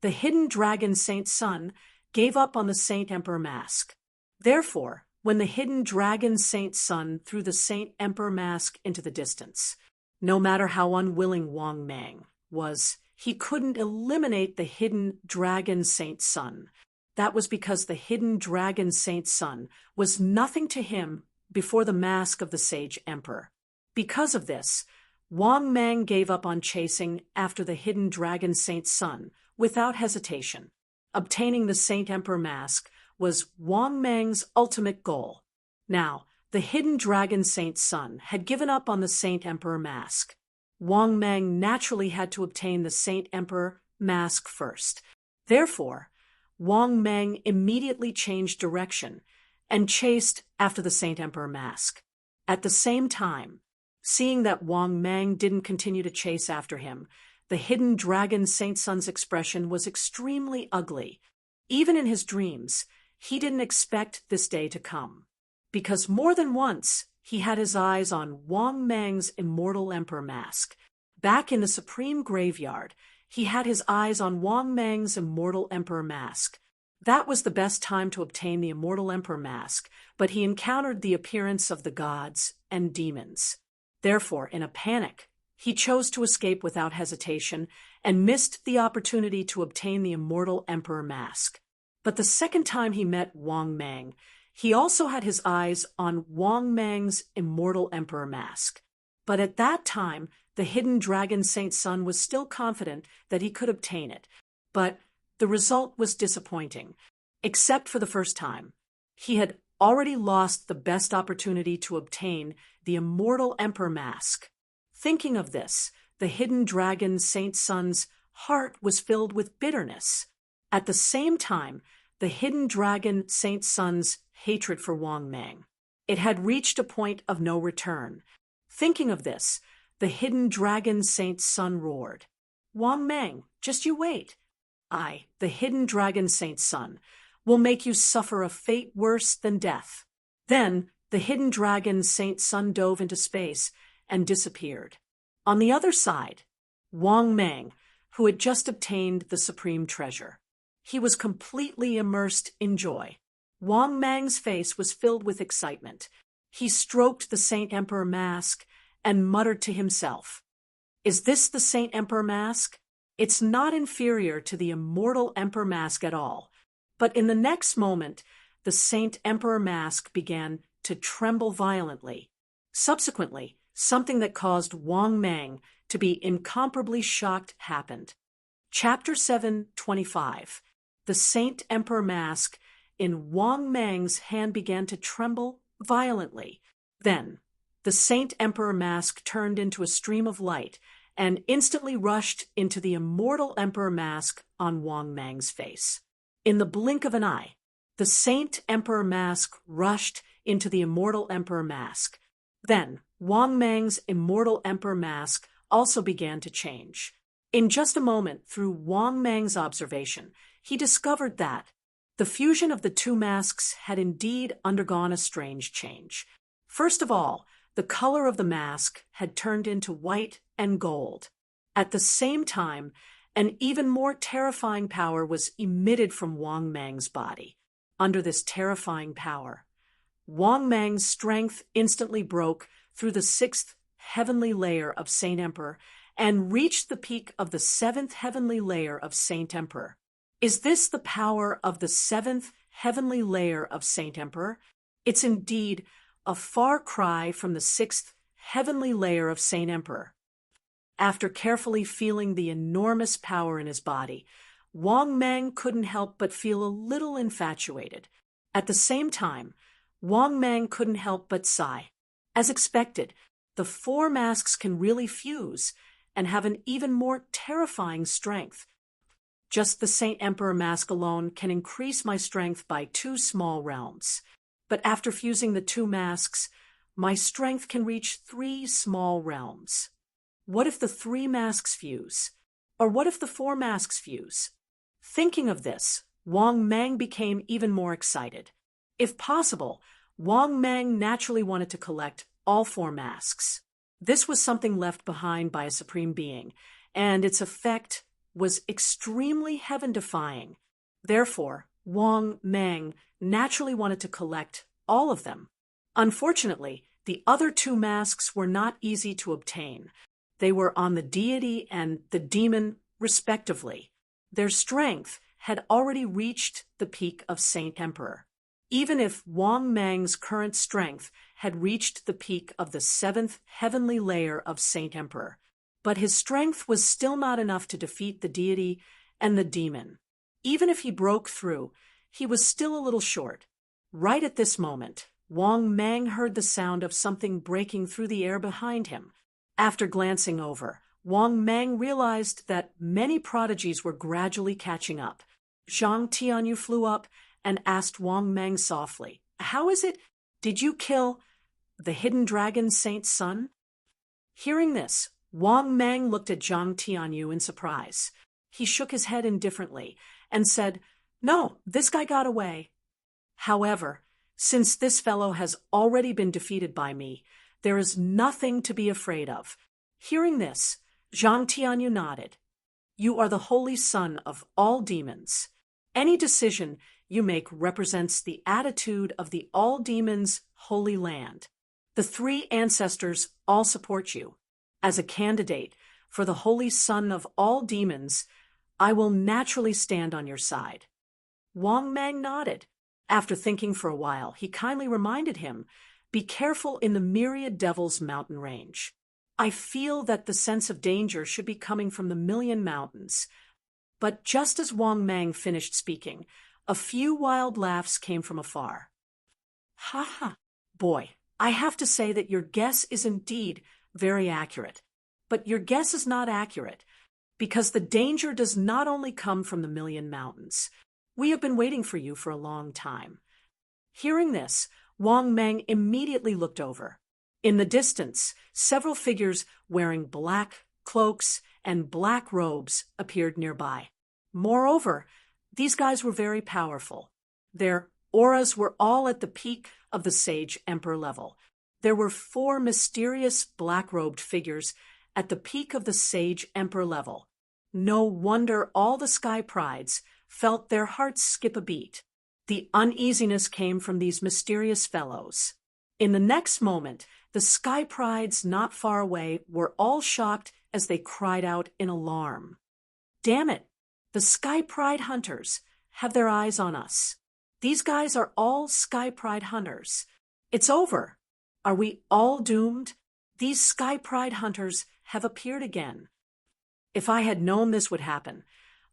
S1: the hidden dragon saint's son gave up on the Saint Emperor mask. Therefore, when the hidden dragon saint's son threw the Saint Emperor mask into the distance, no matter how unwilling Wang Mang was, he couldn't eliminate the hidden dragon saint's son. That was because the hidden dragon saint's son was nothing to him before the mask of the sage emperor. Because of this, Wang Mang gave up on chasing after the hidden dragon saint's son without hesitation. Obtaining the Saint Emperor mask was Wang Mang's ultimate goal. Now, the hidden dragon saint's son had given up on the Saint Emperor mask. Wang Mang naturally had to obtain the Saint Emperor mask first. Therefore, Wang Mang immediately changed direction and chased after the Saint Emperor mask. At the same time, seeing that Wang Mang didn't continue to chase after him, the hidden dragon saint's son's expression was extremely ugly. Even in his dreams, he didn't expect this day to come, because more than once he had his eyes on Wang Mang's immortal emperor mask. Back in the Supreme Graveyard, he had his eyes on Wang Mang's immortal emperor mask. That was the best time to obtain the immortal emperor mask, but he encountered the appearance of the gods and demons. Therefore, in a panic, he chose to escape without hesitation and missed the opportunity to obtain the immortal emperor mask. But the second time he met Wang Mang, He also had his eyes on Wang Mang's immortal emperor mask. But at that time, the hidden dragon Saint Sun was still confident that he could obtain it. But the result was disappointing, except for the first time. He had already lost the best opportunity to obtain the immortal emperor mask. Thinking of this, the hidden dragon Saint Sun's heart was filled with bitterness. At the same time, the hidden dragon Saint Sun's hatred for Wang Mang. It had reached a point of no return. Thinking of this, the hidden dragon Saint Sun roared, "Wang Mang, just you wait. I, the hidden dragon Saint Sun, will make you suffer a fate worse than death." Then the hidden dragon Saint Sun dove into space and disappeared. On the other side, Wang Mang, who had just obtained the supreme treasure. He was completely immersed in joy. Wang Mang's face was filled with excitement. He stroked the Saint Emperor mask and muttered to himself, "Is this the Saint Emperor mask? It's not inferior to the immortal Emperor mask at all." But in the next moment, the Saint Emperor mask began to tremble violently. Subsequently, something that caused Wang Mang to be incomparably shocked happened. Chapter 7:25. The Saint Emperor mask in Wang Mang's hand began to tremble violently. Then, the Saint Emperor mask turned into a stream of light and instantly rushed into the immortal Emperor mask on Wang Mang's face. In the blink of an eye, the Saint Emperor mask rushed into the immortal Emperor mask. Then, Wang Mang's immortal Emperor mask also began to change. In just a moment, through Wang Mang's observation, he discovered that the fusion of the two masks had indeed undergone a strange change. First of all, the color of the mask had turned into white and gold. At the same time, an even more terrifying power was emitted from Wang Mang's body. Under this terrifying power, Wang Mang's strength instantly broke through the sixth heavenly layer of Saint Emperor and reached the peak of the seventh heavenly layer of Saint Emperor. Is this the power of the seventh heavenly layer of Saint Emperor? It's indeed a far cry from the sixth heavenly layer of Saint Emperor. After carefully feeling the enormous power in his body, Wang Mang couldn't help but feel a little infatuated. At the same time, Wang Mang couldn't help but sigh. As expected, the four masks can really fuse and have an even more terrifying strength. Just the Saint Emperor mask alone can increase my strength by 2 small realms. But after fusing the 2 masks, my strength can reach 3 small realms. What if the 3 masks fuse? Or what if the 4 masks fuse? Thinking of this, Wang Mang became even more excited. If possible, Wang Mang naturally wanted to collect all 4 masks. This was something left behind by a supreme being, and its effect was extremely heaven-defying. Therefore, Wang Mang naturally wanted to collect all of them. Unfortunately, the other 2 masks were not easy to obtain. They were on the deity and the demon, respectively. Their strength had already reached the peak of Saint Emperor. Even if Wang Mang's current strength had reached the peak of the 7th heavenly layer of Saint Emperor, but his strength was still not enough to defeat the deity and the demon. Even if he broke through, he was still a little short. Right at this moment, Wang Mang heard the sound of something breaking through the air behind him. After glancing over, Wang Mang realized that many prodigies were gradually catching up. Zhang Tianyu flew up and asked Wang Mang softly, "How is it? Did you kill the hidden dragon Saint Sun?" Hearing this, Wang Mang looked at Zhang Tianyu in surprise. He shook his head indifferently and said, "No, this guy got away. However, since this fellow has already been defeated by me, there is nothing to be afraid of." Hearing this, Zhang Tianyu nodded. "You are the holy son of all demons. Any decision you make represents the attitude of the all demons' holy land. The 3 ancestors all support you. As a candidate for the holy son of all demons, I will naturally stand on your side." Wang Mang nodded. After thinking for a while, he kindly reminded him, "Be careful in the myriad devils mountain range. I feel that the sense of danger should be coming from the million mountains." But just as Wang Mang finished speaking, a few wild laughs came from afar. "Ha ha! Boy, I have to say that your guess is indeed very accurate. But your guess is not accurate, because the danger does not only come from the million mountains. We have been waiting for you for a long time." Hearing this, Wang Mang immediately looked over. In the distance, several figures wearing black cloaks and black robes appeared nearby. Moreover, these guys were very powerful. Their auras were all at the peak of the Sage Emperor level. There were 4 mysterious black-robed figures at the peak of the Sage Emperor level. No wonder all the Sky Prides felt their hearts skip a beat. The uneasiness came from these mysterious fellows. In the next moment, the Sky Prides not far away were all shocked as they cried out in alarm. "Damn it! The Sky Pride hunters have their eyes on us. These guys are all Sky Pride hunters. It's over. Are we all doomed? These Sky Pride hunters have appeared again." If I had known this would happen,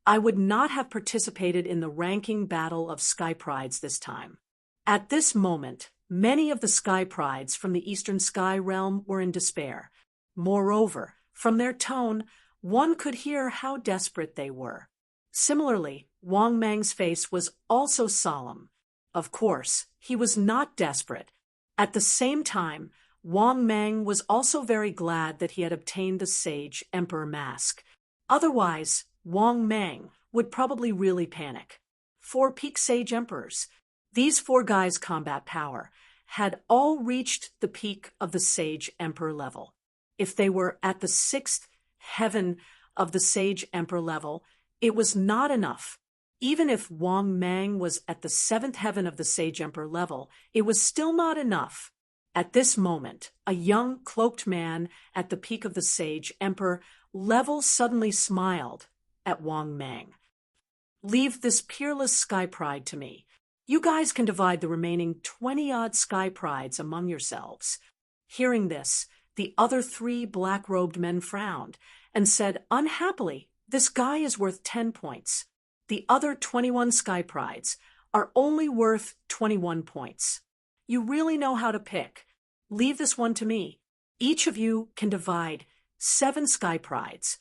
S1: I would not have participated in the ranking battle of Sky Prides this time. At this moment, many of the Sky Prides from the Eastern Sky Realm were in despair. Moreover, from their tone, one could hear how desperate they were. Similarly, Wang Mang's face was also solemn. Of course, he was not desperate. At the same time, Wang Mang was also very glad that he had obtained the Sage Emperor mask. Otherwise, Wang Mang would probably really panic. 4 peak Sage Emperors, these 4 guys' combat power, had all reached the peak of the Sage Emperor level. If they were at the 6th heaven of the Sage Emperor level, it was not enough. Even if Wang Mang was at the 7th heaven of the Sage Emperor level, it was still not enough. At this moment, a young cloaked man at the peak of the Sage Emperor level suddenly smiled at Wang Mang. "Leave this peerless Sky Pride to me. You guys can divide the remaining 20-odd Sky Prides among yourselves." Hearing this, the other 3 black-robed men frowned and said unhappily, "This guy is worth 10 points. The other 21 Sky Prides are only worth 21 points. You really know how to pick. Leave this one to me. Each of you can divide 7 Sky Prides."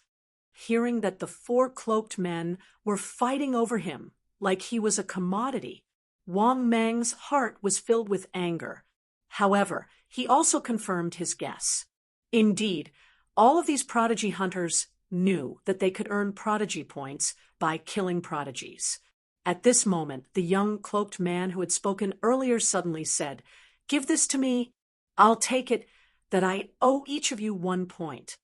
S1: Hearing that the 4 cloaked men were fighting over him like he was a commodity, Wang Mang's heart was filled with anger. However, he also confirmed his guess. Indeed, all of these prodigy hunters knew that they could earn prodigy points by killing prodigies. At this moment, the young cloaked man who had spoken earlier suddenly said, "Give this to me. I'll take it that I owe each of you 1 point."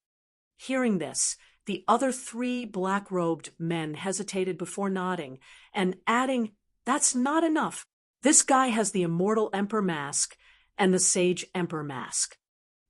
S1: Hearing this, the other 3 black-robed men hesitated before nodding and adding, "That's not enough. This guy has the Immortal Emperor mask and the Sage Emperor mask.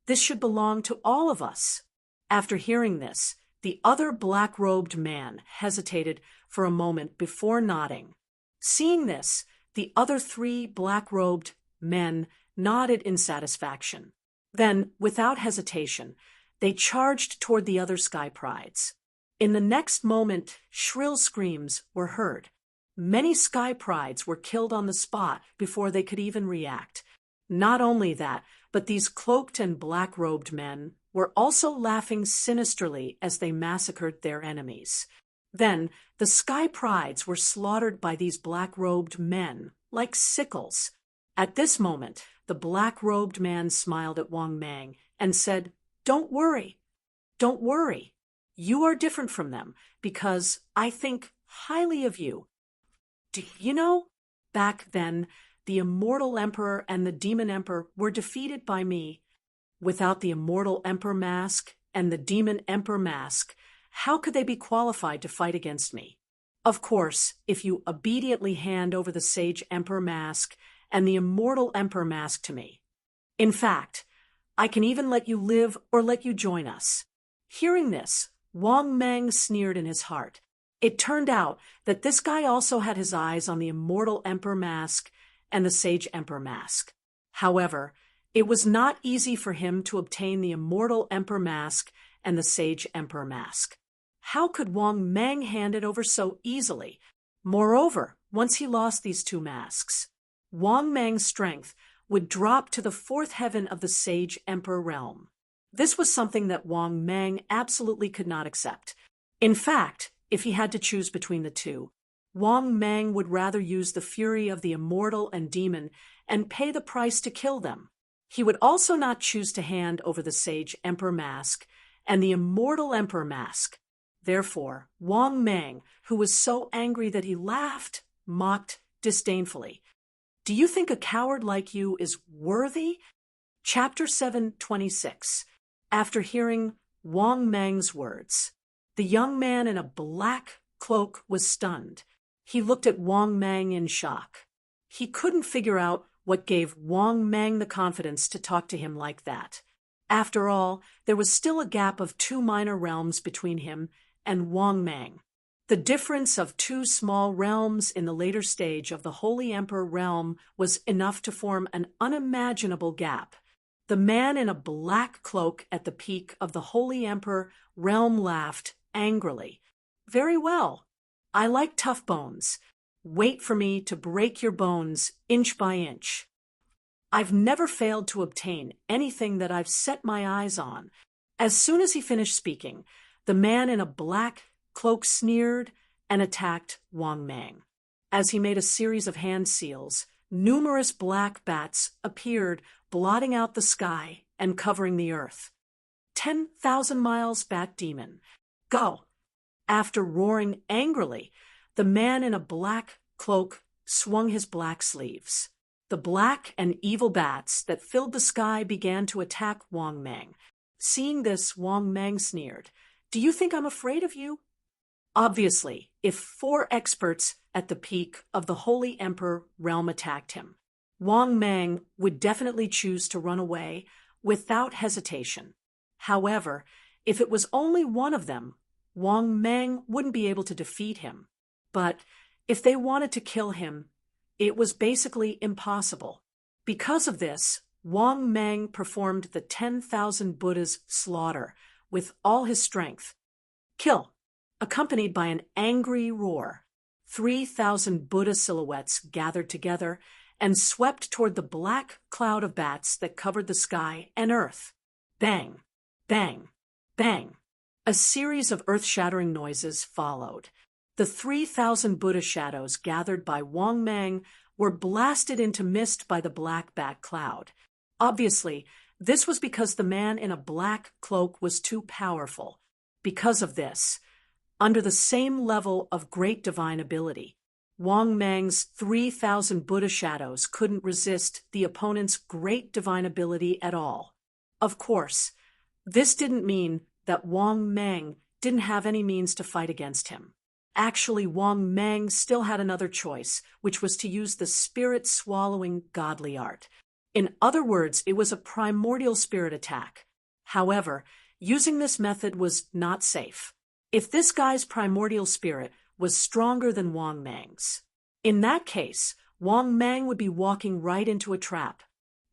S1: This should belong to all of us." After hearing this, the other black-robed man hesitated for a moment before nodding. Seeing this, the other 3 black-robed men nodded in satisfaction. Then, without hesitation, they charged toward the other Sky Prides. In the next moment, shrill screams were heard. Many Sky Prides were killed on the spot before they could even react. Not only that, but these cloaked and black-robed men were also laughing sinisterly as they massacred their enemies. Then, the Sky Prides were slaughtered by these black-robed men, like sickles. At this moment, the black-robed man smiled at Wang Mang and said, "Don't worry. Don't worry. You are different from them because I think highly of you. Do you know, back then, the Immortal Emperor and the Demon Emperor were defeated by me. Without the Immortal Emperor mask and the Demon Emperor mask, how could they be qualified to fight against me? Of course, if you obediently hand over the Sage Emperor mask and the Immortal Emperor mask to me. In fact, I can even let you live or let you join us." Hearing this, Wang Mang sneered in his heart. It turned out that this guy also had his eyes on the Immortal Emperor mask and the Sage Emperor mask. However, it was not easy for him to obtain the Immortal Emperor mask and the Sage Emperor mask. How could Wang Mang hand it over so easily? Moreover, once he lost these two masks, Wang Mang's strength would drop to the fourth heaven of the Sage Emperor realm. This was something that Wang Mang absolutely could not accept. In fact, if he had to choose between the two, Wang Mang would rather use the fury of the immortal and demon and pay the price to kill them. He would also not choose to hand over the Sage Emperor mask and the Immortal Emperor mask. Therefore, Wang Mang, who was so angry that he laughed, mocked disdainfully. Do you think a coward like you is worthy? Chapter 7:26. After hearing Wang Mang's words, the young man in a black cloak was stunned. He looked at Wang Mang in shock. He couldn't figure out what gave Wang Mang the confidence to talk to him like that. After all, there was still a gap of 2 minor realms between him and Wang Mang. The difference of 2 small realms in the later stage of the Holy Emperor realm was enough to form an unimaginable gap. The man in a black cloak at the peak of the Holy Emperor realm laughed angrily. Very well. I like tough bones. Wait for me to break your bones inch by inch. I've never failed to obtain anything that I've set my eyes on. As soon as he finished speaking, the man in a black cloak sneered and attacked Wang Mang. As he made a series of hand seals, numerous black bats appeared, blotting out the sky and covering the earth. 10,000 miles, Bat Demon. Go! After roaring angrily, the man in a black cloak swung his black sleeves. The black and evil bats that filled the sky began to attack Wang Mang. Seeing this, Wang Mang sneered. Do you think I'm afraid of you? Obviously, if 4 experts at the peak of the Holy Emperor realm attacked him, Wang Mang would definitely choose to run away without hesitation. However, if it was only one of them, Wang Mang wouldn't be able to defeat him. But if they wanted to kill him, it was basically impossible. Because of this, Wang Mang performed the 10,000 Buddhas' slaughter with all his strength. Kill! Accompanied by an angry roar, 3,000 Buddha silhouettes gathered together and swept toward the black cloud of bats that covered the sky and earth. Bang! Bang! Bang! A series of earth-shattering noises followed. The 3,000 Buddha shadows gathered by Wang Mang were blasted into mist by the black bat cloud. Obviously, this was because the man in a black cloak was too powerful. Because of this, under the same level of great divine ability, Wang Mang's 3,000 Buddha shadows couldn't resist the opponent's great divine ability at all. Of course, this didn't mean that Wang Mang didn't have any means to fight against him. Actually, Wang Mang still had another choice, which was to use the spirit-swallowing godly art. In other words, it was a primordial spirit attack. However, using this method was not safe. If this guy's primordial spirit was stronger than Wang Mang's, in that case, Wang Mang would be walking right into a trap.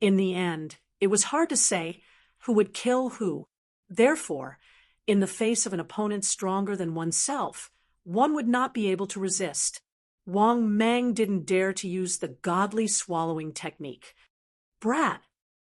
S1: In the end, it was hard to say who would kill who. Therefore, in the face of an opponent stronger than oneself, one would not be able to resist. Wang Mang didn't dare to use the godly swallowing technique. Brat,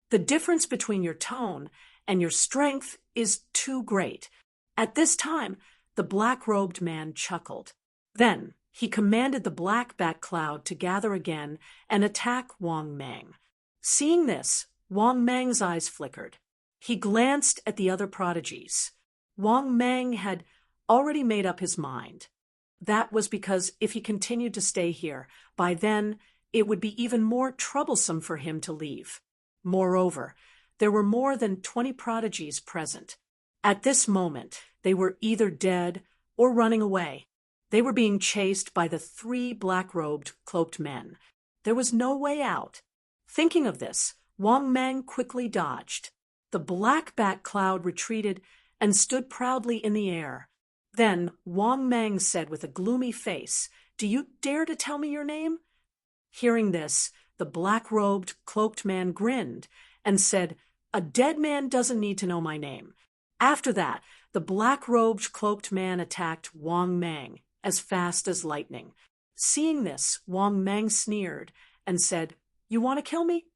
S1: the difference between your tone and your strength is too great. At this time, the black-robed man chuckled. Then he commanded the black bat cloud to gather again and attack Wang Mang. Seeing this, Wang Mang's eyes flickered. He glanced at the other prodigies. Wang Mang had already made up his mind. That was because if he continued to stay here, by then it would be even more troublesome for him to leave. Moreover, there were more than 20 prodigies present. At this moment, they were either dead or running away. They were being chased by the 3 black-robed, cloaked men. There was no way out. Thinking of this, Wang Mang quickly dodged. The black bat cloud retreated and stood proudly in the air. Then Wang Mang said with a gloomy face, "Do you dare to tell me your name?" Hearing this, the black-robed, cloaked man grinned and said, "A dead man doesn't need to know my name." After that, the black-robed, cloaked man attacked Wang Mang as fast as lightning. Seeing this, Wang Mang sneered and said, "You want to kill me?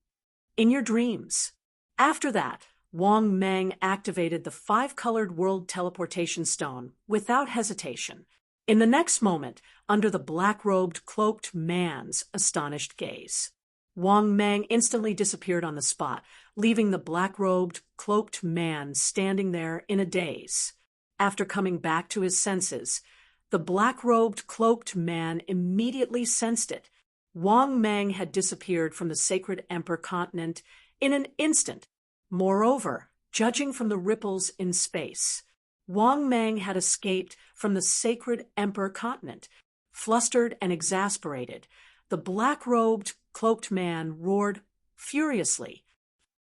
S1: In your dreams." After that, Wang Mang activated the 5-colored world teleportation stone without hesitation. In the next moment, under the black-robed, cloaked man's astonished gaze, Wang Mang instantly disappeared on the spot, leaving the black-robed, cloaked man standing there in a daze. After coming back to his senses, the black-robed, cloaked man immediately sensed it. Wang Mang had disappeared from the sacred Emperor continent in an instant. Moreover, judging from the ripples in space, Wang Mang had escaped from the sacred Emperor continent. Flustered and exasperated, the black-robed, cloaked man roared furiously,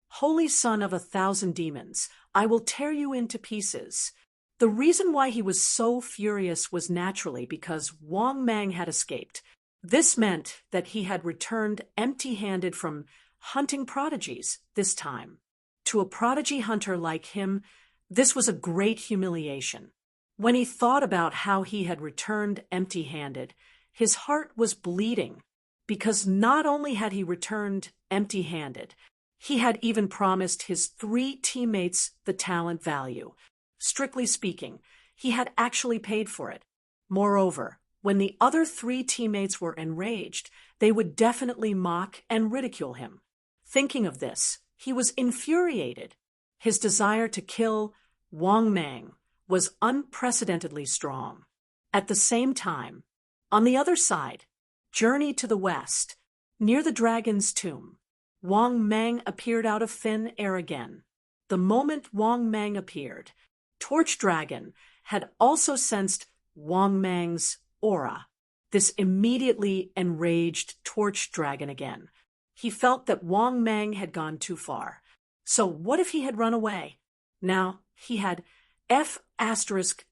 S1: "Holy son of 1,000 demons, I will tear you into pieces." The reason why he was so furious was naturally because Wang Mang had escaped. This meant that he had returned empty-handed from hunting prodigies this time. To a prodigy hunter like him, this was a great humiliation. When he thought about how he had returned empty-handed, his heart was bleeding, because not only had he returned empty-handed, he had even promised his 3 teammates the talent value. Strictly speaking, he had actually paid for it. Moreover, when the other 3 teammates were enraged, they would definitely mock and ridicule him. Thinking of this, he was infuriated. His desire to kill Wang Mang was unprecedentedly strong. At the same time, on the other side, journey to the west, near the dragon's tomb, Wang Mang appeared out of thin air again. The moment Wang Mang appeared, Torch Dragon had also sensed Wang Mang's aura. This immediately enraged Torch Dragon again. He felt that Wang Mang had gone too far. So what if he had run away? Now he had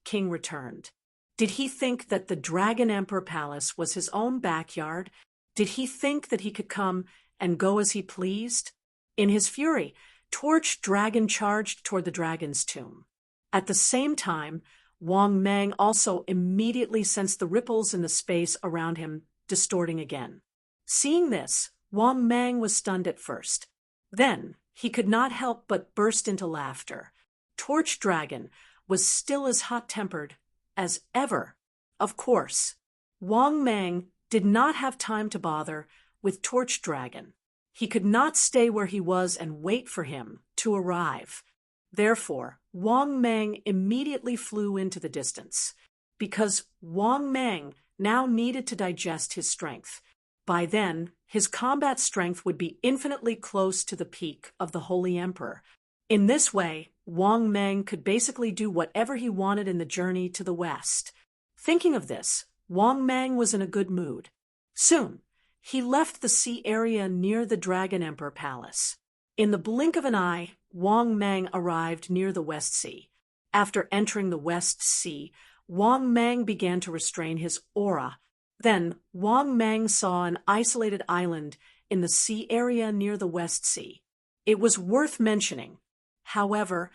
S1: King returned. Did he think that the Dragon Emperor Palace was his own backyard? Did he think that he could come and go as he pleased? In his fury, Torch Dragon charged toward the dragon's tomb. At the same time, Wang Mang also immediately sensed the ripples in the space around him distorting again. Seeing this, Wang Mang was stunned at first. Then, he could not help but burst into laughter. Torch Dragon was still as hot-tempered as ever. Of course, Wang Mang did not have time to bother with Torch Dragon. He could not stay where he was and wait for him to arrive. Therefore, Wang Mang immediately flew into the distance, because Wang Mang now needed to digest his strength. By then, his combat strength would be infinitely close to the peak of the Holy Emperor. In this way, Wang Mang could basically do whatever he wanted in the journey to the west. Thinking of this, Wang Mang was in a good mood. Soon, he left the sea area near the Dragon Emperor Palace. In the blink of an eye, Wang Mang arrived near the West Sea. After entering the West Sea, Wang Mang began to restrain his aura. Then, Wang Mang saw an isolated island in the sea area near the West Sea. It was worth mentioning. However,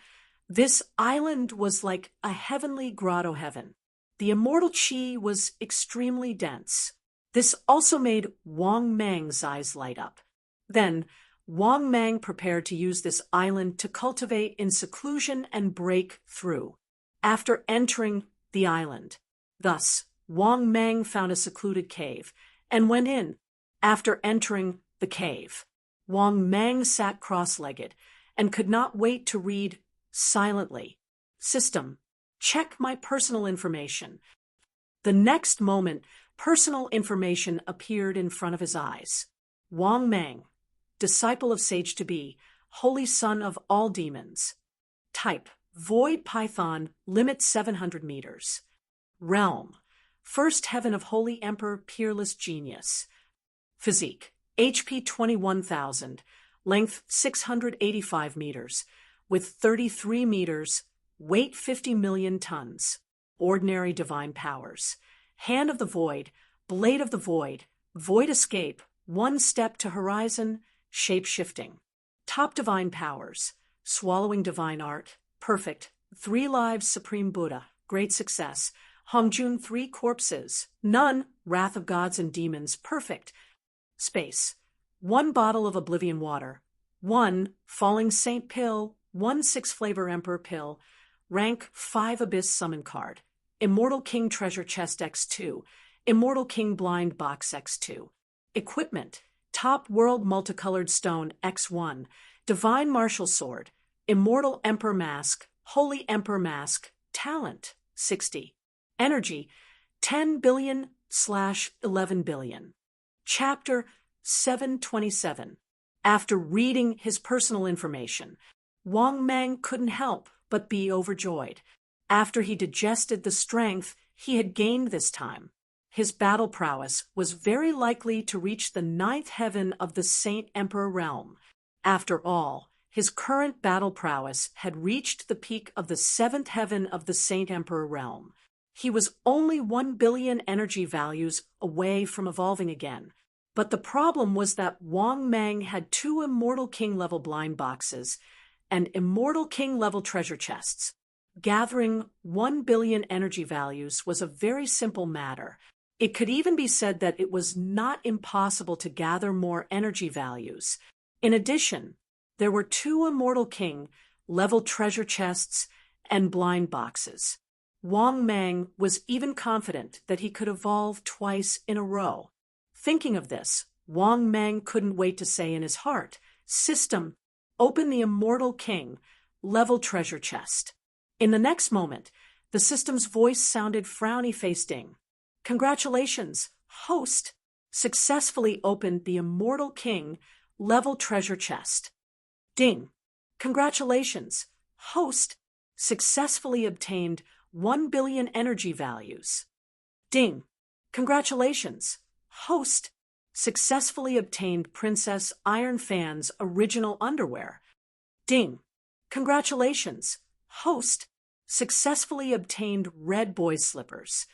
S1: this island was like a heavenly grotto heaven. The immortal chi was extremely dense. This also made Wang Mang's eyes light up. Then, Wang Mang prepared to use this island to cultivate in seclusion and break through. After entering the island, thus, Wang Mang found a secluded cave and went in. After entering the cave, Wang Mang sat cross-legged and could not wait to read silently, "System, check my personal information." The next moment, personal information appeared in front of his eyes. Wang Mang, disciple of Sage-to-be, holy son of all demons. Type, Void Python, limit 700 meters. Realm, first heaven of Holy Emperor Peerless Genius. Physique, HP 21,000, length 685 meters, with 33 meters, weight 50 million tons. Ordinary divine powers. Hand of the Void, Blade of the Void, Void Escape, One step to horizon, shape-shifting. Top divine powers, swallowing divine art, perfect. 3 lives, supreme Buddha, great success. Hongjun, 3 corpses, none, wrath of gods and demons, perfect. Space, 1 bottle of oblivion water, 1 falling saint pill, 1 6-flavor emperor pill, rank 5 abyss summon card, immortal king treasure chest x2, immortal king blind box x2, equipment, top world multicolored stone x1, divine martial sword, immortal emperor mask, holy emperor mask, talent 60, energy 10 billion/11 billion. Chapter 727. After reading his personal information, Wang Mang couldn't help but be overjoyed. After he digested the strength he had gained this time, his battle prowess was very likely to reach the 9th heaven of the Saint Emperor realm. After all, his current battle prowess had reached the peak of the 7th heaven of the Saint Emperor realm. He was only 1 billion energy values away from evolving again. But the problem was that Wang Mang had 2 Immortal King level blind boxes and Immortal King level treasure chests. Gathering 1 billion energy values was a very simple matter. It could even be said that it was not impossible to gather more energy values. In addition, there were 2 Immortal King level treasure chests and blind boxes. Wang Mang was even confident that he could evolve twice in a row. Thinking of this, Wang Mang couldn't wait to say in his heart, "System, open the Immortal King level treasure chest." In the next moment, the system's voice sounded frowny-faced ding. "Congratulations, host, successfully opened the Immortal King level treasure chest." Ding. "Congratulations, host, successfully obtained 1 billion energy values." Ding. "Congratulations, host, successfully obtained Princess Iron Fan's original underwear." Ding. "Congratulations, host, successfully obtained Red Boy slippers."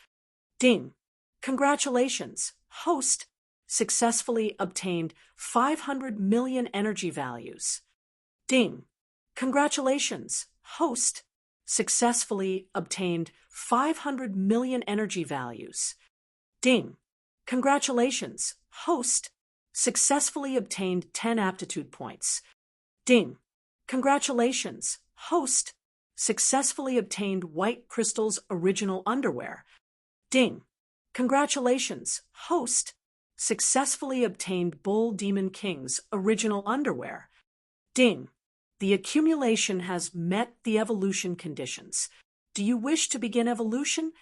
S1: Ding. "Congratulations, host, successfully obtained 500 million energy values." Ding. "Congratulations, host, successfully obtained 500 million energy values." Ding. "Congratulations, host, successfully obtained 10 aptitude points." Ding. "Congratulations, host, successfully obtained White Crystal's original underwear." Ding. "Congratulations, host, successfully obtained Bull Demon King's original underwear." Ding. "The accumulation has met the evolution conditions. Do you wish to begin evolution?"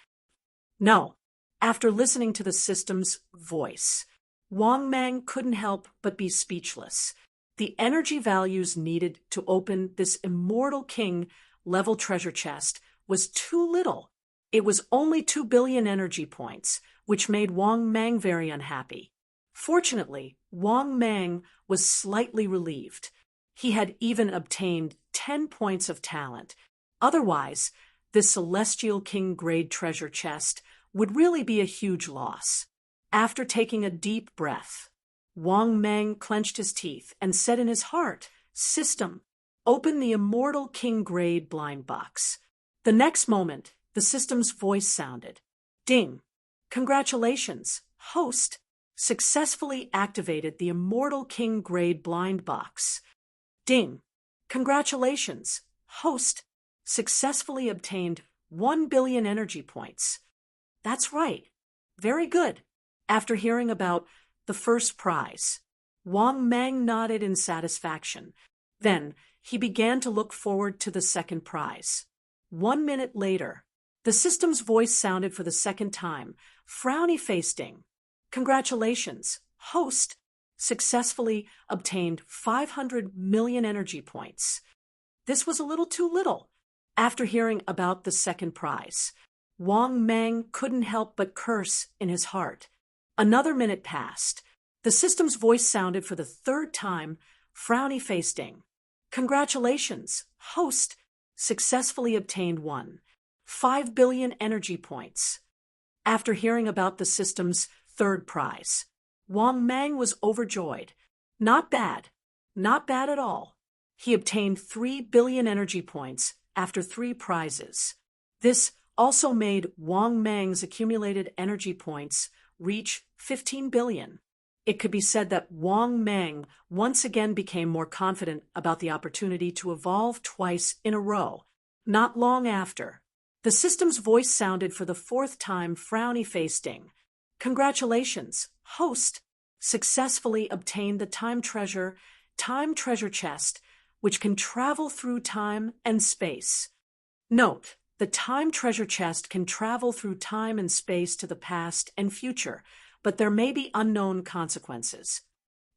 S1: No. After listening to the system's voice, Wang Mang couldn't help but be speechless. The energy values needed to open this Immortal King level treasure chest was too little. It was only 2 billion energy points, which made Wang Mang very unhappy. Fortunately, Wang Mang was slightly relieved. He had even obtained 10 points of talent. Otherwise, this Celestial King grade treasure chest would really be a huge loss. After taking a deep breath, Wang Mang clenched his teeth and said in his heart, "System, open the Immortal King grade blind box." The next moment, the system's voice sounded. Ding. "Congratulations, host, successfully activated the Immortal King grade blind box." Ding. "Congratulations, host, successfully obtained 1 billion energy points." That's right. Very good. After hearing about the first prize, Wang Mang nodded in satisfaction. Then he began to look forward to the second prize. 1 minute later, the system's voice sounded for the second time, frowny-faced ding. "Congratulations, host, successfully obtained 500 million energy points." This was a little too little. After hearing about the second prize, Wang Mang couldn't help but curse in his heart. Another minute passed. The system's voice sounded for the third time, frowny-faced ding. "Congratulations, host, successfully obtained 5 billion energy points." After hearing about the system's third prize, Wang Mang was overjoyed. Not bad. Not bad at all. He obtained 3 billion energy points after 3 prizes. This also made Wang Mang's accumulated energy points reach 15 billion. It could be said that Wang Mang once again became more confident about the opportunity to evolve twice in a row. Not long after, the system's voice sounded for the 4th time, frowny-faced Ding. Congratulations, host! Successfully obtained the time treasure chest, which can travel through time and space. Note, the time treasure chest can travel through time and space to the past and future, but there may be unknown consequences.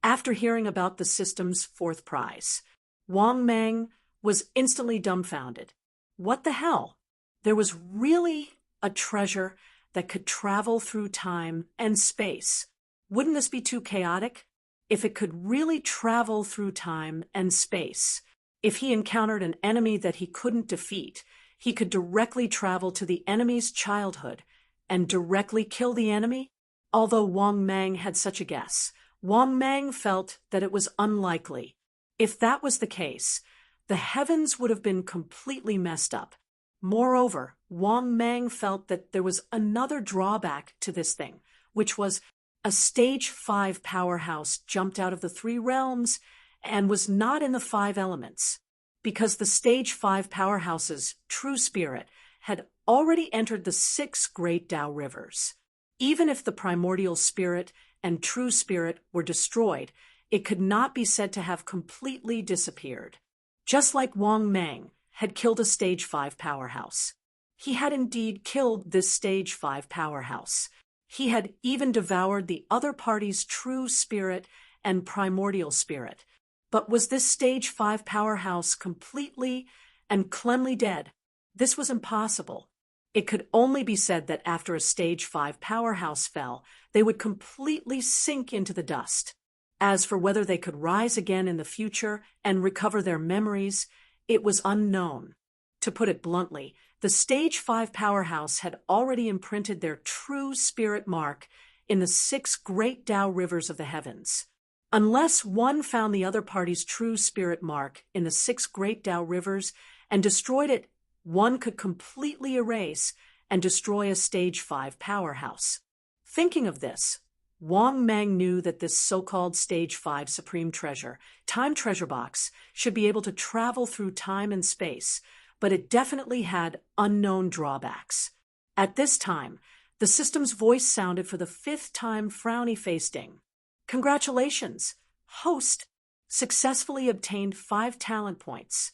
S1: After hearing about the system's 4th prize, Wang Mang was instantly dumbfounded. What the hell? There was really a treasure that could travel through time and space. Wouldn't this be too chaotic? If it could really travel through time and space, if he encountered an enemy that he couldn't defeat, he could directly travel to the enemy's childhood and directly kill the enemy? Although Wang Mang had such a guess, Wang Mang felt that it was unlikely. If that was the case, the heavens would have been completely messed up. Moreover, Wang Mang felt that there was another drawback to this thing, which was a stage 5 powerhouse jumped out of the 3 realms and was not in the 5 elements, because the stage 5 powerhouse's true spirit had already entered the 6 great Tao rivers. Even if the primordial spirit and true spirit were destroyed, it could not be said to have completely disappeared. Just like Wang Mang had killed a stage 5 powerhouse. He had indeed killed this stage 5 powerhouse. He had even devoured the other party's true spirit and primordial spirit. But was this stage 5 powerhouse completely and cleanly dead? This was impossible. It could only be said that after a stage 5 powerhouse fell, they would completely sink into the dust. As for whether they could rise again in the future and recover their memories, it was unknown. To put it bluntly, the stage 5 powerhouse had already imprinted their true spirit mark in the 6 great Tao rivers of the heavens. Unless one found the other party's true spirit mark in the 6 great Tao rivers and destroyed it, one could completely erase and destroy a stage 5 powerhouse. Thinking of this, Wang Mang knew that this so-called stage 5 supreme treasure, time treasure box, should be able to travel through time and space, but it definitely had unknown drawbacks. At this time, the system's voice sounded for the 5th time, frowny-faced Ding. Congratulations, host! Successfully obtained 5 talent points.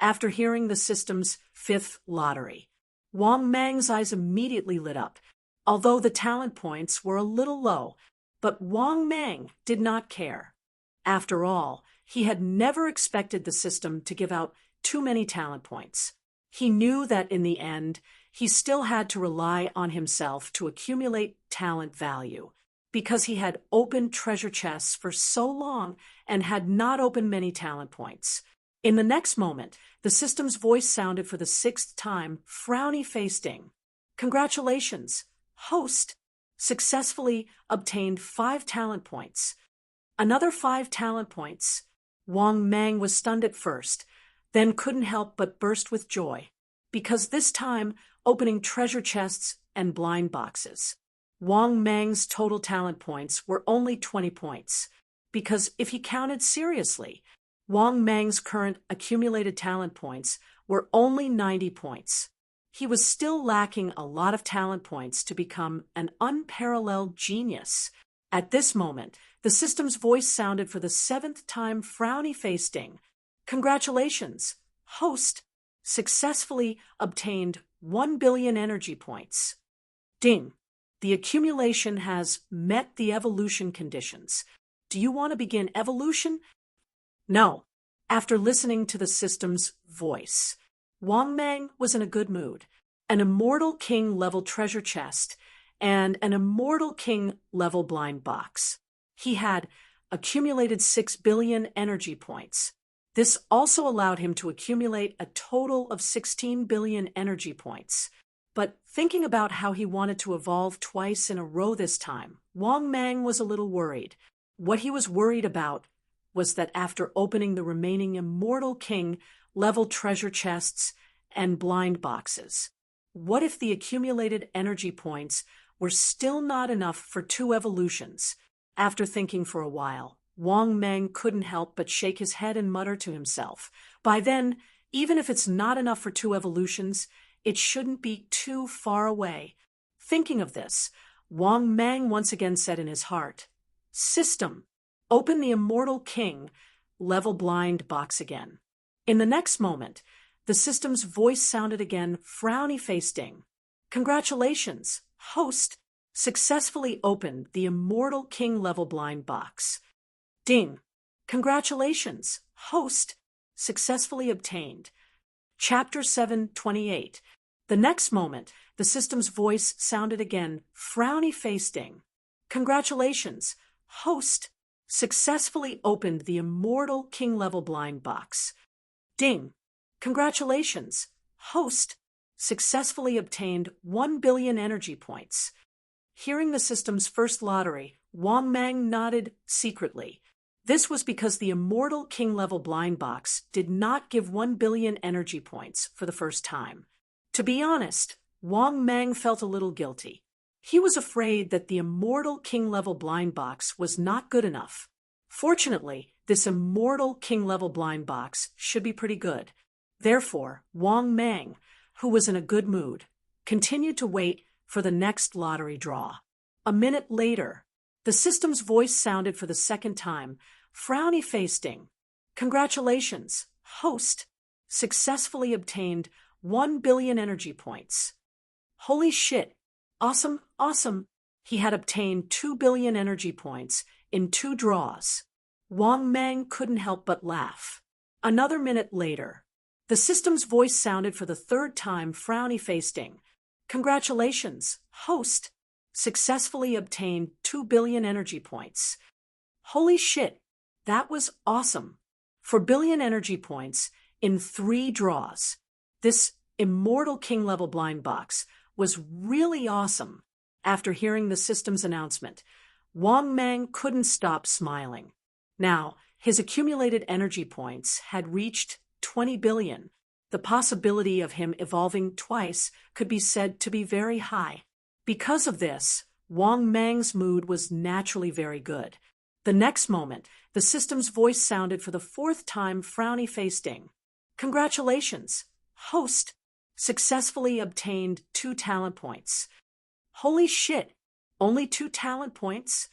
S1: After hearing the system's 5th lottery, Wang Mang's eyes immediately lit up. Although the talent points were a little low, but Wang Mang did not care. After all, he had never expected the system to give out too many talent points. He knew that in the end, he still had to rely on himself to accumulate talent value, because he had opened treasure chests for so long and had not opened many talent points. In the next moment, the system's voice sounded for the 6th time, frowny-faced Ding. Congratulations, host! Successfully obtained 5 talent points. Another 5 talent points. Wang Mang was stunned at first, then couldn't help but burst with joy, because this time opening treasure chests and blind boxes. Wang Mang's total talent points were only 20 points, because if he counted seriously, Wang Mang's current accumulated talent points were only 90 points. He was still lacking a lot of talent points to become an unparalleled genius. At this moment, the system's voice sounded for the 7th time, frowny-faced Ding. Congratulations, host! Successfully obtained 1 billion energy points. Ding, the accumulation has met the evolution conditions. Do you want to begin evolution? No. After listening to the system's voice, Wang Mang was in a good mood. An Immortal King level treasure chest and an Immortal King level blind box. He had accumulated 6 billion energy points. This also allowed him to accumulate a total of 16 billion energy points. But thinking about how he wanted to evolve twice in a row this time, Wang Mang was a little worried. What he was worried about was that after opening the remaining Immortal King level treasure chests and blind boxes, what if the accumulated energy points were still not enough for 2 evolutions? After thinking for a while, Wang Mang couldn't help but shake his head and mutter to himself, by then, even if it's not enough for 2 evolutions, it shouldn't be too far away. Thinking of this, Wang Mang once again said in his heart, "System, open the Immortal King level blind box again." In the next moment, the system's voice sounded again, frowny-faced ding. "Congratulations, host successfully opened the Immortal King level blind box." Ding. "Congratulations, host successfully obtained." Chapter 728. The next moment, the system's voice sounded again, frowny-faced ding. "Congratulations, host successfully opened the Immortal King level blind box." Ding. "Congratulations, host successfully obtained 1 billion energy points." Hearing the system's first lottery, Wang Mang nodded secretly. This was because the Immortal King level blind box did not give 1 billion energy points for the first time. To be honest, Wang Mang felt a little guilty. He was afraid that the Immortal King level blind box was not good enough. Fortunately, this Immortal King level blind box should be pretty good. Therefore, Wang Mang, who was in a good mood, continued to wait for the next lottery draw. A minute later, the system's voice sounded for the second time, frowny-faced ding. "Congratulations, host successfully obtained 1 billion energy points." Holy shit! Awesome, awesome! He had obtained 2 billion energy points in 2 draws. Wang Mang couldn't help but laugh. Another minute later, the system's voice sounded for the third time, frowny-faced ding. "Congratulations, host successfully obtained 2 billion energy points." Holy shit! That was awesome. For billion energy points in 3 draws, this Immortal King level blind box was really awesome. After hearing the system's announcement, Wang Mang couldn't stop smiling. Now, his accumulated energy points had reached 20 billion. The possibility of him evolving twice could be said to be very high. Because of this, Wang Mang's mood was naturally very good. The next moment, the system's voice sounded for the 4th time, frowny-faced ding. "Congratulations, host successfully obtained 2 talent points." Holy shit! Only 2 talent points?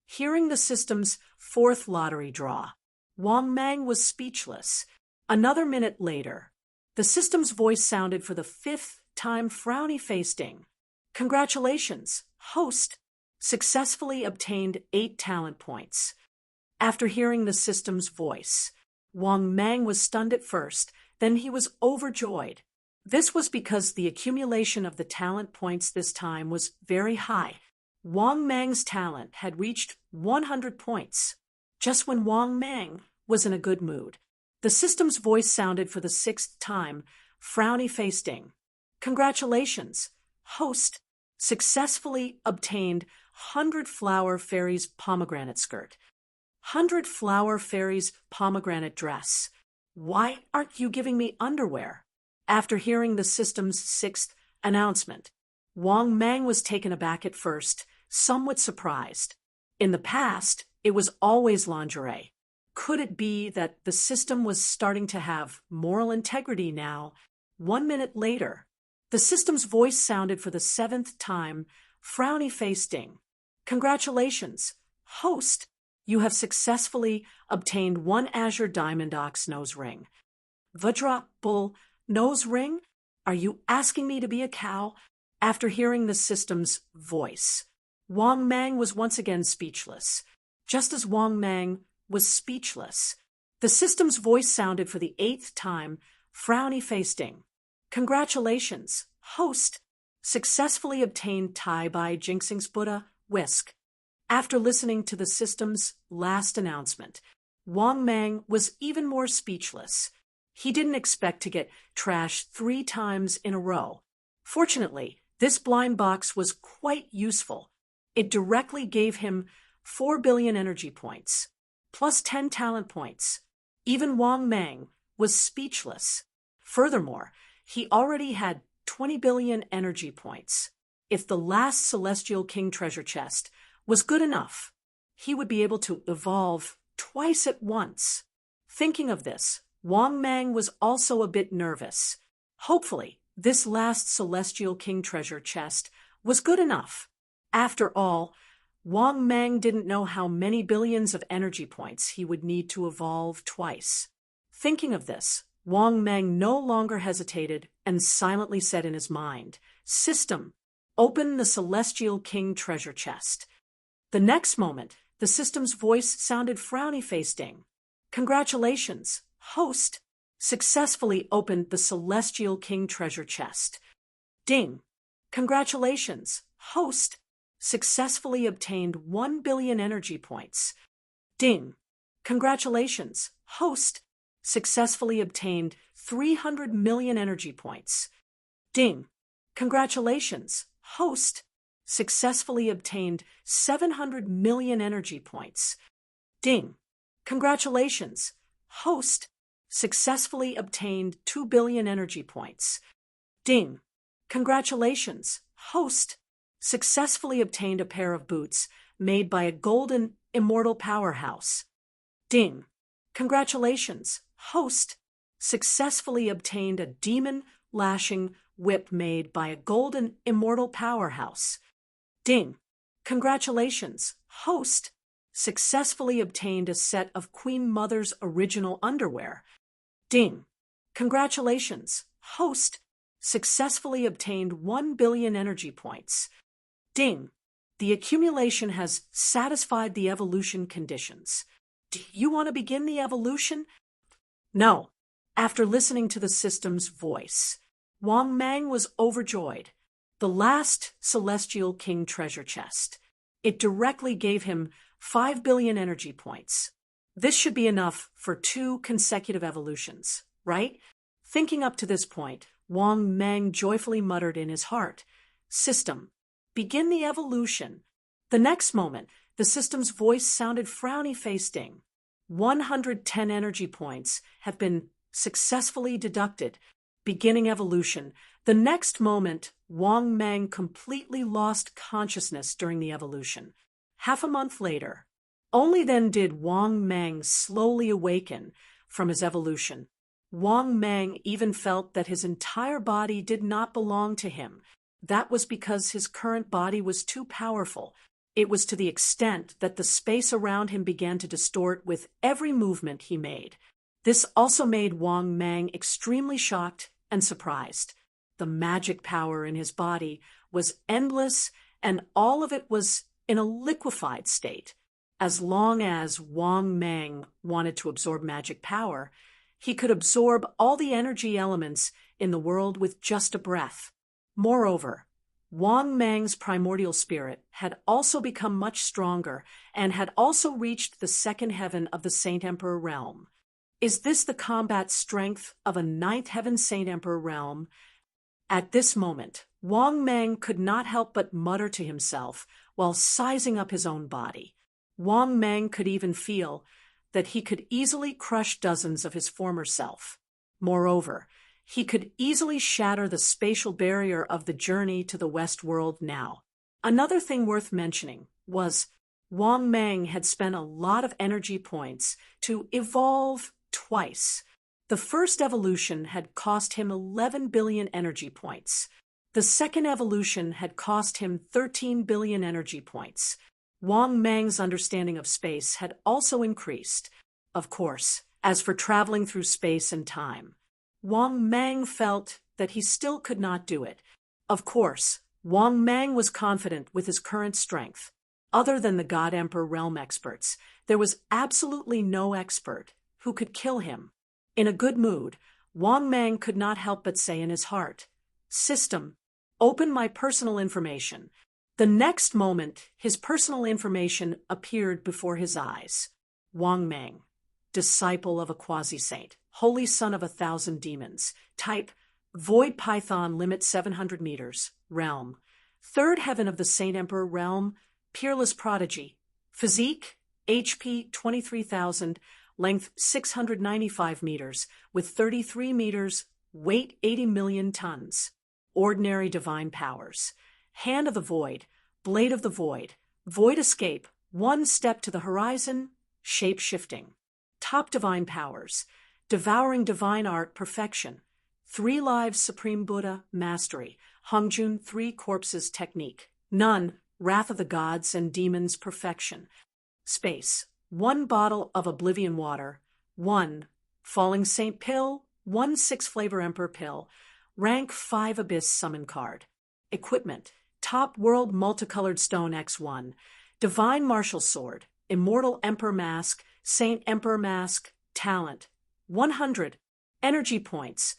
S1: Hearing the system's 4th lottery draw, Wang Mang was speechless. Another minute later, the system's voice sounded for the 5th time, frowny-faced ding. "Congratulations, host successfully obtained 8 talent points." After hearing the system's voice, Wang Mang was stunned at first, then he was overjoyed. This was because the accumulation of the talent points this time was very high. Wang Mang's talent had reached 100 points. Just when Wang Mang was in a good mood, the system's voice sounded for the 6th time, frowny-faced ding. "Congratulations, host successfully obtained 100 Flower Fairies pomegranate skirt." 100 Flower Fairies pomegranate dress. Why aren't you giving me underwear? After hearing the system's 6th announcement, Wang Mang was taken aback at first, somewhat surprised. In the past, it was always lingerie. Could it be that the system was starting to have moral integrity now? 1 minute later, the system's voice sounded for the 7th time, frowny-faced ding. "Congratulations, host. You have successfully obtained 1 Azure Diamond Ox nose ring." "Vajra Bull nose ring? Are you asking me to be a cow?" After hearing the system's voice, Wang Mang was once again speechless. Just as Wang Mang was speechless, the system's voice sounded for the 8th time, frowny-faced ding. "Congratulations, host successfully obtained Tai by Jinxing's Buddha whisk." After listening to the system's last announcement, Wang Mang was even more speechless. He didn't expect to get trashed 3 times in a row. Fortunately, this blind box was quite useful. It directly gave him 4 billion energy points, plus 10 talent points. Even Wang Mang was speechless. Furthermore, he already had 20 billion energy points. If the last Celestial King treasure chest was good enough, he would be able to evolve twice at once. Thinking of this, Wang Mang was also a bit nervous. Hopefully, this last Celestial King treasure chest was good enough. After all, Wang Mang didn't know how many billions of energy points he would need to evolve twice. Thinking of this, Wang Mang no longer hesitated and silently said in his mind, "System, open the Celestial King treasure chest." The next moment, the system's voice sounded frowny-faced. "Ding. Congratulations, host. Successfully opened the Celestial King treasure chest." "Ding. Congratulations, host. Successfully obtained 1 billion energy points." "Ding. Congratulations, host. Successfully obtained 300 million energy points." "Ding. Congratulations, host. Successfully obtained 700 million energy points." "Ding. Congratulations, host. Successfully obtained 2 billion energy points." "Ding. Congratulations, host. Successfully obtained a pair of boots made by a golden immortal powerhouse." "Ding. Congratulations, host. Successfully obtained a demon lashing whip made by a golden immortal powerhouse." "Ding. Congratulations, host. Successfully obtained a set of Queen Mother's original underwear." "Ding. Congratulations, host. Successfully obtained 1 billion energy points." "Ding. The accumulation has satisfied the evolution conditions. Do you want to begin the evolution?" No. After listening to the system's voice, Wang Mang was overjoyed. The last Celestial King treasure chest. It directly gave him 5 billion energy points. This should be enough for 2 consecutive evolutions, right? Thinking up to this point, Wang Mang joyfully muttered in his heart, "System, begin the evolution." The next moment, the system's voice sounded frowny-faced. 110 energy points have been successfully deducted. Beginning evolution. The next moment, Wang Mang completely lost consciousness during the evolution. Half a month later, only then did Wang Mang slowly awaken from his evolution. Wang Mang even felt that his entire body did not belong to him. That was because his current body was too powerful. It was to the extent that the space around him began to distort with every movement he made. This also made Wang Mang extremely shocked and surprised. The magic power in his body was endless, and all of it was in a liquefied state. As long as Wang Mang wanted to absorb magic power, he could absorb all the energy elements in the world with just a breath. Moreover, Wang Mang's primordial spirit had also become much stronger and had also reached the second heaven of the Saint Emperor realm. Is this the combat strength of a ninth heaven Saint Emperor realm? At this moment, Wang Mang could not help but mutter to himself while sizing up his own body. Wang Mang could even feel that he could easily crush dozens of his former self. Moreover, he could easily shatter the spatial barrier of the journey to the West world now. Another thing worth mentioning was Wang Mang had spent a lot of energy points to evolve twice. The first evolution had cost him 11 billion energy points. The second evolution had cost him 13 billion energy points. Wang Mang's understanding of space had also increased. Of course, as for traveling through space and time, Wang Mang felt that he still could not do it. Of course, Wang Mang was confident with his current strength. Other than the God Emperor realm experts, there was absolutely no expert who could kill him. In a good mood, Wang Mang could not help but say in his heart, "System, open my personal information." The next moment, his personal information appeared before his eyes. Wang Mang, disciple of a quasi-saint, holy son of 1,000 demons, type Void Python limit 700 meters. Realm. Third heaven of the Saint Emperor realm. Peerless prodigy. Physique, HP 23,000, length 695 meters, with 33 meters, weight 80 million tons. Ordinary divine powers. Hand of the Void, Blade of the Void, Void Escape, one step to the horizon, shape-shifting. Top divine powers. Devouring divine art, perfection. 3 lives, Supreme Buddha, mastery. Hongjun, 3 corpses, technique. None, Wrath of the Gods and Demons, perfection. Space. 1 bottle of Oblivion water. 1 Falling Saint pill. 1 6-flavor Emperor pill. Rank 5 Abyss summon card. Equipment. Top World Multicolored Stone X1. Divine Martial Sword. Immortal Emperor Mask. Saint Emperor Mask. Talent. 100. Energy points.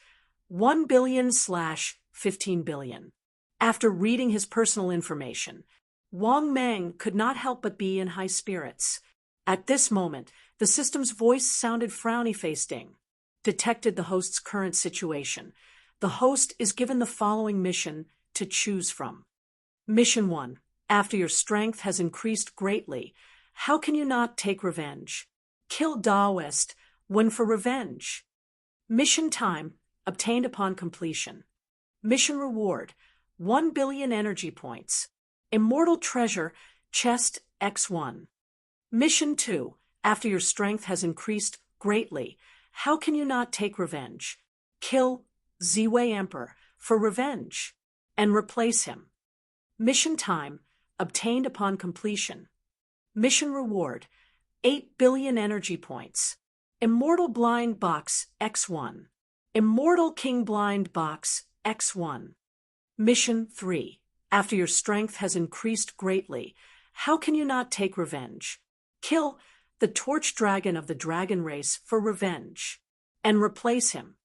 S1: 1 billion/15 billion. After reading his personal information, Wang Meng could not help but be in high spirits. At this moment, the system's voice sounded frowny-faced. Ding. Detected the host's current situation. The host is given the following mission to choose from. Mission 1. After your strength has increased greatly, how can you not take revenge? Kill Daoist, one for revenge. Mission time, obtained upon completion. Mission reward, 1 billion energy points. Immortal treasure, chest X1. Mission 2. After your strength has increased greatly, how can you not take revenge? Kill Ziwei Emperor for revenge and replace him. Mission time, obtained upon completion. Mission reward, 8 billion energy points. Immortal Blind Box X1. Immortal King Blind Box X1. Mission 3. After your strength has increased greatly, how can you not take revenge? Kill the Torch Dragon of the Dragon Race for revenge and replace him.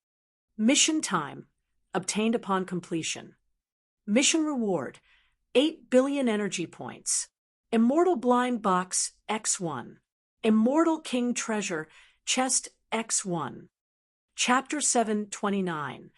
S1: Mission time, obtained upon completion. Mission reward, 8 billion energy points. Immortal Blind Box X1. Immortal King Treasure Chest X1. Chapter 729.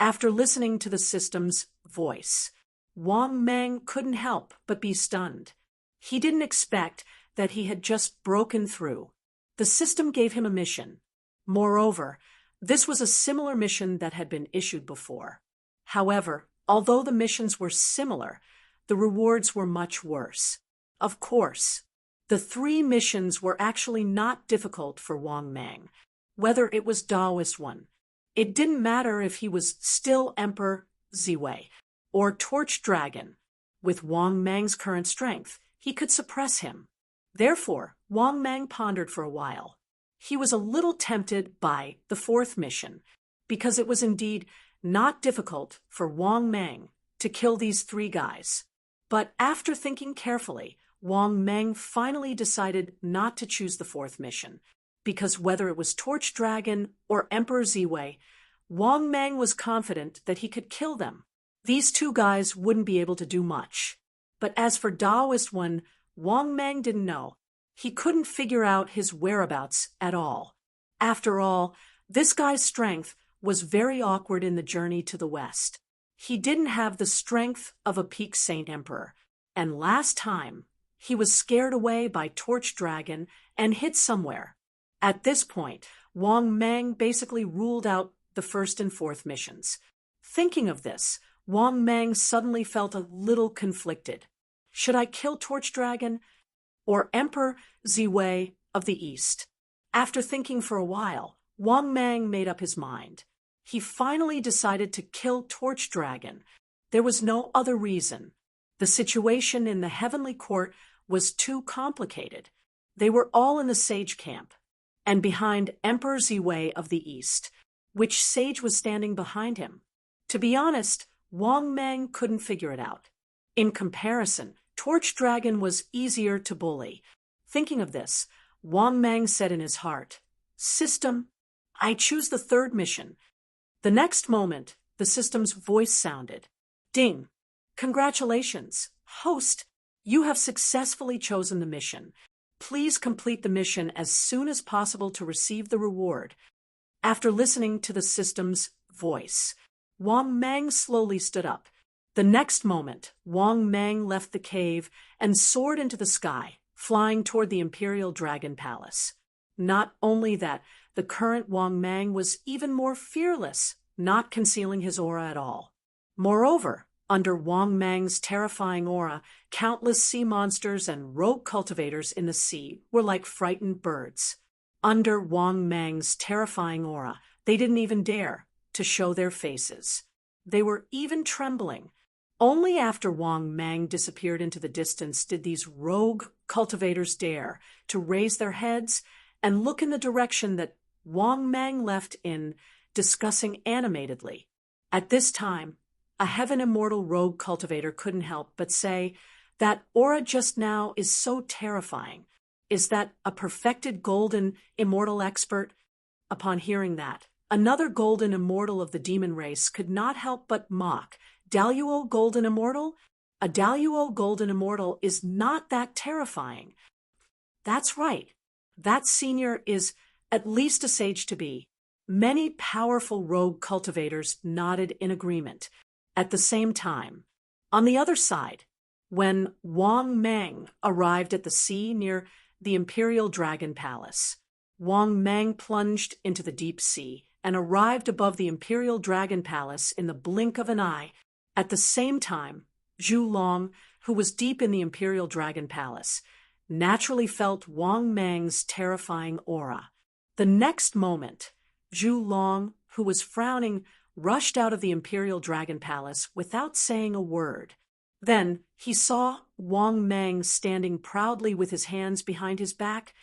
S1: After listening to the system's voice, Wang Meng couldn't help but be stunned. He didn't expect that he had just broken through. The system gave him a mission. Moreover, this was a similar mission that had been issued before. However, although the missions were similar, the rewards were much worse. Of course, the 3 missions were actually not difficult for Wang Meng, whether it was Daoist one. It didn't matter if he was still Emperor Ziwei or Torch Dragon. With Wang Meng's current strength, he could suppress him. Therefore, Wang Meng pondered for a while. He was a little tempted by the 4th mission, because it was indeed not difficult for Wang Meng to kill these 3 guys. But after thinking carefully, Wang Meng finally decided not to choose the 4th mission, because whether it was Torch Dragon or Emperor Ziwei, Wang Meng was confident that he could kill them. These 2 guys wouldn't be able to do much. But as for Daoist one, Wang Meng didn't know. He couldn't figure out his whereabouts at all. After all, this guy's strength was very awkward in the journey to the west. He didn't have the strength of a peak Saint Emperor, and last time, he was scared away by Torch Dragon and hid somewhere. At this point, Wang Meng basically ruled out the 1st and 4th missions. Thinking of this, Wang Meng suddenly felt a little conflicted. Should I kill Torch Dragon or Emperor Ziwei of the East? After thinking for a while, Wang Meng made up his mind. He finally decided to kill Torch Dragon. There was no other reason. The situation in the Heavenly Court was too complicated. They were all in the sage camp, and behind Emperor Ziwei of the East, which sage was standing behind him. To be honest, Wang Meng couldn't figure it out. In comparison, Torch Dragon was easier to bully. Thinking of this, Wang Meng said in his heart, "System, I choose the 3rd mission." The next moment, the system's voice sounded. Ding! Congratulations, host! You have successfully chosen the mission. Please complete the mission as soon as possible to receive the reward. After listening to the system's voice, Wang Mang slowly stood up. The next moment, Wang Mang left the cave and soared into the sky, flying toward the Imperial Dragon Palace. Not only that, the current Wang Mang was even more fearless, not concealing his aura at all. Moreover, under Wang Mang's terrifying aura, countless sea monsters and rogue cultivators in the sea were like frightened birds. Under Wang Mang's terrifying aura, they didn't even dare to show their faces. They were even trembling. Only after Wang Mang disappeared into the distance did these rogue cultivators dare to raise their heads and look in the direction that Wang Mang left in, discussing animatedly. At this time, a heaven immortal rogue cultivator couldn't help but say, "That aura just now is so terrifying. Is that a perfected golden immortal expert?" Upon hearing that, another golden immortal of the demon race could not help but mock. "Daluo golden immortal? A Daluo golden immortal is not that terrifying." That's right. That senior is at least a sage to be. Many powerful rogue cultivators nodded in agreement. At the same time, on the other side, when Wang Mang arrived at the sea near the Imperial Dragon Palace, Wang Mang plunged into the deep sea and arrived above the Imperial Dragon Palace in the blink of an eye. At the same time, Zhu Long, who was deep in the Imperial Dragon Palace, naturally felt Wang Mang's terrifying aura. The next moment, Zhu Long, who was frowning, rushed out of the Imperial Dragon Palace without saying a word. Then he saw Wang Mang standing proudly with his hands behind his back,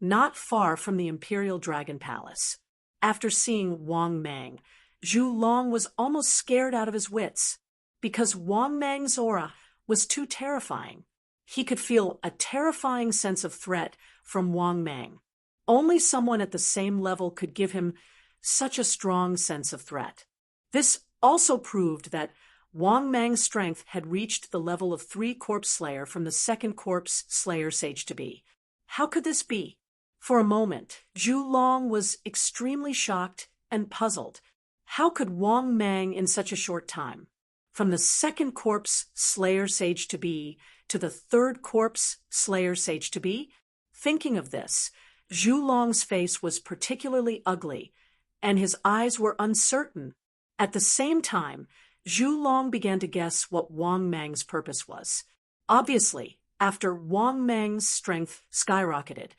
S1: not far from the Imperial Dragon Palace. After seeing Wang Mang, Zhu Long was almost scared out of his wits, because Wang Mang's aura was too terrifying. He could feel a terrifying sense of threat from Wang Mang. Only someone at the same level could give him such a strong sense of threat. This also proved that Wang Mang's strength had reached the level of 3 Corpse Slayer from the 2nd Corpse Slayer Sage to be. How could this be? For a moment, Zhu Long was extremely shocked and puzzled. How could Wang Mang in such a short time, from the 2nd Corpse Slayer Sage to be to the 3rd Corpse Slayer Sage to be? Thinking of this, Zhu Long's face was particularly ugly, and his eyes were uncertain. At the same time, Zhu Long began to guess what Wang Mang's purpose was. Obviously, after Wang Mang's strength skyrocketed,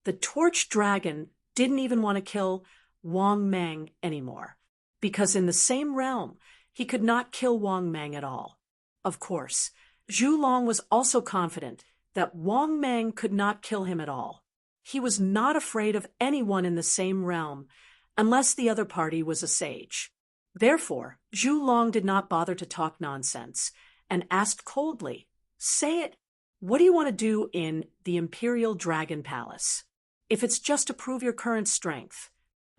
S1: the Torch Dragon didn't even want to kill Wang Mang anymore, because in the same realm, he could not kill Wang Mang at all. Of course, Zhu Long was also confident that Wang Mang could not kill him at all. He was not afraid of anyone in the same realm, unless the other party was a sage. Therefore, Zhu Long did not bother to talk nonsense, and asked coldly, "Say it. What do you want to do in the Imperial Dragon Palace? If it's just to prove your current strength."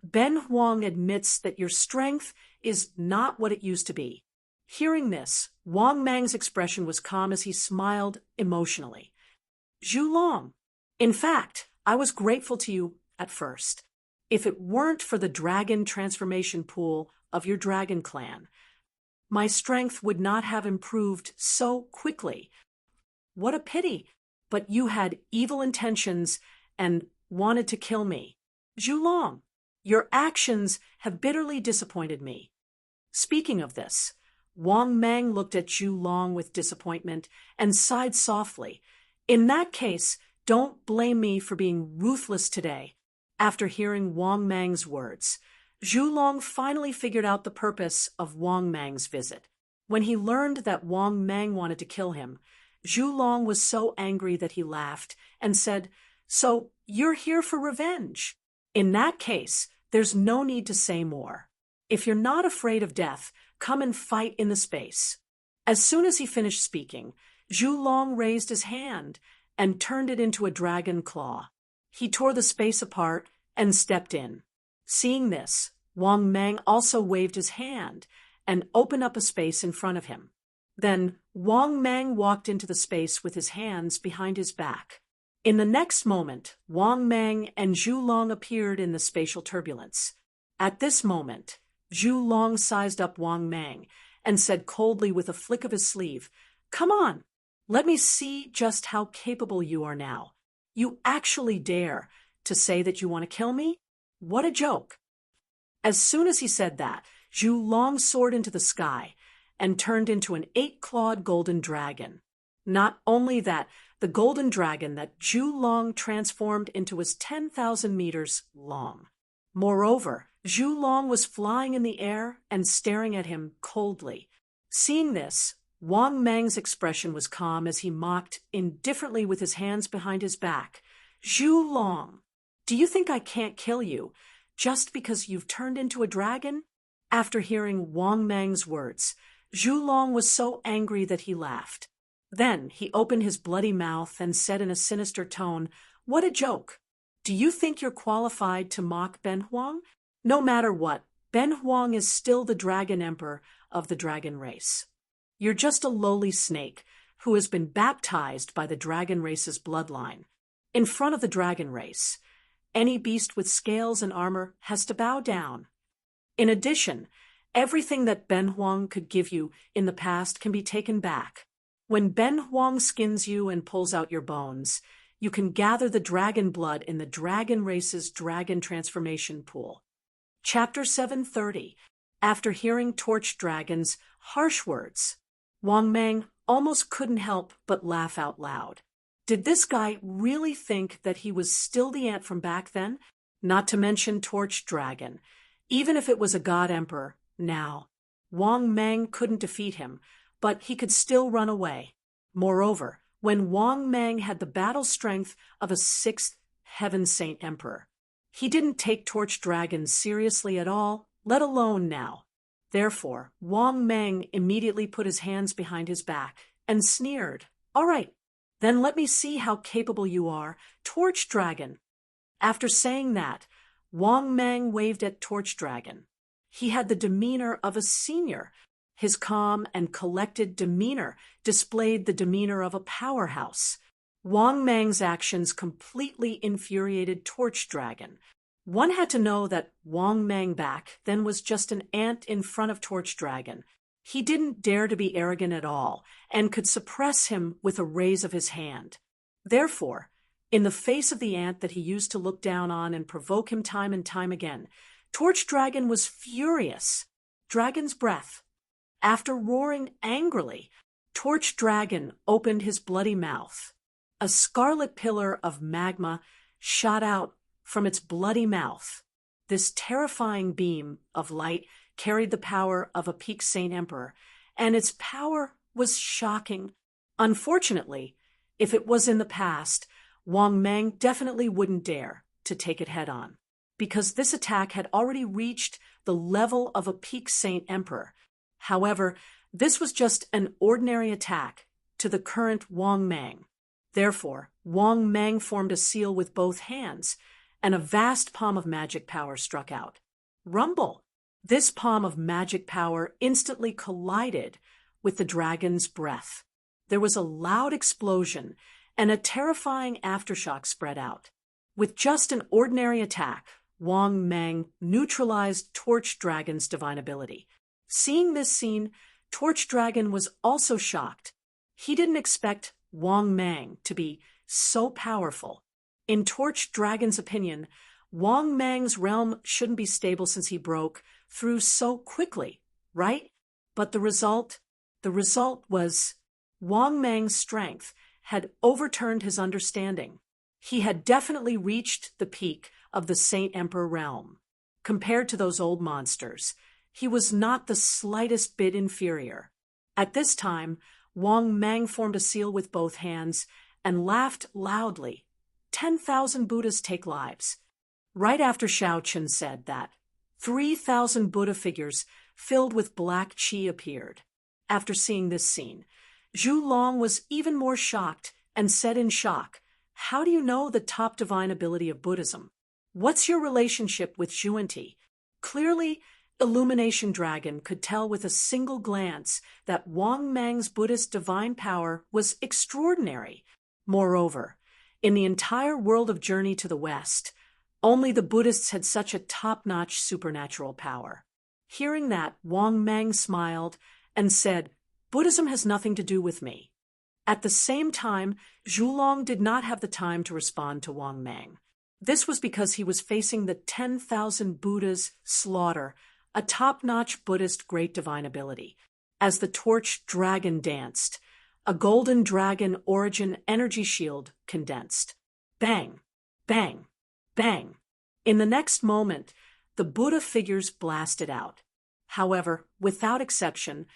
S1: Ben Huang admits that your strength is not what it used to be. Hearing this, Wang Mang's expression was calm as he smiled emotionally. "Zhu Long, in fact, I was grateful to you at first. If it weren't for the dragon transformation pool of your dragon clan, my strength would not have improved so quickly. What a pity, but you had evil intentions and wanted to kill me. Zhu Long, your actions have bitterly disappointed me." Speaking of this, Wang Mang looked at Zhu Long with disappointment and sighed softly. "In that case, don't blame me for being ruthless today." After hearing Wang Mang's words, Zhu Long finally figured out the purpose of Wang Mang's visit. When he learned that Wang Mang wanted to kill him, Zhu Long was so angry that he laughed and said, "So you're here for revenge? In that case, there's no need to say more. If you're not afraid of death, come and fight in the space." As soon as he finished speaking, Zhu Long raised his hand and turned it into a dragon claw. He tore the space apart and stepped in. Seeing this, Wang Mang also waved his hand and opened up a space in front of him. Then Wang Mang walked into the space with his hands behind his back. In the next moment, Wang Mang and Zhu Long appeared in the spatial turbulence. At this moment, Zhu Long sized up Wang Mang and said coldly with a flick of his sleeve, "Come on, let me see just how capable you are now. You actually dare to say that you want to kill me? What a joke." As soon as he said that, Zhu Long soared into the sky and turned into an 8-clawed golden dragon. Not only that, the golden dragon that Zhu Long transformed into was 10,000 meters long. Moreover, Zhu Long was flying in the air and staring at him coldly. Seeing this, Wang Mang's expression was calm as he mocked indifferently with his hands behind his back. "Zhu Long, do you think I can't kill you just because you've turned into a dragon?" After hearing Wang Mang's words, Zhu Long was so angry that he laughed. Then he opened his bloody mouth and said in a sinister tone, "What a joke! Do you think you're qualified to mock Ben Huang? No matter what, Ben Huang is still the Dragon Emperor of the dragon race. You're just a lowly snake who has been baptized by the dragon race's bloodline. In front of the dragon race, any beast with scales and armor has to bow down. In addition, everything that Ben Huang could give you in the past can be taken back. When Ben Huang skins you and pulls out your bones, you can gather the dragon blood in the dragon race's dragon transformation pool." Chapter 730. After hearing Torch Dragon's harsh words, Wang Mang almost couldn't help but laugh out loud. Did this guy really think that he was still the ant from back then? Not to mention Torch Dragon. Even if it was a god emperor, now, Wang Mang couldn't defeat him, but he could still run away. Moreover, when Wang Mang had the battle strength of a 6th Heaven Saint Emperor, he didn't take Torch Dragon seriously at all, let alone now. Therefore, Wang Mang immediately put his hands behind his back and sneered, "All right, then let me see how capable you are, Torch Dragon." After saying that, Wang Mang waved at Torch Dragon. He had the demeanor of a senior. His calm and collected demeanor displayed the demeanor of a powerhouse. Wang Mang's actions completely infuriated Torch Dragon. One had to know that Wang Mang back then was just an ant in front of Torch Dragon. He didn't dare to be arrogant at all and could suppress him with a raise of his hand. Therefore, in the face of the ant that he used to look down on and provoke him time and time again, Torch Dragon was furious. Dragon's breath. After roaring angrily, Torch Dragon opened his bloody mouth. A scarlet pillar of magma shot out from its bloody mouth. This terrifying beam of light carried the power of a peak Saint Emperor, and its power was shocking. Unfortunately, if it was in the past, Wang Mang definitely wouldn't dare to take it head-on, because this attack had already reached the level of a peak Saint Emperor. However, this was just an ordinary attack to the current Wang Mang. Therefore, Wang Mang formed a seal with both hands, and a vast palm of magic power struck out. Rumble! This palm of magic power instantly collided with the dragon's breath. There was a loud explosion, and a terrifying aftershock spread out. With just an ordinary attack, Wang Mang neutralized Torch Dragon's divine ability. Seeing this scene, Torch Dragon was also shocked. He didn't expect Wang Mang to be so powerful. In Torch Dragon's opinion, Wang Mang's realm shouldn't be stable since he broke through so quickly, right? But the result was Wang Mang's strength had overturned his understanding. He had definitely reached the peak of the Saint Emperor realm. Compared to those old monsters, he was not the slightest bit inferior. At this time, Wang Mang formed a seal with both hands and laughed loudly. 10,000 Buddhas take lives. Right after Shao Chun said that, 3,000 Buddha figures filled with black qi appeared. After seeing this scene, Zhu Long was even more shocked and said in shock, "How do you know the top divine ability of Buddhism? What's your relationship with Zhuanti?" Clearly, Illumination Dragon could tell with a single glance that Wang Mang's Buddhist divine power was extraordinary. Moreover, in the entire world of Journey to the West, only the Buddhists had such a top-notch supernatural power. Hearing that, Wang Mang smiled and said, "Buddhism has nothing to do with me." At the same time, Zhulong did not have the time to respond to Wang Mang. This was because he was facing the 10,000 Buddhas slaughter, a top-notch Buddhist great divine ability. As the torch dragon danced, a golden dragon origin energy shield condensed. Bang, bang, bang. In the next moment, the Buddha figures blasted out. However, without exception,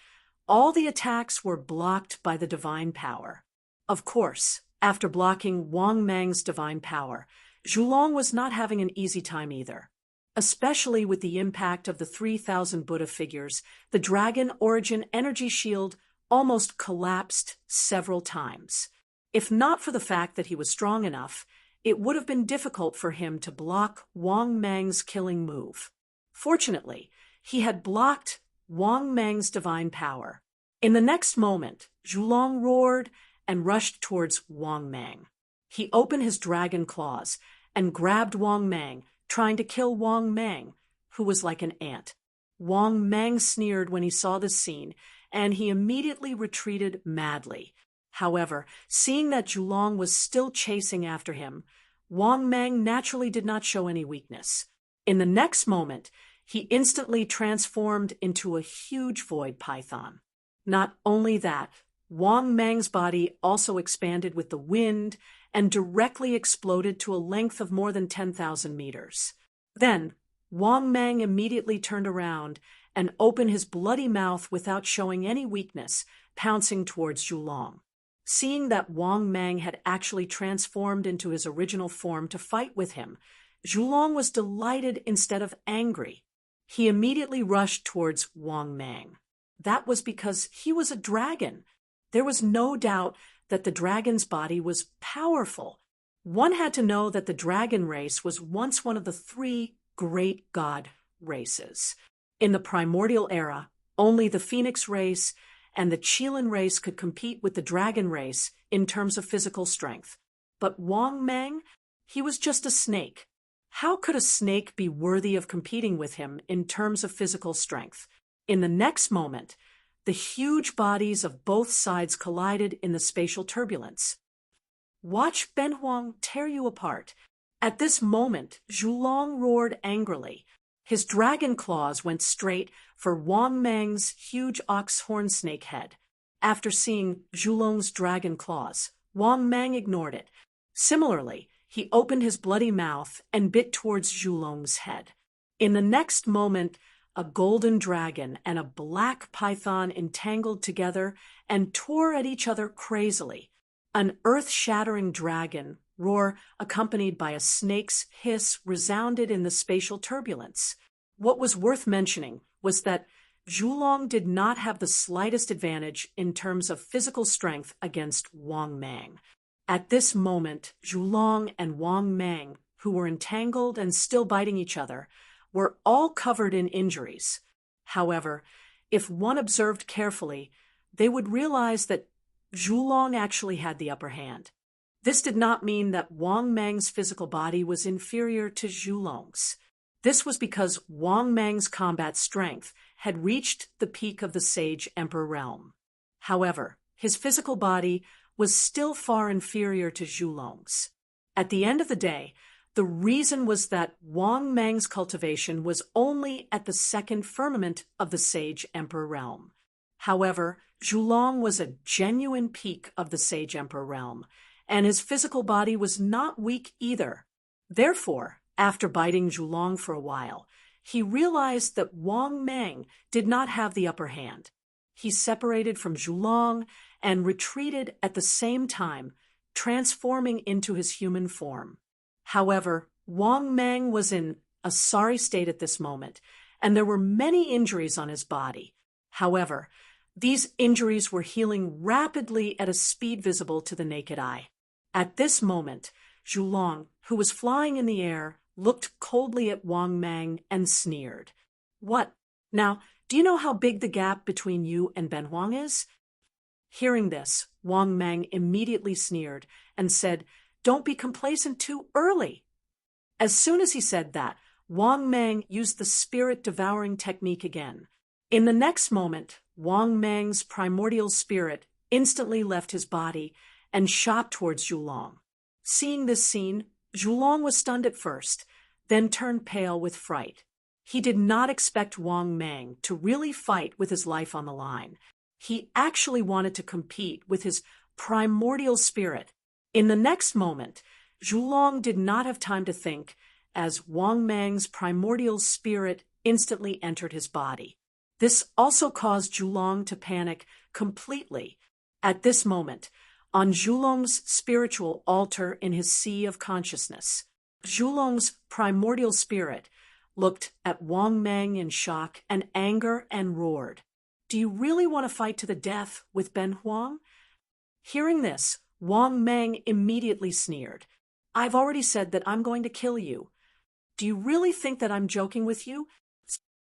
S1: all the attacks were blocked by the divine power. Of course, after blocking Wang Mang's divine power, Zhulong was not having an easy time either. Especially with the impact of the 3,000 Buddha figures, the dragon origin energy shield almost collapsed several times. If not for the fact that he was strong enough, it would have been difficult for him to block Wang Mang's killing move. Fortunately, he had blocked Wang Mang's divine power. In the next moment, Zhulong roared and rushed towards Wang Mang. He opened his dragon claws and grabbed Wang Mang, trying to kill Wang Mang, who was like an ant. Wang Mang sneered when he saw this scene, and he immediately retreated madly. However, seeing that Zhulong was still chasing after him, Wang Mang naturally did not show any weakness. In the next moment, he instantly transformed into a huge void python. Not only that, Wang Mang's body also expanded with the wind and directly exploded to a length of more than 10,000 meters. Then, Wang Mang immediately turned around and opened his bloody mouth without showing any weakness, pouncing towards Zhulong. Seeing that Wang Mang had actually transformed into his original form to fight with him, Zhulong was delighted instead of angry. He immediately rushed towards Wang Mang. That was because he was a dragon. There was no doubt that the dragon's body was powerful. One had to know that the dragon race was once one of the 3 great god races. In the primordial era, only the phoenix race and the Qilin race could compete with the dragon race in terms of physical strength. But Wang Mang, he was just a snake. How could a snake be worthy of competing with him in terms of physical strength? In the next moment, the huge bodies of both sides collided in the spatial turbulence. Watch Ben Huang tear you apart. At this moment, Zhulong roared angrily. His dragon claws went straight for Wang Mang's huge ox-horn snake head. After seeing Zhulong's dragon claws, Wang Mang ignored it. Similarly, he opened his bloody mouth and bit towards Zhulong's head. In the next moment, a golden dragon and a black python entangled together and tore at each other crazily. An earth-shattering dragon roar accompanied by a snake's hiss resounded in the spatial turbulence. What was worth mentioning was that Zhulong did not have the slightest advantage in terms of physical strength against Wang Mang. At this moment, Zhulong and Wang Mang, who were entangled and still biting each other, were all covered in injuries. However, if one observed carefully, they would realize that Zhulong actually had the upper hand. This did not mean that Wang Mang's physical body was inferior to Zhulong's. This was because Wang Mang's combat strength had reached the peak of the Sage Emperor realm. However, his physical body was still far inferior to Zhulong's. At the end of the day, the reason was that Wang Mang's cultivation was only at the second firmament of the Sage Emperor realm. However, Zhulong was a genuine peak of the Sage Emperor realm, and his physical body was not weak either. Therefore, after biting Zhulong for a while, he realized that Wang Mang did not have the upper hand. He separated from Zhulong and retreated at the same time, transforming into his human form. However, Wang Mang was in a sorry state at this moment, and there were many injuries on his body. However, these injuries were healing rapidly at a speed visible to the naked eye. At this moment, Zhulong, who was flying in the air, looked coldly at Wang Mang and sneered. "What? Now, do you know how big the gap between you and Ben Huang is?" Hearing this, Wang Mang immediately sneered and said, "Don't be complacent too early." As soon as he said that, Wang Meng used the spirit-devouring technique again. In the next moment, Wang Meng's primordial spirit instantly left his body and shot towards Zhulong. Seeing this scene, Zhulong was stunned at first, then turned pale with fright. He did not expect Wang Meng to really fight with his life on the line. He actually wanted to compete with his primordial spirit. In the next moment, Zhulong did not have time to think, as Wang Meng's primordial spirit instantly entered his body. This also caused Zhulong to panic completely. At this moment, on Zhulong's spiritual altar in his sea of consciousness, Zhulong's primordial spirit looked at Wang Meng in shock and anger and roared, "Do you really want to fight to the death with Ben Huang?" Hearing this, Wang Meng immediately sneered. "I've already said that I'm going to kill you. Do you really think that I'm joking with you?